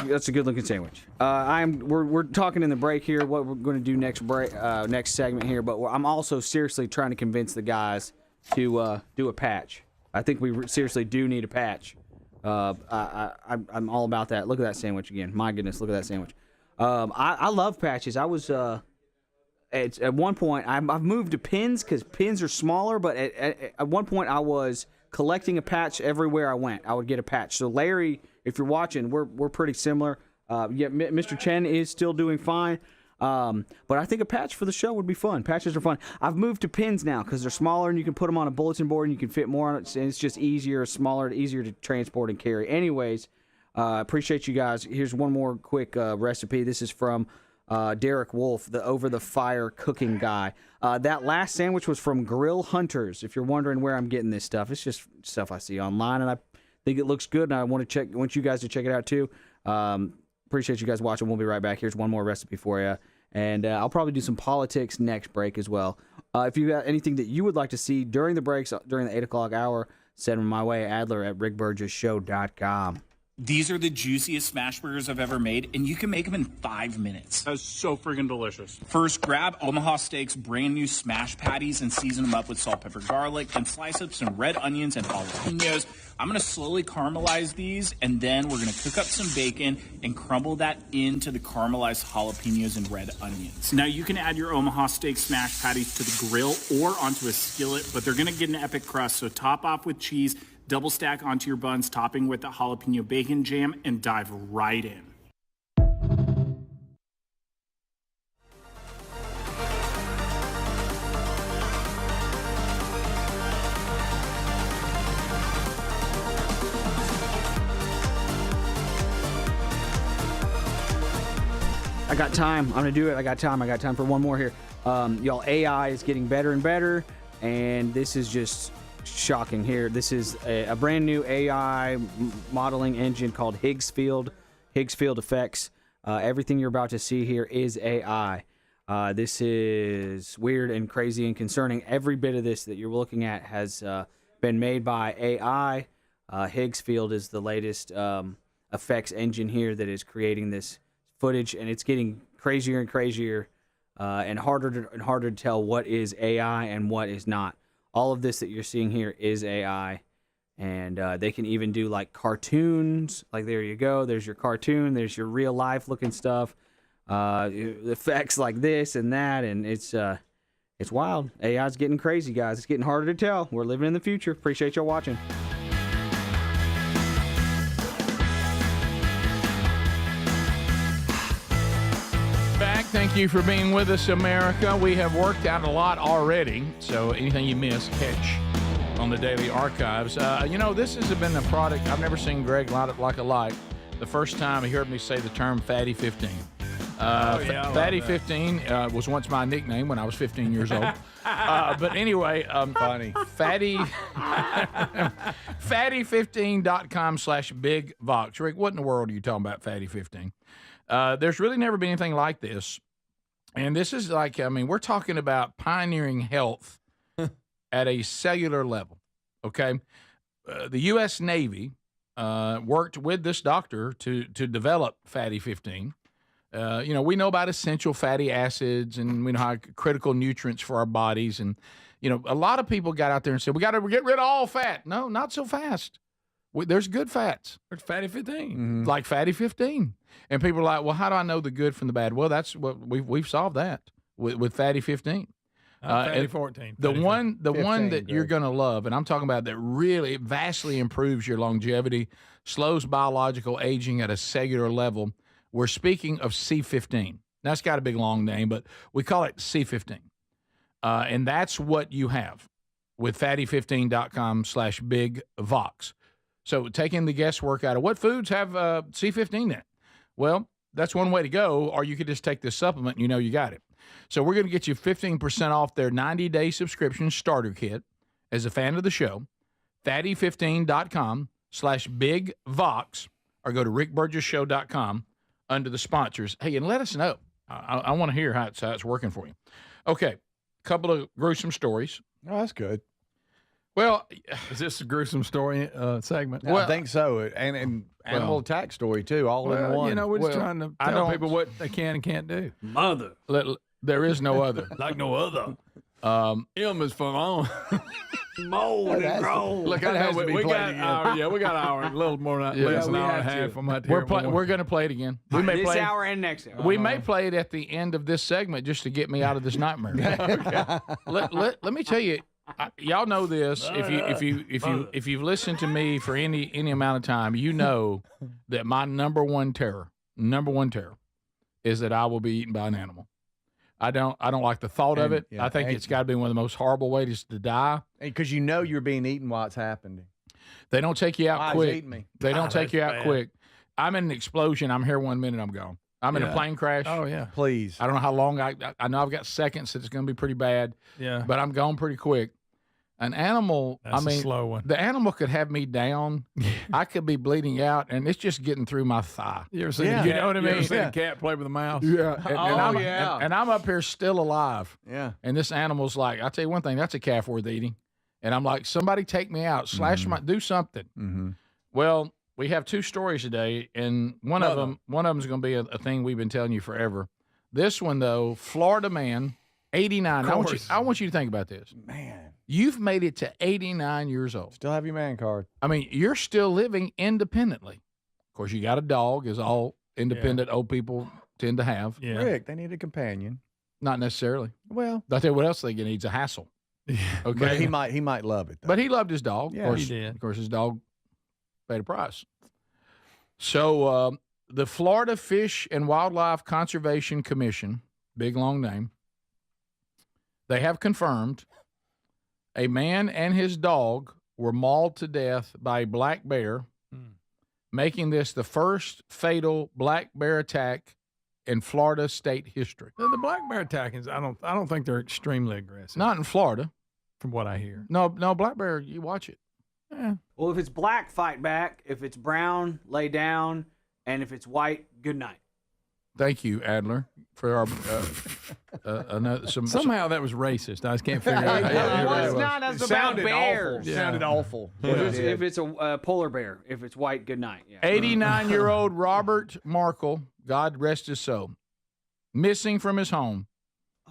S4: That's a good-looking sandwich. We're talking in the break here what we're going to do next segment here, but I'm also seriously trying to convince the guys to do a patch. I think we seriously do need a patch. I'm all about that. Look at that sandwich again. My goodness, look at that sandwich. I love patches. I was at one point I've moved to pins because pins are smaller, but at one point I was collecting a patch everywhere I went. I would get a patch. So Larry, if you're watching, we're pretty similar. Mr. Chen is still doing fine. But I think a patch for the show would be fun. Patches are fun. I've moved to pins now because they're smaller and you can put them on a bulletin board and you can fit more on it. And it's just easier, smaller, easier to transport and carry. Anyways, Appreciate you guys. Here's one more quick recipe. This is from Derek Wolf, the over-the-fire cooking guy. That last sandwich was from Grill Hunters. If you're wondering where I'm getting this stuff, it's just stuff I see online, and I think it looks good, and I want you guys to check it out too. Appreciate you guys watching. We'll be right back. Here's one more recipe for you, and I'll probably do some politics next break as well. If you got anything that you would like to see during the breaks, during the 8 o'clock hour, send them my way, Adler at rickburgessshow.com.
S7: These are the juiciest smash burgers I've ever made, and you can make them in 5 minutes.
S11: That's so friggin' delicious.
S7: First, grab Omaha Steaks brand new smash patties and season them up with salt, pepper, garlic, and slice up some red onions and jalapenos. I'm going to slowly caramelize these, and then we're going to cook up some bacon and crumble that into the caramelized jalapenos and red onions.
S11: Now, you can add your Omaha Steak smash patties to the grill or onto a skillet, but they're going to get an epic crust, so top off with cheese, double stack onto your buns, topping with the jalapeno bacon jam, and dive right in.
S4: I got time. I'm going to do it. I got time. I got time for one more here. Y'all, AI is getting better and better, and this is just shocking here. This is a brand new AI modeling engine called Higgsfield Effects. Everything you're about to see here is AI. This is weird and crazy and concerning. Every bit of this that you're looking at has been made by AI. Higgsfield is the latest effects engine here that is creating this footage, and it's getting crazier and crazier and harder to tell what is AI and what is not. All of this that you're seeing here is AI, and they can even do like cartoons. Like, there you go. There's your cartoon. There's your real life looking stuff. Effects like this and that, and it's wild. AI's getting crazy, guys. It's getting harder to tell. We're living in the future. Appreciate y'all watching.
S1: Thank you for being with us, America. We have worked out a lot already, so anything you miss, catch on the Daily Archives. This has been a product I've never seen Greg like a light. The first time he heard me say the term Fatty 15. Fatty 15 was once my nickname when I was 15 years old. But anyway,
S2: funny.
S1: Fatty15.com/BigVox. Rick, what in the world are you talking about, Fatty 15? There's really never been anything like this. And this is like, we're talking about pioneering health at a cellular level, okay? The U.S. Navy worked with this doctor to develop Fatty 15. We know about essential fatty acids, and we know how critical nutrients for our bodies. And, a lot of people got out there and said, we got to get rid of all fat. No, not so fast. There's good fats.
S3: There's Fatty 15.
S1: Like Fatty 15. And people are like, well, how do I know the good from the bad? Well, that's what we've solved that with Fatty 15.
S3: Fatty 14.
S1: The
S3: Fatty
S1: one
S3: 15,
S1: that you're going to love, and I'm talking about that really vastly improves your longevity, slows biological aging at a cellular level. We're speaking of C15. That's got a big long name, but we call it C15. And that's what you have with fatty15.com/BigVox. So taking the guesswork out of what foods have C15 in it. Well, that's one way to go, or you could just take this supplement and you got it. So we're going to get you 15% off their 90-day subscription starter kit as a fan of the show. Fatty15.com/BigVox, or go to rickburgessshow.com under the sponsors. Hey, and let us know. I want to hear how it's working for you. Okay, couple of gruesome stories.
S2: Oh, that's good.
S1: Well,
S3: is this a gruesome story segment?
S2: Well, I think so. And animal attack story, too, all in one.
S3: We're just trying to tell people what they can and can't do.
S1: Mother. There is no other.
S3: Like no other. M is for on.
S1: Mold and grow.
S3: Look, I know we got our a little more than less than an hour and a half.
S1: We're going to play it again. We may
S4: this
S1: play
S4: hour and next hour.
S1: We may play it at the end of this segment just to get me out of this nightmare. Okay. Let me tell you. Y'all know this. If you've listened to me for any amount of time, you know that my number one terror is that I will be eaten by an animal. I don't like the thought of it. I think it's got to be one of the most horrible ways to die.
S2: Because you're being eaten while it's happening.
S1: They don't take you out quick. They don't take you out quick. I'm in an explosion. I'm here 1 minute. I'm gone. I'm in a plane crash.
S3: Oh, yeah.
S2: Please.
S1: I don't know how long. I know I've got seconds. It's going to be pretty bad.
S3: Yeah.
S1: But I'm gone pretty quick. An animal,
S3: That's
S1: I mean,
S3: a slow one.
S1: the animal could have me down. I could be bleeding out, and it's just getting through my thigh.
S3: You ever seen
S1: You know what I
S3: You
S1: mean?
S3: ever seen a cat play with a mouse?
S1: Yeah.
S2: Oh,
S1: And I'm up here still alive.
S2: Yeah.
S1: And this animal's like, I'll tell you one thing, that's a calf worth eating. And I'm like, somebody take me out, slash do something.
S2: Mm-hmm.
S1: Well, we have two stories today, and one of them is going to be a thing we've been telling you forever. This one, though, Florida man, 89. I want you to think about this.
S2: Man.
S1: You've made it to 89 years old.
S2: Still have your man card.
S1: I mean, you're still living independently. Of course, you got a dog, as all independent old people tend to have.
S3: Yeah.
S2: Rick, they need a companion.
S1: Not necessarily.
S2: Well,
S1: I'll tell you what else they needs, a hassle. Okay.
S2: But he might love it, though.
S1: But he loved his dog.
S2: Yeah,
S1: of course,
S3: he did.
S1: Of course, his dog paid a price. So the Florida Fish and Wildlife Conservation Commission, big long name, they have confirmed a man and his dog were mauled to death by a black bear, making this the first fatal black bear attack in Florida state history.
S3: The black bear attackings, I don't think they're extremely aggressive.
S1: Not in Florida.
S3: From what I hear.
S1: No, black bear, you watch it.
S3: Yeah.
S4: Well, if it's black, fight back. If it's brown, lay down. And if it's white, good night.
S1: Thank you, Adler, for our
S3: Somehow that was racist. I just can't figure out.
S4: It's not. That's about bears.
S2: Awful. Sounded awful.
S4: If it's a polar bear, if it's white, good night. Yeah.
S1: 89-year-old Robert Markle, God rest his soul, missing from his home.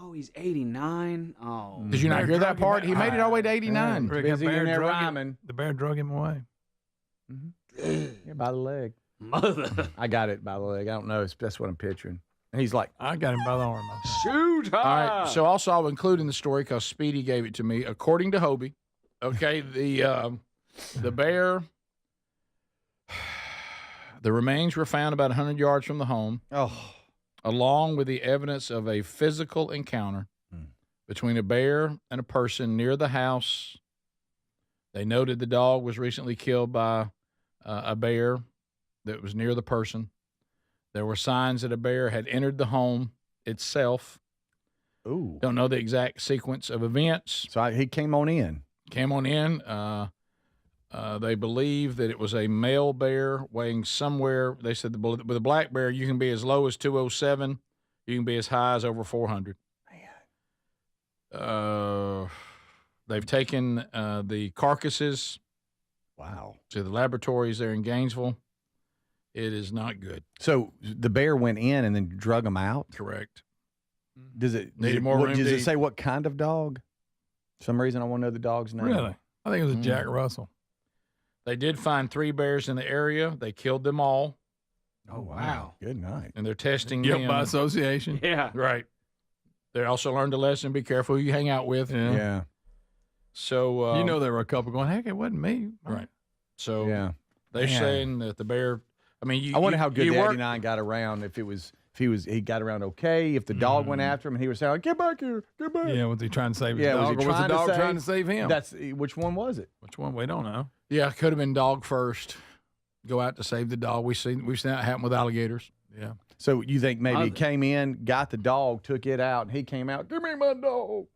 S4: Oh, he's 89. Oh,
S1: did you not hear that part? He made it all the way to 89.
S3: Rick,
S2: Busy in there
S3: the bear drug him away.
S2: Yeah, by the leg.
S4: Mother.
S2: I got it by the leg. I don't know. That's what I'm picturing. And he's like,
S3: I got him by the arm.
S4: Shoot!
S1: All right. So also I'll include in the story because Speedy gave it to me. According to Hobie, okay, the bear, the remains were found about 100 yards from the home.
S2: Oh.
S1: Along with the evidence of a physical encounter between a bear and a person near the house. They noted the dog was recently killed by a bear that was near the person. There were signs that a bear had entered the home itself.
S2: Ooh.
S1: Don't know the exact sequence of events.
S2: So he came on in.
S1: They believe that it was a male bear weighing somewhere. They said with a black bear, you can be as low as 207. You can be as high as over 400. They've taken the carcasses.
S2: Wow.
S1: To the laboratories there in Gainesville. It is not good.
S2: So the bear went in and then drug him out?
S1: Correct.
S2: Does it say what kind of dog? For some reason I want to know the dog's name.
S3: Really? I think it was a Jack Russell.
S1: They did find 3 bears in the area. They killed them all.
S2: Oh, wow. Good night.
S1: And they're testing
S3: Guilt
S1: them.
S3: by association.
S4: Yeah.
S1: Right. They also learned a lesson. Be careful who you hang out with.
S2: Yeah.
S1: So
S3: you know there were a couple going, heck, it wasn't me.
S1: Right. So
S2: yeah.
S1: They're saying that the bear. I mean,
S2: I wonder how good the 89 got around. If he got around okay. If the dog went after him and he was saying, "Get back here, get back."
S3: Yeah, was he trying to save his dog? Was the dog trying to save him?
S2: Which one was it?
S3: Which one? We don't know.
S1: Yeah, it could have been dog first. Go out to save the dog. We've seen that happen with alligators.
S3: Yeah.
S2: So you think maybe he came in, got the dog, took it out, and he came out. Give me my dog.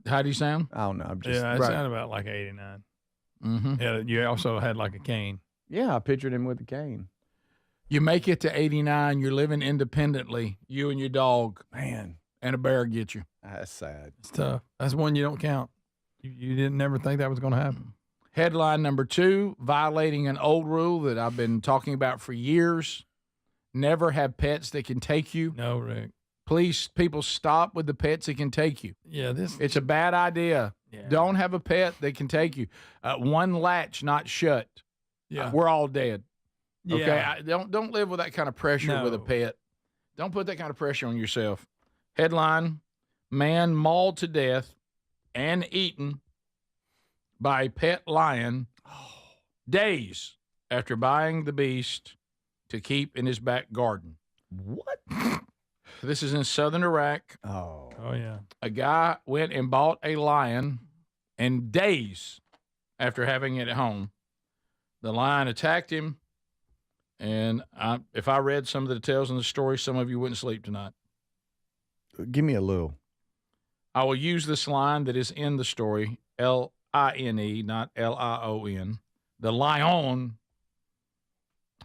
S1: How do you sound?
S2: I don't know. I'm just
S3: it sounded about like 89.
S1: Mm-hmm.
S3: Yeah, you also had like a cane.
S2: Yeah, I pictured him with a cane.
S1: You make it to 89, you're living independently, you and your dog.
S2: Man.
S1: And a bear gets you.
S2: That's sad.
S3: It's tough. That's one you don't count. You didn't never think that was going to happen.
S1: Headline number 2, violating an old rule that I've been talking about for years. Never have pets that can take you.
S3: No, Rick.
S1: Please, people, stop with the pets that can take you.
S3: Yeah,
S1: it's a bad idea. Yeah. Don't have a pet that can take you. One latch not shut.
S3: Yeah.
S1: We're all dead.
S3: Yeah.
S1: Okay, don't live with that kind of pressure with a pet. Don't put that kind of pressure on yourself. Headline, man mauled to death and eaten by a pet lion days after buying the beast to keep in his back garden.
S2: What?
S1: This is in southern Iraq.
S2: Oh,
S3: yeah.
S1: A guy went and bought a lion, and days after having it at home, the lion attacked him And if I read some of the details in the story, some of you wouldn't sleep tonight.
S2: Give me a little.
S1: I will use this line that is in the story, L-I-N-E, not L-I-O-N. The lion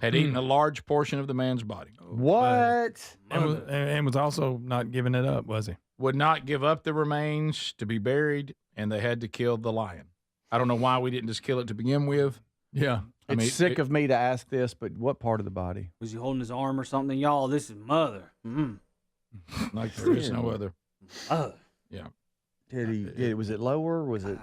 S1: had eaten a large portion of the man's body.
S2: What?
S3: And was also not giving it up, was he?
S1: Would not give up the remains to be buried, and they had to kill the lion. I don't know why we didn't just kill it to begin with.
S3: Yeah.
S2: It's sick of me to ask this, but what part of the body?
S4: Was he holding his arm or something? Y'all, this is mother.
S1: Like there is no other. Yeah.
S2: Was it lower? Was it?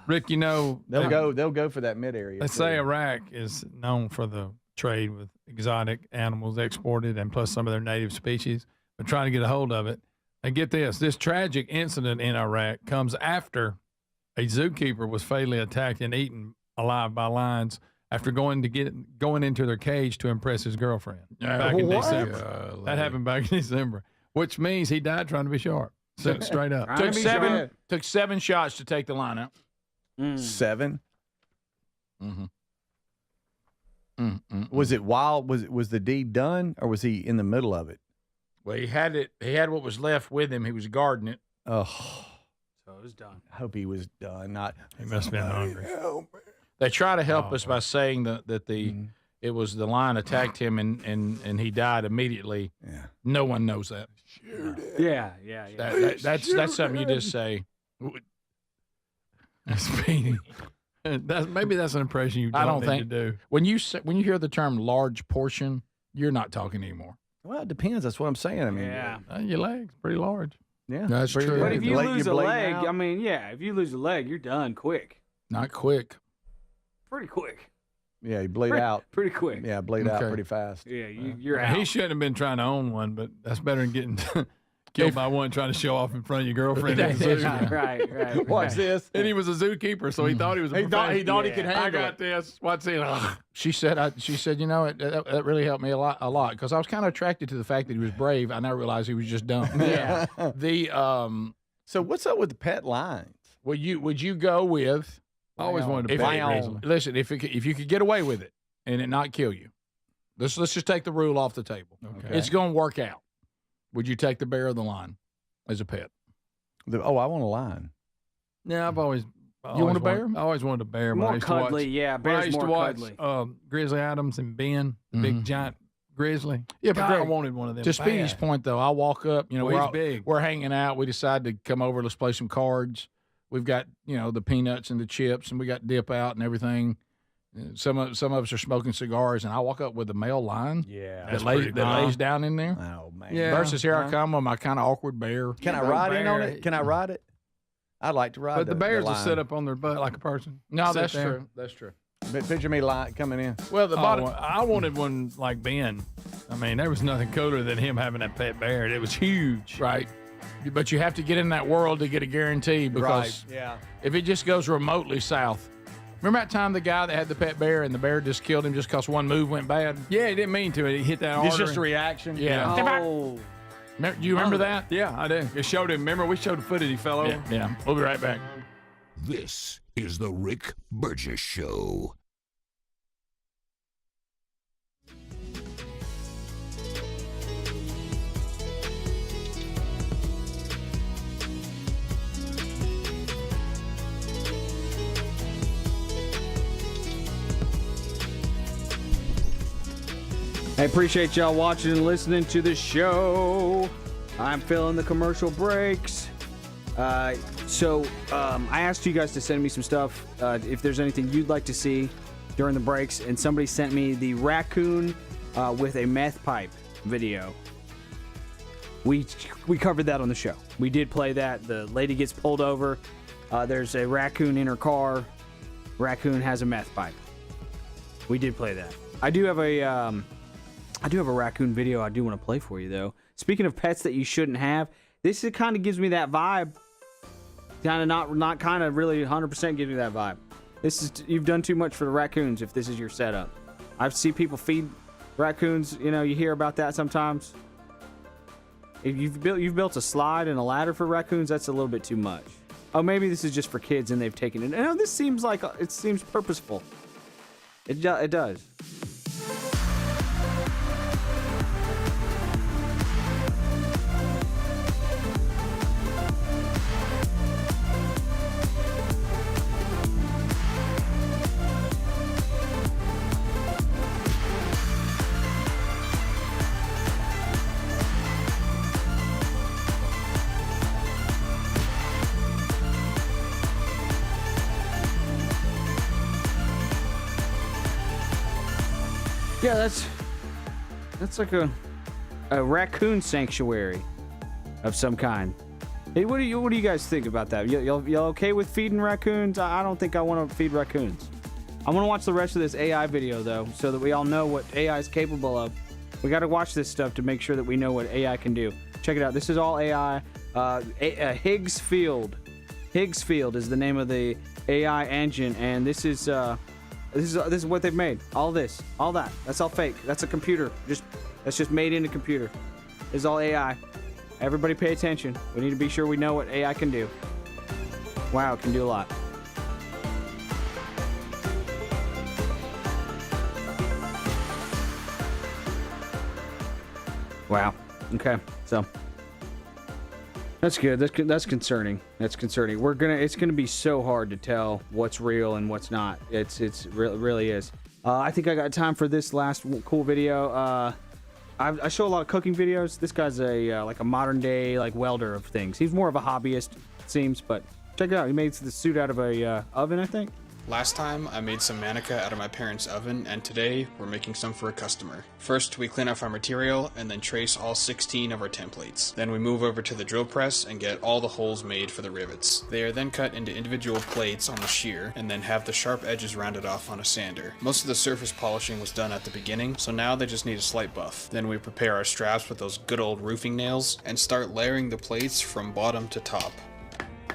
S3: Rick, you know
S2: they'll go for that mid area.
S3: They say Iraq is known for the trade with exotic animals exported and plus some of their native species. They're trying to get a hold of it. And get this tragic incident in Iraq comes after a zookeeper was fatally attacked and eaten alive by lions after going into their cage to impress his girlfriend back in December. That happened back in December, which means he died trying to be sharp. Straight up.
S1: Took 7 shots to take the line out.
S2: 7?
S1: Mm-hmm.
S2: Was it while was the deed done, or was he in the middle of it?
S1: Well, he had it. He had what was left with him. He was guarding it.
S2: Oh,
S4: so it was done.
S2: I hope he was done. Not
S3: he must have been hungry.
S1: They try to help us by saying that it was the lion attacked him and he died immediately.
S2: Yeah.
S1: No one knows that.
S4: Yeah.
S1: That's something you just say.
S3: Maybe that's an impression you don't need to do.
S1: When you hear the term large portion, you're not talking anymore.
S2: Well, it depends. That's what I'm saying. I mean,
S3: your leg's pretty large.
S2: Yeah,
S1: that's true.
S4: But if you lose a leg, if you lose a leg, you're done quick.
S1: Not quick.
S4: Pretty quick.
S2: Yeah, you bleed out.
S4: Pretty quick.
S2: Yeah, bleed out pretty fast.
S4: Yeah, you're out.
S3: He shouldn't have been trying to own one, but that's better than getting killed by one trying to show off in front of your girlfriend.
S4: Right.
S2: Watch this.
S3: And he was a zookeeper, so he thought he was a professional.
S1: He thought he could handle
S3: I got this. What's it?
S1: She said, you know, that really helped me a lot because I was kind of attracted to the fact that he was brave. I now realized he was just dumb.
S4: Yeah.
S2: So what's up with the pet lions?
S1: Would you go with?
S3: I always wanted to pet grizzly.
S1: Listen, if you could get away with it and it not kill you, let's just take the rule off the table.
S3: Okay.
S1: It's going to work out. Would you take the bear or the lion as a pet?
S2: I want a lion.
S3: Yeah, I've always.
S1: You want a bear?
S3: I always wanted a bear.
S4: More cuddly, bear's more cuddly.
S3: Grizzly Adams and Ben, the big giant grizzly.
S1: Yeah, but
S3: I wanted one of them.
S1: To Speedy's point, though, I walk up.
S3: He's big.
S1: We're hanging out. We decide to come over. Let's play some cards. We've got the peanuts and the chips, and we got dip out and everything. Some of us are smoking cigars, and I walk up with a male lion.
S4: Yeah,
S1: that lays down in there.
S2: Oh man!
S1: Yeah. Versus here I come with my kind of awkward bear.
S2: Can I ride in on it? Can I ride it? I'd like to ride.
S3: But the bears will
S2: lion.
S3: sit up on their butt like a person.
S1: No, that's true. That's true.
S2: But picture me coming in.
S1: Well, the bottom.
S3: I wanted one like Ben. I mean, there was nothing cooler than him having that pet bear. It was huge.
S1: Right. But you have to get in that world to get a guarantee because if it just goes remotely south. Remember that time the guy that had the pet bear and the bear just killed him just because one move went bad?
S3: Yeah, he didn't mean to. He hit that artery.
S2: It's just a reaction.
S1: Yeah.
S4: Oh.
S1: Do you remember that?
S3: Yeah, I do. It showed him. Remember, we showed the footage. He fell over.
S1: Yeah. We'll be right back.
S5: This is the Rick Burgess Show.
S4: I appreciate y'all watching and listening to the show. I'm filling the commercial breaks. So I asked you guys to send me some stuff if there's anything you'd like to see during the breaks, and somebody sent me the raccoon with a meth pipe video. We covered that on the show. We did play that. The lady gets pulled over. There's a raccoon in her car. Raccoon has a meth pipe. We did play that. I do have a raccoon video I do want to play for you, though. Speaking of pets that you shouldn't have, this kind of gives me that vibe. Kind of not kind of really 100% gives me that vibe. You've done too much for the raccoons if this is your setup. I've seen people feed raccoons. You hear about that sometimes. If you've built a slide and a ladder for raccoons, that's a little bit too much. Oh, maybe this is just for kids and they've taken it. No, this seems purposeful. It does. Yeah, that's like a raccoon sanctuary of some kind. Hey, what do you guys think about that? Y'all okay with feeding raccoons? I don't think I want to feed raccoons. I want to watch the rest of this AI video though, so that we all know what AI is capable of. We got to watch this stuff to make sure that we know what AI can do. Check it out. This is all AI. Higgs Field. Higgs Field is the name of the AI engine, and this is what they've made. All this, all that. That's all fake. That's a computer. That's just made in a computer. This is all AI. Everybody pay attention. We need to be sure we know what AI can do. Wow, it can do a lot. Wow. Okay. So that's good. That's concerning. That's concerning. It's gonna be so hard to tell what's real and what's not. It really is. I think I got time for this last cool video. I show a lot of cooking videos. This guy's like a modern day like welder of things. He's more of a hobbyist, it seems, but check it out. He made the suit out of a oven, I think.
S17: Last time, I made some manica out of my parents' oven, and today, we're making some for a customer. First, we clean off our material, and then trace all 16 of our templates. Then we move over to the drill press and get all the holes made for the rivets. They are then cut into individual plates on the shear, and then have the sharp edges rounded off on a sander. Most of the surface polishing was done at the beginning, so now they just need a slight buff. Then we prepare our straps with those good old roofing nails, and start layering the plates from bottom to top.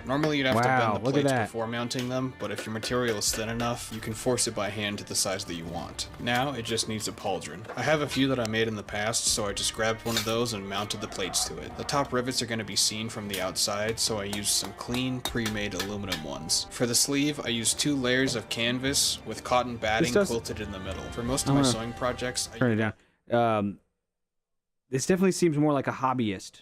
S17: Normally you'd have to bend the plates before mounting them, but if your material is thin enough, you can force it by hand to the size that you want. Now it just needs a pauldron. I have a few that I made in the past, so I just grabbed one of those and mounted the plates to it. The top rivets are going to be seen from the outside, so I used some clean, pre-made aluminum ones. For the sleeve, I used 2 layers of canvas with cotton batting quilted in the middle. For most of my sewing projects,
S4: turn it down. This definitely seems more like a hobbyist,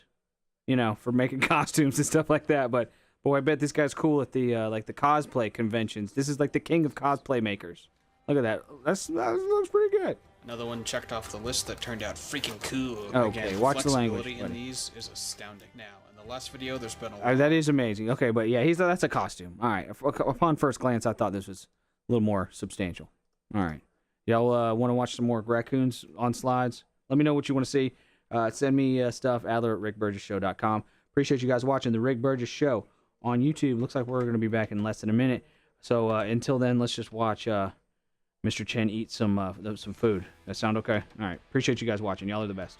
S4: for making costumes and stuff like that, but boy, I bet this guy's cool at the like the cosplay conventions. This is like the king of cosplay makers. Look at that. That looks pretty good.
S17: Another one checked off the list that turned out freaking cool.
S4: Okay,
S17: Again,
S4: watch the language.
S17: Flexibility in these is astounding. Now, in the last video, there's been a lot.
S4: That is amazing. Okay, but yeah, that's a costume. All right. Upon first glance, I thought this was a little more substantial. All right. Y'all want to watch some more raccoons on slides? Let me know what you want to see. Send me stuff, Adler@rickburgesshow.com. Appreciate you guys watching the Rick Burgess Show on YouTube. Looks like we're going to be back in less than a minute. So until then, let's just watch Mr. Chen eat some food. That sound okay? All right. Appreciate you guys watching. Y'all are the best.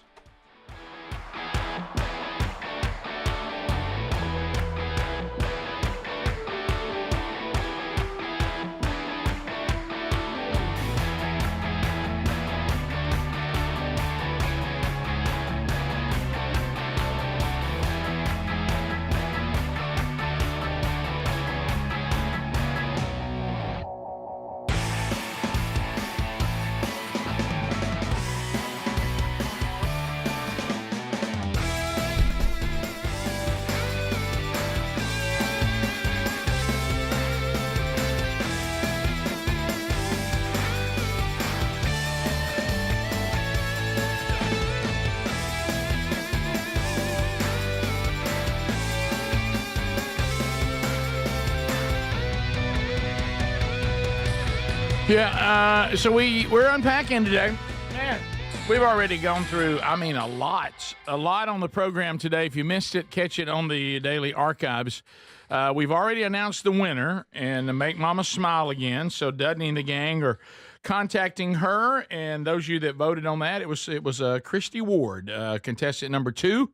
S1: Yeah, so we're unpacking today. Man, we've already gone through, a lot on the program today. If you missed it, catch it on the daily archives. We've already announced the winner and to make Mama smile again. So Dudney and the gang are contacting her, and those of you that voted on that, it was Christy Ward, contestant number 2.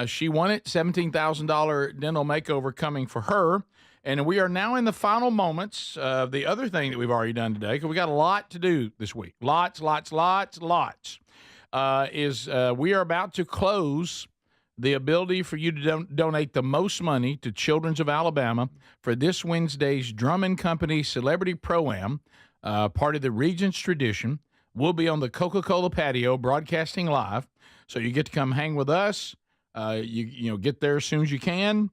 S1: She won it, $17,000 dental makeover coming for her. And we are now in the final moments of the other thing that we've already done today, because we got a lot to do this week. Lots. We are about to close the ability for you to donate the most money to Children's of Alabama for this Wednesday's Drummond Company Celebrity Pro-Am, part of the Regents tradition. We'll be on the Coca-Cola patio broadcasting live, so you get to come hang with us. You get there as soon as you can,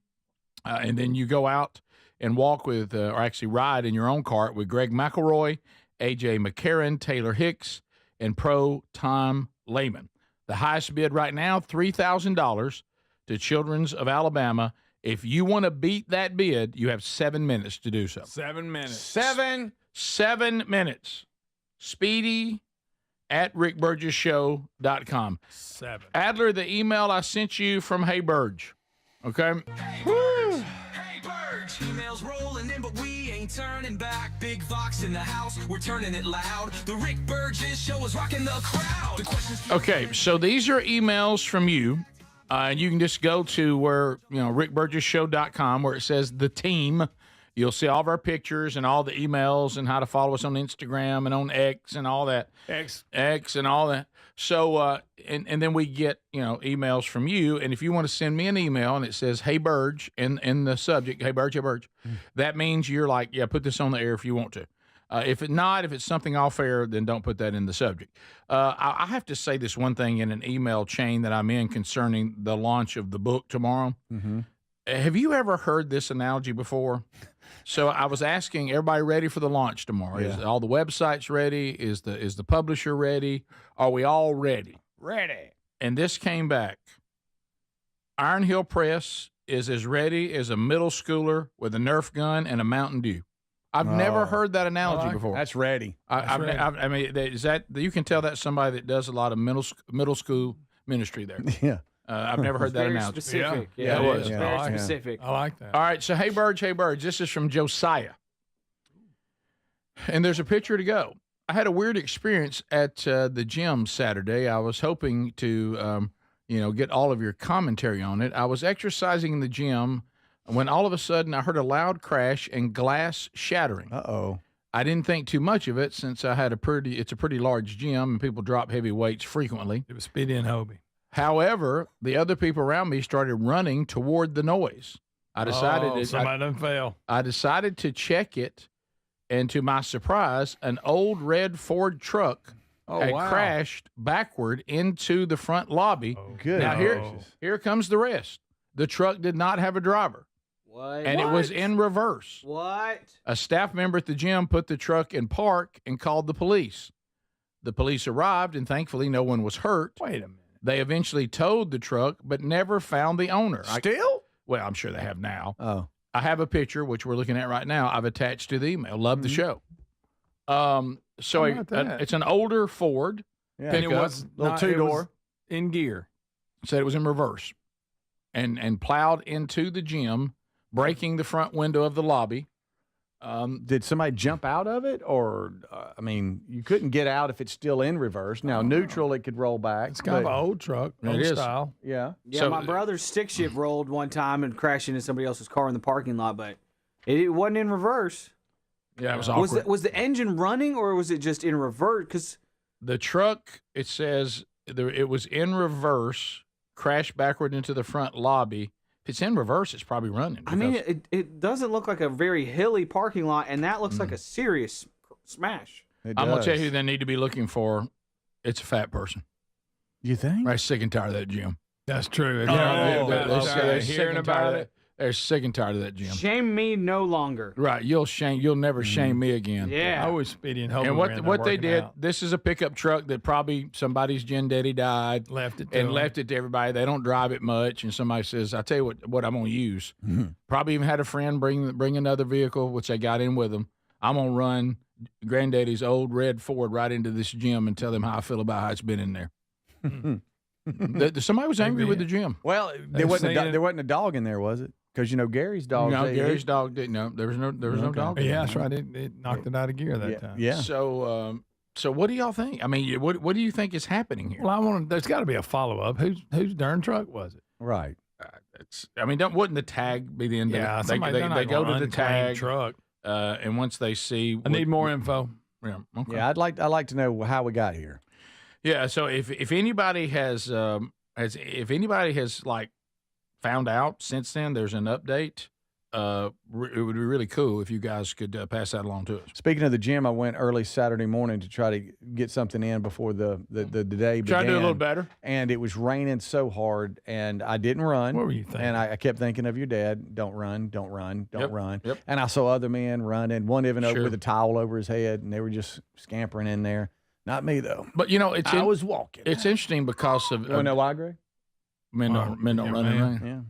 S1: and then you go out and walk with, or actually ride in your own cart with Greg McElroy, A.J. McCarron, Taylor Hicks, and Pro Tom Lehman. The highest bid right now, $3,000 to Children's of Alabama. If you want to beat that bid, you have 7 minutes to do so.
S3: 7 minutes.
S1: 7 minutes. Speedy, at rickburgesshow.com.
S3: 7.
S1: Adler, the email I sent you from Hey Burge. Okay?
S18: Hey Burge, emails rolling in, but we ain't turning back. Big Vox in the house, we're turning it loud. The Rick Burgess Show is rocking the crowd.
S1: Okay, so these are emails from you. You can just go to where, rickburgesshow.com, where it says the team. You'll see all of our pictures and all the emails and how to follow us on Instagram and on X and all that. X and all that. So, and then we get, emails from you. And if you want to send me an email and it says, Hey Burge, in the subject, Hey Burge, that means you're like, yeah, put this on the air if you want to. If it's something off air, then don't put that in the subject. I have to say this one thing in an email chain that I'm in concerning the launch of the book tomorrow.
S2: Mm-hmm.
S1: Have you ever heard this analogy before? So I was asking, everybody ready for the launch tomorrow?
S2: Yeah.
S1: Is all the websites ready? Is the publisher ready? Are we all ready? Ready. And this came back. Iron Hill Press is as ready as a middle schooler with a Nerf gun and a Mountain Dew. I've never heard that analogy before.
S2: That's ready.
S1: I mean, is that you can tell that's somebody that does a lot of middle school ministry there.
S2: Yeah.
S1: I've never heard that
S4: Very
S1: analogy.
S4: specific.
S1: Yeah, it was.
S4: Very specific.
S3: I like that.
S1: All right, so Hey Burge. This is from Josiah. And there's a picture to go. I had a weird experience at the gym Saturday. I was hoping to, get all of your commentary on it. I was exercising in the gym when all of a sudden I heard a loud crash and glass shattering.
S2: Uh-oh.
S1: I didn't think too much of it since it's a pretty large gym and people drop heavy weights frequently.
S3: It was Speedy and Hobie.
S1: However, the other people around me started running toward the noise. I decided
S3: somebody done fail.
S1: I decided to check it, and to my surprise, an old red Ford truck had crashed backward into the front lobby.
S2: Good.
S1: Now here comes the rest. The truck did not have a driver.
S4: What?
S1: And it was in reverse.
S4: What?
S1: A staff member at the gym put the truck in park and called the police. The police arrived, and thankfully no one was hurt.
S3: Wait a minute.
S1: They eventually towed the truck, but never found the owner.
S2: Still?
S1: Well, I'm sure they have now.
S2: Oh.
S1: I have a picture, which we're looking at right now. I've attached to the email. Love the show. So it's an older Ford.
S2: Yeah,
S1: pickup,
S3: it was
S2: little
S3: not-
S2: two-door.
S3: it was in gear.
S1: Said it was in reverse, and plowed into the gym, breaking the front window of the lobby.
S2: Did somebody jump out of it, or you couldn't get out if it's still in reverse. Now neutral, it could roll back.
S3: It's kind of an old truck,
S1: It
S3: old
S1: is.
S3: style.
S2: Yeah.
S4: Yeah,
S1: So-
S4: my brother's stick shift rolled one time and crashed into somebody else's car in the parking lot, but it wasn't in reverse.
S1: Yeah, it was awkward.
S4: Was the engine running or was it just in reverse? Because
S1: The truck, it says it was in reverse, crashed backward into the front lobby. If it's in reverse, it's probably running.
S4: I mean, it doesn't look like a very hilly parking lot, and that looks like a serious smash.
S1: I'm going to tell you who they need to be looking for. It's a fat person.
S2: You think?
S1: They're sick and tired of that gym.
S3: That's true.
S1: They're sick
S3: Hearing
S1: and
S3: about
S1: tired of
S3: it.
S1: that. They're sick and tired of that gym.
S4: Shame me no longer.
S1: Right. You'll never shame me again.
S4: Yeah.
S3: I was Speedy and Hobie.
S1: And
S3: ran
S1: what they
S3: working
S1: did,
S3: out.
S1: this is a pickup truck that probably somebody's gen daddy died,
S3: Left it to
S1: and
S3: 'em.
S1: left it to everybody. They don't drive it much, and somebody says, "I'll tell you what I'm going to use." Probably even had a friend bring another vehicle, which they got in with them. I'm going to run Granddaddy's old red Ford right into this gym and tell them how I feel about how it's been in there. Somebody was angry with the gym.
S2: Well, there wasn't a dog in there, was it? Because Gary's dog.
S1: No, Gary's dog didn't. No, there was no dog.
S3: Yeah, that's right. It knocked it out of gear that time.
S2: Yeah.
S1: So what do y'all think? I mean, what do you think is happening here?
S3: Well, there's got to be a follow up. Whose darn truck was it?
S2: Right.
S1: Wouldn't the tag be the end
S3: Yeah,
S1: of it?
S3: somebody- they're not
S1: They go
S3: gonna
S1: to the
S3: unclaimed
S1: tag
S3: truck.
S1: and once they see,
S3: I need more info.
S1: Yeah, okay.
S2: Yeah, I'd like to know how we got here.
S1: Yeah, so if anybody has like found out since then, there's an update. It would be really cool if you guys could pass that along to us.
S2: Speaking of the gym, I went early Saturday morning to try to get something in before the day began.
S1: Try to do a little better.
S2: And it was raining so hard, and I didn't run.
S3: What were you thinking?
S2: And I kept thinking of your dad. Don't run, don't run, don't
S1: Yep,
S2: run.
S1: yep.
S2: And I saw other men running, one even over
S1: Sure.
S2: with a towel over his head, and they were just scampering in there. Not me, though.
S1: But,
S2: I was walking.
S1: It's interesting because of
S2: You want to know why, Greg?
S1: men don't run in rain.
S2: Yeah.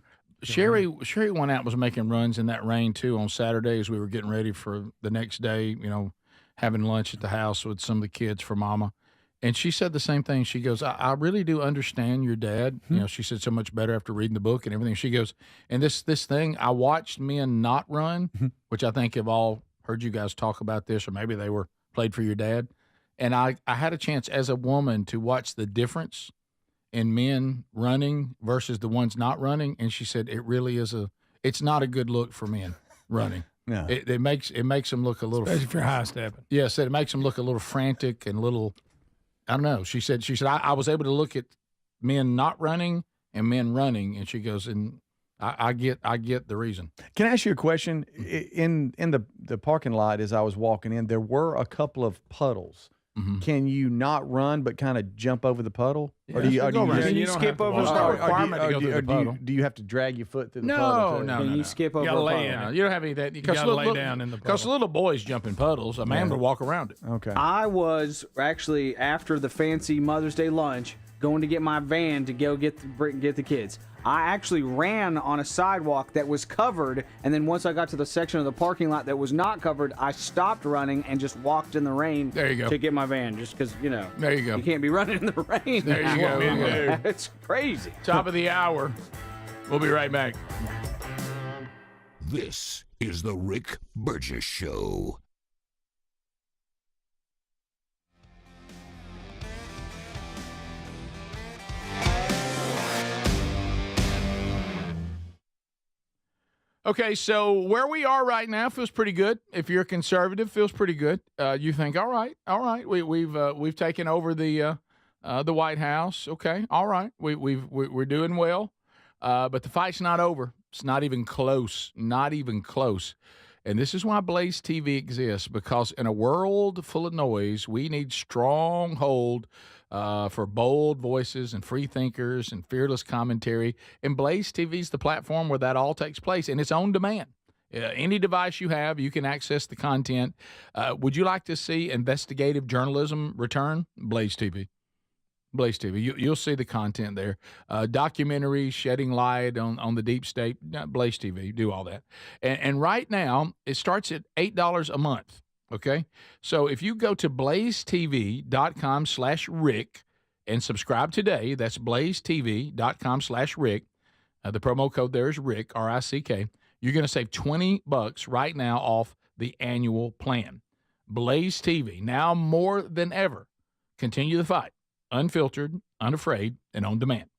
S1: Sherry went out, was making runs in that rain too on Saturday as we were getting ready for the next day, having lunch at the house with some of the kids for Mama. And she said the same thing. She goes, I really do understand your dad. You know, she said so much better after reading the book and everything. She goes, and this thing, I watched men not run, which I think have all heard you guys talk about this, or maybe they were played for your dad. And I had a chance as a woman to watch the difference in men running versus the ones not running. And she said, it really is it's not a good look for men running.
S2: No.
S1: It makes them look a little,
S3: especially if you're high stepping.
S1: Yeah, said it makes them look a little frantic and a little, I don't know. She said I was able to look at men not running and men running, and she goes, and I get the reason.
S2: Can I ask you a question? In the parking lot as I was walking in, there were a couple of puddles. Mm-hmm. Can you not run but kind of jump over the puddle?
S1: Yeah,
S2: or do you
S1: skip over the requirement to go through the puddle?
S2: Do you have to drag your foot through the puddle?
S1: No.
S4: You skip over
S1: you
S4: a
S1: lay
S4: puddle.
S1: in. You don't have any of that.
S3: You got to lay down in the puddle.
S1: Because little boys jump in puddles. A man would walk around it.
S2: Okay.
S4: I was actually, after the fancy Mother's Day lunch, going to get my van to go get the kids. I actually ran on a sidewalk that was covered, and then once I got to the section of the parking lot that was not covered, I stopped running and just walked in the rain to get my van, just because,
S1: There you go.
S4: You can't be running in the rain.
S1: There you go.
S4: It's crazy.
S1: Top of the hour. We'll be right back.
S5: This is the Rick Burgess Show.
S1: Okay, so where we are right now feels pretty good. If you're a conservative, feels pretty good. You think, all right, we've taken over the White House. Okay, all right, we're doing well, but the fight's not over. It's not even close. Not even close. And this is why Blaze TV exists, because in a world full of noise, we need stronghold for bold voices and free thinkers and fearless commentary. And Blaze TV is the platform where that all takes place, and it's on demand. Any device you have, you can access the content. Would you like to see investigative journalism return? Blaze TV. Blaze TV. You'll see the content there. Documentaries, shedding light on the deep state. Blaze TV. Do all that. And right now, it starts at $8 a month. Okay? So if you go to blazetv.com/Rick and subscribe today, that's blazetv.com/Rick. The promo code there is Rick, R-I-C-K. You're going to save $20 right now off the annual plan. Blaze TV, now more than ever. Continue the fight. Unfiltered, unafraid, and on demand.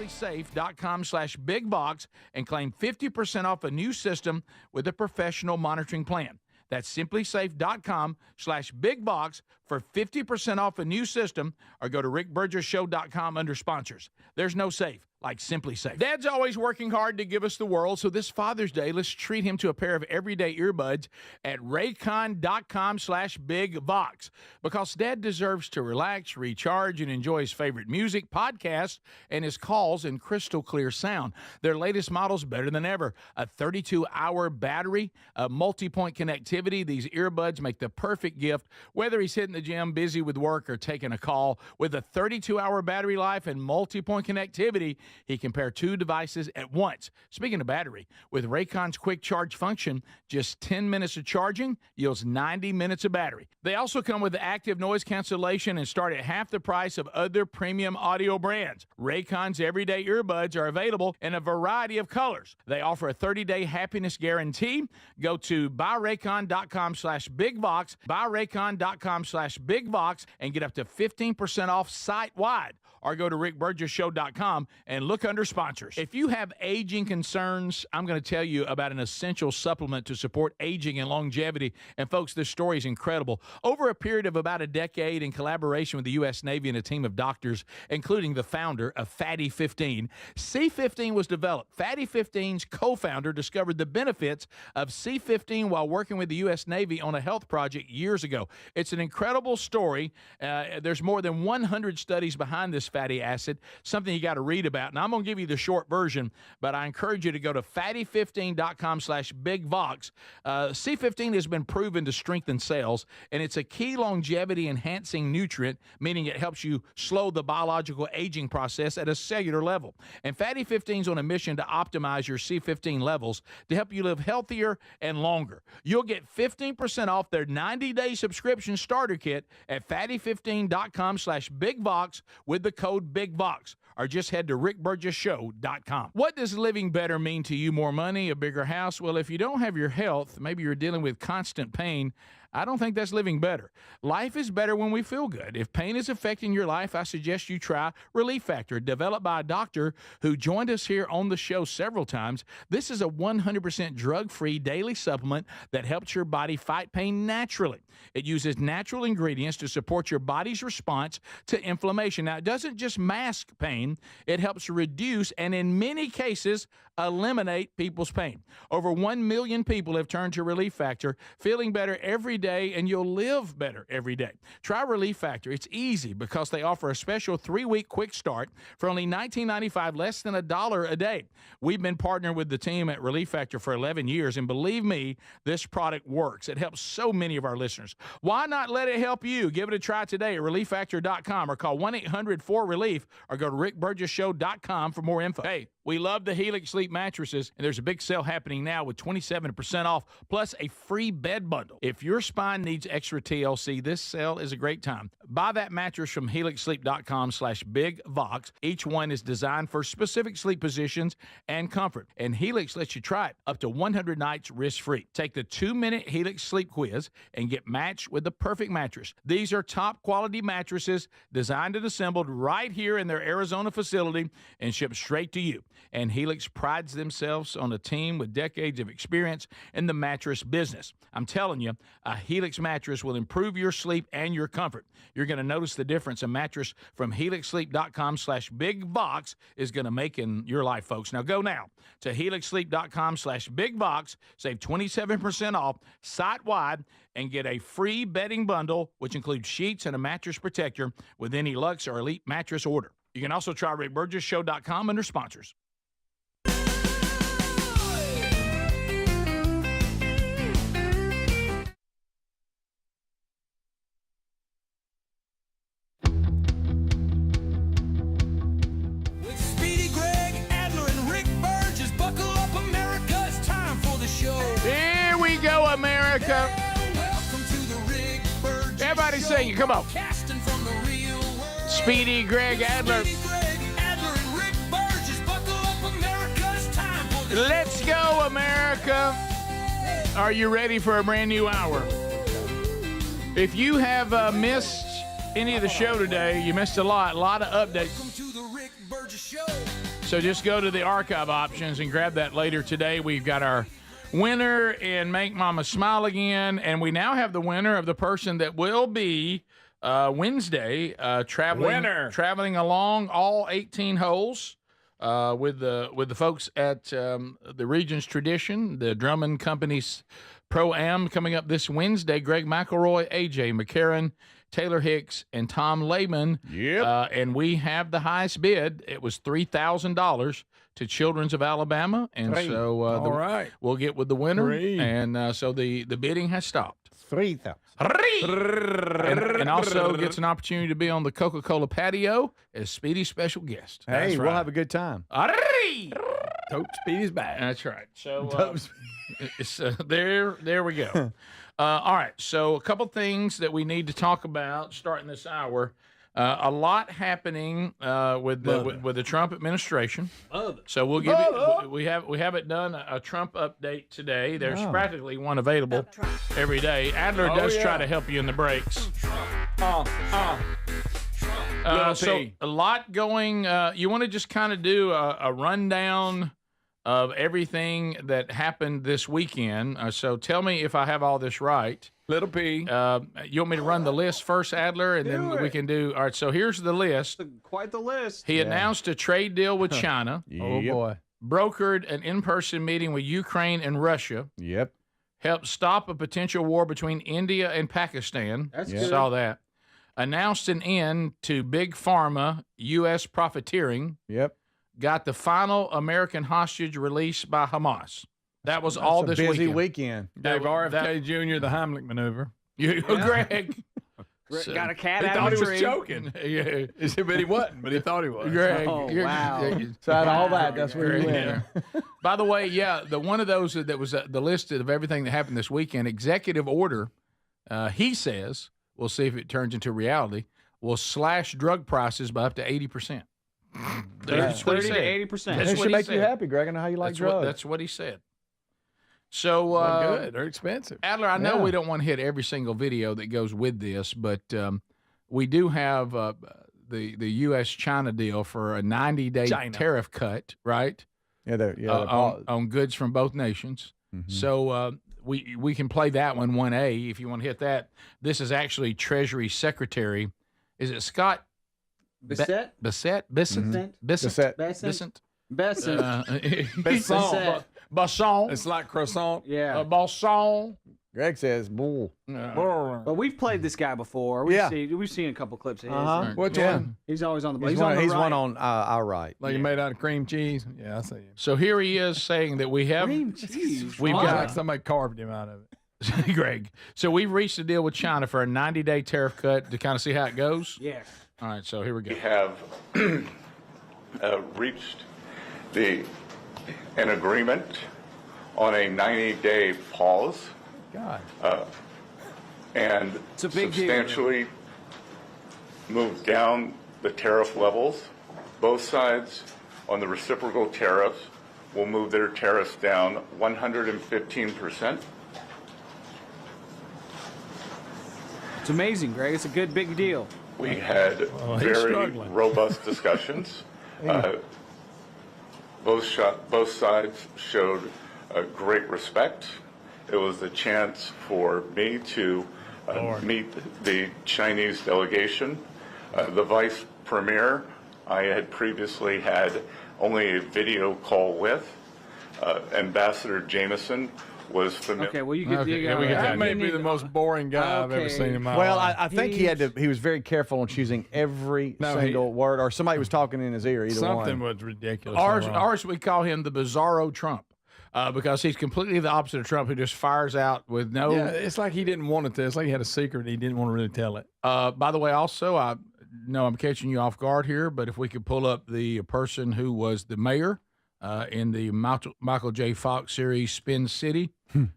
S1: Safe.com/bigbox and claim 50% off a new system with a professional monitoring plan. That's simplysafe.com/bigbox for 50% off a new system, or go to rickburgessshow.com under sponsors. There's no safe like Simply Safe. Dad's always working hard to give us the world, so this Father's Day, let's treat him to a pair of everyday earbuds at raycon.com/bigbox, because Dad deserves to relax, recharge, and enjoy his favorite music, podcasts, and his calls in crystal clear sound. Their latest model's better than ever. A 32-hour battery, a multi-point connectivity. These earbuds make the perfect gift, whether he's hitting the gym, busy with work, or taking a call. With a 32-hour battery life and multi-point connectivity, he can pair two devices at once. Speaking of battery, with Raycon's quick charge function, just 10 minutes of charging yields 90 minutes of battery. They also come with active noise cancellation and start at half the price of other premium audio brands. Raycon's everyday earbuds are available in a variety of colors. They offer a 30-day happiness guarantee. Go to buyraycon.com/bigbox, buyraycon.com/bigbox, and get up to 15% off site-wide. Or go to rickburgessshow.com and and look under sponsors. If you have aging concerns, I'm going to tell you about an essential supplement to support aging and longevity. And folks, this story is incredible. Over a period of about a decade, in collaboration with the U.S. Navy and a team of doctors, including the founder of Fatty 15, C15 was developed. Fatty 15's co-founder discovered the benefits of C15 while working with the U.S. Navy on a health project years ago. It's an incredible story. There's more than 100 studies behind this fatty acid, something you got to read about. Now, I'm going to give you the short version, but I encourage you to go to fatty15.com/bigvox. C15 has been proven to strengthen cells, and it's a key longevity-enhancing nutrient, meaning it helps you slow the biological aging process at a cellular level. And Fatty 15 is on a mission to optimize your C15 levels to help you live healthier and longer. You'll get 15% off their 90-day subscription starter kit at fatty15.com/bigvox with the code BIGVOX, or just head to rickburgessshow.com. What does living better mean to you? More money, a bigger house? Well, if you don't have your health, maybe you're dealing with constant pain, I don't think that's living better. Life is better when we feel good. If pain is affecting your life, I suggest you try Relief Factor, developed by a doctor who joined us here on the show several times. This is a 100% drug-free daily supplement that helps your body fight pain naturally. It uses natural ingredients to support your body's response to inflammation. Now, it doesn't just mask pain, it helps reduce and in many cases eliminate people's pain. Over 1 million people have turned to Relief Factor, feeling better every day, and you'll live better every day. Try Relief Factor. It's easy because they offer a special 3-week quick start for only $19.95, less than $1 a day. We've been partnering with the team at Relief Factor for 11 years, and believe me, this product works. It helps so many of our listeners. Why not let it help you? Give it a try today at relieffactor.com or call 1-800-4RELIEF or go to rickburgessshow.com for more info. Hey, we love the Helix Sleep mattresses, and there's a big sale happening now with 27% off, plus a free bed bundle. If your spine needs extra TLC, this sale is a great time. Buy that mattress from helixsleep.com/bigvox. Each one is designed for specific sleep positions and comfort, and Helix lets you try it up to 100 nights risk-free. Take the 2-minute Helix Sleep quiz and get matched with the perfect mattress. These are top-quality mattresses designed and assembled right here in their Arizona facility and shipped straight to you. And Helix prides themselves on a team with decades of experience in the mattress business. I'm telling you, a Helix mattress will improve your sleep and your comfort. You're going to notice the difference a mattress from helixsleep.com/bigvox is going to make in your life, folks. Now go now to helixsleep.com/bigvox, save 27% off site-wide, and get a free bedding bundle, which includes sheets and a mattress protector with any Luxe or Elite mattress order. You can also try rickburgessshow.com under sponsors.
S18: With Speedy Greg, Adler, and Rick Burgess, buckle up, America. It's time for the show.
S1: Here we go, America.
S18: Welcome to the Rick Burgess
S1: Everybody
S18: Show.
S1: sing it. Come on.
S18: Casting from the real world.
S1: Speedy Greg Adler.
S18: Speedy Greg, Adler, and Rick Burgess, buckle up, America. It's time for the
S1: Let's go, America. Are you ready for a brand new hour? If you have missed any of the show today, you missed a lot of updates.
S18: Welcome to the Rick Burgess Show.
S1: So just go to the archive options and grab that later today. We've got our winner in Make Mama Smile Again, and we now have the winner of the person that will be Wednesday traveling along all 18 holes with the folks at the Regions Tradition, the Drummond Company Pro-Am, coming up this Wednesday. Greg McElroy, AJ McCarron, Taylor Hicks, and Tom Lehman.
S2: Yep.
S1: And we have the highest bid. It was $3,000 to Children's of Alabama. And so
S19: All right.
S1: we'll get with the winner.
S19: Three.
S1: And so the bidding has stopped.
S19: 3,000.
S1: And also gets an opportunity to be on the Coca-Cola patio as Speedy's special guest.
S2: Hey,
S1: That's
S2: we'll
S1: right.
S2: have a good time.
S19: Tote Speedy's back.
S1: That's right. So it's, there we go. All right. So a couple things that we need to talk about starting this hour. A lot happening with the Trump administration. So we'll give you. We haven't done a Trump update today. There's practically one available every day. Adler does try to help you in the breaks. So a lot going. You want to just kind of do a rundown of everything that happened this weekend. So tell me if I have all this right.
S3: Little P.
S1: You want me to run the list first, Adler, and then we can do. All right. So here's the list.
S4: Quite the list.
S1: He announced a trade deal with China.
S3: Oh boy.
S1: Brokered an in-person meeting with Ukraine and Russia.
S2: Yep.
S1: Helped stop a potential war between India and Pakistan.
S4: That's good.
S1: Saw that. Announced an end to big pharma U.S. profiteering.
S2: Yep.
S1: Got the final American hostage released by Hamas. That was all this
S2: busy
S1: weekend.
S3: Gave RFK Jr. the Heimlich maneuver.
S1: Greg.
S4: Got a cat
S3: He
S4: out
S3: thought
S4: of
S3: he
S4: a
S3: was
S4: tree.
S3: joking.
S1: Yeah.
S3: He said, but he wasn't, but he thought he was.
S1: Greg,
S4: wow.
S2: So out of all that, that's where you went.
S1: By the way, the one of those that was the list of everything that happened this weekend, executive order, he says, we'll see if it turns into reality, will slash drug prices by up to 80%. That's what he
S4: 30 to
S1: said.
S4: 80%.
S2: It should make you happy, Greg. I know how you like drugs.
S1: That's what he said. So
S3: good. They're expensive.
S1: Adler, I know we don't want to hit every single video that goes with this, but we do have the U.S.-China deal for a 90-day tariff cut, right?
S2: Yeah,
S1: on goods from both nations.
S2: Mm-hmm.
S1: So we can play that one 1A if you want to hit that. This is actually Treasury Secretary. Is it Scott
S4: Bissett?
S1: Bissett?
S4: Bissett?
S1: Bissett?
S4: Besson?
S1: Basson.
S3: It's like croissant.
S4: Yeah.
S1: Basson.
S2: Greg says bull.
S4: But we've played this guy before. We've seen a couple clips of his.
S3: Which one?
S4: He's always on the.
S2: He's one on our right.
S3: Like made out of cream cheese. Yeah, I see him.
S1: So here he is saying that we have
S4: Cream cheese.
S1: We've
S3: Like
S1: got
S3: somebody carved him out of it.
S1: Greg. So we've reached a deal with China for a 90-day tariff cut to kind of see how it goes.
S4: Yes.
S1: All right. So here we go.
S20: We have reached an agreement on a 90-day pause.
S3: God.
S20: And
S4: it's a big
S20: substantially moved down the tariff levels. Both sides on the reciprocal tariffs will move their tariffs down 115%.
S4: It's amazing, Greg. It's a good big deal.
S20: We had very robust discussions. Both sides showed great respect. It was a chance for me to meet the Chinese delegation. The vice premier I had previously had only a video call with. Ambassador Jameson was familiar.
S4: Okay, well, you get
S3: that may be the most boring guy I've ever seen in my
S2: Well,
S3: life.
S2: I think he was very careful on choosing every single word, or somebody was talking in his ear. Either
S3: Something
S2: one.
S3: was ridiculous.
S1: Ours, we call him the Bizarro Trump. Because he's completely the opposite of Trump, who just fires out with no.
S3: Yeah, it's like he didn't want it to. It's like he had a secret. He didn't want to really tell it.
S1: By the way, also, I know I'm catching you off guard here, but if we could pull up the person who was the mayor in the Michael J. Fox series Spin City,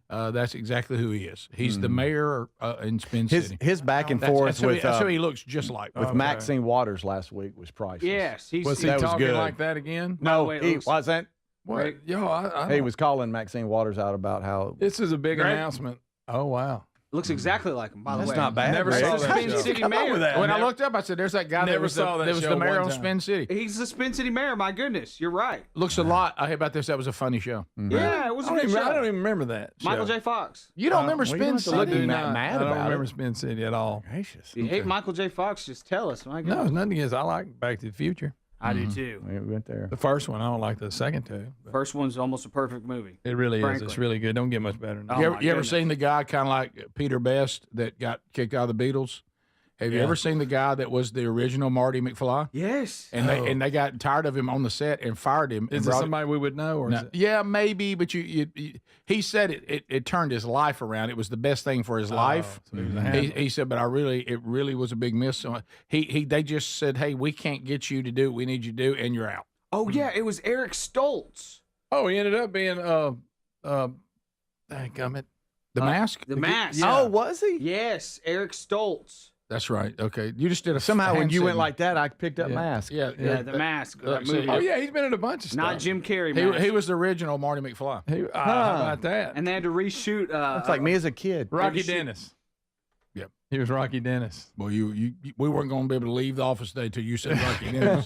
S1: that's exactly who he is. He's the mayor in Spin City.
S2: His back and forth with
S1: that's who he looks just like.
S2: with Maxine Waters last week was priceless.
S4: Yes,
S3: was he talking like that again?
S2: No, he wasn't.
S3: What? Yo,
S2: he was calling Maxine Waters out about how
S3: this is a big announcement. Oh wow.
S4: Looks exactly like him, by the way.
S2: That's not bad.
S3: Never saw that
S4: Spin
S3: show.
S4: City mayor.
S1: When I looked up, I said, "There's that guy that was the mayor on Spin City."
S4: He's the Spin City mayor. My goodness, you're right.
S1: Looks a lot. I hear about this. That was a funny show.
S4: Yeah, it was a good show.
S3: I don't even remember that.
S4: Michael J. Fox.
S1: You don't remember Spin City?
S3: I don't remember Spin City at all.
S2: Gracious.
S4: If you hate Michael J. Fox, just tell us. My goodness.
S3: No, it's nothing against. I like Back to the Future.
S4: I do too.
S2: We went there.
S3: The first one, I don't like the second two.
S4: First one's almost a perfect movie.
S3: It really
S4: frankly.
S3: is. It's really good. Don't get much better than that.
S1: You ever seen the guy kind of like Peter Best that got kicked out of the Beatles? Have you ever seen the guy that was the original Marty McFly?
S4: Yes.
S1: And they got tired of him on the set and fired him.
S3: Is it somebody we would know? Or is it?
S1: Yeah, maybe. But he said it turned his life around. It was the best thing for his life.
S3: So he
S1: he said, but it really was a big miss. So they just said, hey, we can't get you to do what we need you to do, and you're out.
S4: Oh yeah, it was Eric Stoltz.
S3: Oh, he ended up being
S1: The Mask.
S4: The Mask.
S2: Yeah. Oh, was he?
S4: Yes, Eric Stoltz.
S1: That's right. Okay, you just did a
S2: somehow when you went
S1: signal.
S2: like that, I picked up Mask.
S4: Yeah, The Mask. That movie.
S3: Oh yeah, he's been in a bunch of stuff.
S4: Not Jim Carrey. Mask.
S1: He was the original Marty McFly.
S3: How about that?
S4: And they had to reshoot.
S2: It's like me as a kid.
S3: Rocky Dennis.
S1: Yep.
S3: He was Rocky Dennis.
S1: Well, we weren't going to be able to leave the office today until you said Rocky Dennis.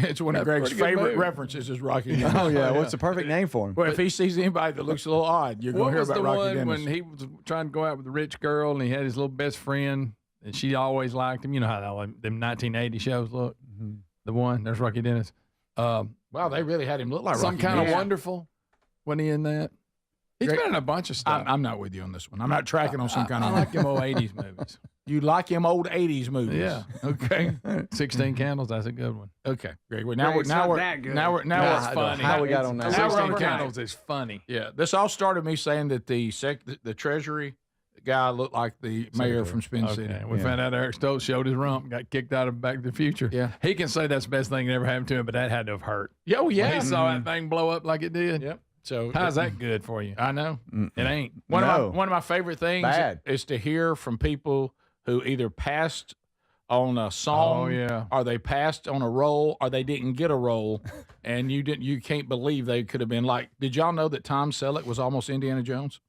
S1: It's one of Greg's favorite references is Rocky Dennis.
S2: Oh, yeah. What's the perfect name for him?
S1: Well, if he sees anybody that looks a little odd, you're going to hear about Rocky Dennis.
S3: When he was trying to go out with a rich girl and he had his little best friend and she always liked him? You know how them 1980 shows look? Mm-hmm. The one, there's Rocky Dennis.
S1: Wow, they really had him look like
S3: Some
S1: Rocky
S3: Kind
S1: Dennis.
S3: of Wonderful. Wasn't he in that? He's been in a bunch of stuff.
S1: I'm not with you on this one. I'm not tracking on Some Kind of
S3: I like them old 80s movies.
S1: You like him old 80s movies?
S3: Yeah.
S1: Okay.
S3: 16 Candles, that's a good one.
S1: Okay, great. Well,
S4: Greg's not that good.
S1: Now we're
S3: funny.
S2: How we got on that?
S3: 16 Candles is funny.
S1: Yeah, this all started me saying that the Treasury guy looked like the mayor from Spin City.
S3: We found out Eric Stoltz showed his rump and got kicked out of Back to the Future.
S1: Yeah.
S3: He can say that's the best thing that ever happened to him, but that had to have hurt.
S1: Oh, yeah.
S3: When he saw that thing blow up like it did.
S1: Yep. So
S3: how's that good for you?
S1: I know.
S3: It ain't.
S1: One of my favorite things
S2: Bad.
S1: is to hear from people who either passed on a song, or they passed on a role, or they didn't get a role, and you can't believe they could have been like. Did y'all know that Tom Selleck was almost Indiana Jones?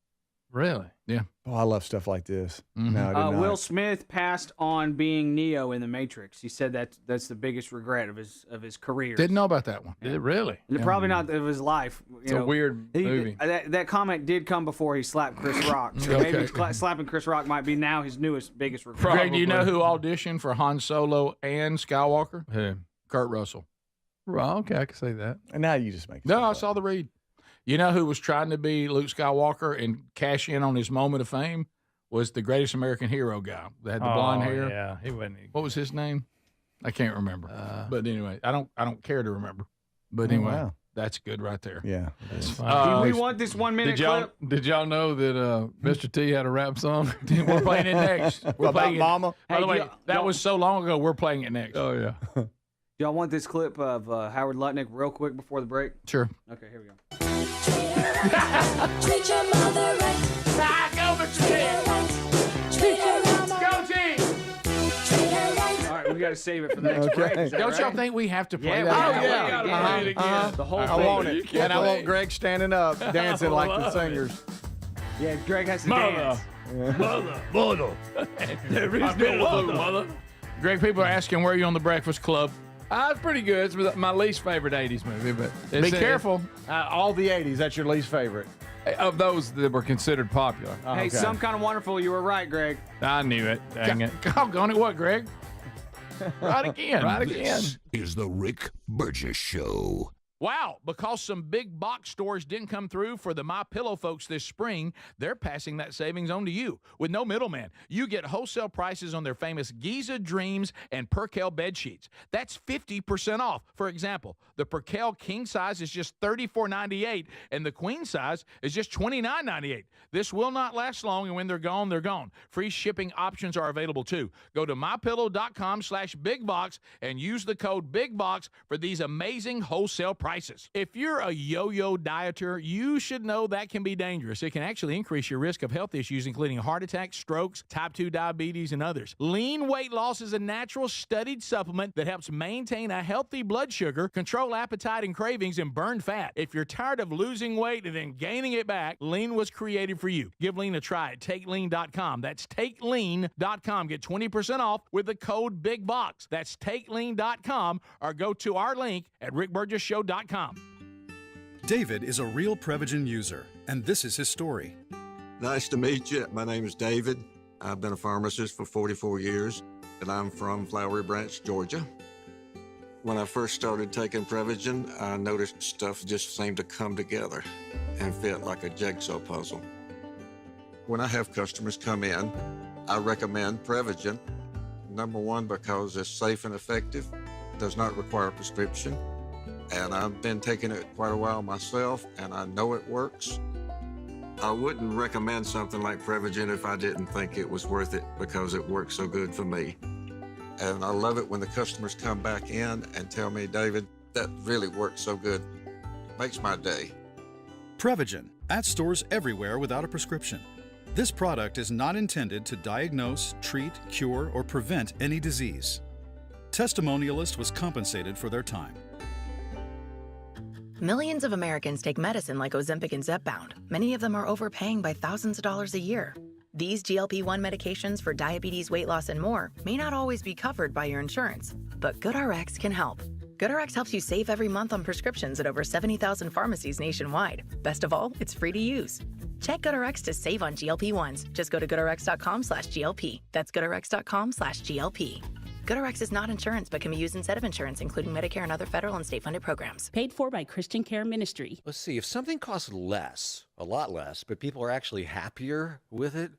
S3: Really?
S1: Yeah.
S2: Oh, I love stuff like this.
S1: Mm-hmm.
S2: No, I did not.
S4: Will Smith passed on being Neo in The Matrix. He said that's the biggest regret of his career.
S1: Didn't know about that one.
S3: Did it really?
S4: And probably not of his life.
S3: It's a weird movie.
S4: That comment did come before he slapped Chris Rock. So maybe slapping Chris Rock might be now his biggest regret.
S1: Greg, do you know who auditioned for Han Solo and Skywalker?
S3: Who?
S1: Kurt Russell.
S3: Well, okay, I can say that.
S2: And now you just make
S1: No, I saw the read. You know who was trying to be Luke Skywalker and cash in on his moment of fame? Was the Greatest American Hero guy that had the blonde hair.
S3: Yeah, he wasn't.
S1: What was his name? I can't remember. But anyway, I don't care to remember. But anyway, that's good right there.
S2: Yeah,
S3: that's fine.
S4: Do we want this 1 minute clip?
S3: Did y'all know that Mr. T had a rap song?
S1: We're playing it next. We're
S2: about
S1: playing
S2: Mama?
S1: By the way, that was so long ago. We're playing it next.
S3: Oh yeah.
S4: Y'all want this clip of Howard Lutnick real quick before the break?
S1: Sure.
S4: Okay, here we go.
S18: Treat your mother right.
S1: Back over to Go team.
S4: All right, we got to save it for the next break. Is that
S1: Don't y'all
S4: right?
S1: think we have to play
S4: Yeah,
S1: that?
S4: yeah. The whole thing.
S2: I want it. And I want Greg standing up, dancing like the singers.
S4: Yeah, Greg has to dance.
S1: Mother. There is no mother. Greg, people are asking where are you on the Breakfast Club?
S3: It's pretty good. It's my least favorite 80s movie, but
S1: Be careful.
S2: All the 80s, that's your least favorite.
S3: Of those that were considered popular.
S4: Hey, Some Kind of Wonderful, you were right, Greg.
S3: I knew it. Dang it.
S1: Doggone it, what, Greg? Right again.
S3: Right again.
S5: This is the Rick Burgess Show.
S1: Wow, because some big box stores didn't come through for the MyPillow folks this spring, they're passing that savings on to you. With no middleman, you get wholesale prices on their famous Giza Dreams and Percale bed sheets. That's 50% off. For example, the Percale king size is just $34.98, and the queen size is just $29.98. This will not last long, and when they're gone, they're gone. Free shipping options are available too. Go to mypillow.com/bigbox and use the code BIGBOX for these amazing wholesale prices. If you're a yo-yo dieter, you should know that can be dangerous. It can actually increase your risk of health issues, including heart attacks, strokes, type 2 diabetes, and others. Lean weight loss is a natural studied supplement that helps maintain a healthy blood sugar, control appetite and cravings, and burn fat. If you're tired of losing weight and then gaining it back, Lean was created for you. Give Lean a try at TakeLean.com. That's TakeLean.com. Get 20% off with the code BIGBOX. That's TakeLean.com, or go to our link at rickburgessshow.com.
S21: David is a real Prevagen user, and this is his story.
S22: Nice to meet you. My name is David. I've been a pharmacist for 44 years, and I'm from Flowery Branch, Georgia. When I first started taking Prevagen, I noticed stuff just seemed to come together and fit like a jigsaw puzzle. When I have customers come in, I recommend Prevagen. Number one, because it's safe and effective, does not require a prescription. And I've been taking it quite a while myself, and I know it works. I wouldn't recommend something like Prevagen if I didn't think it was worth it because it works so good for me. And I love it when the customers come back in and tell me, David, that really works so good. Makes my day.
S21: Prevagen, at stores everywhere without a prescription. This product is not intended to diagnose, treat, cure, or prevent any disease. Testimonialist was compensated for their time.
S23: Millions of Americans take medicine like Ozempic and Zepbound. Many of them are overpaying by thousands of dollars a year.
S8: These GLP-1 medications for diabetes, weight loss, and more may not always be covered by your insurance, but GoodRx can help. GoodRx helps you save every month on prescriptions at over 70,000 pharmacies nationwide. Best of all, it's free to use. Check GoodRx to save on GLP-1s. Just go to goodrx.com/GLP. That's goodrx.com/GLP. GoodRx is not insurance, but can be used instead of insurance, including Medicare and other federal and state-funded programs.
S13: Paid for by Christian Care Ministry.
S23: Let's see, if something costs less, a lot less, but people are actually happier with it,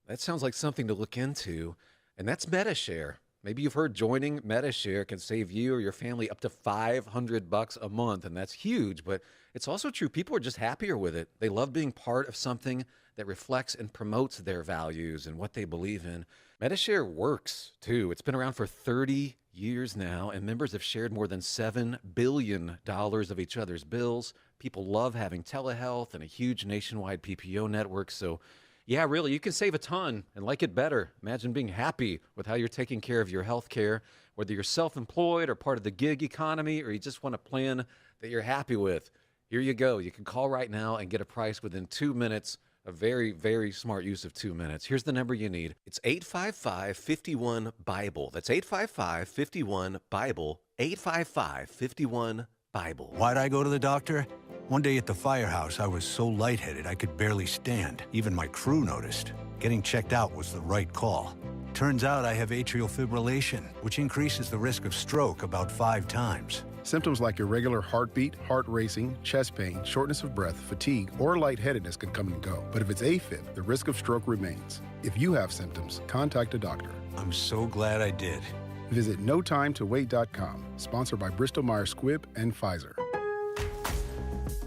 S23: that sounds like something to look into, and that's MediShare. Maybe you've heard joining MediShare can save you or your family up to $500 a month, and that's huge, but it's also true. People are just happier with it. They love being part of something that reflects and promotes their values and what they believe in. MediShare works, too. It's been around for 30 years now, and members have shared more than $7 billion of each other's bills. People love having telehealth and a huge nationwide PPO network, so yeah, really, you can save a ton and like it better. Imagine being happy with how you're taking care of your health care, whether you're self-employed or part of the gig economy, or you just want a plan that you're happy with. Here you go. You can call right now and get a price within 2 minutes. A very, very smart use of 2 minutes. Here's the number you need. It's 855-51-BIBLE. That's 855-51-BIBLE. 855-51-BIBLE.
S24: Why'd I go to the doctor? One day at the firehouse, I was so lightheaded I could barely stand. Even my crew noticed. Getting checked out was the right call. Turns out I have atrial fibrillation, which increases the risk of stroke about 5 times.
S25: Symptoms like irregular heartbeat, heart racing, chest pain, shortness of breath, fatigue, or lightheadedness can come and go. But if it's AFib, the risk of stroke remains. If you have symptoms, contact a doctor.
S24: I'm so glad I did.
S25: Visit NoTimeToWait.com, sponsored by Bristol-Myers Squibb and Pfizer.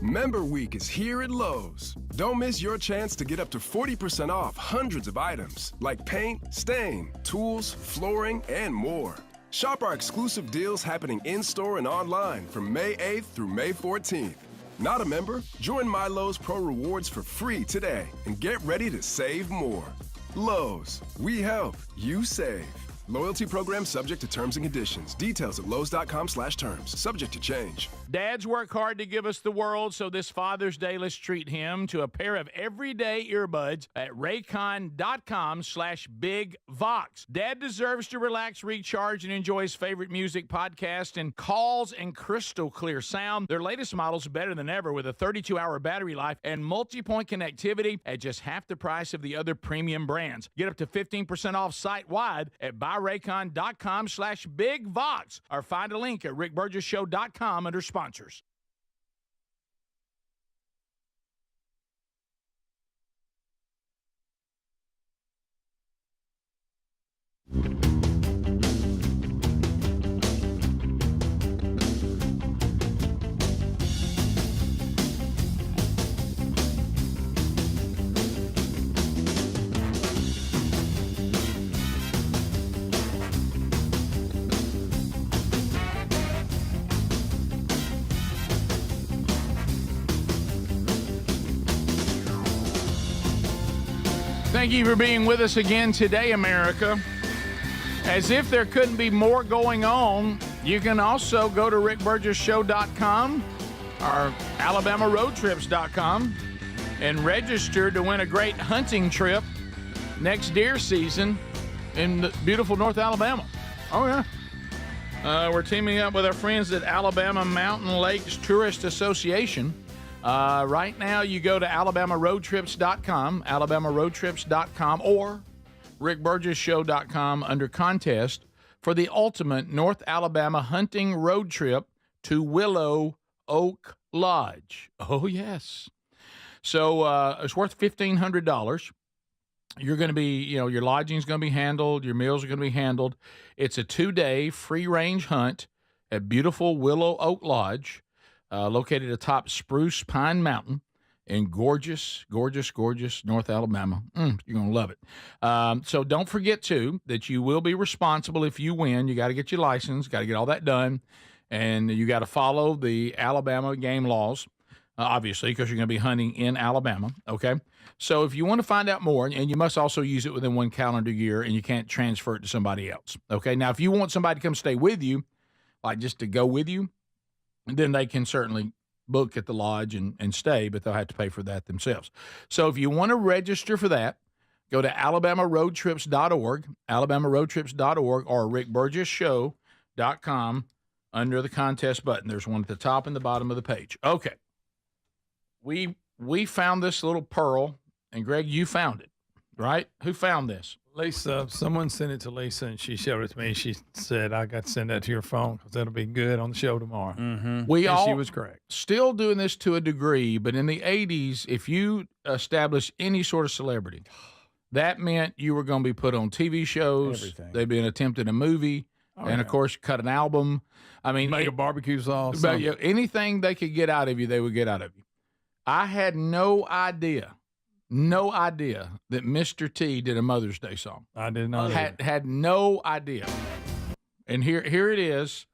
S26: Member Week is here at Lowe's. Don't miss your chance to get up to 40% off hundreds of items like paint, stain, tools, flooring, and more. Shop our exclusive deals happening in-store and online from May 8th through May 14th. Not a member? Join My Lowe's Pro Rewards for free today and get ready to save more. Lowe's, we help, you save. Loyalty program subject to terms and conditions. Details at lowes.com/terms. Subject to change.
S1: Dads work hard to give us the world, so this Father's Day, let's treat him to a pair of everyday earbuds at raycon.com/bigvox. Dad deserves to relax, recharge, and enjoy his favorite music, podcast, and calls and crystal clear sound. Their latest model's better than ever with a 32-hour battery life and multi-point connectivity at just half the price of the other premium brands. Get up to 15% off site-wide at buyraycon.com/bigvox or find a link at rickburgesshow.com under sponsors. Thank you for being with us again today, America. As if there couldn't be more going on, you can also go to rickburgesshow.com or alabamaroadtrips.com and register to win a great hunting trip next deer season in beautiful North Alabama. Oh, yeah. We're teaming up with our friends at Alabama Mountain Lakes Tourist Association. Right now, you go to alabamaroadtrips.com or rickburgesshow.com under contest for the ultimate North Alabama hunting road trip to Willow Oak Lodge. Oh, yes. So it's worth $1,500. You're going to be, your lodging's going to be handled. Your meals are going to be handled. It's a 2-day free-range hunt at beautiful Willow Oak Lodge. Located atop Spruce Pine Mountain in gorgeous North Alabama. You're going to love it. So don't forget, too, that you will be responsible if you win. You got to get your license, got to get all that done, and you got to follow the Alabama game laws, obviously, because you're going to be hunting in Alabama, okay? So if you want to find out more, and you must also use it within 1 calendar year, and you can't transfer it to somebody else, okay? Now, if you want somebody to come stay with you, like just to go with you, then they can certainly book at the lodge and stay, but they'll have to pay for that themselves. So if you want to register for that, go to alabamaroadtrips.org, alabamaroadtrips.org, or rickburgessshow.com under the contest button. There's one at the top and the bottom of the page. Okay. We found this little pearl, and Greg, you found it, right? Who found this?
S3: Lisa, someone sent it to Lisa, and she showed it to me. She said, I got to send that to your phone because that'll be good on the show tomorrow.
S1: Mm-hmm.
S3: She was correct.
S1: Still doing this to a degree, but in the 80s, if you established any sort of celebrity, that meant you were going to be put on TV shows.
S2: Everything.
S1: They'd been attempted a movie, and, of course, cut an album. I mean,
S3: Make a barbecue sauce.
S1: But, anything they could get out of you, they would get out of you. I had no idea that Mr. T did a Mother's Day song.
S3: I did not.
S1: Had no idea. And here it is.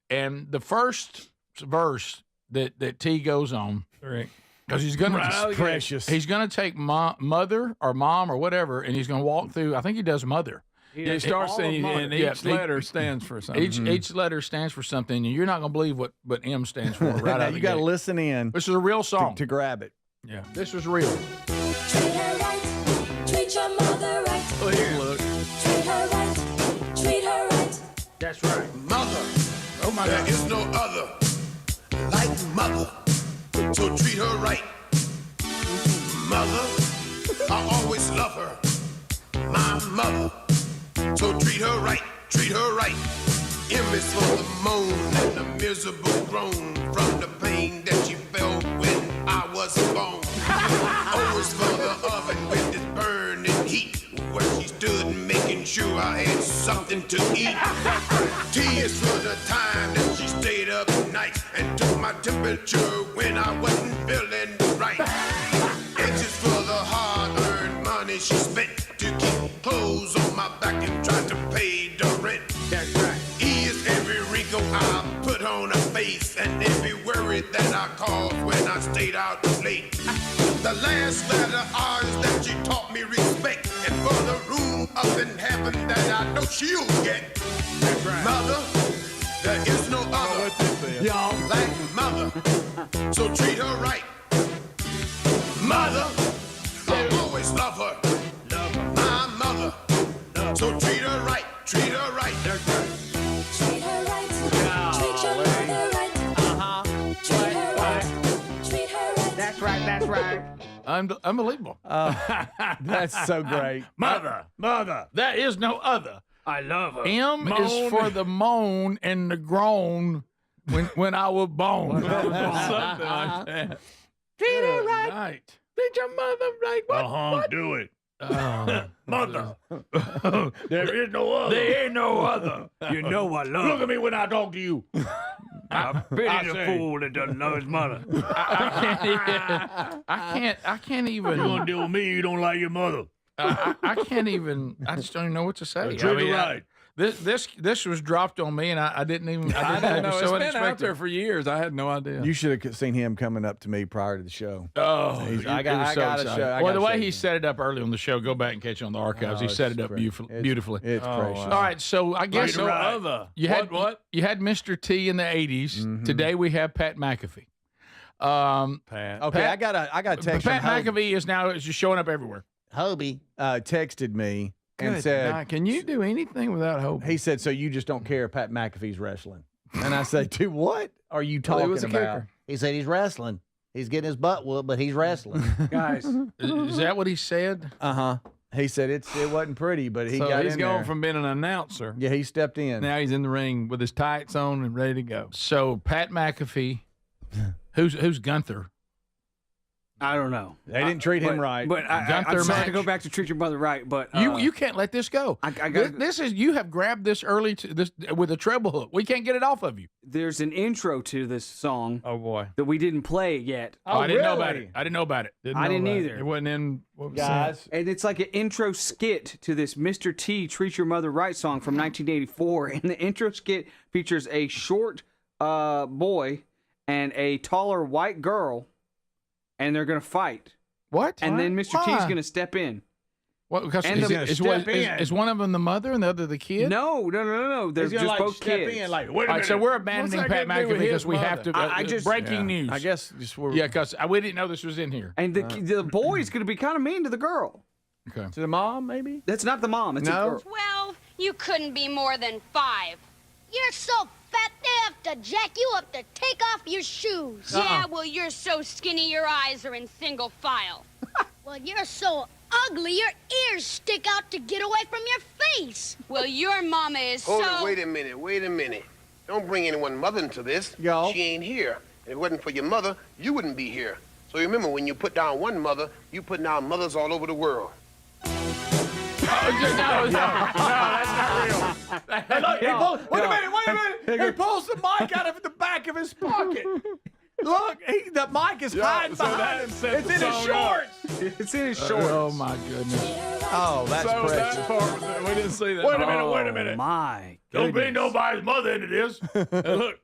S1: And the first verse that T goes on, because he's going to
S2: precious.
S1: He's going to take mother or mom or whatever, and he's going to walk through. I think he does mother.
S3: He starts saying, and each letter stands for something.
S1: Each letter stands for something, and you're not going to believe what M stands for. Right out of the
S2: you got to
S1: gate.
S2: listen in.
S1: This is a real song
S2: to grab it.
S1: Yeah, this was real.
S9: Treat her right, treat your mother right.
S1: Oh, here, look.
S9: Treat her right, treat her right.
S1: That's right.
S10: Mother,
S1: oh my
S10: there
S1: God.
S10: is no other like mother, so treat her right. Mother, I always love her, my mother, so treat her right, treat her right. M is for the moan and the miserable groan from the pain that she felt when I was born. O is for the oven with its burning heat, where she stood making sure I had something to eat. T is for the time that she stayed up nights and took my temperature when I wasn't feeling right. H is for the hard-earned money she spent to keep clothes on my back and try to pay the rent.
S1: That's right.
S10: E is every wrinkle I put on her face and every worry that I caused when I stayed out late. The last letter R is that she taught me respect, and for the room up in heaven that I know she'll get.
S1: That's right.
S10: Mother, there is no other y'all like mother, so treat her right. Mother, I always love her, my mother, so treat her right, treat her right.
S9: Treat her right, treat your mother right. Treat her right, treat her right.
S4: That's right, that's right.
S1: Unbelievable.
S2: That's so great.
S1: Mother. There is no other.
S19: I love her.
S1: M is for the moan and the groan when I was born.
S3: Something like that.
S1: Treat her right. Treat your mother right. What?
S19: Do it.
S1: Mother.
S19: There is no other.
S1: There ain't no other.
S19: You know I love
S1: Look
S19: her.
S1: at me when I talk to you.
S19: I pity
S1: I
S19: the
S1: say.
S19: fool that doesn't love his mother.
S1: I can't even.
S19: You gonna deal with me? You don't like your mother.
S1: I can't even. I just don't even know what to say.
S19: Treat her right.
S1: This was dropped on me, and I didn't even.
S3: I didn't know.
S1: It was
S3: It's
S1: so
S3: been out
S1: unexpected.
S3: there for years. I had no idea.
S2: You should have seen him coming up to me prior to the show.
S1: Oh,
S2: I got to show.
S1: Well, the way he set it up early on the show, go back and catch it on the archives. He set it up beautifully.
S2: It's precious.
S1: All right, so I guess
S19: no other.
S1: you had
S3: What?
S1: You had Mr. T in the '80s.
S2: Mm-hmm.
S1: Today we have Pat McAfee.
S3: Pat.
S2: Okay,
S1: Pat-
S2: I got a text
S1: Pat
S2: from
S1: McAfee is now just showing up everywhere.
S2: Hobie. Texted me and
S3: Good
S2: said,
S3: night. Can you do anything without hope?
S2: he said, so you just don't care if Pat McAfee's wrestling? And I said, dude, what are you
S3: Well, he
S2: talking
S3: was a
S2: about?
S3: kicker.
S2: He said he's wrestling. He's getting his butt whooped, but he's wrestling.
S4: Guys,
S1: Is that what he said?
S2: Uh-huh. He said it wasn't pretty, but he
S3: So
S2: got
S3: he's
S2: in
S3: gone
S2: there.
S3: from being an announcer.
S2: Yeah, he stepped in.
S3: Now he's in the ring with his tights on and ready to go.
S1: So Pat McAfee, who's Gunther?
S4: I don't know.
S2: They didn't treat him right.
S4: But I'm
S1: Gunther
S4: sorry to
S1: match.
S4: go back to treat your mother right, but
S1: You can't let this go.
S4: I got
S1: This is you have grabbed this early this with a treble hook. We can't get it off of you.
S4: there's an intro to this song
S3: Oh boy.
S4: that we didn't play yet.
S1: I didn't know about
S2: really?
S1: it. I didn't know about it.
S4: I didn't
S3: know that.
S4: either.
S3: It wasn't in what was
S2: Guys,
S4: And it's like an intro skit to this Mr. T Treat Your Mother Right song from 1984. And the intro skit features a short boy and a taller white girl, and they're going to fight.
S1: What?
S4: And then Mr. T's
S1: Why?
S4: going to step in.
S1: What? Because
S4: And
S1: is one of them the mother and the other the kid?
S4: No. They're
S2: he's
S4: just
S2: gonna,
S4: both
S2: step
S4: kids.
S2: in like,
S1: All right, so we're abandoning
S3: What's
S1: Pat
S3: that got to do
S1: McAfee
S3: with
S1: because
S3: his
S1: we have to.
S4: I just-
S1: breaking news.
S2: I guess just we're
S1: Yeah, because we didn't know this was in here.
S4: And the boy's going to be kind of mean to the girl.
S3: Okay.
S2: To the mom, maybe?
S4: That's not the mom. It's a
S2: No?
S4: girl.
S6: 12? You couldn't be more than 5.
S7: You're so fat they have to jack you up to take off your shoes.
S6: Yeah, well, you're so skinny your eyes are in single file.
S7: Well, you're so ugly your ears stick out to get away from your face.
S6: Well, your mama is
S12: Hold
S6: so...
S12: it, wait a minute. Don't bring anyone's mother into this.
S2: Yo.
S12: She ain't here. If it wasn't for your mother, you wouldn't be here. So remember, when you put down one mother, you put down mothers all over the world.
S1: No, that's not real.
S2: Hey, look, wait a minute. He pulls the mic out of the back of his pocket. Look, the mic is hiding behind him. It's in his shorts.
S4: It's in his shorts.
S1: Oh, my goodness.
S2: Oh, that's
S1: So
S2: precious.
S1: that part, we didn't see that.
S19: Wait a minute.
S4: My
S19: Don't bring
S4: goodness.
S19: nobody's mother into this. Hey, look.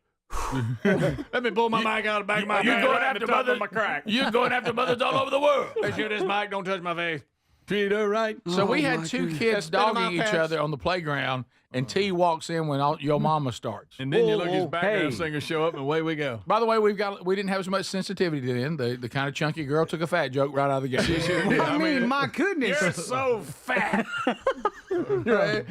S19: Let me pull my mic out of the back of my
S1: You
S19: head
S1: going
S19: right at
S1: after
S19: the top
S1: mothers?
S19: of my crack.
S1: You're going after mothers all over the world.
S19: Make sure this mic don't touch my face.
S2: Treat her right.
S1: So we
S4: Oh,
S1: had
S4: my
S1: two
S4: goodness.
S1: kids
S2: Spit 'em
S1: dogging
S2: out,
S1: each
S2: Paps.
S1: other on the playground, and T walks in when your mama starts.
S3: And then you look at his
S4: Whoa,
S3: background
S4: hey.
S3: singer show up, and away we go.
S1: By the way, we didn't have as much sensitivity then. The kind of chunky girl took a fat joke right out of the gate.
S4: I mean, my goodness.
S19: You're so fat.
S2: I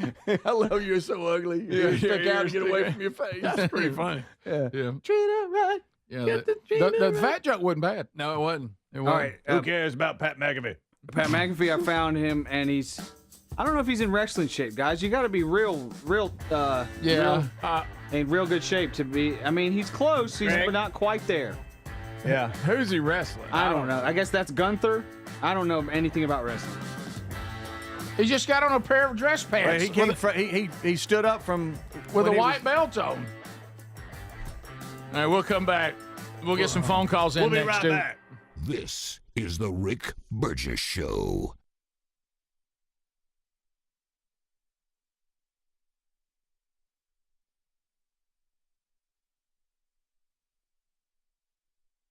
S2: love you're so ugly. You stick out and get away from your face.
S3: That's pretty funny.
S2: Yeah.
S1: Yeah.
S2: Treat her right.
S3: Yeah,
S1: The fat joke wasn't bad.
S3: no, it wasn't. It
S19: All
S3: wasn't.
S19: right, who cares about Pat McAfee?
S4: Pat McAfee, I found him, and I don't know if he's in wrestling shape, guys. You got to be real, in real good shape to be. I mean, he's close. He's
S19: Greg?
S4: not quite there.
S2: Yeah.
S3: Who's he wrestling?
S4: I don't know. I guess that's Gunther. I don't know anything about wrestling.
S1: He just got on a pair of dress pants
S2: He came he stood up from
S1: with a
S2: when he
S1: white belt on. All right, we'll come back. We'll get some phone calls in
S19: We'll be
S1: next
S19: right
S1: too.
S19: back.
S5: This is the Rick Burgess Show.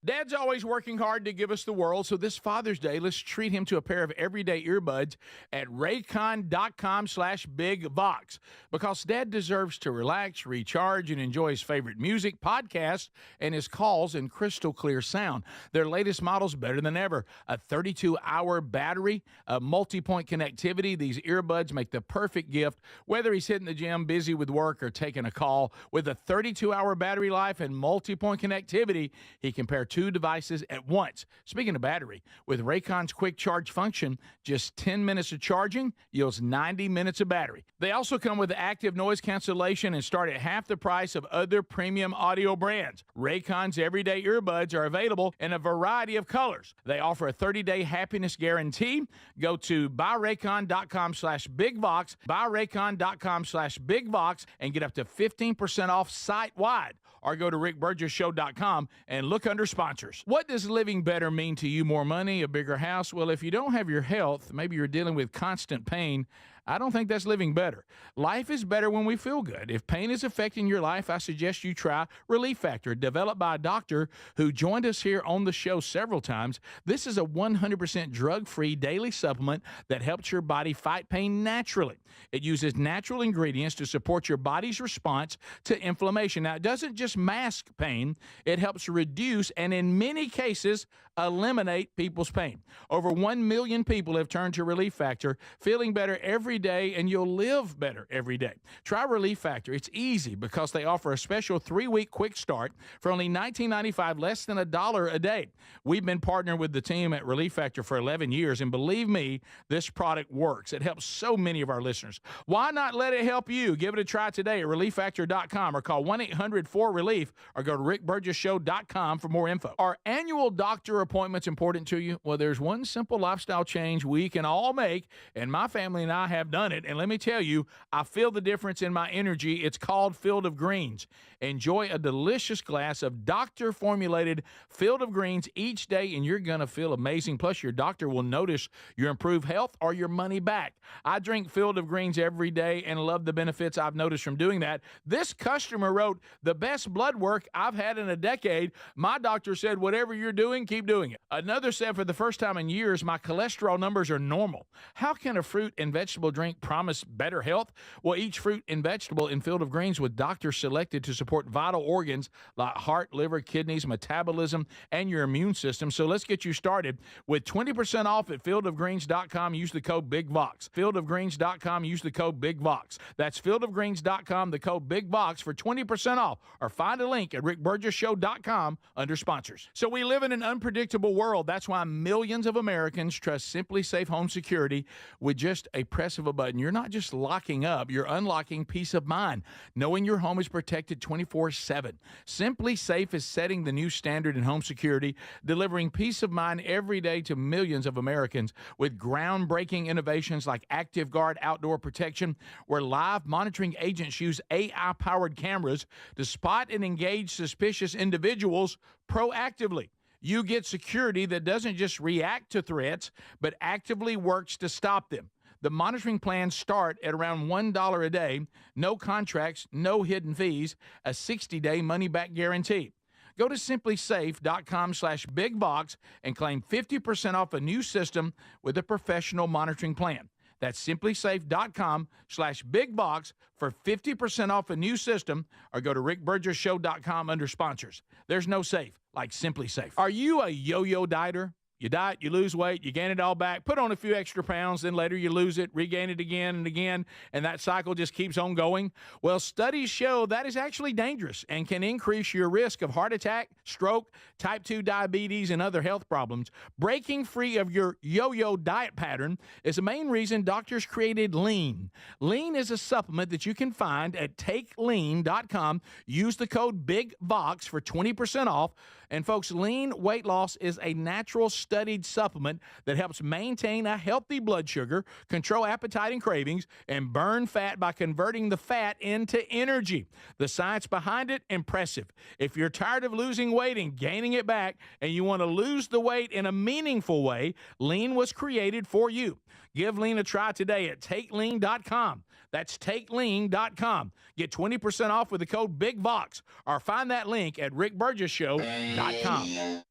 S1: Dad's always working hard to give us the world, so this Father's Day, let's treat him to a pair of everyday earbuds at raycon.com/bigvox. Because Dad deserves to relax, recharge, and enjoy his favorite music, podcasts, and his calls in crystal clear sound. Their latest model's better than ever. A 32-hour battery, a multi-point connectivity. These earbuds make the perfect gift, whether he's hitting the gym, busy with work, or taking a call. With a 32-hour battery life and multi-point connectivity, he can pair two devices at once. Speaking of battery, with Raycon's quick charge function, just 10 minutes of charging yields 90 minutes of battery. They also come with active noise cancellation and start at half the price of other premium audio brands. Raycon's everyday earbuds are available in a variety of colors. They offer a 30-day happiness guarantee. Go to buyraycon.com/bigvox, buyraycon.com/bigvox, and get up to 15% off site-wide. Or go to rickburgessshow.com and look under sponsors. What does living better mean to you? More money, a bigger house? Well, if you don't have your health, maybe you're dealing with constant pain, I don't think that's living better. Life is better when we feel good. If pain is affecting your life, I suggest you try Relief Factor, developed by a doctor who joined us here on the show several times. This is a 100% drug-free daily supplement that helps your body fight pain naturally. It uses natural ingredients to support your body's response to inflammation. Now, it doesn't just mask pain, it helps reduce and in many cases eliminate people's pain. Over 1 million people have turned to Relief Factor, feeling better every day, and you'll live better every day. Try Relief Factor. It's easy because they offer a special 3-week quick start for only $19.95, less than $1 a day. We've been partnering with the team at Relief Factor for 11 years, and believe me, this product works. It helps so many of our listeners. Why not let it help you? Give it a try today at ReliefFactor.com or call 1-800-4RELIEF or go to RickBurgessShow.com for more info. Are annual doctor appointments important to you? Well, there's one simple lifestyle change we can all make, and my family and I have done it. And let me tell you, I feel the difference in my energy. It's called Field of Greens. Enjoy a delicious glass of doctor-formulated Field of Greens each day, and you're going to feel amazing. Plus, your doctor will notice your improved health or your money back. I drink Field of Greens every day and love the benefits I've noticed from doing that. This customer wrote, the best blood work I've had in a decade. My doctor said, whatever you're doing, keep doing it. Another said, for the first time in years, my cholesterol numbers are normal. How can a fruit and vegetable drink promise better health? Well, each fruit and vegetable in Field of Greens with doctors selected to support vital organs like heart, liver, kidneys, metabolism, and your immune system. So let's get you started with 20% off at fieldofgreens.com. Use the code BIGVOX. Fieldofgreens.com. Use the code BIGVOX. That's fieldofgreens.com, the code BIGVOX for 20% off. Or find a link at rickburgessshow.com under sponsors. So we live in an unpredictable world. That's why millions of Americans trust Simply Safe Home Security with just a press of a button. You're not just locking up, you're unlocking peace of mind, knowing your home is protected 24/7. Simply Safe is setting the new standard in home security, delivering peace of mind every day to millions of Americans with groundbreaking innovations like Active Guard outdoor protection, where live monitoring agents use AI-powered cameras to spot and engage suspicious individuals proactively. You get security that doesn't just react to threats, but actively works to stop them. The monitoring plans start at around $1 a day, no contracts, no hidden fees, a 60-day money-back guarantee. Go to simplysafe.com/bigbox and claim 50% off a new system with a professional monitoring plan. That's simplysafe.com/bigbox for 50% off a new system, or go to rickburgessshow.com under sponsors. There's no safe like Simply Safe. Are you a yo-yo dieter? You diet, you lose weight, you gain it all back, put on a few extra pounds, then later you lose it, regain it again and again, and that cycle just keeps on going? Well, studies show that is actually dangerous and can increase your risk of heart attack, stroke, type 2 diabetes, and other health problems. Breaking free of your yo-yo diet pattern is the main reason doctors created Lean. Lean is a supplement that you can find at takelean.com. Use the code BIGVOX for 20% off. And folks, Lean weight loss is a natural studied supplement that helps maintain a healthy blood sugar, control appetite and cravings, and burn fat by converting the fat into energy. The science behind it, impressive. If you're tired of losing weight and gaining it back, and you want to lose the weight in a meaningful way, Lean was created for you. Give Lean a try today at takelean.com. That's takelean.com. Get 20% off with the code BIGVOX, or find that link at rickburgessshow.com.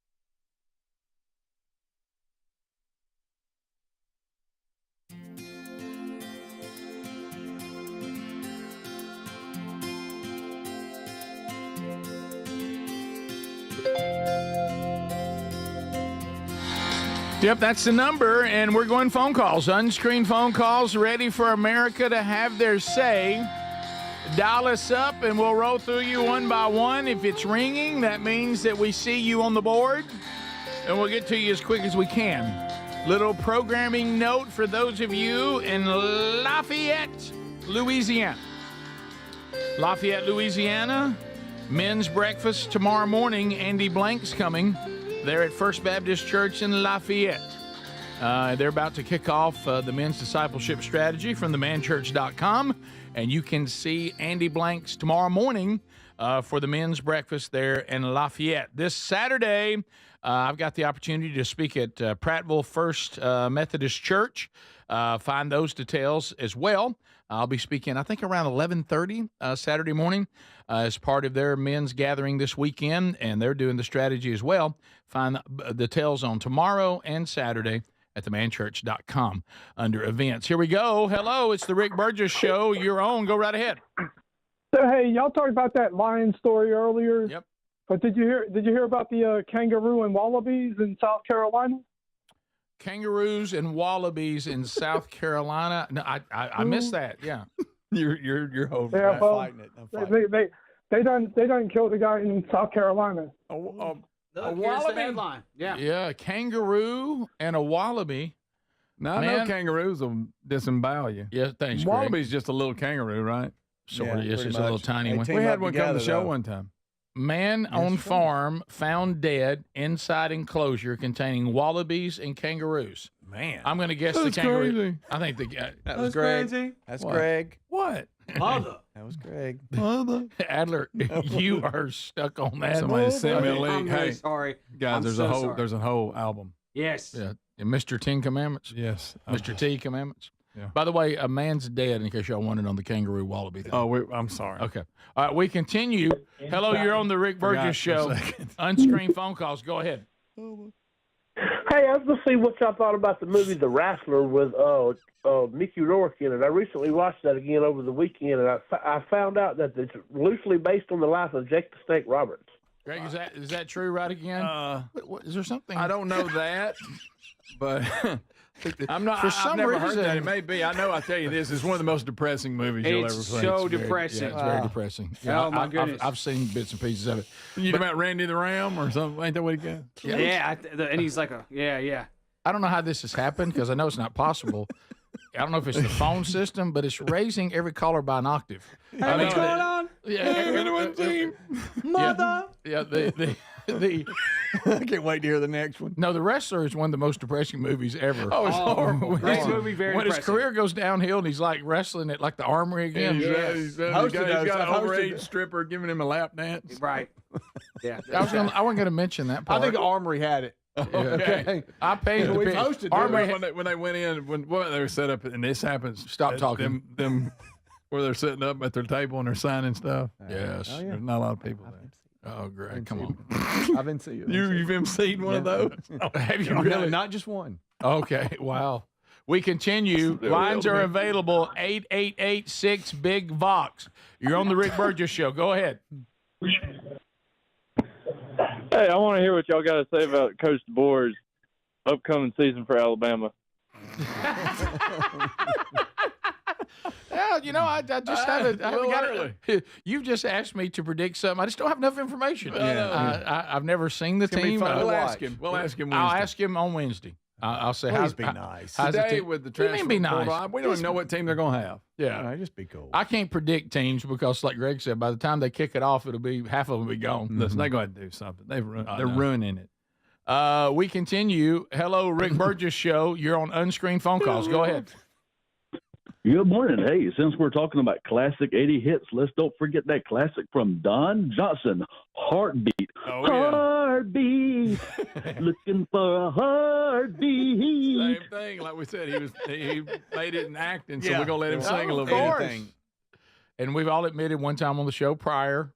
S1: Yep, that's the number, and we're going phone calls. Unscreened phone calls ready for America to have their say. Dial us up, and we'll roll through you one by one. If it's ringing, that means that we see you on the board, and we'll get to you as quick as we can. Little programming note for those of you in Lafayette, Louisiana. Lafayette, Louisiana, men's breakfast tomorrow morning. Andy Blank's coming. They're at First Baptist Church in Lafayette. They're about to kick off the men's discipleship strategy from themanchurch.com, and you can see Andy Blanks tomorrow morning for the men's breakfast there in Lafayette. This Saturday, I've got the opportunity to speak at Prattville First Methodist Church. Find those details as well. I'll be speaking, I think, around 11:30 Saturday morning as part of their men's gathering this weekend, and they're doing the strategy as well. Find the details on tomorrow and Saturday at themanchurch.com under events. Here we go. Hello, it's the Rick Burgess Show. You're on. Go right ahead.
S11: So, hey, y'all talked about that lion story earlier.
S1: Yep.
S11: But did you hear about the kangaroo and wallabies in South Carolina?
S1: Kangaroos and wallabies in South Carolina. No, I missed that. Yeah,
S3: you're over.
S11: Yeah, well,
S2: fighting it.
S11: They done killed a guy in South Carolina.
S1: A
S4: Here's the
S1: wallaby.
S4: headline. Yeah.
S1: Yeah, a kangaroo and a wallaby.
S3: Now, I know kangaroos will disembowel you.
S1: Yeah, thanks,
S3: Wallaby's just a little kangaroo, right?
S1: Sort of. Yes, it's a little tiny one.
S3: We had one come to the show one time.
S1: Man on farm found dead inside enclosure containing wallabies and kangaroos.
S2: Man,
S1: I'm going to guess the
S3: That's
S1: kangaroo.
S3: crazy.
S1: I think the
S2: that was Greg.
S4: Crazy.
S2: That's
S1: What?
S2: Greg.
S3: What?
S4: Mother.
S2: That was Greg.
S3: Mother.
S1: Adler, you are stuck on that.
S3: Somebody sent me a
S4: I'm
S3: link.
S4: really
S3: Hey,
S4: sorry.
S3: guys,
S4: I'm
S3: there's
S4: so
S3: a whole
S4: sorry.
S3: there's a whole album.
S4: Yes.
S1: Yeah, Mr. 10 Commandments.
S3: Yes.
S1: Mr. T Commandments.
S3: Yeah.
S1: By the way, a man's dead, in case y'all wanted on the kangaroo wallaby thing.
S3: Oh, I'm sorry.
S1: Okay. All right, we continue. Hello, you're on the Rick
S3: Forgot
S1: Burgess
S3: for a
S1: Show.
S3: second.
S1: Unscreened phone calls. Go ahead.
S14: Hey, I was going to see what y'all thought about the movie The Wrestler with Mickey Rourke in it. I recently watched that again over the weekend, and I found out that it's loosely based on the life of Jake the Snake Roberts.
S1: Greg, is that true? Right again? Is there something?
S3: I don't know that, but I'm not.
S1: For some
S3: I've never
S1: reason,
S3: heard that. It may be. I know. I tell you this. It's one of the most depressing movies you'll ever see.
S4: So depressing.
S1: It's very depressing.
S4: Oh my goodness!
S1: I've seen bits and pieces of it.
S3: You talking about Randy the Ram or something? Ain't that what he got?
S4: Yeah, and he's like yeah.
S1: I don't know how this has happened because I know it's not possible. I don't know if it's the phone system, but it's raising every caller by an octave.
S4: Hey, what's going on?
S1: Yeah,
S4: team. Mother.
S1: Yeah, the
S2: I can't wait to hear the next one.
S1: No, The Wrestler is one of the most depressing movies ever.
S3: Oh, it's horrible.
S4: Great movie, very
S1: when his
S4: depressing.
S1: career goes downhill and he's like wrestling at like the Armory again.
S3: He's got an overage stripper giving him a lap dance.
S4: Right. Yeah.
S1: I wasn't going to mention that part.
S2: I think Armory had it.
S3: Okay.
S1: I paid the
S3: We've
S1: pitch.
S3: hosted
S1: Armory
S3: when they went in when they were set up and this happens.
S1: Stop talking.
S3: Them where they're sitting up at their table and they're signing stuff. Yes,
S2: Oh, yeah.
S3: there's not a lot of people there.
S1: Oh, Greg, come on.
S2: I've emceed.
S3: You've emceed one of those?
S1: Have you
S2: Really?
S1: really?
S2: Not just one.
S1: Okay, wow. We continue. Lines are available. 888-6-BIG-VOX. You're on the Rick Burgess Show. Go ahead.
S11: Hey, I want to hear what y'all got to say about Coach DeBoer's upcoming season for Alabama.
S1: Yeah, I just haven't. You've just asked me to predict something. I just don't have enough information. I've never seen the team.
S3: We'll ask him. We'll ask him Wednesday.
S1: I'll ask him on Wednesday. I'll say,
S2: Please be nice.
S1: How's the
S3: Today
S1: team?
S3: with the
S1: What do you
S3: transfer
S1: mean be
S3: portal,
S1: nice?
S3: we don't even know what team they're going to have.
S1: Yeah.
S2: All right, just be cool.
S1: I can't predict teams because, like Greg said, by the time they kick it off, it'll be half of them will be gone.
S3: Listen, they're going to do something. They're ruining it.
S1: We continue. Hello, Rick Burgess Show. You're on unscreened phone calls. Go ahead.
S15: Good morning. Hey, since we're talking about classic 80 hits, let's don't forget that classic from Don Johnson, Heartbeat.
S3: Oh, yeah.
S15: Heartbeat. Looking for a heartbeat.
S3: Same thing. Like we said, he made it in acting, so
S2: Yeah.
S3: we're going to let him sing a little bit.
S2: Anything.
S1: And we've all admitted one time on the show prior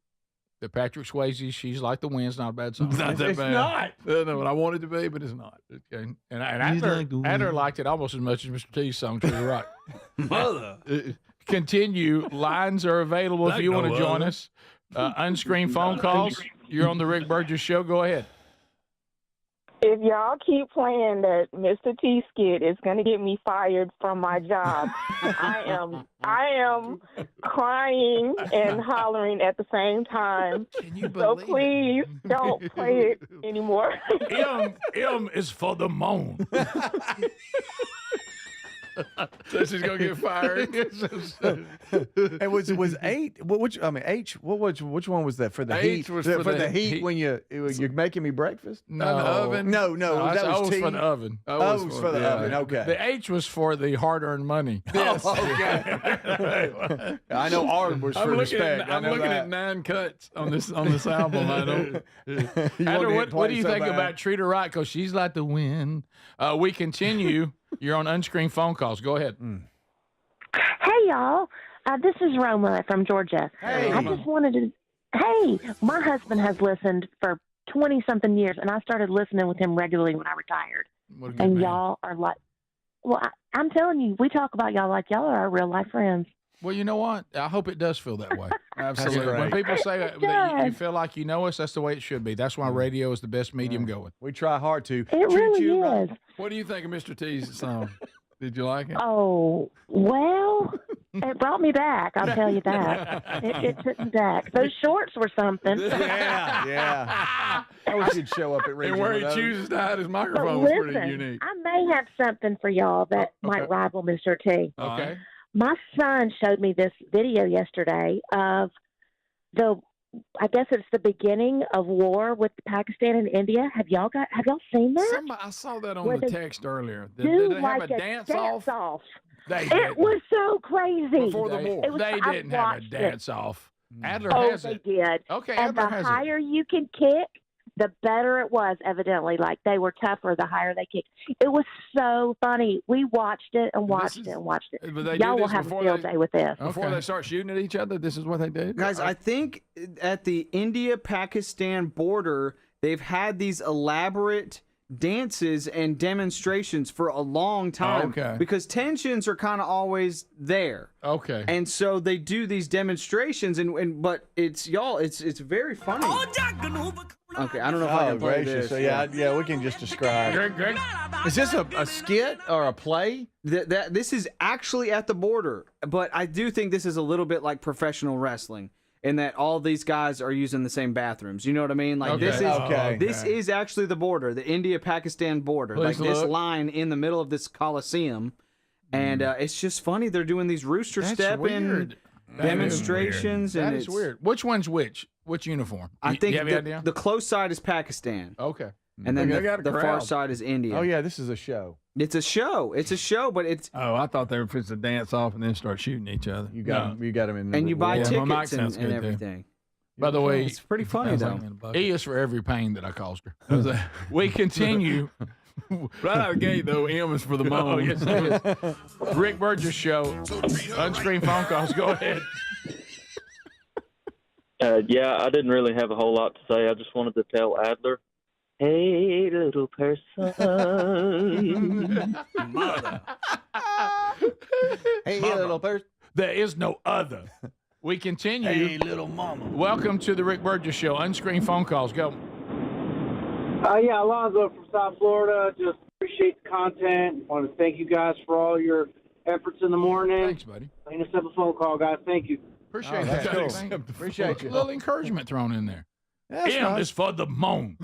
S1: that Patrick Swayze, She's Like the Wind's not a bad song.
S3: It's not that
S2: It's
S3: bad.
S2: not.
S3: I don't know what I want it to be, but it's not.
S1: Okay. And Adler liked it almost as much as Mr. T's song, True Rock.
S3: Mother.
S1: Continue. Lines are available if you want to join us. Unscreened phone calls. You're on the Rick Burgess Show. Go ahead.
S16: If y'all keep playing that Mr. T skit, it's going to get me fired from my job. I am crying and hollering at the same time.
S1: Can you
S16: So please don't play it anymore.
S1: M is for the moan.
S3: So she's going to get fired.
S2: And was 8? Which one was that for the
S3: H
S2: heat?
S3: was
S2: for
S3: for
S2: the
S3: the
S2: heat
S3: heat.
S2: when you're making me breakfast?
S3: The oven.
S2: No,
S1: that's
S2: that was
S1: O's
S2: tea.
S1: for the oven.
S2: Oh, it was for the oven. Okay.
S1: The H was for the hard-earned money.
S2: Yes. Okay. I know R was for respect.
S3: I'm looking at 9 cuts on this album. I don't.
S1: Adler, what do you think about Treat Her Right? Because she's like the wind. We continue. You're on unscreened phone calls. Go ahead.
S16: Hey, y'all. This is Roma from Georgia.
S1: Hey.
S16: I just wanted to. Hey, my husband has listened for 20-something years, and I started listening with him regularly when I retired.
S1: What a good
S16: And
S1: man.
S16: y'all are like, well, I'm telling you, we talk about y'all like y'all are our real life friends.
S1: Well, you know what? I hope it does feel that way.
S3: Absolutely.
S1: When people say
S16: It
S1: that you
S16: does.
S1: feel like you know us, that's the way it should be. That's why radio is the best medium going.
S2: We try hard to.
S16: It really
S2: you
S16: is.
S2: right.
S3: What do you think of Mr. T's song? Did you like it?
S16: Oh, well, it brought me back, I'll tell you that. It took me back. Those shorts were something.
S2: Yeah. I should show up at
S3: And
S2: regional.
S3: where he
S2: with those.
S3: chooses to hide his
S16: But
S3: microphone was pretty
S16: listen,
S3: unique.
S16: I may have something for y'all that might rival Mr. T.
S1: Okay.
S16: My son showed me this video yesterday of I guess it's the beginning of war with Pakistan and India. Have y'all seen that?
S3: I saw that on
S16: Where
S3: the
S16: they
S3: text earlier. Did
S16: Do
S3: they have
S16: like
S3: a dance off?
S1: They
S16: It
S1: didn't.
S16: was so crazy.
S3: Before the war.
S16: It was,
S1: They
S16: I
S1: didn't have a
S16: watched
S1: dance
S16: it.
S1: off. Adler
S16: Oh,
S1: has
S16: they
S1: it.
S16: did.
S1: Okay,
S16: And
S1: Adler
S16: the
S1: has it.
S16: higher you can kick, the better it was, evidently. Like, they were tougher the higher they kicked. It was so funny. We watched it and watched it and watched it.
S3: But they do
S16: Y'all will
S3: this
S16: have a
S3: before
S16: field
S3: they-
S16: day with this.
S3: Before they start shooting at each other, this is what they do?
S4: Guys, I think at the India-Pakistan border, they've had these elaborate dances and demonstrations for a long time.
S1: Okay.
S4: Because tensions are kind of always there.
S1: Okay.
S4: And so they do these demonstrations, but it's very funny. Okay, I don't know if I can play this.
S2: So yeah, we can just describe.
S1: Greg.
S2: Is this a skit or a play?
S4: This is actually at the border, but I do think this is a little bit like professional wrestling in that all these guys are using the same bathrooms. You know what I mean? Like this is actually the border, the India-Pakistan border.
S1: Please
S4: this
S1: look.
S4: line in the middle of this coliseum, and it's just funny. They're doing these rooster stepping demonstrations,
S1: That
S4: and
S1: is
S4: it's
S1: weird. Which one's which? Which uniform?
S4: I
S1: You
S4: think
S1: have any idea?
S4: the close side is Pakistan.
S1: Okay.
S4: And then
S1: They got a
S4: the far
S1: crowd.
S4: side is India.
S2: Oh yeah, this is a show.
S4: It's a show. It's a show, but it's
S3: Oh, I thought they were supposed to dance off and then start shooting each other.
S2: You got them in.
S4: and you buy
S3: Yeah, my mic
S4: tickets
S3: sounds
S4: and
S3: good, too.
S4: everything.
S1: By the way,
S4: It's pretty funny though.
S1: E is for every pain that I caused her. We continue.
S3: Right out of the gate, though, M is for the moan.
S1: Oh, yes, it is. Rick Burgess Show. Unscreened phone calls. Go ahead.
S11: Yeah, I didn't really have a whole lot to say. I just wanted to tell Adler, hey, little person.
S1: Mother.
S2: Hey, little person.
S1: There is no other. We continue.
S2: Hey, little mama.
S1: Welcome to the Rick Burgess Show. Unscreened phone calls. Go.
S8: Yeah, Alonzo from South Florida. Just appreciate the content. Want to thank you guys for all your efforts in the morning.
S1: Thanks, buddy.
S8: Clean us up a phone call, guys. Thank you.
S1: Appreciate
S2: that's
S1: that.
S2: cool.
S1: Thank you.
S2: Appreciate you.
S1: A little encouragement thrown in there.
S2: That's
S1: M
S2: nice.
S1: is for the moan.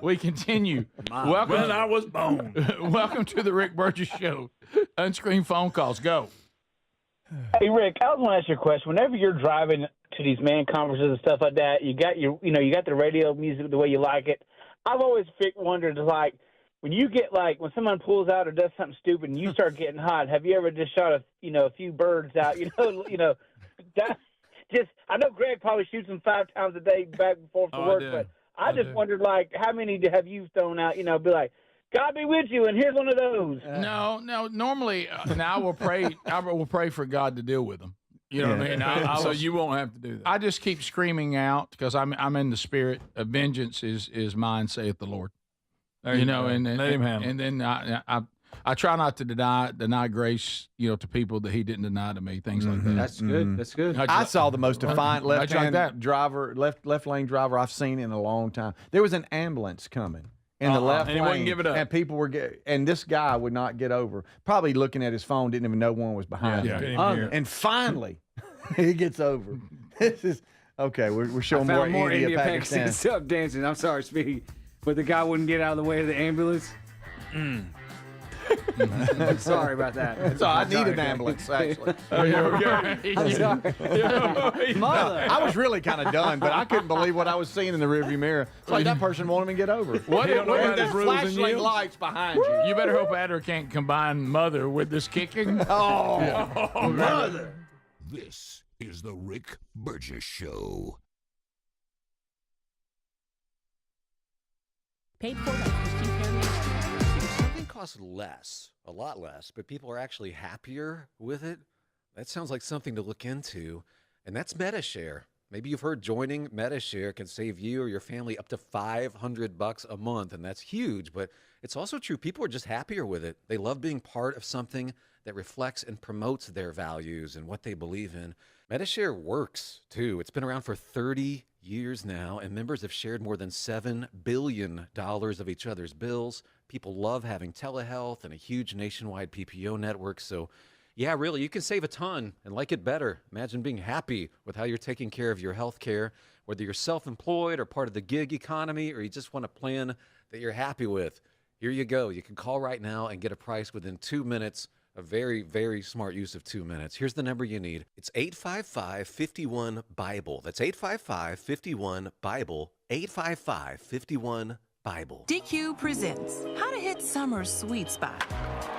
S1: We continue. Welcome.
S19: When I was born.
S1: Welcome to the Rick Burgess Show. Unscreened phone calls. Go.
S8: Hey, Rick, I was going to ask you a question. Whenever you're driving to these man conferences and stuff like that, you got you got the radio music the way you like it. I've always wondered, like, when you get when someone pulls out or does something stupid and you start getting hot, have you ever just shot a few birds out? That just I know Greg probably shoots them 5 times a day back and forth to work, but I just wondered, how many have you thrown out? Be like, God be with you, and here's one of those.
S1: No. Normally, now I will pray. I will pray for God to deal with them. You know what I mean?
S3: So you won't have to do that.
S1: I just keep screaming out because I'm in the spirit of vengeance is mine, saith the Lord.
S3: There you go.
S1: And
S3: Let him handle it.
S1: and then I try not to deny grace, to people that He didn't deny to me. Things like that.
S4: That's good. That's good.
S2: I saw the most defiant
S1: How'd you like that?
S2: left-hand driver, left lane driver I've seen in a long time. There was an ambulance coming in the left
S3: and he
S2: lane,
S3: wouldn't give it up.
S2: and people were and this guy would not get over. Probably looking at his phone, didn't even know one was behind
S3: Yeah,
S2: him.
S3: couldn't even hear.
S2: And finally, he gets over. This is okay. We're showing
S4: I found
S2: more India,
S4: India
S2: Pakistan.
S4: Pakistan stuff dancing. I'm sorry, Speedy, but the guy wouldn't get out of the way of the ambulance. I'm sorry about that.
S2: So I need an ambulance, actually.
S4: I'm sorry. Mother.
S2: I was really kind of done, but I couldn't believe what I was seeing in the rearview mirror. It's like that person won't even get over.
S1: What
S2: There's
S1: if
S2: flashing lights behind you.
S1: You better hope Adder can't combine mother with this kicking.
S2: Oh,
S5: mother. This is the Rick Burgess Show.
S13: Paid for by Christian Care Ministry.
S23: Something costs less, a lot less, but people are actually happier with it. That sounds like something to look into, and that's MetaShare. Maybe you've heard joining MetaShare can save you or your family up to $500 a month, and that's huge, but it's also true. People are just happier with it. They love being part of something that reflects and promotes their values and what they believe in. MetaShare works, too. It's been around for 30 years now, and members have shared more than $7 billion of each other's bills. People love having telehealth and a huge nationwide PPO network, so yeah, really, you can save a ton and like it better. Imagine being happy with how you're taking care of your health care, whether you're self-employed or part of the gig economy, or you just want a plan that you're happy with. Here you go. You can call right now and get a price within 2 minutes. A very, very smart use of 2 minutes. Here's the number you need. It's 855-51-BIBLE. That's 855-51-BIBLE. 855-51-BIBLE.
S17: DQ presents How to Hit Summer's Sweet Spot.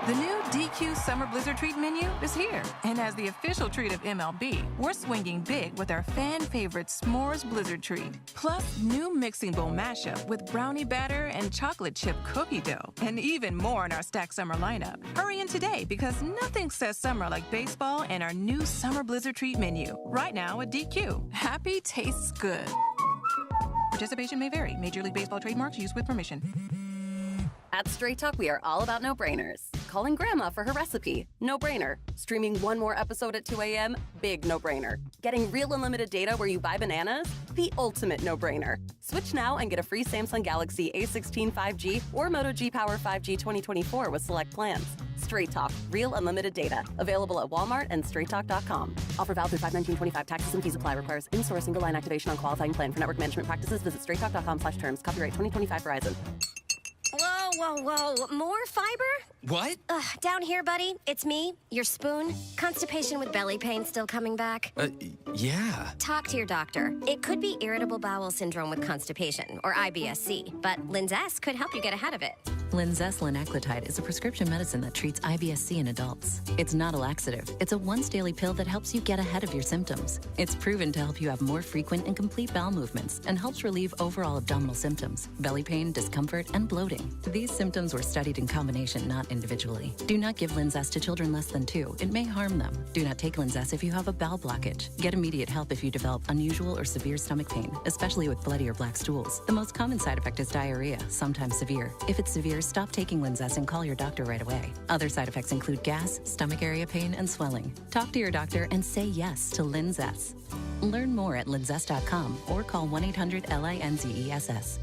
S17: The new DQ Summer Blizzard Treat menu is here. And as the official treat of MLB, we're swinging big with our fan favorite S'mores Blizzard Treat. Plus, new mixing bowl mashup with brownie batter and chocolate chip cookie dough. And even more in our stacked summer lineup. Hurry in today because nothing says summer like baseball and our new Summer Blizzard Treat menu. Right now at DQ. Happy tastes good. Participation may vary. Major League Baseball trademarks used with permission.
S18: At Straight Talk, we are all about no-brainers. Calling Grandma for her recipe, no-brainer. Streaming one more episode at 2 a.m., big no-brainer. Getting real unlimited data where you buy bananas, the ultimate no-brainer. Switch now and get a free Samsung Galaxy A16 5G or Moto G Power 5G 2024 with select plans. Straight Talk, real unlimited data. Available at Walmart and straighttalk.com. Offer valid through 5/19/25. Taxes and fees apply. Requires in-store single line activation on qualifying plan. For network management practices, visit straighttalk.com/terms. Copyright 2025 Verizon.
S20: Whoa. More fiber?
S21: What?
S20: Down here, buddy. It's me, your spoon. Constipation with belly pain still coming back.
S21: Yeah.
S20: Talk to your doctor. It could be irritable bowel syndrome with constipation, or IBS-C, but Linzess could help you get ahead of it.
S22: Linzess linaclotide is a prescription medicine that treats IBS-C in adults. It's not a laxative. It's a once-daily pill that helps you get ahead of your symptoms. It's proven to help you have more frequent and complete bowel movements and helps relieve overall abdominal symptoms, belly pain, discomfort, and bloating. These symptoms were studied in combination, not individually. Do not give Linzess to children less than 2. It may harm them. Do not take Linzess if you have a bowel blockage. Get immediate help if you develop unusual or severe stomach pain, especially with bloody or black stools. The most common side effect is diarrhea, sometimes severe. If it's severe, stop taking Linzess and call your doctor right away. Other side effects include gas, stomach area pain, and swelling. Talk to your doctor and say yes to Linzess. Learn more at linzess.com or call 1-800-LINZESS.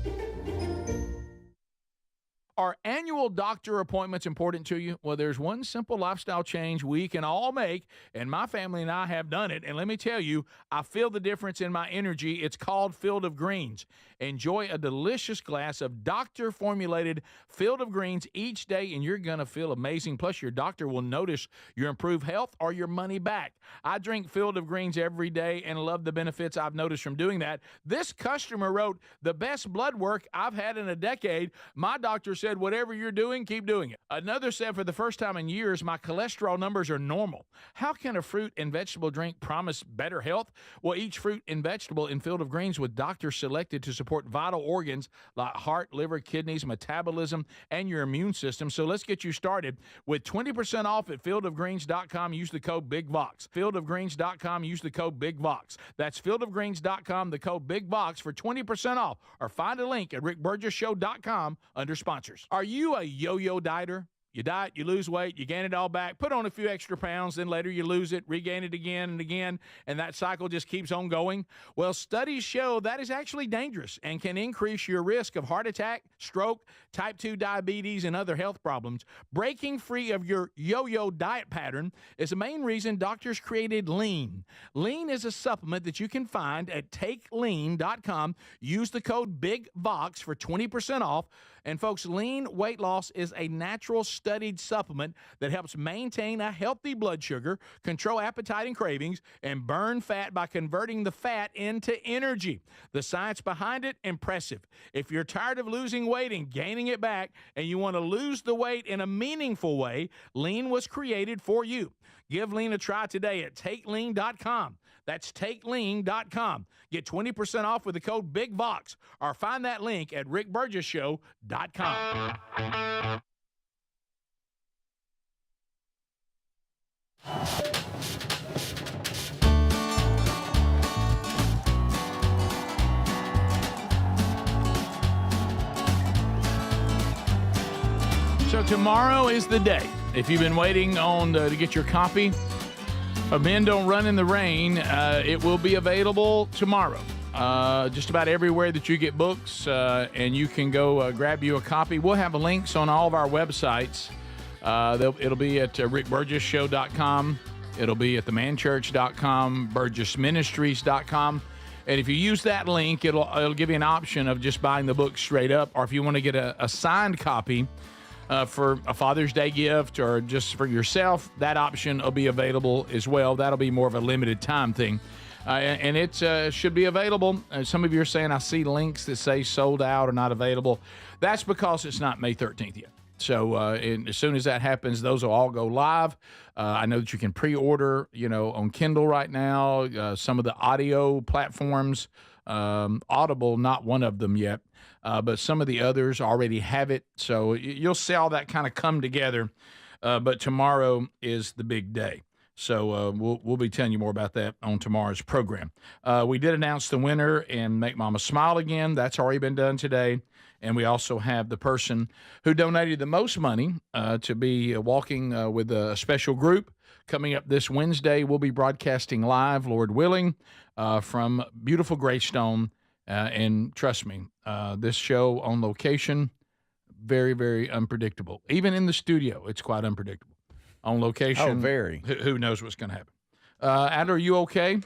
S1: Are annual doctor appointments important to you? Well, there's one simple lifestyle change we can all make, and my family and I have done it. And let me tell you, I feel the difference in my energy. It's called Field of Greens. Enjoy a delicious glass of doctor-formulated Field of Greens each day, and you're going to feel amazing. Plus, your doctor will notice your improved health or your money back. I drink Field of Greens every day and love the benefits I've noticed from doing that. This customer wrote, the best blood work I've had in a decade. My doctor said, whatever you're doing, keep doing it. Another said, for the first time in years, my cholesterol numbers are normal. How can a fruit and vegetable drink promise better health? Well, each fruit and vegetable in Field of Greens with doctors selected to support vital organs like heart, liver, kidneys, metabolism, and your immune system. So let's get you started with 20% off at fieldofgreens.com. Use the code BIGVOX. Fieldofgreens.com. Use the code BIGVOX. That's fieldofgreens.com, the code BIGVOX for 20% off. Or find a link at rickburgesshow.com under sponsors. Are you a yo-yo dieter? You diet, you lose weight, you gain it all back, put on a few extra pounds, then later you lose it, regain it again and again, and that cycle just keeps on going? Well, studies show that is actually dangerous and can increase your risk of heart attack, stroke, type 2 diabetes, and other health problems. Breaking free of your yo-yo diet pattern is the main reason doctors created Lean. Lean is a supplement that you can find at takelean.com. Use the code BIGVOX for 20% off. And folks, Lean weight loss is a natural studied supplement that helps maintain a healthy blood sugar, control appetite and cravings, and burn fat by converting the fat into energy. The science behind it, impressive. If you're tired of losing weight and gaining it back, and you want to lose the weight in a meaningful way, Lean was created for you. Give Lean a try today at takelean.com. That's takelean.com. Get 20% off with the code BIGVOX, or find that link at rickburgesshow.com. So tomorrow is the day. If you've been waiting on to get your copy of Men Don't Run in the Rain, it will be available tomorrow. Just about everywhere that you get books, and you can go grab you a copy. We'll have links on all of our websites. It'll be at rickburgesshow.com. It'll be at themanchurch.com, burgessministries.com. And if you use that link, it'll give you an option of just buying the book straight up, or if you want to get a signed copy for a Father's Day gift or just for yourself, that option will be available as well. That'll be more of a limited time thing. And it should be available. Some of you are saying, I see links that say sold out or not available. That's because it's not May 13th yet. So as soon as that happens, those will all go live. I know that you can pre-order, on Kindle right now, some of the audio platforms. Audible, not one of them yet. But some of the others already have it. So you'll see all that kind of come together. But tomorrow is the big day. So we'll be telling you more about that on tomorrow's program. We did announce the winner in Make Mama Smile Again. That's already been done today. And we also have the person who donated the most money to be walking with a special group coming up this Wednesday. We'll be broadcasting live, Lord willing, from beautiful Greystone. And trust me, this show on location, very, very unpredictable. Even in the studio, it's quite unpredictable. On location,
S2: Oh, very.
S1: Who knows what's going to happen? Adler, are you okay?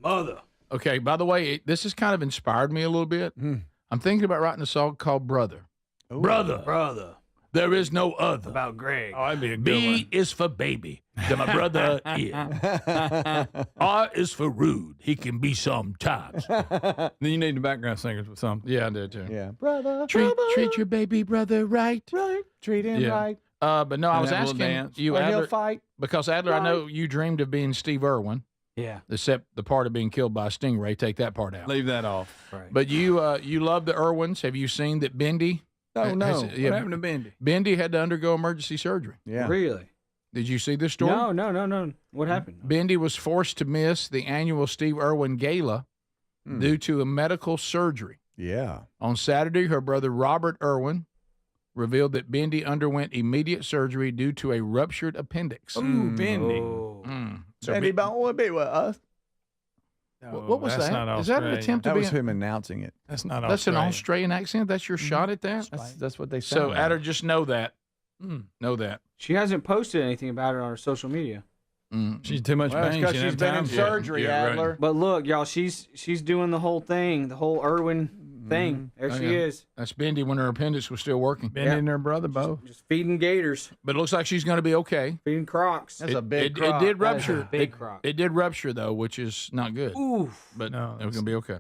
S4: Mother.
S1: Okay, by the way, this has kind of inspired me a little bit. I'm thinking about writing a song called Brother. Brother. There is no other.
S4: About Greg.
S19: Oh, that'd be a good
S1: B
S19: one.
S1: is for baby, that my brother is. R is for rude. He can be sometimes.
S3: Then you need the background singers with something.
S1: Yeah, I do too.
S2: Yeah. Brother.
S1: Treat your baby brother right.
S2: Right. Treat him
S1: Yeah.
S2: right.
S1: But no, I
S3: And
S1: was
S3: have a little
S1: asking
S3: dance.
S1: you,
S2: Or he'll
S1: Adler,
S2: fight.
S1: because Adler, I know you dreamed of being Steve Irwin,
S4: Yeah.
S1: except the part of being killed by a stingray. Take that part out.
S3: Leave that off.
S4: Right.
S1: But you love the Irwins. Have you seen that Bendy?
S3: Oh, no.
S1: has-
S3: What happened to Bendy?
S1: Bendy had to undergo emergency surgery.
S2: Yeah.
S4: Really?
S1: Did you see this story?
S4: No. What happened?
S1: Bendy was forced to miss the annual Steve Irwin Gala due to a medical surgery.
S2: Yeah.
S1: On Saturday, her brother Robert Irwin revealed that Bendy underwent immediate surgery due to a ruptured appendix.
S3: Ooh, Bendy.
S1: So
S2: Bendy don't want to be with us.
S1: what was
S3: that's
S1: that?
S3: not
S1: Is that an
S3: Australian.
S1: attempt to
S2: That
S1: be?
S2: was him announcing it.
S3: That's not
S1: That's an
S3: Australian.
S1: Australian accent. That's your shot at that.
S2: That's what they said.
S1: So, Adder, just know that. Know that.
S4: She hasn't posted anything about it on her social media.
S3: She's too much
S2: Well, it's
S3: pain.
S2: 'cause
S3: She
S2: she's
S3: doesn't
S2: been
S3: have
S2: in
S3: time.
S2: surgery,
S1: Yeah, right.
S2: Adler.
S4: But look, y'all, she's doing the whole thing, the whole Irwin thing. There
S1: Oh,
S4: she
S1: yeah.
S4: is,
S1: That's Bendy when her appendix was still working.
S3: Bendy and her brother both.
S4: just feeding gators,
S1: But it looks like she's going to be okay.
S4: feeding crocs.
S2: That's a big
S1: It
S2: crock.
S1: did
S4: That is a
S1: rupture.
S4: big croc.
S1: It did rupture, though, which is not good.
S4: Oof.
S1: But
S3: No,
S1: it was going to be okay.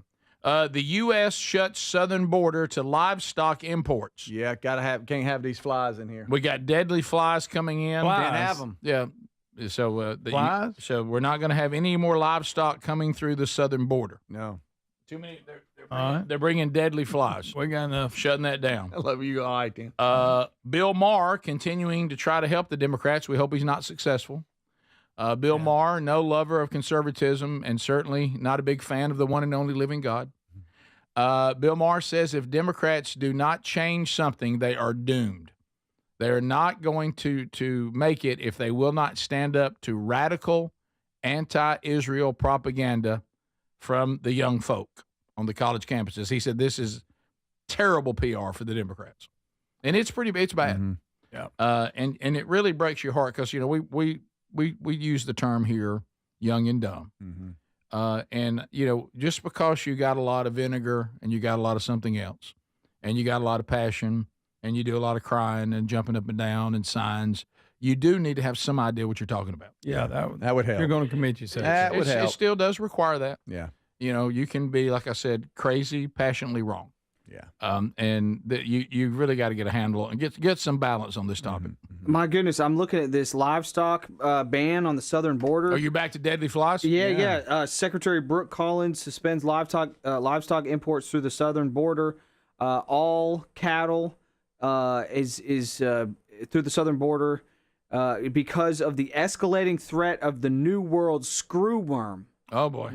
S1: The U.S. shuts southern border to livestock imports.
S2: Yeah, can't have these flies in here.
S1: We got deadly flies coming in.
S3: Flies?
S2: Can't have them.
S1: Yeah. So
S3: Flies?
S1: so we're not going to have any more livestock coming through the southern border.
S2: No.
S1: Too many.
S3: All right.
S1: They're bringing deadly flies.
S3: We got enough.
S1: Shutting that down.
S2: I love you. All right, then.
S1: Bill Maher continuing to try to help the Democrats. We hope he's not successful. Bill Maher, no lover of conservatism and certainly not a big fan of the one and only living God. Bill Maher says if Democrats do not change something, they are doomed. They are not going to make it if they will not stand up to radical anti-Israel propaganda from the young folk on the college campuses. He said this is terrible PR for the Democrats, and it's bad.
S3: Yeah.
S1: And it really breaks your heart because we use the term here, young and dumb. And just because you got a lot of vinegar and you got a lot of something else, and you got a lot of passion, and you do a lot of crying and jumping up and down and signs, you do need to have some idea what you're talking about.
S3: Yeah,
S2: That would help.
S3: You're going to commit yourself.
S2: That would help.
S1: It still does require that.
S2: Yeah.
S1: You can be, like I said, crazy, passionately wrong.
S2: Yeah.
S1: And that you really got to get a handle and get some balance on this topic.
S4: My goodness, I'm looking at this livestock ban on the southern border.
S1: Are you back to deadly flies?
S4: Yeah. Secretary Brooke Collins suspends livestock imports through the southern border. All cattle is through the southern border because of the escalating threat of the New World screwworm.
S1: Oh boy,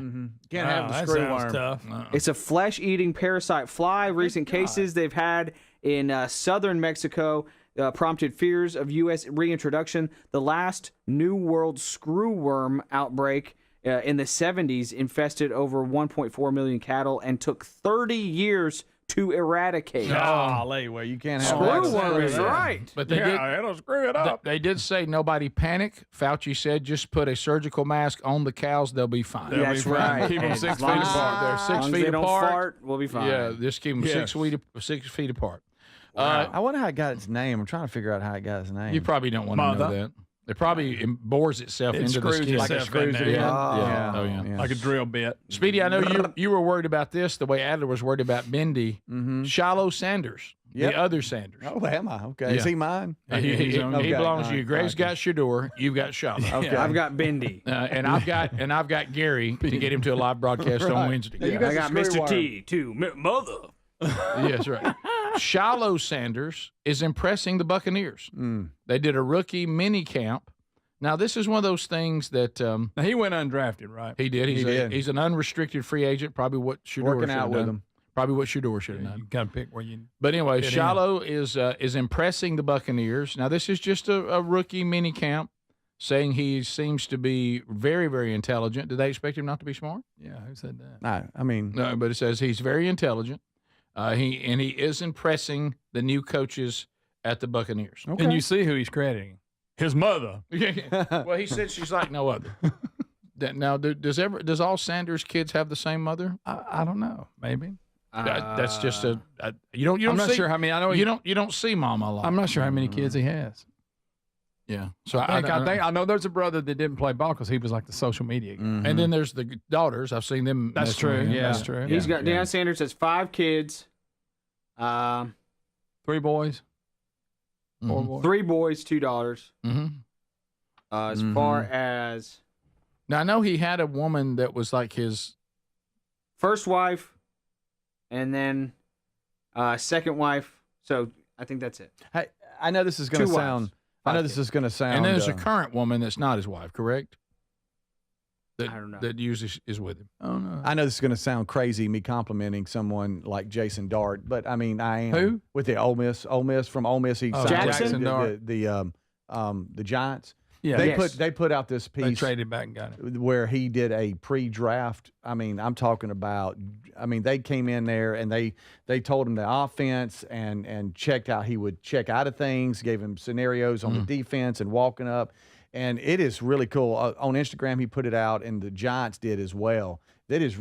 S2: Can't have the
S3: that
S2: screwworm.
S3: sounds tough.
S4: It's a flesh-eating parasite fly. Recent cases they've had in southern Mexico prompted fears of U.S. reintroduction. The last New World screwworm outbreak in the 70s infested over 1.4 million cattle and took 30 years to eradicate.
S2: Golly, well, you can't have that.
S4: Screwworm is right.
S1: But they
S3: it'll screw it up.
S1: They did say nobody panic. Fauci said just put a surgical mask on the cows; they'll be fine.
S4: That's right.
S3: Keep them
S4: And
S3: 6
S4: as
S3: feet
S4: long as-
S3: apart.
S1: They're
S4: as
S1: 6
S4: long as
S1: feet
S4: they don't
S1: apart.
S4: fart, we'll be fine.
S1: Yeah, just keep them
S3: Yes.
S1: 6 feet apart.
S2: I wonder how it got its name. I'm trying to figure out how it got its name.
S1: You probably don't want to know
S3: Mother.
S1: that. It probably bores itself
S3: It
S1: into the
S3: screws
S1: skin.
S3: itself
S2: screws
S3: in
S2: it
S3: there.
S2: in.
S1: Yeah.
S2: Oh,
S1: Oh, yeah.
S2: yeah.
S3: Like a drill bit.
S1: Speedy, I know you were worried about this the way Adler was worried about Bendy. Shiloh Sanders,
S2: Yep.
S1: the other Sanders.
S2: Oh, am I? Okay. Is
S1: Yeah.
S2: he mine?
S1: He
S2: Okay,
S1: belongs
S2: all
S1: to you.
S2: right,
S1: Greg's got Shador. You've got Shiloh.
S2: Okay.
S4: I've got Bendy.
S1: And I've got Gary to get him to a live broadcast on Wednesday.
S2: Hey, you got
S4: I got
S2: the
S4: Mr.
S2: screwworm.
S4: T, too. Mother.
S1: Yes, right. Shiloh Sanders is impressing the Buccaneers. They did a rookie mini camp Now, this is one of those things that
S3: Now, he went undrafted, right?
S1: he did. He's an unrestricted free agent. Probably what Shador
S2: Working
S1: should
S2: out
S1: have
S2: with
S1: done.
S2: him.
S1: Probably what Shador should have done.
S3: You got to pick where you.
S1: But anyway,
S3: fit in.
S1: Shiloh is impressing the Buccaneers. Now, this is just a rookie mini camp, saying he seems to be very, very intelligent. Did they expect him not to be smart?
S3: Yeah, who said that?
S2: I mean,
S1: No, but it says he's very intelligent. He is impressing the new coaches at the Buccaneers.
S3: And you see who he's crediting. His mother.
S1: Well, he said she's like no other. Now, does all Sanders kids have the same mother?
S3: I don't know. Maybe.
S1: That's just you don't.
S3: I'm not
S1: see,
S3: sure how many. I know
S1: you don't see Mama a lot.
S3: I'm not sure how many kids he has.
S1: Yeah. So
S3: I think I know there's a brother that didn't play ball because he was like the social media guy.
S1: And then there's the daughters. I've seen them.
S3: That's
S1: messing with
S3: true.
S1: him.
S3: Yeah, that's true.
S4: He's got Deion Sanders has 5 kids.
S3: 3 boys. 4 boys.
S4: 3 boys, $2.
S1: Mm-hmm.
S4: As far as
S1: now, I know he had a woman that was like his
S4: first wife, and then second wife. So I think that's it.
S2: Hey, I know this is going to
S4: 2 wives,
S2: sound.
S4: 5
S2: I know this
S4: kids.
S2: is going to sound.
S1: and then there's a current woman that's not his wife, correct? That,
S4: I don't know.
S1: That usually is with him.
S3: Oh no.
S2: I know this is going to sound crazy, me complimenting someone like Jason Dart, but I mean, I am.
S3: Who?
S2: With the Ole Miss from Ole Miss. He signed
S4: Jackson
S2: with the Giants.
S3: Yeah.
S2: They put out this piece.
S3: They traded back and got it.
S2: Where he did a pre-draft. I mean, I'm talking about. I mean, they came in there and they told him the offense and checked how he would check out of things. Gave him scenarios on the defense and walking up, and it is really cool. On Instagram, he put it out, and the Giants did as well. It is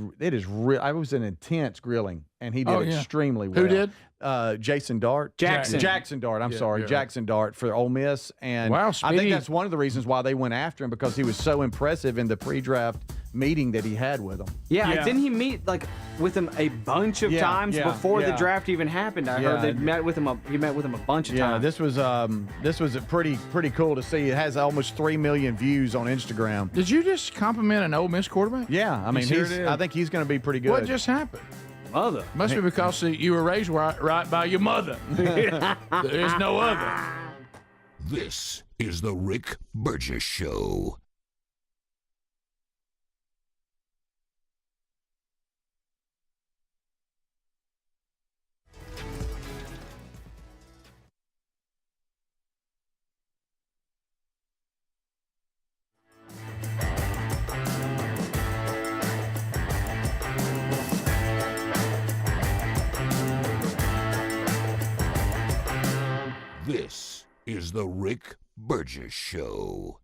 S2: real. I was an intense grilling, and he did extremely well.
S1: Who did?
S2: Jason Dart. Jackson Dart. I'm sorry, Jackson Dart for Ole Miss. And
S1: Wow,
S2: I
S1: Speedy.
S2: think that's one of the reasons why they went after him, because he was so impressive in the pre-draft meeting that he had with him.
S4: Yeah, didn't he meet with him a bunch of times before the draft even happened? I heard they met with him. He met with him a bunch of times.
S2: This was a pretty cool to see. It has almost 3 million views on Instagram.
S1: Did you just compliment an Ole Miss quarterback?
S2: Yeah, I mean, I think he's going to be pretty good.
S1: What just happened?
S4: Mother.
S1: Must be because you were raised right by your mother. There's no other.
S5: This is the Rick Burgess Show. This is the Rick Burgess Show.